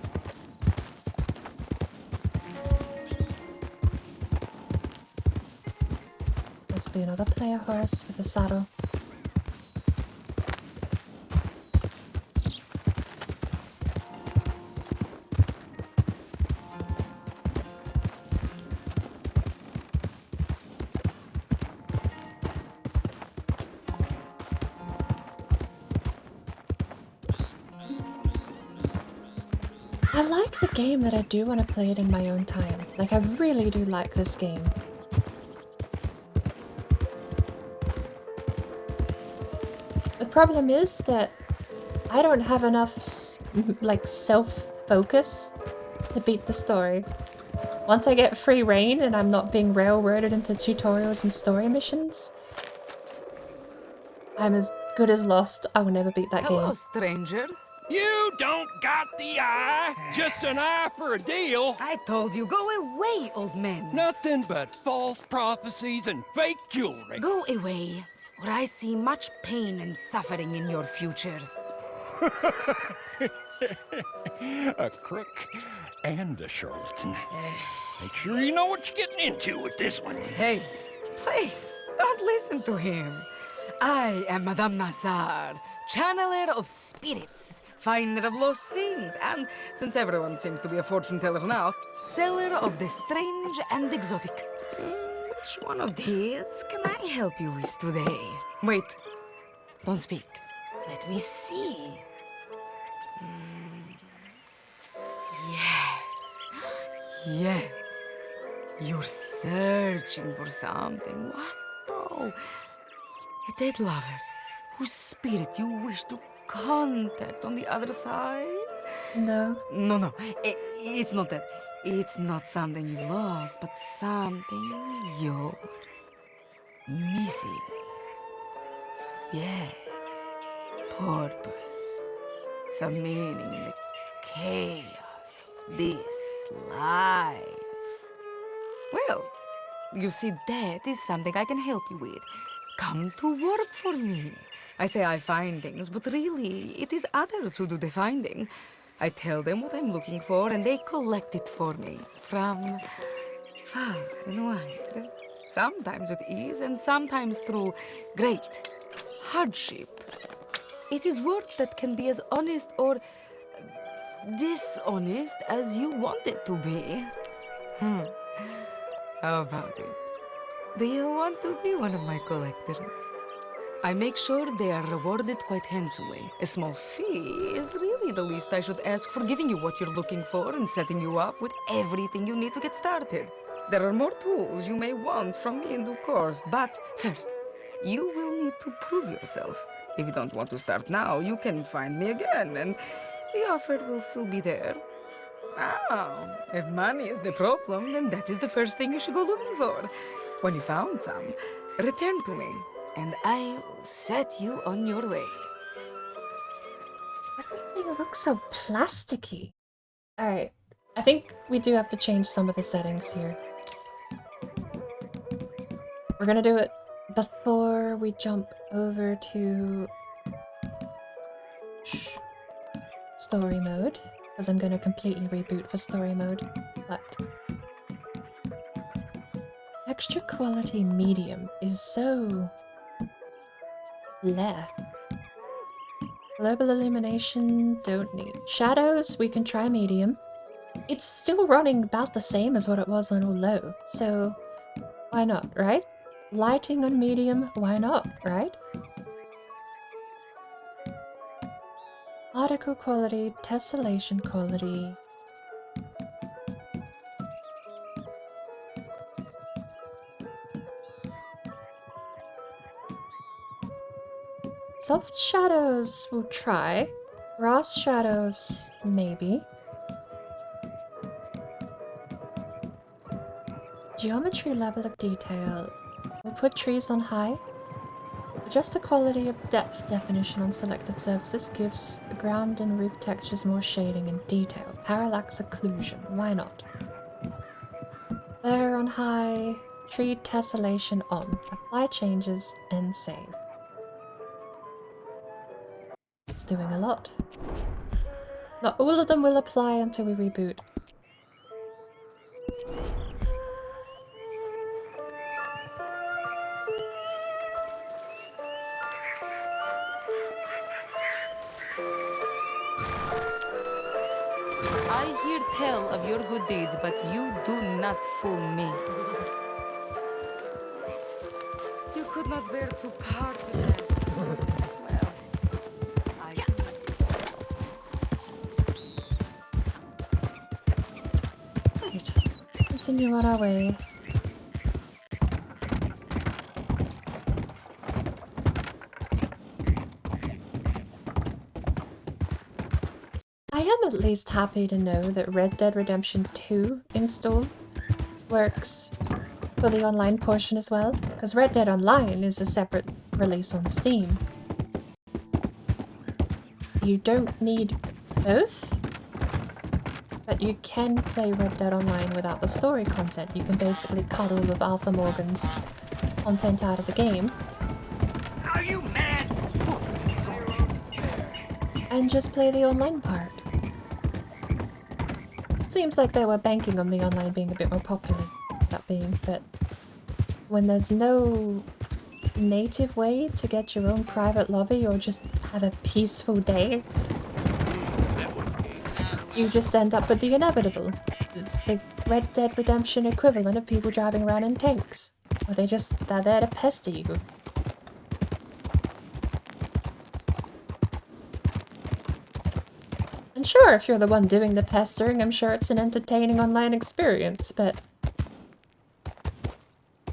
Speaker 2: Must be another player horse with a saddle. I like the game, that I do want to play it in my own time. Like, I really do like this game. The problem is that I don't have enough, like, self-focus to beat the story. Once I get free reign and I'm not being railroaded into tutorials and story missions, I'm as good as lost. I will never beat that
Speaker 18: Hello,
Speaker 2: game.
Speaker 18: stranger.
Speaker 19: You don't got the eye. Just an eye for a deal.
Speaker 18: I told you, go away, old man.
Speaker 19: Nothing but false prophecies and fake jewelry.
Speaker 18: Go away, or I see much pain and suffering in your future.
Speaker 19: A crook and a charlatan. Make sure you know what you're getting into with this one.
Speaker 18: Hey, please, don't listen to him. I am Madame Nazar, channeler of spirits, finder of lost things, and, since everyone seems to be a fortune teller now, seller of the strange and exotic. Which one of these can I help you with today? Wait, don't speak. Let me see. Yes. You're searching for something. What though? A dead lover whose spirit you wish to contact on the other side?
Speaker 2: No.
Speaker 18: No. It's not that. It's not something you've lost, but something you're missing. Yes. Purpose. Some meaning in the chaos of this life. Well, you see, that is something I can help you with. Come to work for me. I say I find things, but really, it is others who do the finding. I tell them what I'm looking for, and they collect it for me. From far and wide. Sometimes with ease, and sometimes through great hardship. It is work that can be as honest or dishonest as you want it to be. How about it? Do you want to be one of my collectors? I make sure they are rewarded quite handsomely. A small fee is really the least I should ask for giving you what you're looking for and setting you up with everything you need to get started. There are more tools you may want from me in due course, but first, you will need to prove yourself. If you don't want to start now, you can find me again, and the offer will still be there. Oh, if money is the problem, then that is the first thing you should go looking for. When you found some, return to me, and I will set you on your way.
Speaker 2: Everything looks so plasticky. Alright, I think we do have to change some of the settings here. We're gonna do it before we jump over to story mode, because I'm gonna completely reboot for story mode, but extra quality medium is so bleh. Global illumination, don't need. Shadows, we can try medium. It's still running about the same as what it was on all low, so why not, right? Lighting on medium, why not, right? Particle quality, tessellation quality. Soft shadows, we'll try. Brass shadows, maybe. Geometry level of detail. We'll put trees on high. Adjust the quality of depth definition on selected surfaces gives the ground and roof textures more shading and detail. Parallax occlusion, why not? Blur on high, tree tessellation on. Apply changes and save. It's doing a lot. Not all of them will apply until we reboot.
Speaker 18: I hear tell of your good deeds, but you do not fool me. You could not bear to part with them. Well, I...
Speaker 2: continue on our way. I am at least happy to know that Red Dead Redemption 2 install works for the online portion as well, because Red Dead Online is a separate release on Steam. You don't need both, but you can play Red Dead Online without the story content. You can basically cut all of Alpha Morgan's content out of the game.
Speaker 17: Are you mad?
Speaker 2: And just play the online part. Seems like they were banking on the online being a bit more popular, that being, but when there's no native way to get your own private lobby or just have a peaceful day, you just end up with the inevitable. It's the Red Dead Redemption equivalent of people driving around in tanks, where they're there to pester you. And sure, if you're the one doing the pestering, I'm sure it's an entertaining online experience, but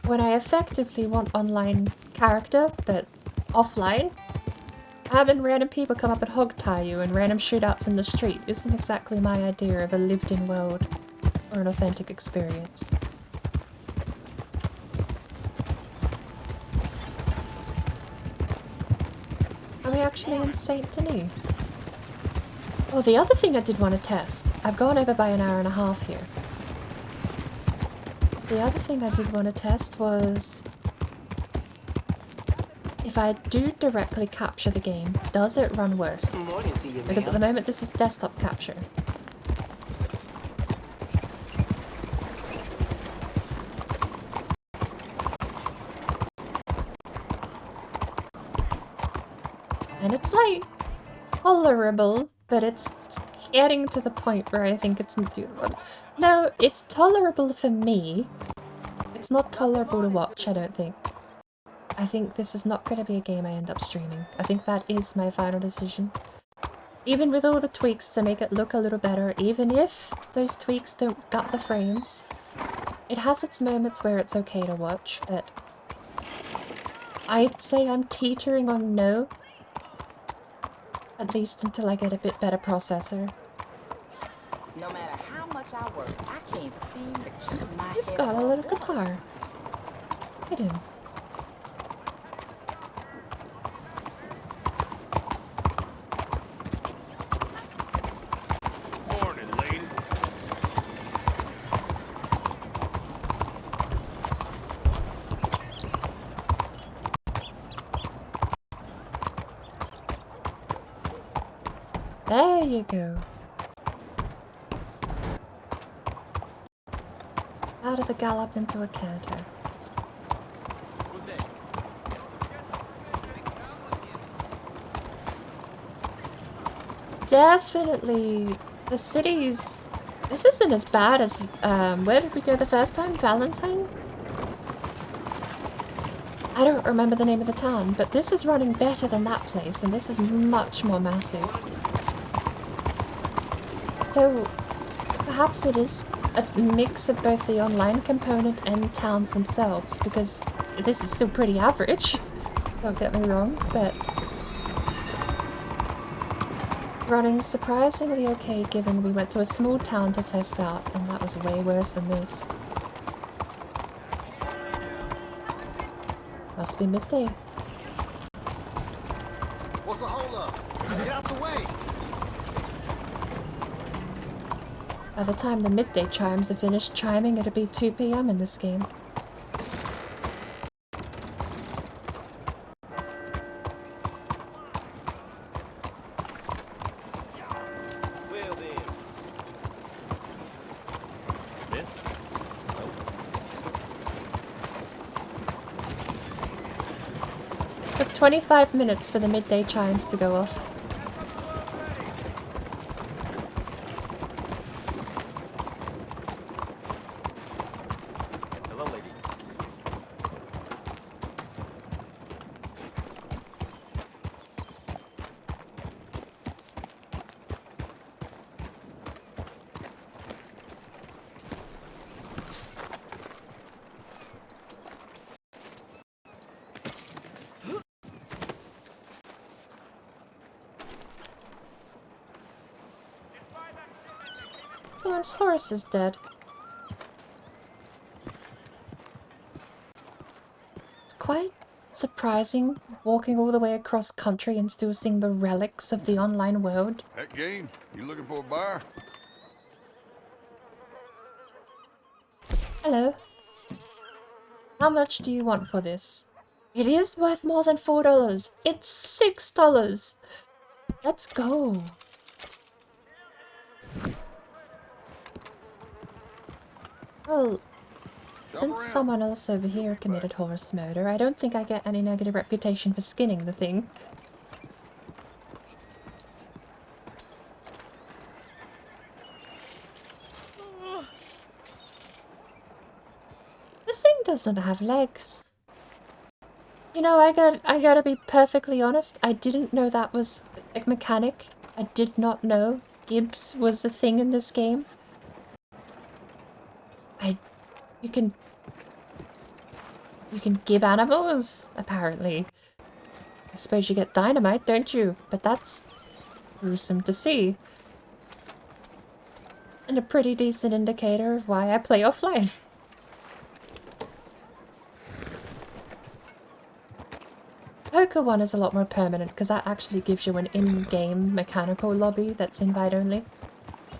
Speaker 2: when I effectively want online character, but offline, having random people come up and hog-tie you and random shootouts in the street isn't exactly my idea of a lived-in world or an authentic experience. Are we actually in Saint Denis? Oh, the other thing I did want to test. I've gone over by an hour and a half here. The other thing I did want to test was if I do directly capture the game, does it run worse? Because at the moment this is desktop capture. And it's like tolerable, but it's getting to the point where I think it's no, it's tolerable for me. It's not tolerable to watch, I don't think. I think this is not going to be a game I end up streaming. I think that is my final decision. Even with all the tweaks to make it look a little better, even if those tweaks don't gut the frames, it has its moments where it's okay to watch, but I'd say I'm teetering on no. At least until I get a bit better processor.
Speaker 20: No matter how much I work, I can't seem to keep my
Speaker 2: He's
Speaker 20: head
Speaker 2: got a
Speaker 20: above
Speaker 2: little
Speaker 20: water.
Speaker 2: guitar. Look at him.
Speaker 4: Morning, lady.
Speaker 2: There you go. Out of the gallop into a canter. Definitely, the cities. This isn't as bad as where did we go the first time? Valentine? I don't remember the name of the town, but this is running better than that place, and this is much more massive. So perhaps it is a mix of both the online component and towns themselves, because this is still pretty average, don't get me wrong, but running surprisingly okay given we went to a small town to test out, and that was way worse than this. Must be midday.
Speaker 11: What's the holdup? Get out the way!
Speaker 2: By the time the midday chimes are finished chiming, it'll be 2 PM in this game. Took 25 minutes for the midday chimes to go off.
Speaker 12: Hello, lady.
Speaker 2: This horse is dead. It's quite surprising walking all the way across country and still seeing the relics of the online world.
Speaker 11: That game? You looking for a bar?
Speaker 2: Hello. How much do you want for this? It is worth more than $4. It's $6. Let's go. Well, since someone else over here committed horse murder, I don't think I get any negative reputation for skinning the thing. This thing doesn't have legs. You know, I gotta be perfectly honest, I didn't know that was a mechanic. I did not know Gibbs was a thing in this game. You can gib animals, apparently. I suppose you get dynamite, don't you? But that's gruesome to see. And a pretty decent indicator of why I play offline. Poker one is a lot more permanent because that actually gives you an in-game mechanical lobby that's invite only.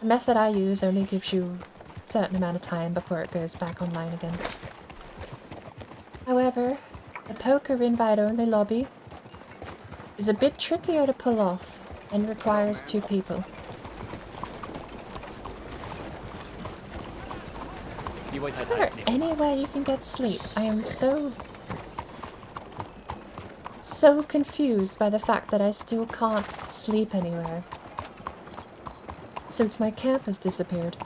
Speaker 2: The method I use only gives you a certain amount of time before it goes back online again. However, the poker invite only lobby is a bit trickier to pull off and requires 2 people. Is there anywhere you can get sleep? I am so confused by the fact that I still can't sleep anywhere since my camp has disappeared.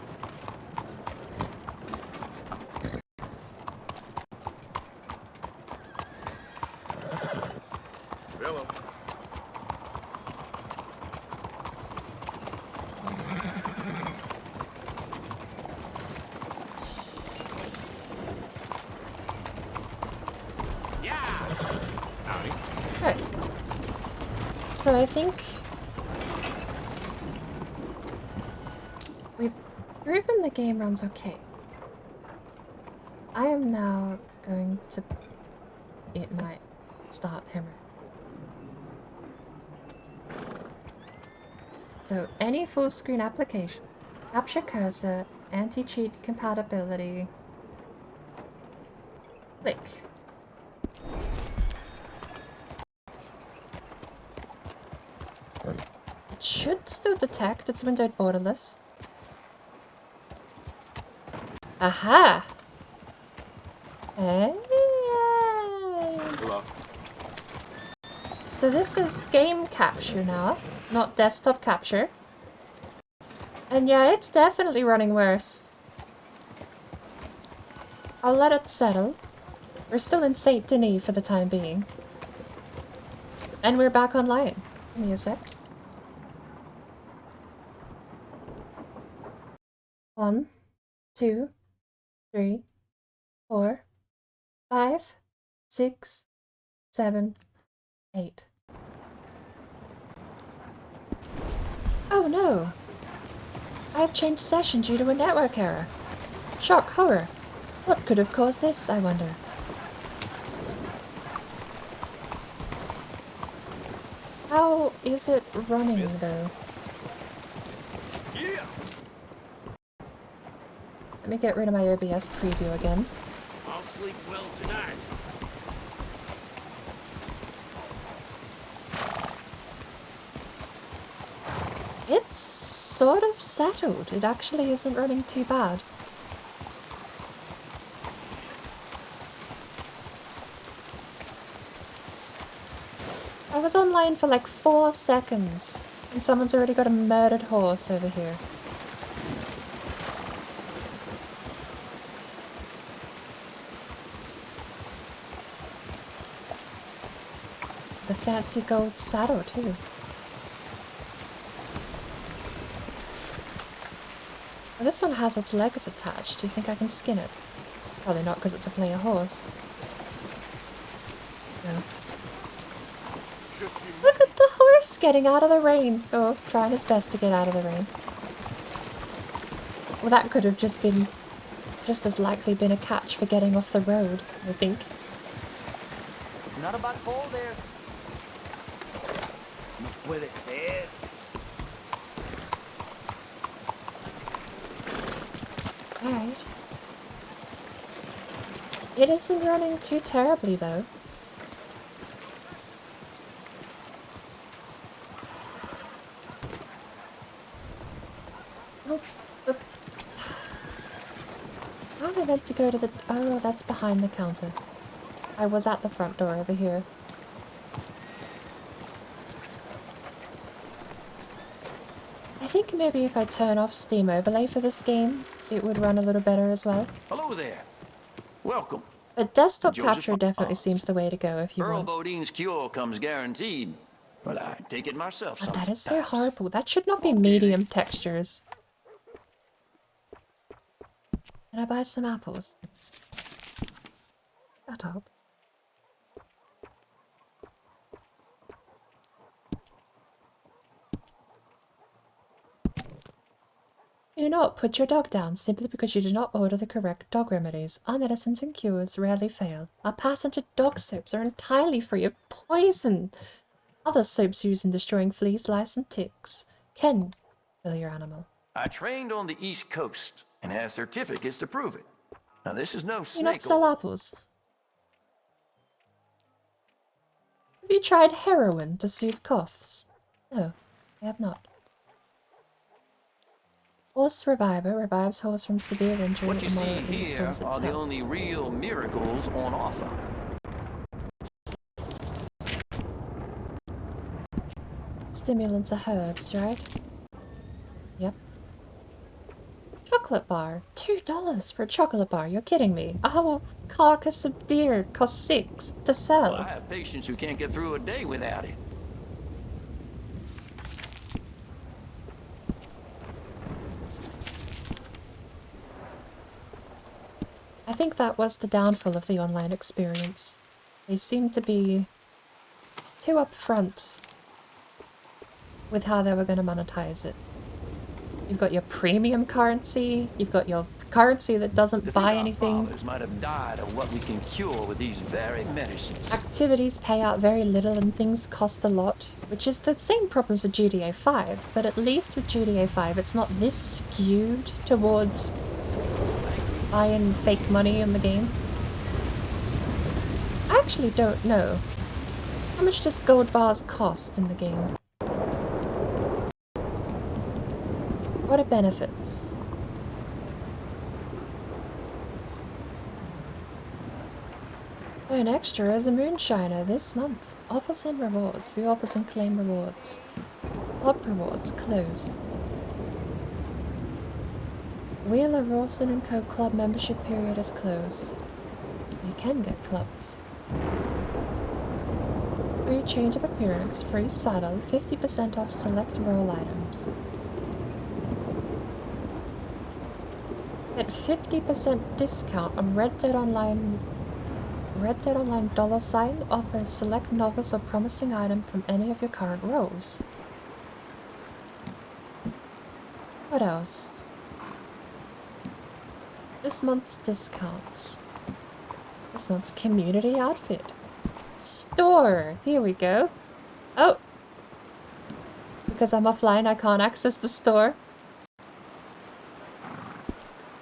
Speaker 11: Hello.
Speaker 2: Right. So I think we've proven the game runs okay. I am now going to... It might start hammering. So any full screen application, capture cursor, anti-cheat compatibility, click. It should still detect it's windowed borderless. Aha! Hey!
Speaker 16: Hello.
Speaker 2: So this is game capture now, not desktop capture. And yeah, it's definitely running worse. I'll let it settle. We're still in Saint Denis for the time being. And we're back online. Give me a sec. 1, 2, 3, 4, 5, 6, 7, 8. Oh no! I have changed session due to a network error. Shock horror. What could have caused this, I wonder? How is it running though? Let me get rid of my OBS preview again.
Speaker 17: I'll sleep well tonight.
Speaker 2: It's sort of settled. It actually isn't running too bad. I was online for like 4 seconds and someone's already got a murdered horse over here. The fancy gold saddle too. Well, this one has its legs attached. Do you think I can skin it? Probably not because it's a player horse. No. Look at the horse getting out of the rain. Oh, trying his best to get out of the rain. Well, that could have just as likely been a catch for getting off the road, I think.
Speaker 7: Not a bad fall there. No puede ser.
Speaker 2: Alright. It isn't running too terribly, though. Oh, how am I meant to go to the... Oh, that's behind the counter. I was at the front door over here. I think maybe if I turn off Steam Overlay for this game, it would run a little better as well.
Speaker 17: Hello there. Welcome.
Speaker 2: But desktop
Speaker 17: Joseph
Speaker 2: capture definitely
Speaker 17: Miles.
Speaker 2: seems the way to go if you
Speaker 17: Earl
Speaker 2: want.
Speaker 17: Bodine's cure comes guaranteed. But I take it myself
Speaker 2: But
Speaker 17: sometimes.
Speaker 2: that is so horrible. That should not be medium textures. Can I buy some apples? Shut up. Do not put your dog down simply because you did not order the correct dog remedies. Our medicines and cures rarely fail. Our patented dog soaps are entirely free of poison. Other soaps used in destroying fleas, lice, and ticks can kill your animal.
Speaker 17: I trained on the East Coast and have certificates to prove it. Now this is no
Speaker 2: Do you not
Speaker 17: snake
Speaker 2: sell
Speaker 17: oil.
Speaker 2: apples? Have you tried heroin to soothe coughs? No, I have not. Horse Reviver revives horse from severe injury
Speaker 17: What you
Speaker 2: and
Speaker 17: see
Speaker 2: moderately
Speaker 17: here
Speaker 2: restores its
Speaker 17: are the
Speaker 2: health.
Speaker 17: only real miracles on offer.
Speaker 2: Stimulants are herbs, right? Yep. Chocolate bar. $2 for a chocolate bar. You're kidding me. A whole carcass of deer costs $6 to sell.
Speaker 17: Well, I have patients who can't get through a day without it.
Speaker 2: I think that was the downfall of the online experience. They seemed to be too upfront with how they were going to monetize it. You've got your premium currency, you've got your currency that doesn't buy anything.
Speaker 17: Fathers might have died of what we can cure with these very medicines.
Speaker 2: Activities pay out very little and things cost a lot, which is the same problems with GTA 5, but at least with GTA 5 it's not this skewed towards buying fake money in the game. I actually don't know. How much does gold bars cost in the game? What are benefits? Earn extra as a moonshiner this month. Offers and rewards. View offers and claim rewards. Club rewards closed. Wheeler Rawson & Co. Club membership period is closed. You can get clubs. Free change of appearance, free saddle, 50% off select role items. Get 50% discount on Red Dead Online $, offers select novice or promising item from any of your current roles. What else? This month's discounts. This month's community outfit. Store! Here we go. Oh! Because I'm offline, I can't access the store.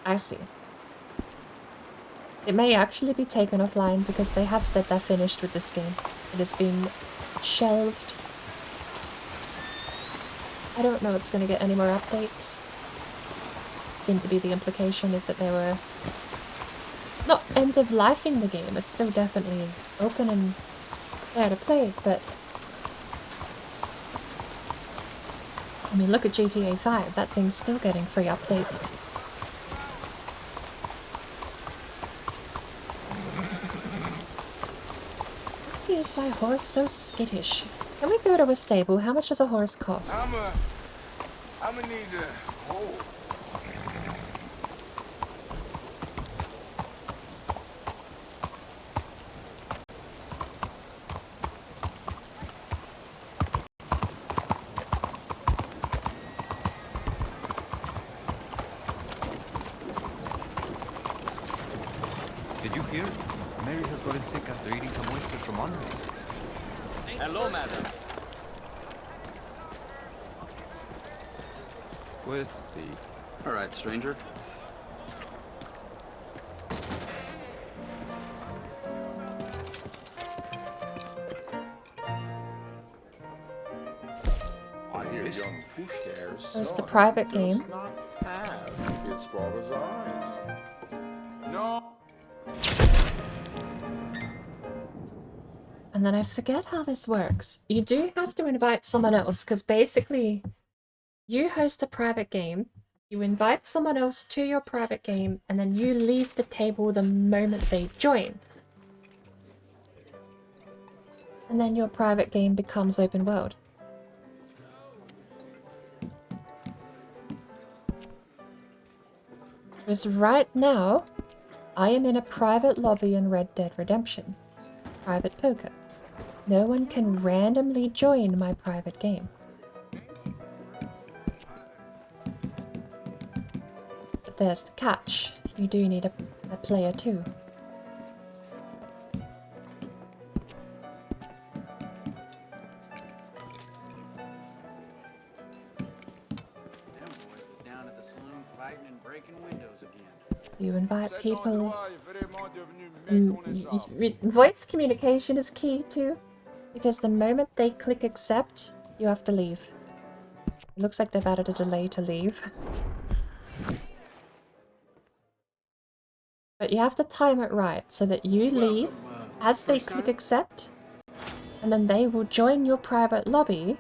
Speaker 2: I see. It may actually be taken offline because they have said they're finished with this game. It has been shelved. I don't know it's going to get any more updates. Seemed to be the implication is that they were not end of lifing the game. It's still definitely open and there to play, but I mean, look at GTA 5. That thing's still getting free updates. Why is my horse so skittish? Can we go to a stable? How much does a horse cost?
Speaker 11: I'ma need to hold.
Speaker 21: you hear? Mary has gotten sick after eating some oysters from Andres.
Speaker 17: Hello, madam.
Speaker 21: With the...
Speaker 22: All right, stranger.
Speaker 4: I hear young Pushkare's
Speaker 2: There's the
Speaker 4: son
Speaker 2: private
Speaker 4: does
Speaker 2: game.
Speaker 4: not have his father's eyes. No.
Speaker 2: And then I forget how this works. You do have to invite someone else, because basically you host a private game, you invite someone else to your private game, and then you leave the table the moment they join. And then your private game becomes open world. Because right now, I am in a private lobby in Red Dead Redemption. Private poker. No one can randomly join my private game. But there's the catch. You do need a player too.
Speaker 12: Down at the saloon fighting and breaking windows again.
Speaker 2: You invite people. Voice communication is key too, because the moment they click accept, you have to leave. It looks like they've added a delay to leave. But you have to time it right so that you leave as they click accept, and then they will join your private lobby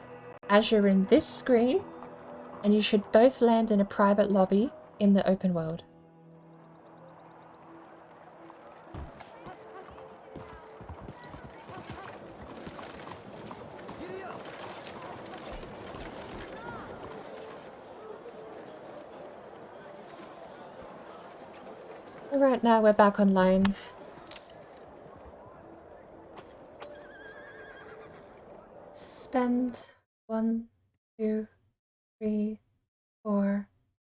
Speaker 2: as you're in this screen, and you should both land in a private lobby in the open world. Right now we're back online. Suspend 1, 2, 3, 4,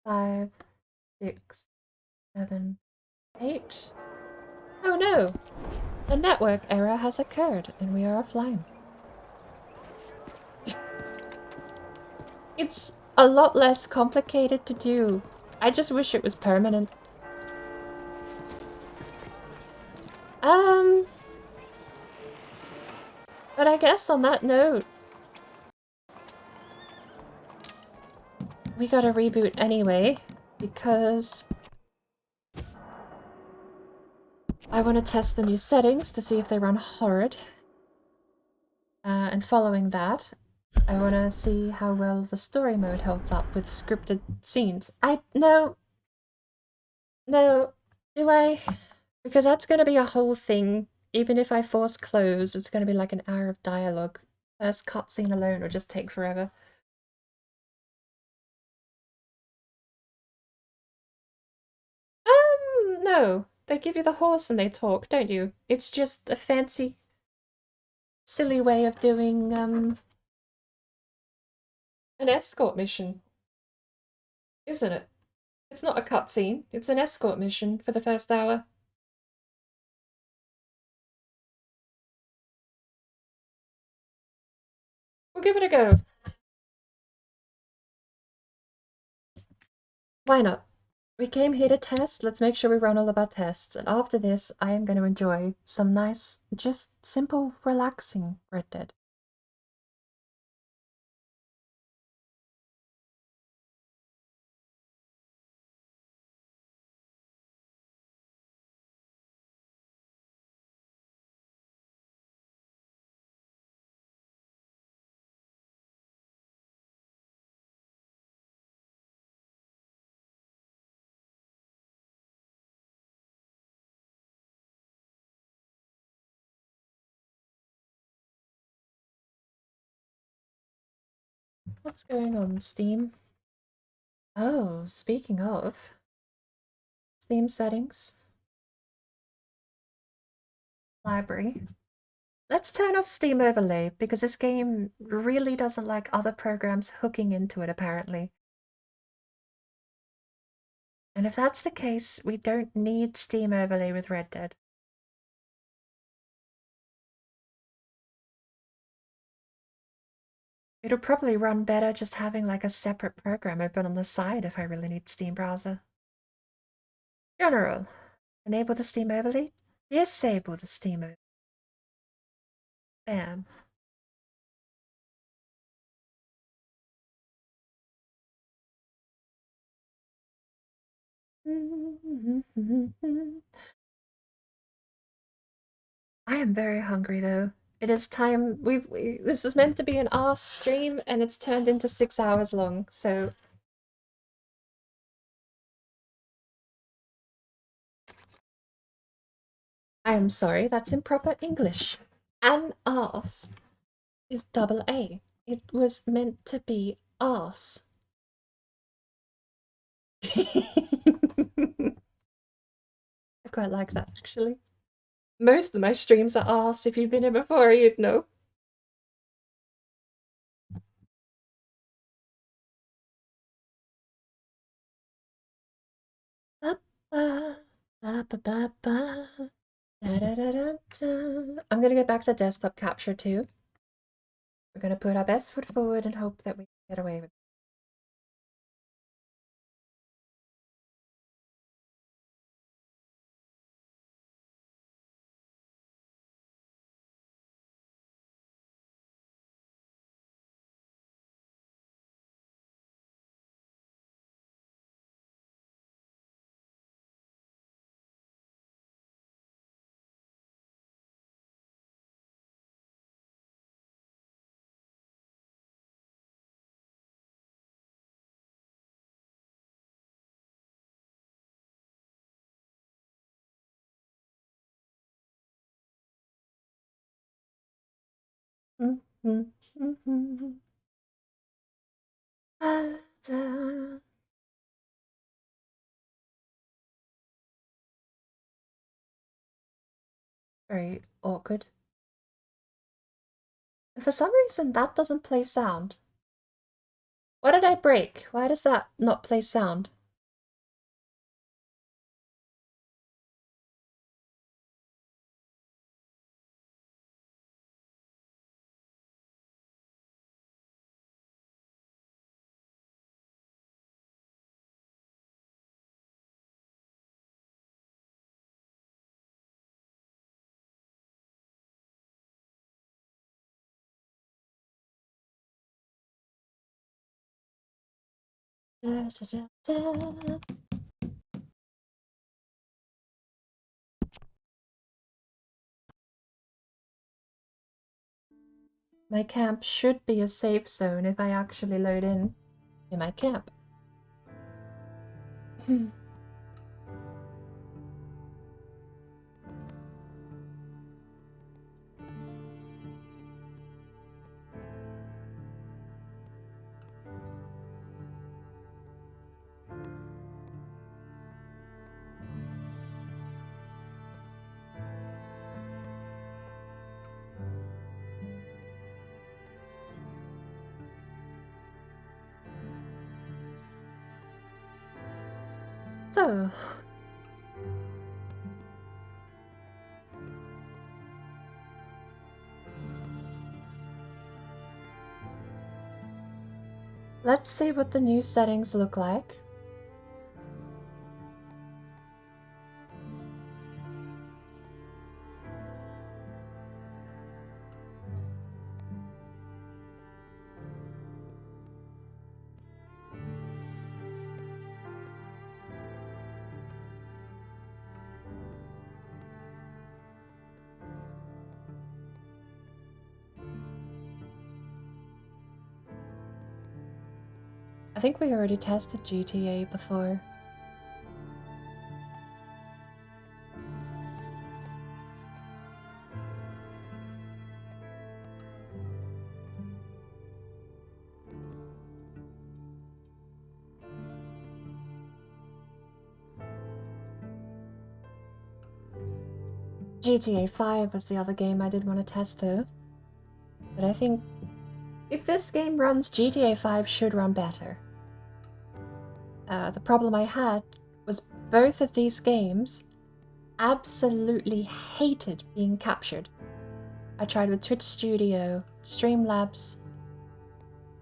Speaker 2: 5, 6, 7, 8. Oh no! A network error has occurred and we are offline. It's a lot less complicated to do. I just wish it was permanent. But I guess on that note, we gotta reboot anyway, because I want to test the new settings to see if they run horrid. And following that, I want to see how well the story mode holds up with scripted scenes. No, do I? Because that's gonna be a whole thing. Even if I force close, it's gonna be like an hour of dialogue. First cutscene alone will just take forever. No. They give you the horse and they talk, don't you? It's just a fancy, silly way of doing, an escort mission. Isn't it? It's not a cutscene, it's an escort mission for the first hour. We'll give it a go. Why not? We came here to test, let's make sure we run all of our tests, and after this, I am going to enjoy some nice, just simple, relaxing Red Dead. What's going on, Steam? Oh, speaking of Steam settings, library. Let's turn off Steam Overlay because this game really doesn't like other programs hooking into it, apparently. And if that's the case, we don't need Steam Overlay with Red Dead. It'll probably run better just having like a separate program open on the side if I really need Steam browser. General. Enable the Steam overlay. Disable the Steam overlay. Bam. I am very hungry though. It is time. This was meant to be an hour stream, and it's turned into 6 hours long. So I am sorry. That's improper English. An arse is double A. It was meant to be arse. I quite like that actually. Most of my streams are arse. If you've been here before, you'd know. I'm gonna get back to desktop capture too. We're gonna put our best foot forward and hope that we can get away with it. Very awkward. And for some reason that doesn't play sound. What did I break? Why does that not play sound? My camp should be a safe zone if I actually load in my camp. So, let's see what the new settings look like. I think we already tested GTA before. GTA 5 was the other game I did want to test though. But I think if this game runs, GTA 5 should run better. The problem I had was both of these games absolutely hated being captured. I tried with Twitch Studio, Streamlabs,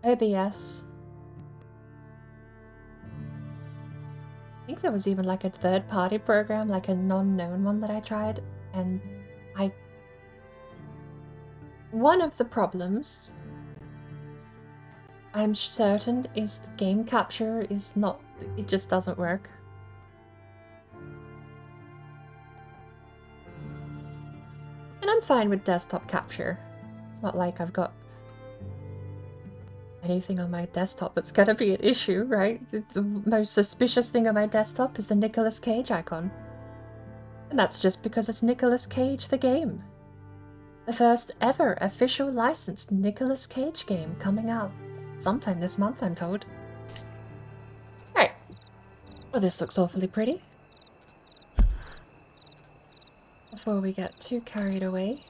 Speaker 2: OBS. I think there was even like a third-party program, like a non-known one that I tried, and one of the problems, I'm certain, is the game capture is not, it just doesn't work. And I'm fine with desktop capture. It's not like I've got anything on my desktop that's gonna be an issue, right? The most suspicious thing on my desktop is the Nicolas Cage icon. And that's just because it's Nicolas Cage the game. The first ever official licensed Nicolas Cage game coming out sometime this month, I'm told. Right. Well, this looks awfully pretty. Before we get too carried away.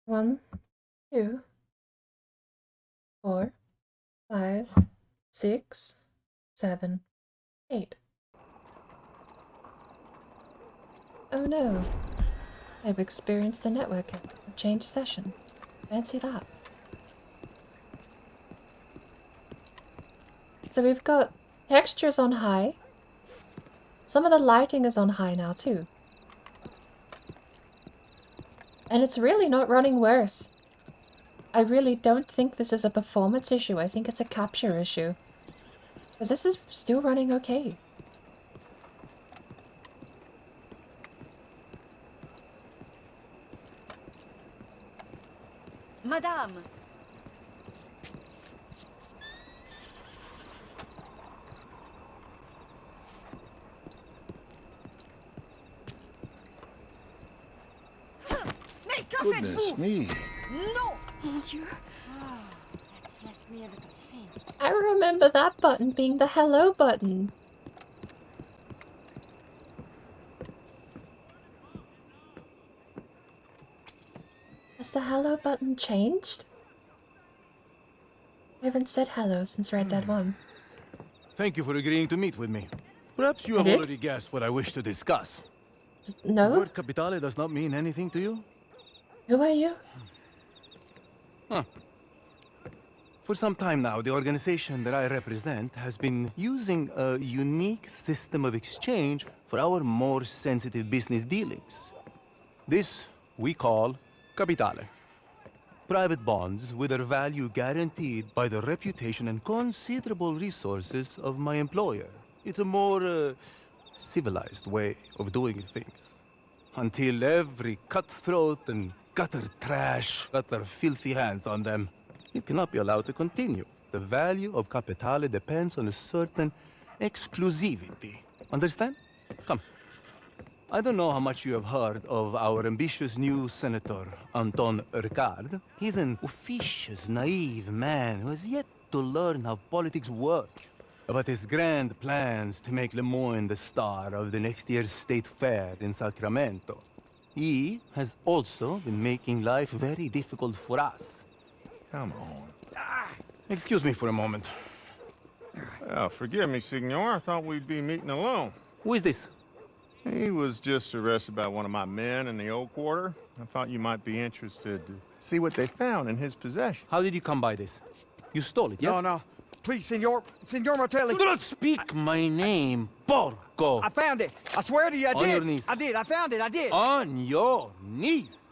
Speaker 2: One, 2, 4, 5, 6, 7, 8. Oh no. I've experienced the network error. Change session. Fancy that. So we've got textures on high. Some of the lighting is on high now too. And it's really not running worse. I really don't think this is a performance issue. I think it's a capture issue. Because this is still running okay.
Speaker 20: Madame!
Speaker 11: Goodness me.
Speaker 20: No! Mon Dieu. That's left me a little faint.
Speaker 2: I remember that button being the hello button. Has the hello button changed? I haven't said hello since Red Dead 1.
Speaker 1: Thank you for agreeing to meet with me. Perhaps you have already guessed what I wish to discuss.
Speaker 2: No?
Speaker 1: The word capitale does not mean anything to you?
Speaker 2: Who are you?
Speaker 1: Huh. For some time now, the organization that I represent has been using a unique system of exchange for our more sensitive business dealings. This we call capitale. Private bonds with their value guaranteed by the reputation and considerable resources of my employer. It's a more civilized way of doing things. Until every cutthroat and gutter trash got their filthy hands on them, it cannot be allowed to continue. The value of capitale depends on a certain exclusivity. Understand? Come. I don't know how much you have heard of our ambitious new senator, Anton Ricard. He's an officious, naive man who has yet to learn how politics work. About his grand plans to make Lemoyne the star of the next year's state fair in Sacramento. He has also been making life very difficult for us.
Speaker 11: Come on.
Speaker 1: Excuse me for a moment.
Speaker 11: Forgive me, Signor. I thought we'd be meeting alone.
Speaker 1: Who is this?
Speaker 11: He was just arrested by one of my men in the old quarter. I thought you might be interested to see what they found in his possession.
Speaker 1: How did you come by this? You stole it, yes?
Speaker 22: No, no. Please, Signor Martelli.
Speaker 1: Do not speak my name, porco.
Speaker 22: I found it. I swear to you, I did.
Speaker 1: On your knees.
Speaker 22: I did. I found it. I did.
Speaker 1: On your knees.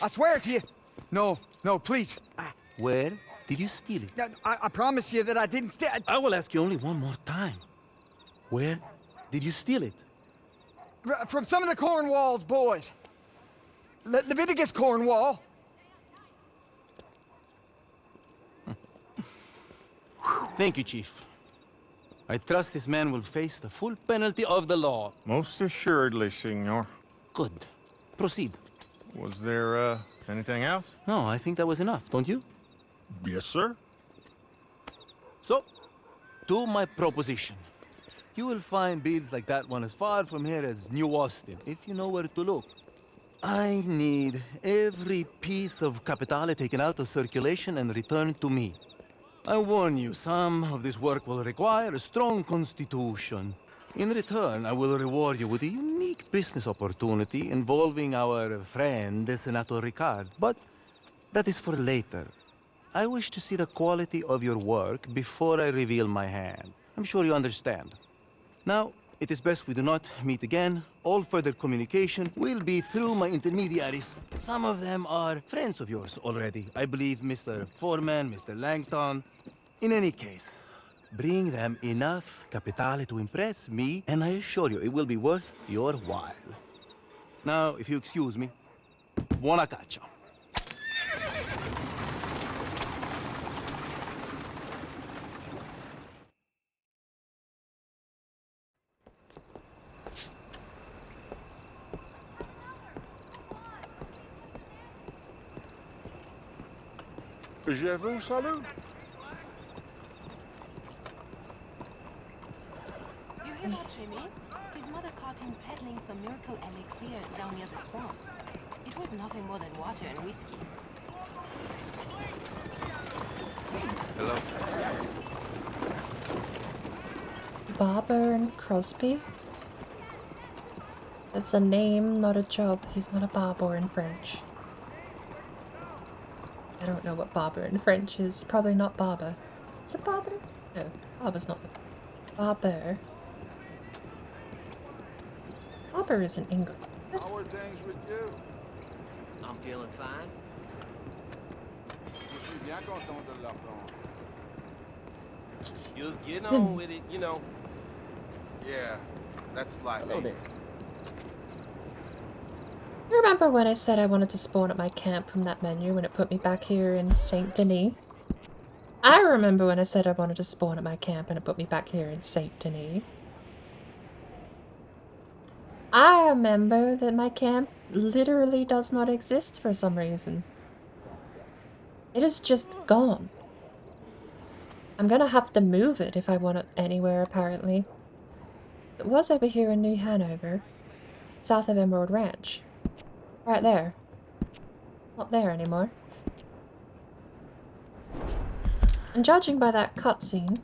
Speaker 22: I swear to you. No, no, please.
Speaker 1: Where did you steal it?
Speaker 22: I promise you that I didn't steal.
Speaker 1: I will ask you only one more time. Where did you steal it?
Speaker 22: From some of the Cornwall's boys. Leviticus Cornwall.
Speaker 1: Thank you, Chief. I trust this man will face the full penalty of the law.
Speaker 11: Most assuredly, Signor.
Speaker 1: Good. Proceed.
Speaker 11: Was there, anything else?
Speaker 1: No, I think that was enough, don't you?
Speaker 11: Yes, sir.
Speaker 1: So, to my proposition. You will find builds like that one as far from here as New Austin, if you know where to look. I need every piece of capitale taken out of circulation and returned to me. I warn you, some of this work will require a strong constitution. In return, I will reward you with a unique business opportunity involving our friend, Senator Ricard. But that is for later. I wish to see the quality of your work before I reveal my hand. I'm sure you understand. Now, it is best we do not meet again. All further communication will be through my intermediaries. Some of them are friends of yours already. I believe Mr. Foreman, Mr. Langton. In any case, bring them enough capitale to impress me, and I assure you it will be worth your while. Now, if you excuse me, buona caccia.
Speaker 4: Je vous salue.
Speaker 3: You hear that, Jimmy? His mother caught him peddling some miracle elixir down near the swamps. It was nothing more than water and whiskey.
Speaker 21: Hello?
Speaker 2: Barber and Crosby? It's a name, not a job. He's not a barber in French. I don't know what barber in French is. Probably not barber. Is it barber? No, barber's not the barber. Barber is in English.
Speaker 12: How are things with you?
Speaker 6: I'm feeling fine.
Speaker 12: Je suis bien content de l'apprendre.
Speaker 6: Just getting on with it, you know.
Speaker 12: Yeah, that's life.
Speaker 6: Hello there.
Speaker 2: You remember when I said I wanted to spawn at my camp from that menu when it put me back here in Saint Denis? I remember when I said I wanted to spawn at my camp and it put me back here in Saint Denis. I remember that my camp literally does not exist for some reason. It is just gone. I'm gonna have to move it if I want it anywhere, apparently. It was over here in New Hanover, south of Emerald Ranch. Right there. Not there anymore. And judging by that cutscene,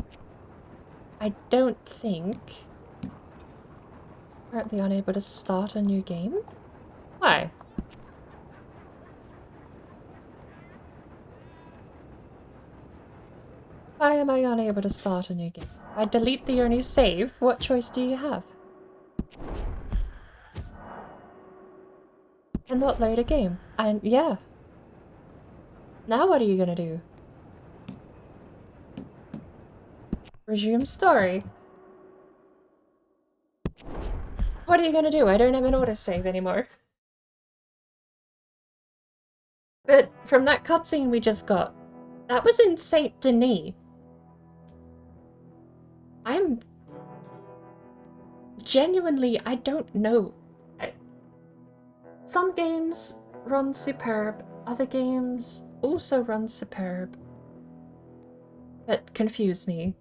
Speaker 2: I don't think... Currently unable to start a new game? Why? Why am I unable to start a new game? I delete the only save? What choice do you have? Cannot load a game. And yeah. Now what are you gonna do? Resume story. What are you gonna do? I don't have an autosave anymore. But from that cutscene we just got, that was in Saint Denis. I'm genuinely, I don't know. Some games run superb, other games also run superb, but confuse me.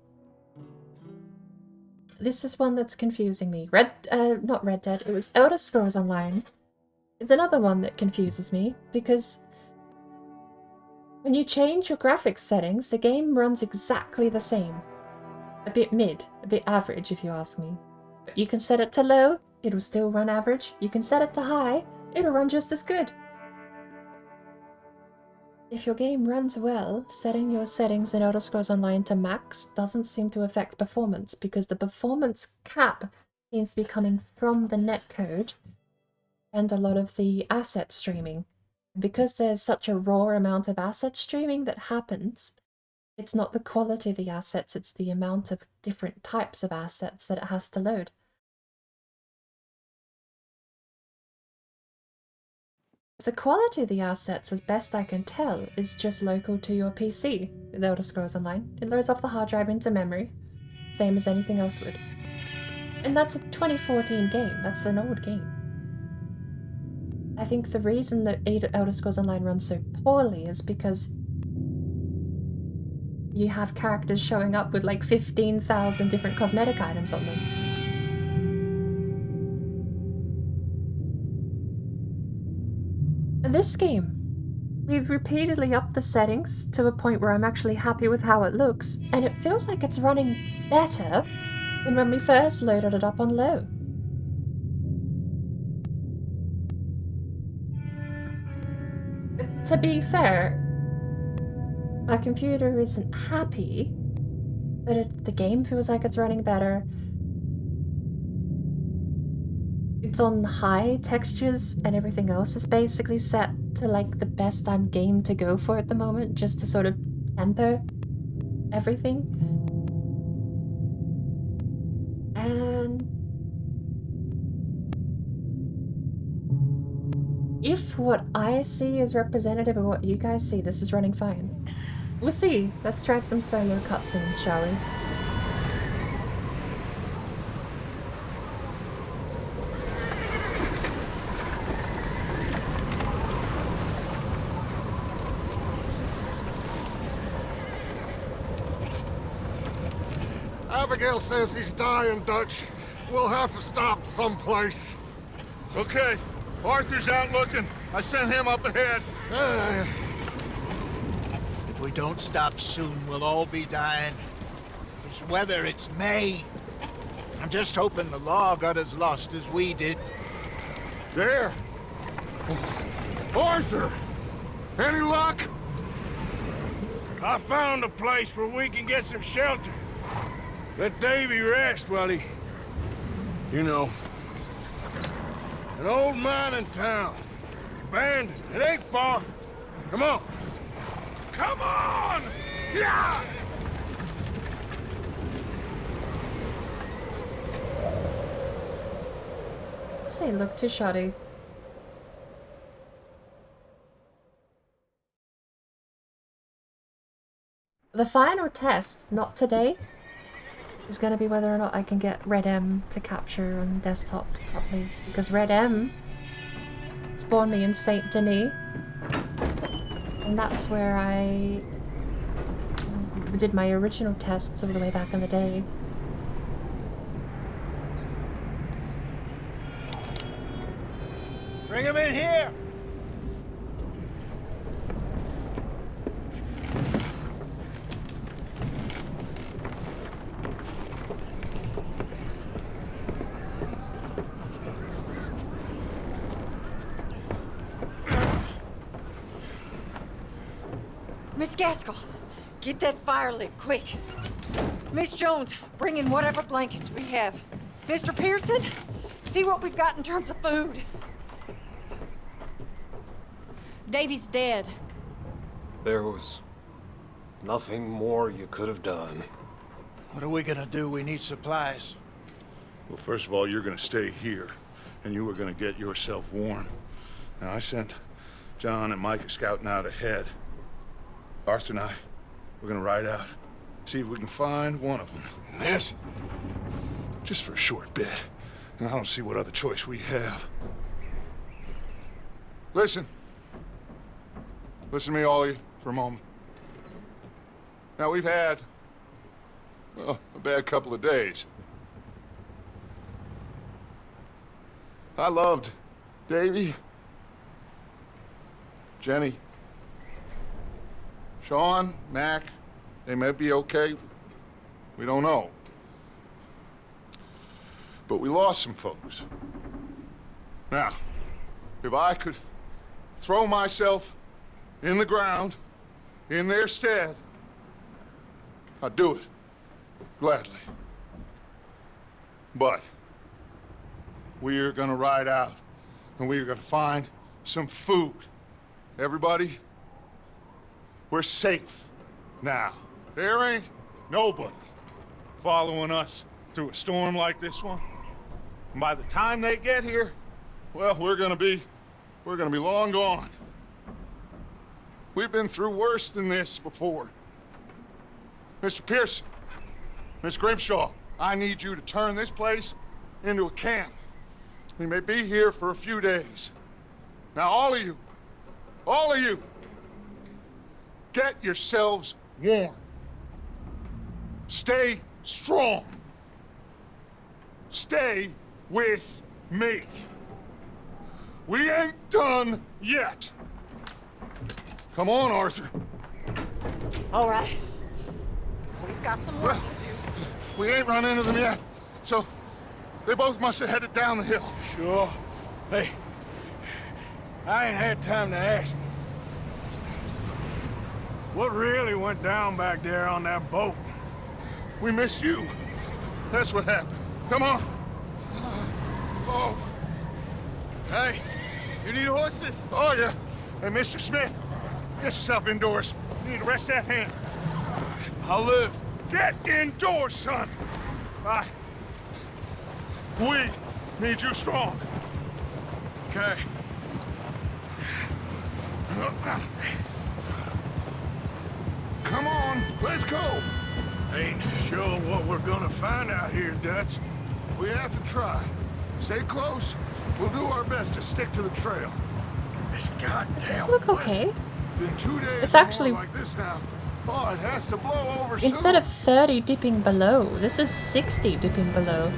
Speaker 2: This is one that's confusing me. Not Red Dead, it was Elder Scrolls Online. It's another one that confuses me, because when you change your graphics settings, the game runs exactly the same. A bit mid, a bit average if you ask me. But you can set it to low, it'll still run average. You can set it to high, it'll run just as good. If your game runs well, setting your settings in Elder Scrolls Online to max doesn't seem to affect performance, because the performance cap seems to be coming from the netcode and a lot of the asset streaming. Because there's such a raw amount of asset streaming that happens, it's not the quality of the assets, it's the amount of different types of assets that it has to load. The quality of the assets, as best I can tell, is just local to your PC with Elder Scrolls Online. It loads off the hard drive into memory, same as anything else would. And that's a 2014 game, that's an old game. I think the reason that Elder Scrolls Online runs so poorly is because you have characters showing up with like 15,000 different cosmetic items on them. In this game, we've repeatedly upped the settings to a point where I'm actually happy with how it looks, and it feels like it's running better than when we first loaded it up on low. But to be fair, my computer isn't happy, but the game feels like it's running better. It's on high textures and everything else is basically set to like the best game to go for at the moment, just to sort of temper everything. And if what I see is representative of what you guys see, this is running fine. We'll see. Let's try some solo cutscenes, shall we?
Speaker 4: Abigail says he's dying, Dutch. We'll have to stop someplace.
Speaker 11: Okay, Arthur's out looking. I sent him up ahead.
Speaker 9: If we don't stop soon, we'll all be dying. This weather, it's May. I'm just hoping the law got as lost as we did.
Speaker 4: There! Arthur! Any luck?
Speaker 10: I found a place where we can get some shelter. Let Davy rest while he... You know. An old mining town. Abandoned. It ain't far. Come on. Come on! Yeah!
Speaker 2: They look too shoddy. The final test, not today, is going to be whether or not I can get Red M to capture on desktop properly. Because Red M spawned me in Saint Denis. And that's where I did my original tests all the way back in the day.
Speaker 9: Bring him in here!
Speaker 23: Miss Gaskell, get that fire lit, quick. Miss Jones, bring in whatever blankets we have. Mr. Pearson, see what we've got in terms of food.
Speaker 3: Davy's dead.
Speaker 4: There was nothing more you could have done.
Speaker 9: What are we gonna do? We need supplies.
Speaker 11: Well, first of all, you're gonna stay here, and you are gonna get yourself warm. Now, I sent John and Micah scouting out ahead. Arthur and I, we're gonna ride out, see if we can find one of them. And this? Just for a short bit. And I don't see what other choice we have. Listen. Listen to me, all of you, for a moment. Now, we've had, well, a bad couple of days. I loved Davy, Jenny, Sean, Mac. They may be okay. We don't know. But we lost some folks. Now, if I could throw myself in the ground, in their stead, I'd do it, gladly. But we are gonna ride out, and we are gonna find some food. Everybody, we're safe now. There ain't nobody following us through a storm like this one. And by the time they get here, well, we're gonna be long gone. We've been through worse than this before. Mr. Pearson, Miss Grimshaw, I need you to turn this place into a camp. We may be here for a few days. Now, all of you, get yourselves warm. Stay strong. Stay with me. We ain't done yet. Come on, Arthur.
Speaker 23: All right. We've got some work to do.
Speaker 11: We ain't run into them yet. So, they both must have headed down the hill.
Speaker 10: Sure. Hey, I ain't had time to ask. What really went down back there on that boat?
Speaker 11: We missed you. That's what happened. Come on. Oh.
Speaker 10: Hey, you need horses?
Speaker 11: Oh, yeah. Hey, Mr. Smith, get yourself indoors. You need to rest that hand.
Speaker 10: I'll live.
Speaker 11: Get indoors, son. We need you strong.
Speaker 10: Okay.
Speaker 11: Come on, let's go.
Speaker 10: Ain't sure what we're gonna find out here, Dutch.
Speaker 11: We have to try. Stay close. We'll do our best to stick to the trail.
Speaker 10: This goddamn
Speaker 2: Does this look okay?
Speaker 11: Been 2 days
Speaker 2: It's actually
Speaker 11: like this now. Oh, it has to blow over
Speaker 2: instead
Speaker 11: soon.
Speaker 2: of 30 dipping below, this is 60 dipping below.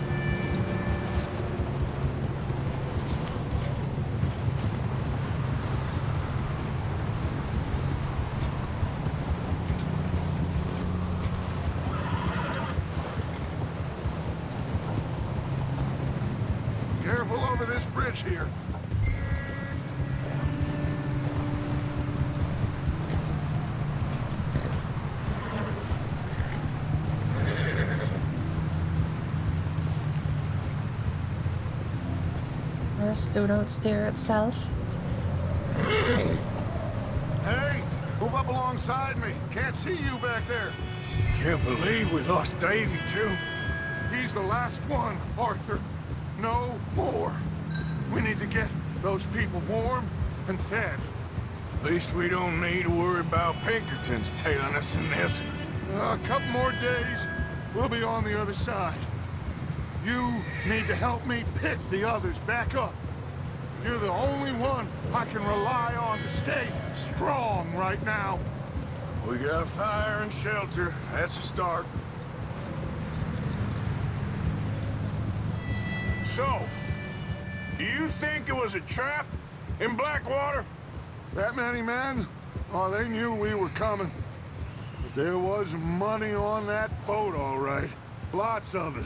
Speaker 11: Careful over this bridge here.
Speaker 2: Or still don't steer itself.
Speaker 11: Hey, move up alongside me. Can't see you back there.
Speaker 10: Can't believe we lost Davy, too.
Speaker 11: He's the last one, Arthur. No more. We need to get those people warm and fed.
Speaker 10: At least we don't need to worry about Pinkertons tailing us in this.
Speaker 11: A couple more days, we'll be on the other side. You need to help me pick the others back up. You're the only one I can rely on to stay strong right now.
Speaker 10: We got fire and shelter. That's a start. So, do you think it was a trap in Blackwater?
Speaker 11: That many men? Oh, they knew we were coming. But there was money on that boat, all right. Lots of it.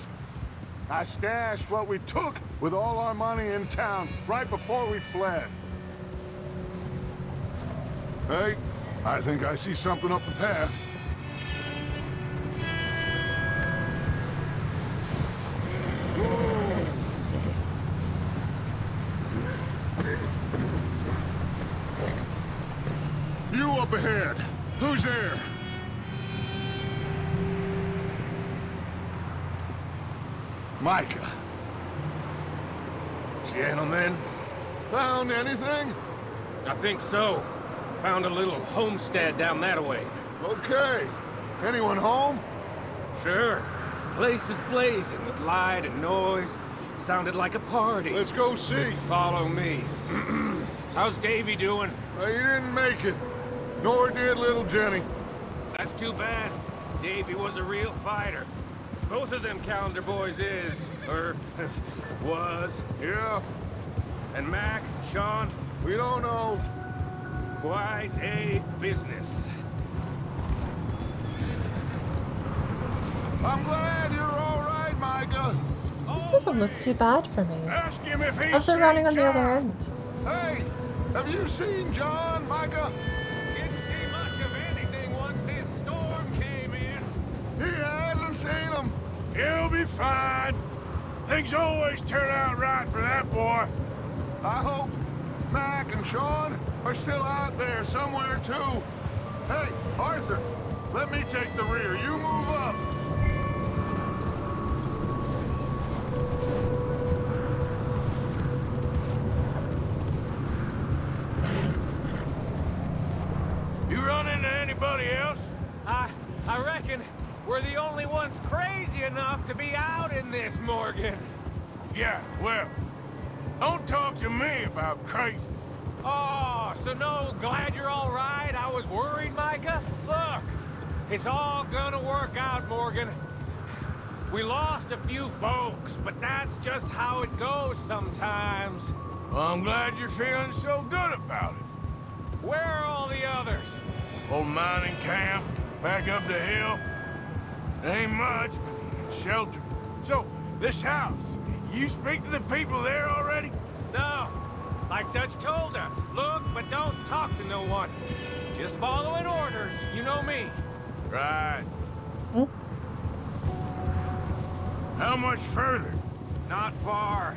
Speaker 11: I stashed what we took with all our money in town right before we fled. Hey, I think I see something up the path. You up ahead. Who's there? Micah.
Speaker 10: Gentlemen.
Speaker 11: Found anything?
Speaker 5: I think so. Found a little homestead down that way.
Speaker 11: Okay. Anyone home?
Speaker 5: Sure. Place is blazing with light and noise. Sounded like a party.
Speaker 11: Let's go see.
Speaker 5: Follow me. How's Davy doing?
Speaker 11: He didn't make it. Nor did little Jenny.
Speaker 5: That's too bad. Davy was a real fighter. Both of them Calendar boys is, or was.
Speaker 11: Yeah.
Speaker 5: And Mac, Sean?
Speaker 11: We don't know.
Speaker 5: Quite a business.
Speaker 11: I'm glad you're all right, Micah.
Speaker 2: This doesn't look too bad for me.
Speaker 10: Ask him if he's
Speaker 2: How's it running on the other end?
Speaker 11: Hey, have you seen John, Micah?
Speaker 5: Didn't see much of anything once this storm came in.
Speaker 11: He hasn't seen him.
Speaker 10: He'll be fine. Things always turn out right for that boy.
Speaker 11: I hope Mac and Sean are still out there somewhere, too. Hey, Arthur, let me take the rear. You move up.
Speaker 10: You run into anybody else?
Speaker 5: I reckon we're the only ones crazy enough to be out in this, Morgan.
Speaker 10: Yeah, well, don't talk to me about crazy.
Speaker 5: Oh, so no, glad you're all right? I was worried, Micah. Look, it's all gonna work out, Morgan. We lost a few folks, but that's just how it goes sometimes.
Speaker 10: Well, I'm glad you're feeling so good about it.
Speaker 5: Where are all the others?
Speaker 10: Old mining camp, back up the hill. Ain't much, but shelter. So, This house. You speak to the people there already?
Speaker 5: No. Like Dutch told us, look, but don't talk to no one. Just following orders, you know me.
Speaker 10: Right. How much further?
Speaker 5: Not far.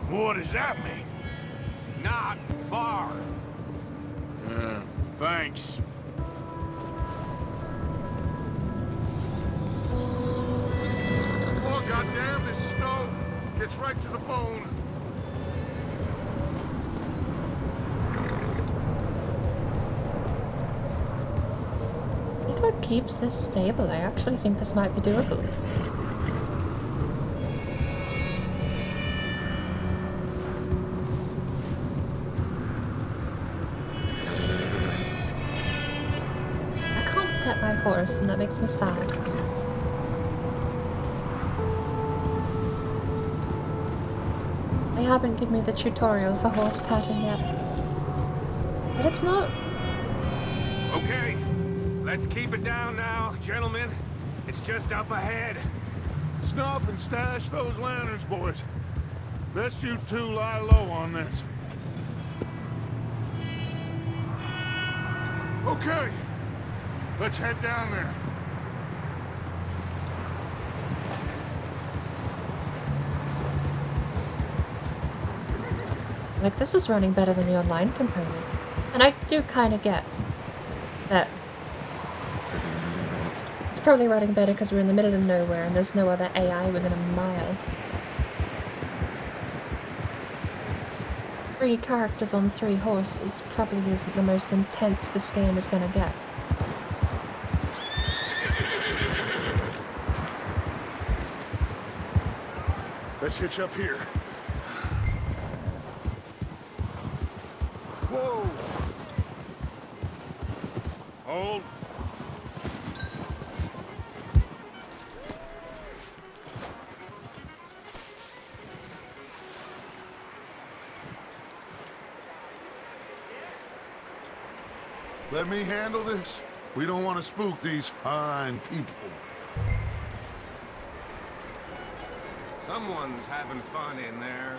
Speaker 10: What does that mean?
Speaker 5: Not far.
Speaker 10: Thanks.
Speaker 11: Oh, goddamn, this snow gets right to the bone.
Speaker 2: If it keeps this stable, I actually think this might be doable. I can't pet my horse, and that makes me sad. They haven't given me the tutorial for horse petting yet. But it's not...
Speaker 5: Okay, let's keep it down now, gentlemen. It's just up ahead.
Speaker 11: Snuff and stash those lanterns, boys. Best you two lie low on this. Okay, let's head down there.
Speaker 2: Like, this is running better than the online component. And I do kind of get that it's probably running better because we're in the middle of nowhere and there's no other AI within a mile. 3 characters on 3 horses probably isn't the most intense this game is gonna get.
Speaker 11: Let's hitch up here. Whoa!
Speaker 10: Hold.
Speaker 11: Let me handle this. We don't want to spook these fine people.
Speaker 5: Someone's having fun in there.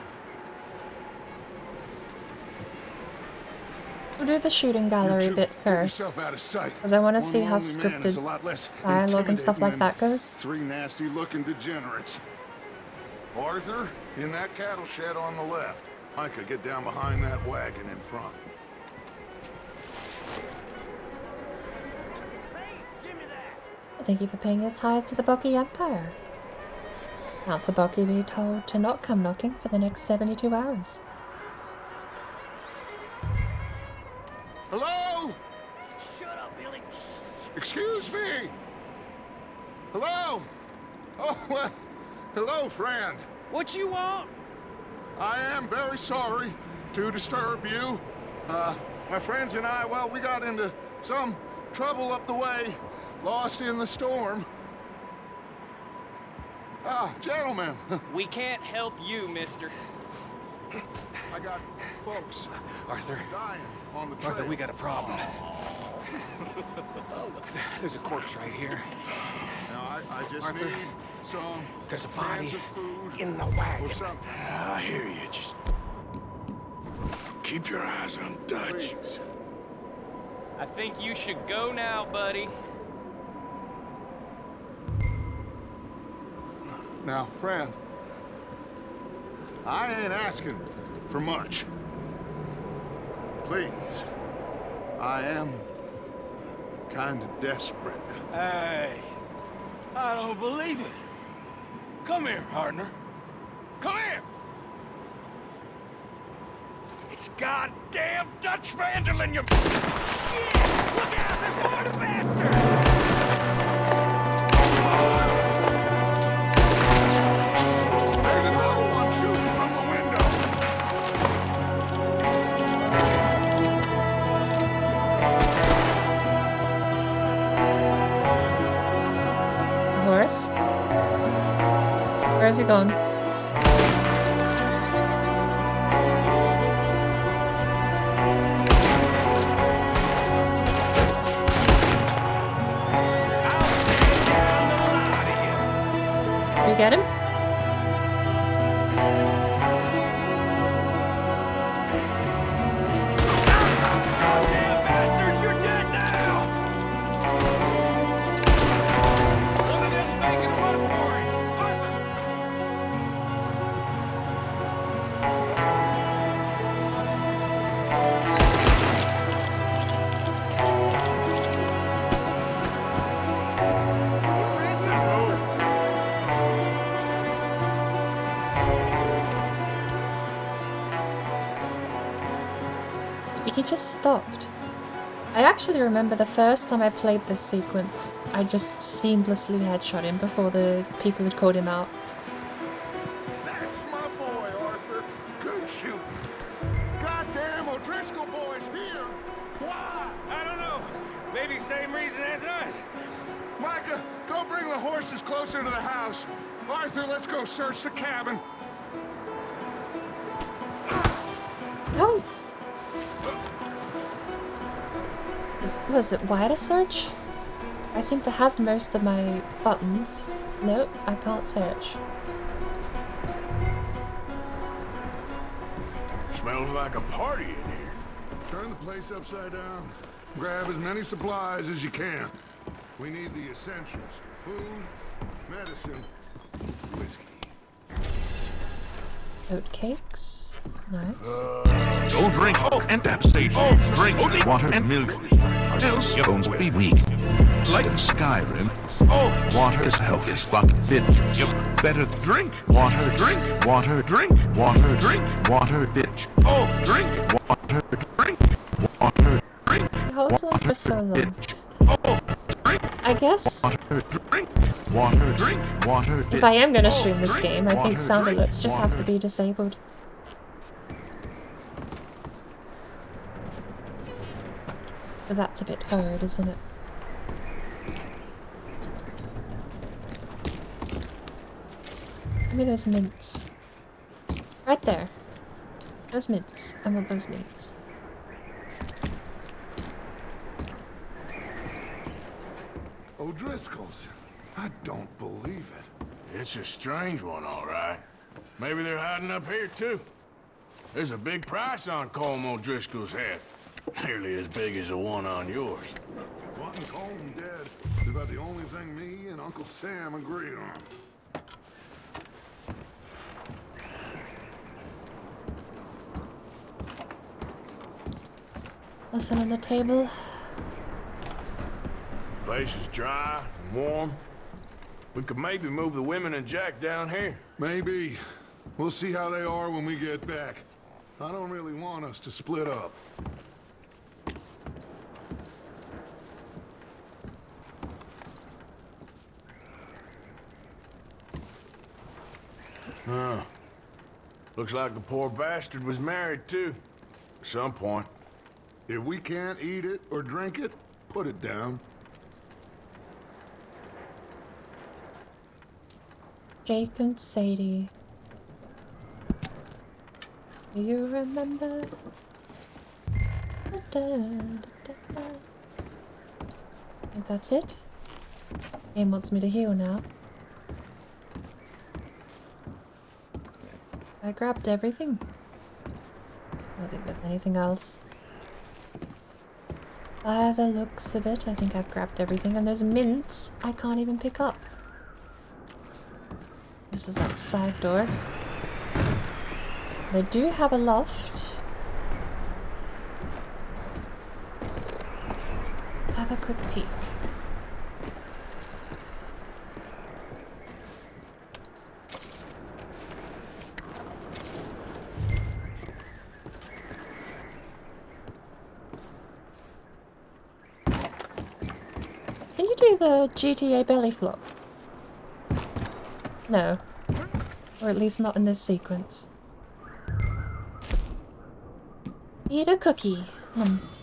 Speaker 2: We'll do the shooting gallery bit first, because I want to see how scripted dialogue and stuff like that goes.
Speaker 11: 3 nasty-looking degenerates. Arthur, in that cattle shed on the left. Micah, get down behind that wagon in front.
Speaker 2: Thank you for paying your tithe to the Boggy Empire. Council Boggy be told to not come knocking for the next 72 hours.
Speaker 11: Hello?
Speaker 6: Shut up, Billy.
Speaker 11: Excuse me? Hello? Oh, well, hello, friend.
Speaker 6: What you want?
Speaker 11: I am very sorry to disturb you. My friends and I, well, we got into some trouble up the way, lost in the storm. Gentlemen.
Speaker 6: We can't help you, mister.
Speaker 11: I got folks
Speaker 5: Arthur.
Speaker 11: dying on the trail.
Speaker 5: Arthur, we got a problem. There's a corpse right here.
Speaker 11: Now, I just
Speaker 5: Arthur,
Speaker 11: need some
Speaker 5: there's a body
Speaker 11: cans of food
Speaker 5: in the wagon.
Speaker 11: or something.
Speaker 10: I hear you. Just keep your eyes on Dutch.
Speaker 11: Please.
Speaker 6: I think you should go now, buddy.
Speaker 11: Now, friend, I ain't asking for much. Please, I am kind of desperate.
Speaker 10: Hey, I don't believe it. Come here, partner. Come here. It's goddamn Dutch Vanderlyn, you... Shit! Look out, there's more to bastard!
Speaker 11: There's another one shooting from the window.
Speaker 2: Horse? Where's he gone? You get him? He just stopped. I actually remember the first time I played this sequence, I just seamlessly headshot him before the people had called him out.
Speaker 11: That's my boy, Arthur. Good shoot. Goddamn, O'Driscoll boy's here. Why?
Speaker 5: I don't know. Maybe same reason as us.
Speaker 11: Micah, go bring the horses closer to the house. Arthur, let's go search the cabin.
Speaker 2: Oh! Was it Y to search? I seem to have most of my buttons. Nope, I can't search.
Speaker 10: Smells like a party in here.
Speaker 11: Turn the place upside down. Grab as many supplies as you can. We need the essentials. Food, medicine, whiskey.
Speaker 2: Oatcakes. Nice.
Speaker 8: Go drink and tap sage. Drink only water and milk. Else your bones will be weak. Like in Skyrim, water is health as fuck, bitch. You better drink water, drink water, drink water, drink water, bitch. Drink water, drink water, drink.
Speaker 2: It holds on for so long. I guess
Speaker 8: Water, drink water, drink water, bitch.
Speaker 2: if I am gonna stream this
Speaker 8: Drink
Speaker 2: game, I think
Speaker 8: water,
Speaker 2: sound
Speaker 8: drink
Speaker 2: alerts just have to
Speaker 8: water.
Speaker 2: be disabled. Because that's a bit hard, isn't it? Give me those mints. Right there. Those mints. I want those mints.
Speaker 11: O'Driscoll's. I don't believe it.
Speaker 10: It's a strange one, all right. Maybe they're hiding up here, too. There's a big price on Colm O'Driscoll's head. Nearly as big as the one on yours.
Speaker 11: Wanting Colm dead is about the only thing me and Uncle Sam agree on.
Speaker 2: Nothing on the table.
Speaker 10: Place is dry and warm. We could maybe move the women and Jack down here.
Speaker 11: Maybe. We'll see how they are when we get back. I don't really want us to split up.
Speaker 10: Huh. Looks like the poor bastard was married, too. At some point.
Speaker 11: If we can't eat it or drink it, put it down.
Speaker 2: Jake and Sadie. Do you remember? I think that's it. Game wants me to heal now. I grabbed everything. I don't think there's anything else. By the looks of it, I think I've grabbed everything. And there's mints I can't even pick up. This is that side door. They do have a loft. Let's have a quick peek. Can you do the GTA belly flop? No. Or at least not in this sequence. Eat a cookie.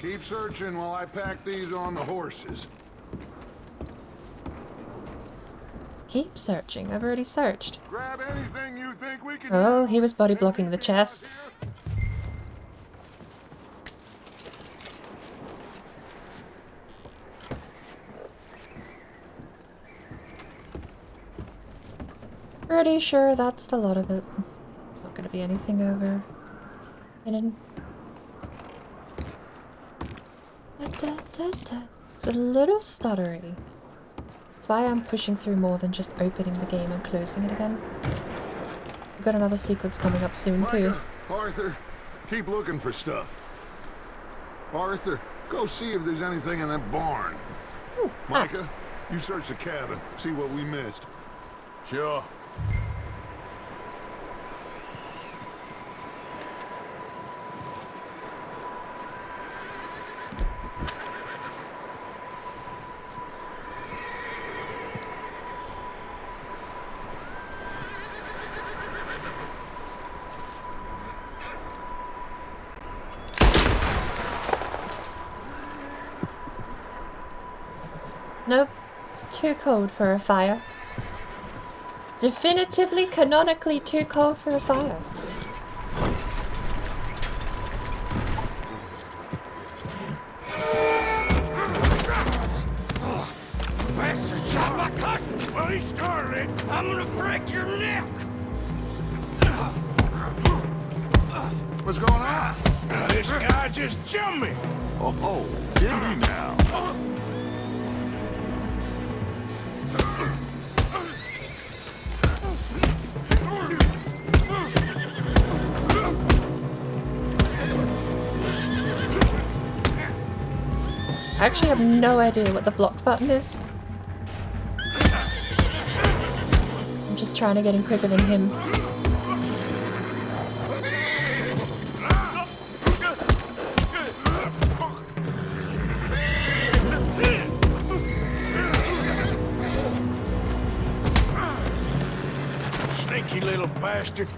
Speaker 11: Keep searching while I pack these on the horses.
Speaker 2: Keep searching. I've already searched.
Speaker 11: Grab anything you think we can.
Speaker 2: Oh, he was body blocking the chest. Pretty sure that's the lot of it. Not gonna be anything over hidden. It's a little stuttery. That's why I'm pushing through more than just opening the game and closing it again. We've got another sequence coming up soon too.
Speaker 11: Arthur, keep looking for stuff. Arthur, go see if there's anything in that barn.
Speaker 2: Ooh,
Speaker 11: Micah, you search the cabin, see what we missed.
Speaker 10: Sure.
Speaker 2: Nope, it's too cold for a fire. Definitively, canonically too cold for a fire.
Speaker 10: Bastard shot my cousin! Bloody Scarlet! I'm gonna break your neck!
Speaker 11: What's going on?
Speaker 10: This guy just jumped me!
Speaker 11: Oh, did he now?
Speaker 2: I actually have no idea what the block button is. I'm just trying to get in quicker than him.
Speaker 10: Sneaky little bastard.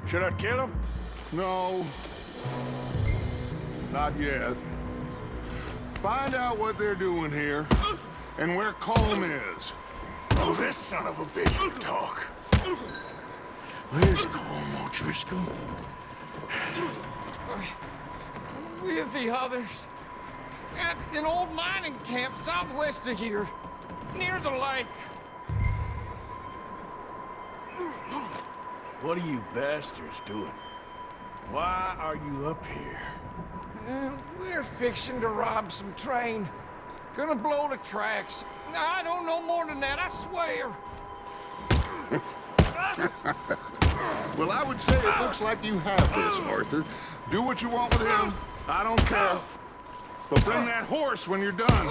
Speaker 10: Should I kill him?
Speaker 11: No. Not yet. Find out what they're doing here, and where Colm is.
Speaker 10: Oh, this son of a bitch will talk. Where's Colm O'Driscoll?
Speaker 5: With the others. At an old mining camp southwest of here. Near the lake.
Speaker 10: What are you bastards doing? Why are you up here?
Speaker 5: We're fixing to rob some train. Gonna blow the tracks. I don't know more than that, I swear.
Speaker 11: Well, I would say it looks like you have this, Arthur. Do what you want with him. I don't care. But bring that horse when you're done.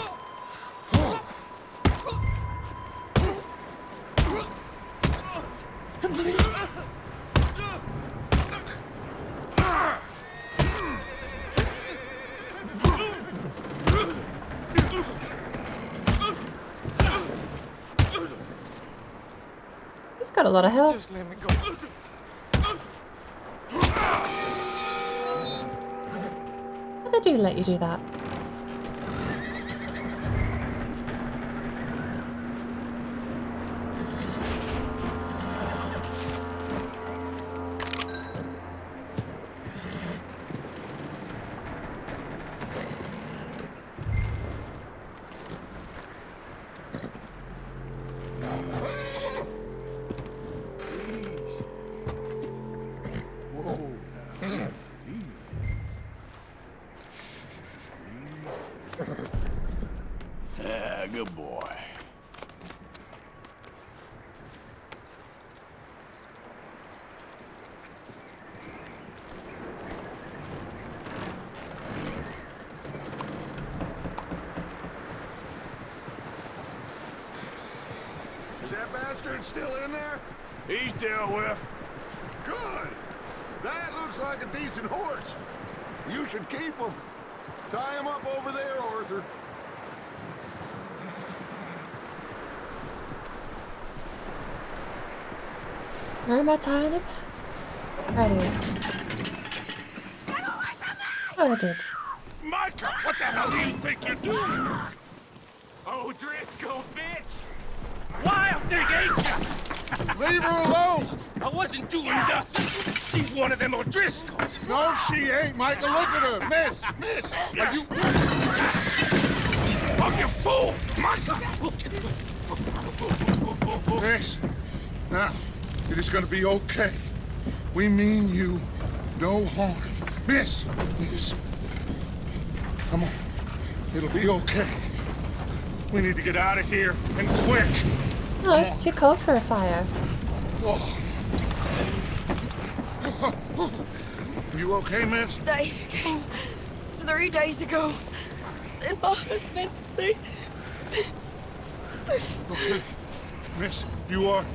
Speaker 2: He's got a lot of health.
Speaker 5: Just let me go.
Speaker 2: But they do let you do that.
Speaker 10: Ah, good boy.
Speaker 11: Is that bastard still in there?
Speaker 10: He's dealt with.
Speaker 11: Good. That looks like a decent horse. You should keep him. Tie him up over there, Arthur.
Speaker 2: Where am I tying him? Right here. Oh, I did.
Speaker 10: Micah, what the hell do you think you're doing?
Speaker 5: Oh, Driscoll, bitch! Why up there, ain't ya?
Speaker 11: Leave her alone!
Speaker 5: I wasn't doing nothing. She's one of them O'Driscolls.
Speaker 11: No, she ain't, Micah. Look at her. Miss, are you...
Speaker 10: Oh, you fool! Micah!
Speaker 11: Miss, now, it is gonna be okay. We mean you no harm. Miss, come on. It'll be okay. We need to get out of here, and quick.
Speaker 2: Oh, it's too cold for a fire.
Speaker 11: Oh. You okay, miss?
Speaker 23: They came 3 days ago. And my husband, they...
Speaker 11: Okay. Miss, you are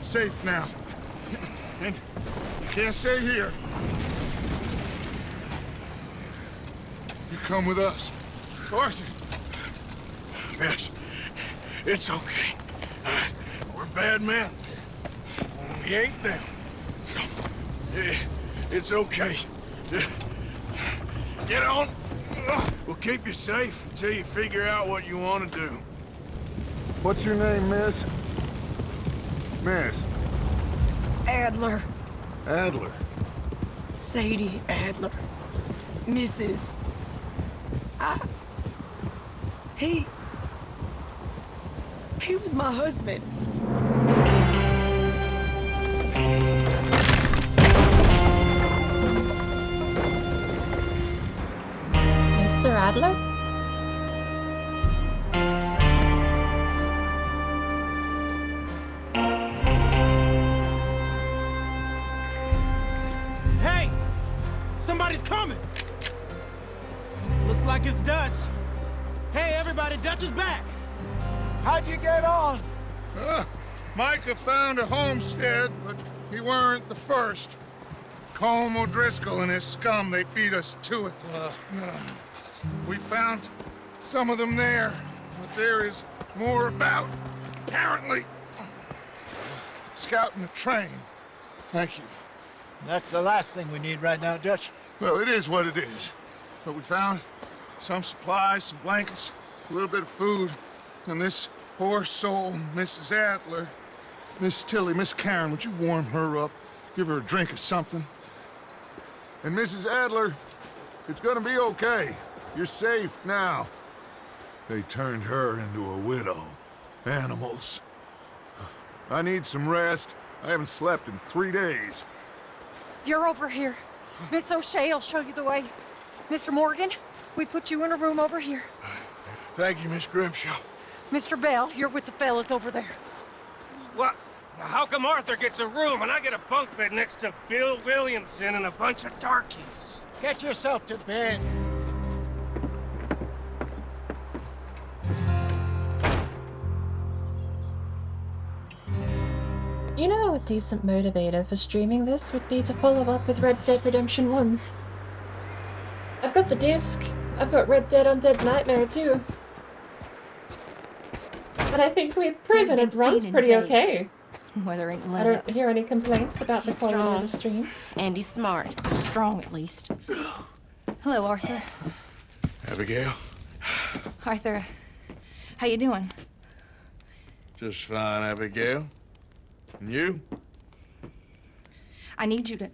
Speaker 11: safe now. And you can't stay here. You come with us. Arthur.
Speaker 10: Miss, it's okay. We're bad men. We ain't them. It's okay. Get on. We'll keep you safe until you figure out what you want to do.
Speaker 11: What's your name, miss? Miss.
Speaker 13: Adler.
Speaker 11: Adler.
Speaker 13: Sadie Adler. Mrs. He was my husband.
Speaker 2: Mr. Adler?
Speaker 14: Hey! Somebody's coming! Looks like it's Dutch. Hey, everybody, Dutch is back!
Speaker 9: How'd you get on?
Speaker 11: Micah found a homestead, but he weren't the first. Colm O'Driscoll and his scum, they beat us to it. We found some of them there, but there is more about, apparently. Scouting the train. Thank you.
Speaker 9: That's the last thing we need right now, Dutch.
Speaker 11: Well, it is what it is. But we found some supplies, some blankets, a little bit of food, and this poor soul, Mrs. Adler, Miss Tilly, Miss Karen, would you warm her up? Give her a drink or something? And Mrs. Adler, it's gonna be okay. You're safe now. They turned her into a widow. Animals. I need some rest. I haven't slept in 3 days.
Speaker 23: You're over here. Miss O'Shea will show you the way. Mr. Morgan, we put you in a room over here.
Speaker 10: Thank you, Miss Grimshaw.
Speaker 23: Mr. Bell, you're with the fellas over there.
Speaker 5: What? How come Arthur gets a room and I get a bunk bed next to Bill Williamson and a bunch of darkies?
Speaker 9: Get yourself to bed.
Speaker 2: You know, a decent motivator for streaming this would be to follow up with Red Dead Redemption 1. I've got the disc. I've got Red Dead Undead Nightmare too. But I think we've proven it runs pretty okay.
Speaker 15: Weather ain't
Speaker 2: I
Speaker 15: let
Speaker 2: don't
Speaker 15: up.
Speaker 2: hear any complaints about the
Speaker 15: He's
Speaker 2: quality
Speaker 15: strong.
Speaker 2: of the stream.
Speaker 15: And he's smart. Strong, at least. Hello, Arthur.
Speaker 10: Abigail?
Speaker 15: Arthur, how you doing?
Speaker 10: Just fine, Abigail. And you?
Speaker 15: I need you to...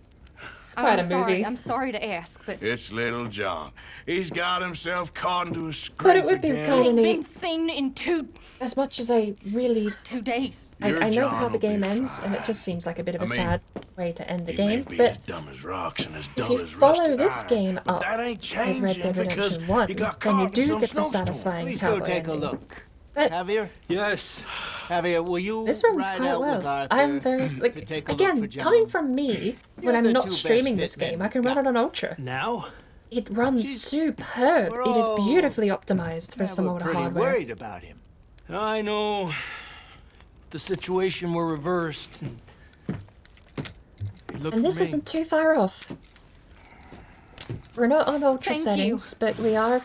Speaker 2: quite
Speaker 15: I'm
Speaker 2: a
Speaker 15: sorry.
Speaker 2: movie.
Speaker 15: I'm sorry to ask, but...
Speaker 10: It's little John. He's got himself caught into a scrape
Speaker 2: But it would be
Speaker 10: again.
Speaker 2: kind of
Speaker 15: been
Speaker 2: neat.
Speaker 15: seen in 2
Speaker 2: As much as I really...
Speaker 15: 2 days.
Speaker 10: Your
Speaker 2: I know
Speaker 10: John
Speaker 2: how the
Speaker 10: will be
Speaker 2: game ends,
Speaker 10: fine.
Speaker 2: and it just seems like a bit of a
Speaker 10: I mean,
Speaker 2: sad way to end the
Speaker 10: He may
Speaker 2: game,
Speaker 10: be
Speaker 2: but
Speaker 10: as dumb as rocks and as
Speaker 2: if
Speaker 10: dull
Speaker 2: you
Speaker 10: as
Speaker 2: follow
Speaker 10: rusted
Speaker 2: this
Speaker 10: iron,
Speaker 2: game
Speaker 10: but
Speaker 2: up
Speaker 10: that ain't
Speaker 2: with Red
Speaker 10: changing
Speaker 2: Dead
Speaker 10: because
Speaker 2: Redemption 1,
Speaker 10: he got
Speaker 2: then you
Speaker 10: caught in
Speaker 2: do
Speaker 10: some
Speaker 2: get the
Speaker 10: snowstorm.
Speaker 2: satisfying
Speaker 9: Please
Speaker 2: cowboy
Speaker 9: go take a
Speaker 2: ending.
Speaker 9: look.
Speaker 2: But
Speaker 9: Javier?
Speaker 16: Yes.
Speaker 9: Javier, will you
Speaker 2: this runs
Speaker 9: ride
Speaker 2: quite
Speaker 9: out with
Speaker 2: well.
Speaker 9: Arthur
Speaker 2: I'm very...
Speaker 9: to
Speaker 2: like,
Speaker 9: take a look for
Speaker 2: again,
Speaker 9: John?
Speaker 2: coming from me, when
Speaker 9: You're
Speaker 2: I'm
Speaker 9: the
Speaker 2: not
Speaker 9: two best
Speaker 2: streaming this
Speaker 9: fit men
Speaker 2: game, I
Speaker 9: we've
Speaker 2: can run
Speaker 9: got.
Speaker 2: it on Ultra.
Speaker 16: Now?
Speaker 2: It runs superb.
Speaker 9: we're
Speaker 2: It is
Speaker 9: all-
Speaker 2: beautifully optimized for
Speaker 9: Yeah,
Speaker 2: some
Speaker 9: we're
Speaker 2: older
Speaker 9: pretty
Speaker 2: hardware.
Speaker 9: worried about him.
Speaker 16: I know. The situation were reversed.
Speaker 2: And this isn't too far off. We're not on ultra
Speaker 15: Thank
Speaker 2: settings, but we are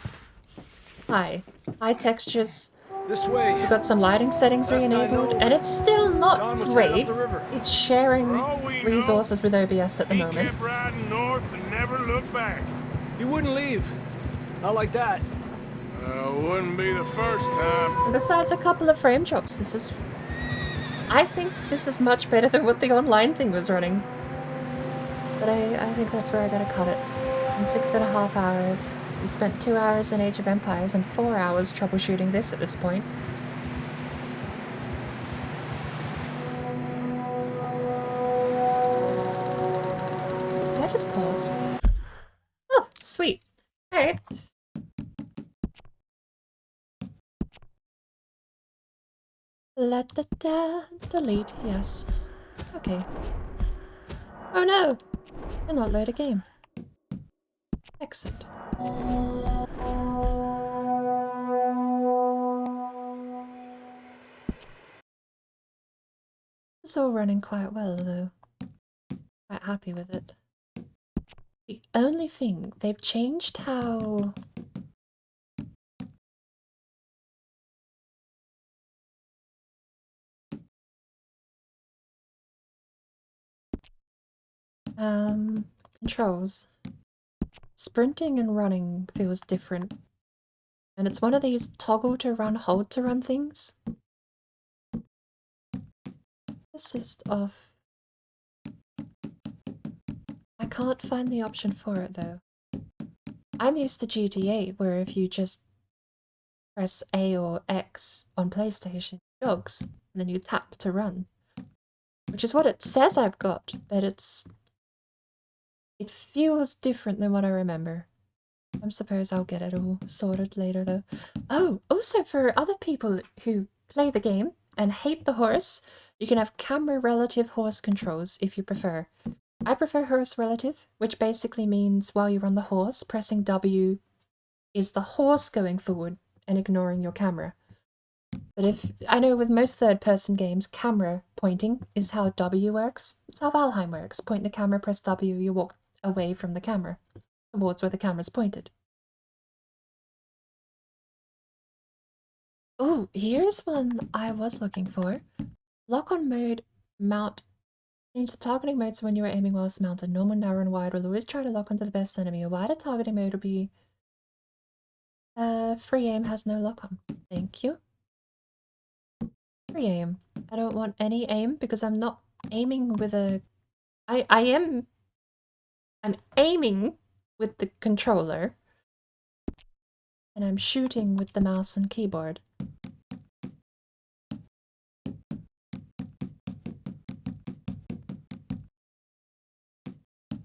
Speaker 2: high. High textures.
Speaker 16: This way.
Speaker 2: We've got some lighting settings
Speaker 16: Best I
Speaker 2: re-enabled,
Speaker 16: know,
Speaker 2: and it's still not
Speaker 16: John was headed
Speaker 2: great.
Speaker 16: up the river.
Speaker 2: It's sharing
Speaker 10: For all we know,
Speaker 2: resources with OBS at the
Speaker 10: He
Speaker 2: moment.
Speaker 10: kept riding north and never looked back.
Speaker 16: He wouldn't leave. Not like that.
Speaker 10: Wouldn't be the first time.
Speaker 2: And besides a couple of frame drops, this is... I think this is much better than what the online thing was running. But I think that's where I gotta cut it. In 6.5 hours. We spent 2 hours in Age of Empires and 4 hours troubleshooting this at this point. Did I just pause? Oh, sweet. Alright. La da da, delete, yes. Okay. Oh no! Cannot load a game. Exit. It's all running quite well though. Quite happy with it. The only thing, they've changed how... controls. Sprinting and running feels different. And it's one of these toggle to run, hold to run things. assist off. I can't find the option for it though. I'm used to GTA where if you just press A or X on PlayStation, it jogs, and then you tap to run. Which is what it says I've got, but it feels different than what I remember. I suppose I'll get it all sorted later though. Oh, also for other people who play the game and hate the horse, you can have camera relative horse controls if you prefer. I prefer horse relative, which basically means while you're on the horse, pressing W is the horse going forward and ignoring your camera. But if I know with most third-person games, camera pointing is how W works. It's how Valheim works. Point the camera, press W, you walk away from the camera, towards where the camera's pointed. Oh, here's one I was looking for. Lock-on mode, mount. Change the targeting mode so when you are aiming whilst mounted. Normal, narrow, and wide will always try to lock onto the best enemy. A wider targeting mode will be... free aim has no lock-on. Thank you. Free aim. I don't want any aim because I'm not aiming with a... I'm aiming with the controller. And I'm shooting with the mouse and keyboard.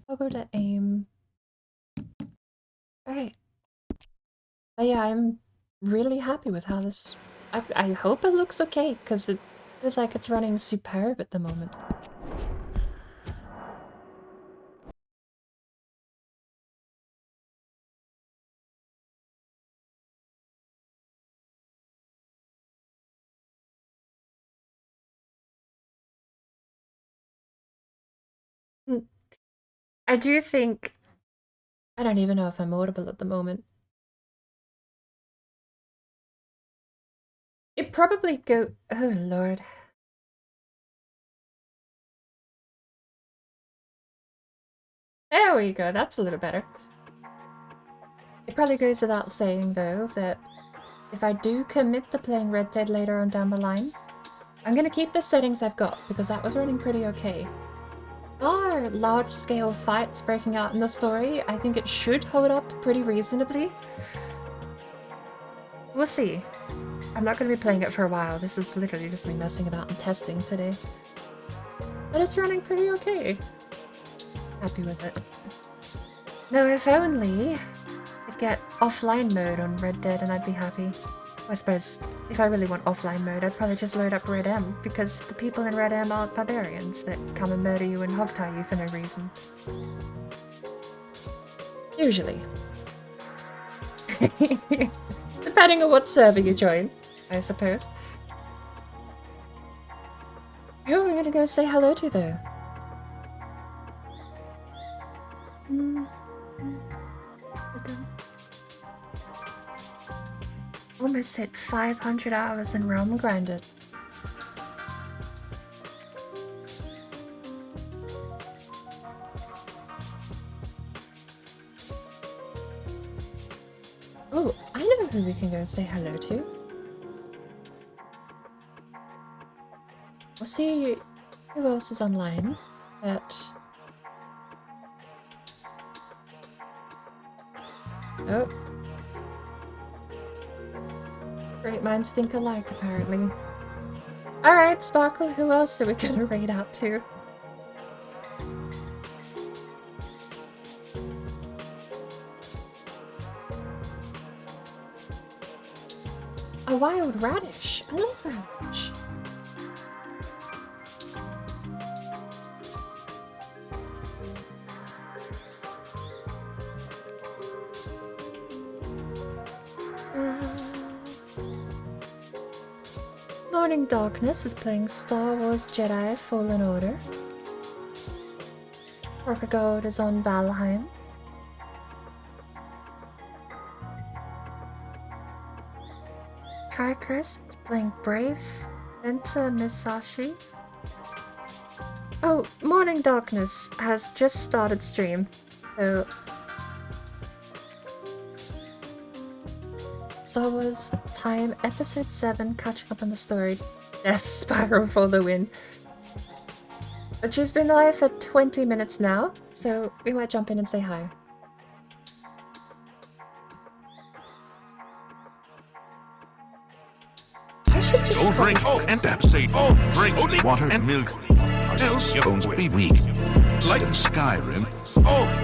Speaker 2: I'll go to aim. Alright. But yeah, I'm really happy with how this... I hope it looks okay, because it feels like it's running superb at the moment. I do think... I don't even know if I'm audible at the moment. It probably go... Oh, Lord. There we go, that's a little better. It probably goes without saying, though, that if I do commit to playing Red Dead later on down the line, I'm gonna keep the settings I've got, because that was running pretty okay. There are large-scale fights breaking out in the story. I think it should hold up pretty reasonably. We'll see. I'm not going to be playing it for a while. This is literally just me messing about and testing today. But it's running pretty okay. Happy with it. No, if only I'd get offline mode on Red Dead and I'd be happy. I suppose if I really want offline mode, I'd probably just load up Red M, because the people in Red M aren't barbarians that come and murder you and hogtie you for no reason. Usually. Depending on what server you join, I suppose. Who am I gonna go say hello to, though? Almost hit 500 hours in Realm Grinded. Oh, I know who we can go say hello to. We'll see who else is online, but... Oh. Great minds think alike, apparently. Alright, Sparkle, who else are we gonna raid out to? A wild radish. I love radish. Morning Darkness is playing Star Wars Jedi Fallen Order. Rockagod is on Valheim. Trichrist is playing Brave Venta Misashi. Oh, Morning Darkness has just started stream, so Star Wars Time Episode 7, catching up on the story. Death Spiral for the win. And she's been alive for 20 minutes now, so we might jump in and say hi.
Speaker 8: Oh, drink, and say, drink only water and milk, or else your bones will be weak. Like in Skyrim,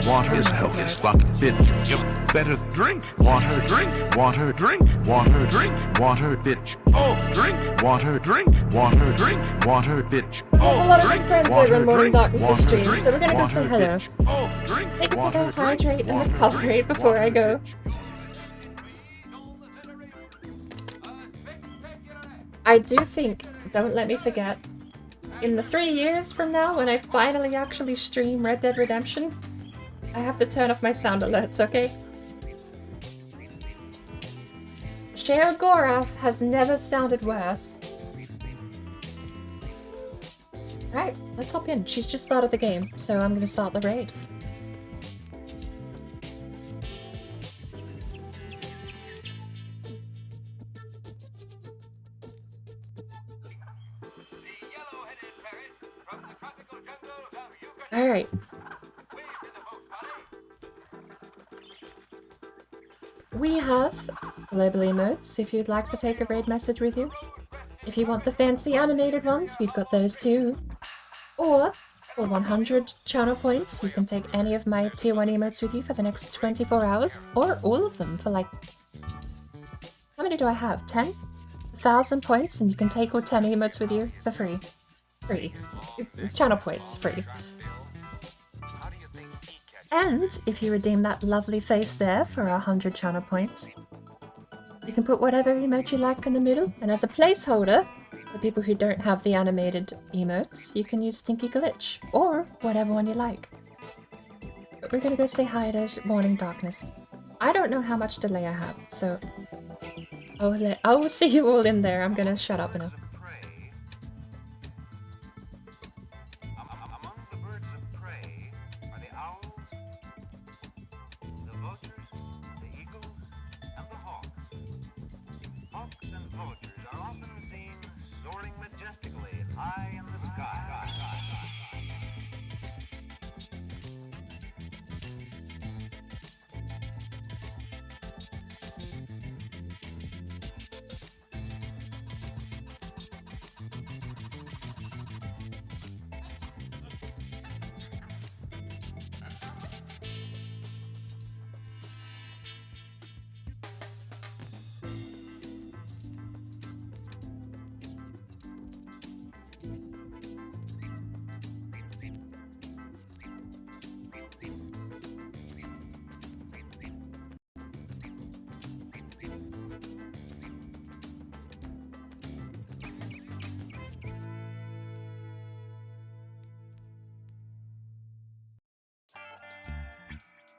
Speaker 8: water is health as fuck, bitch. You better drink water, drink water, drink water, drink water, bitch. Drink water, drink water, drink water, bitch.
Speaker 2: There's a lot of my friends over in Morning
Speaker 8: drink
Speaker 2: Darkness
Speaker 8: water,
Speaker 2: stream, so we're gonna go say hello.
Speaker 8: bitch. Drink
Speaker 2: Take a
Speaker 8: water,
Speaker 2: bit of hydrate and
Speaker 8: water,
Speaker 2: recoverate before I go. I do think, don't let me forget, in the 3 years from now, when I finally actually stream Red Dead Redemption, I have to turn off my sound alerts, okay? Sheogorath has never sounded worse. Right, let's hop in. She's just started the game, so I'm gonna start the raid. Alright. We have global emotes if you'd like to take a raid message with you. If you want the fancy animated ones, we've got those too. Or, for 100 channel points, you can take any of my tier 1 emotes with you for the next 24 hours, or all of them for like... How many do I have? 10? 1,000 points, and you can take all 10 emotes with you for free. Free. Channel points, free. And if you redeem that lovely face there for 100 channel points, you can put whatever emote you like in the middle, and as a placeholder, for people who don't have the animated emotes, you can use Stinky Glitch, or whatever one you like. But we're gonna go say hi to Morning Darkness. I don't know how much delay I have, so I will see you all in there. I'm gonna shut up now.
Speaker 7: Hawks and poachers are often seen soaring majestically high in the sky.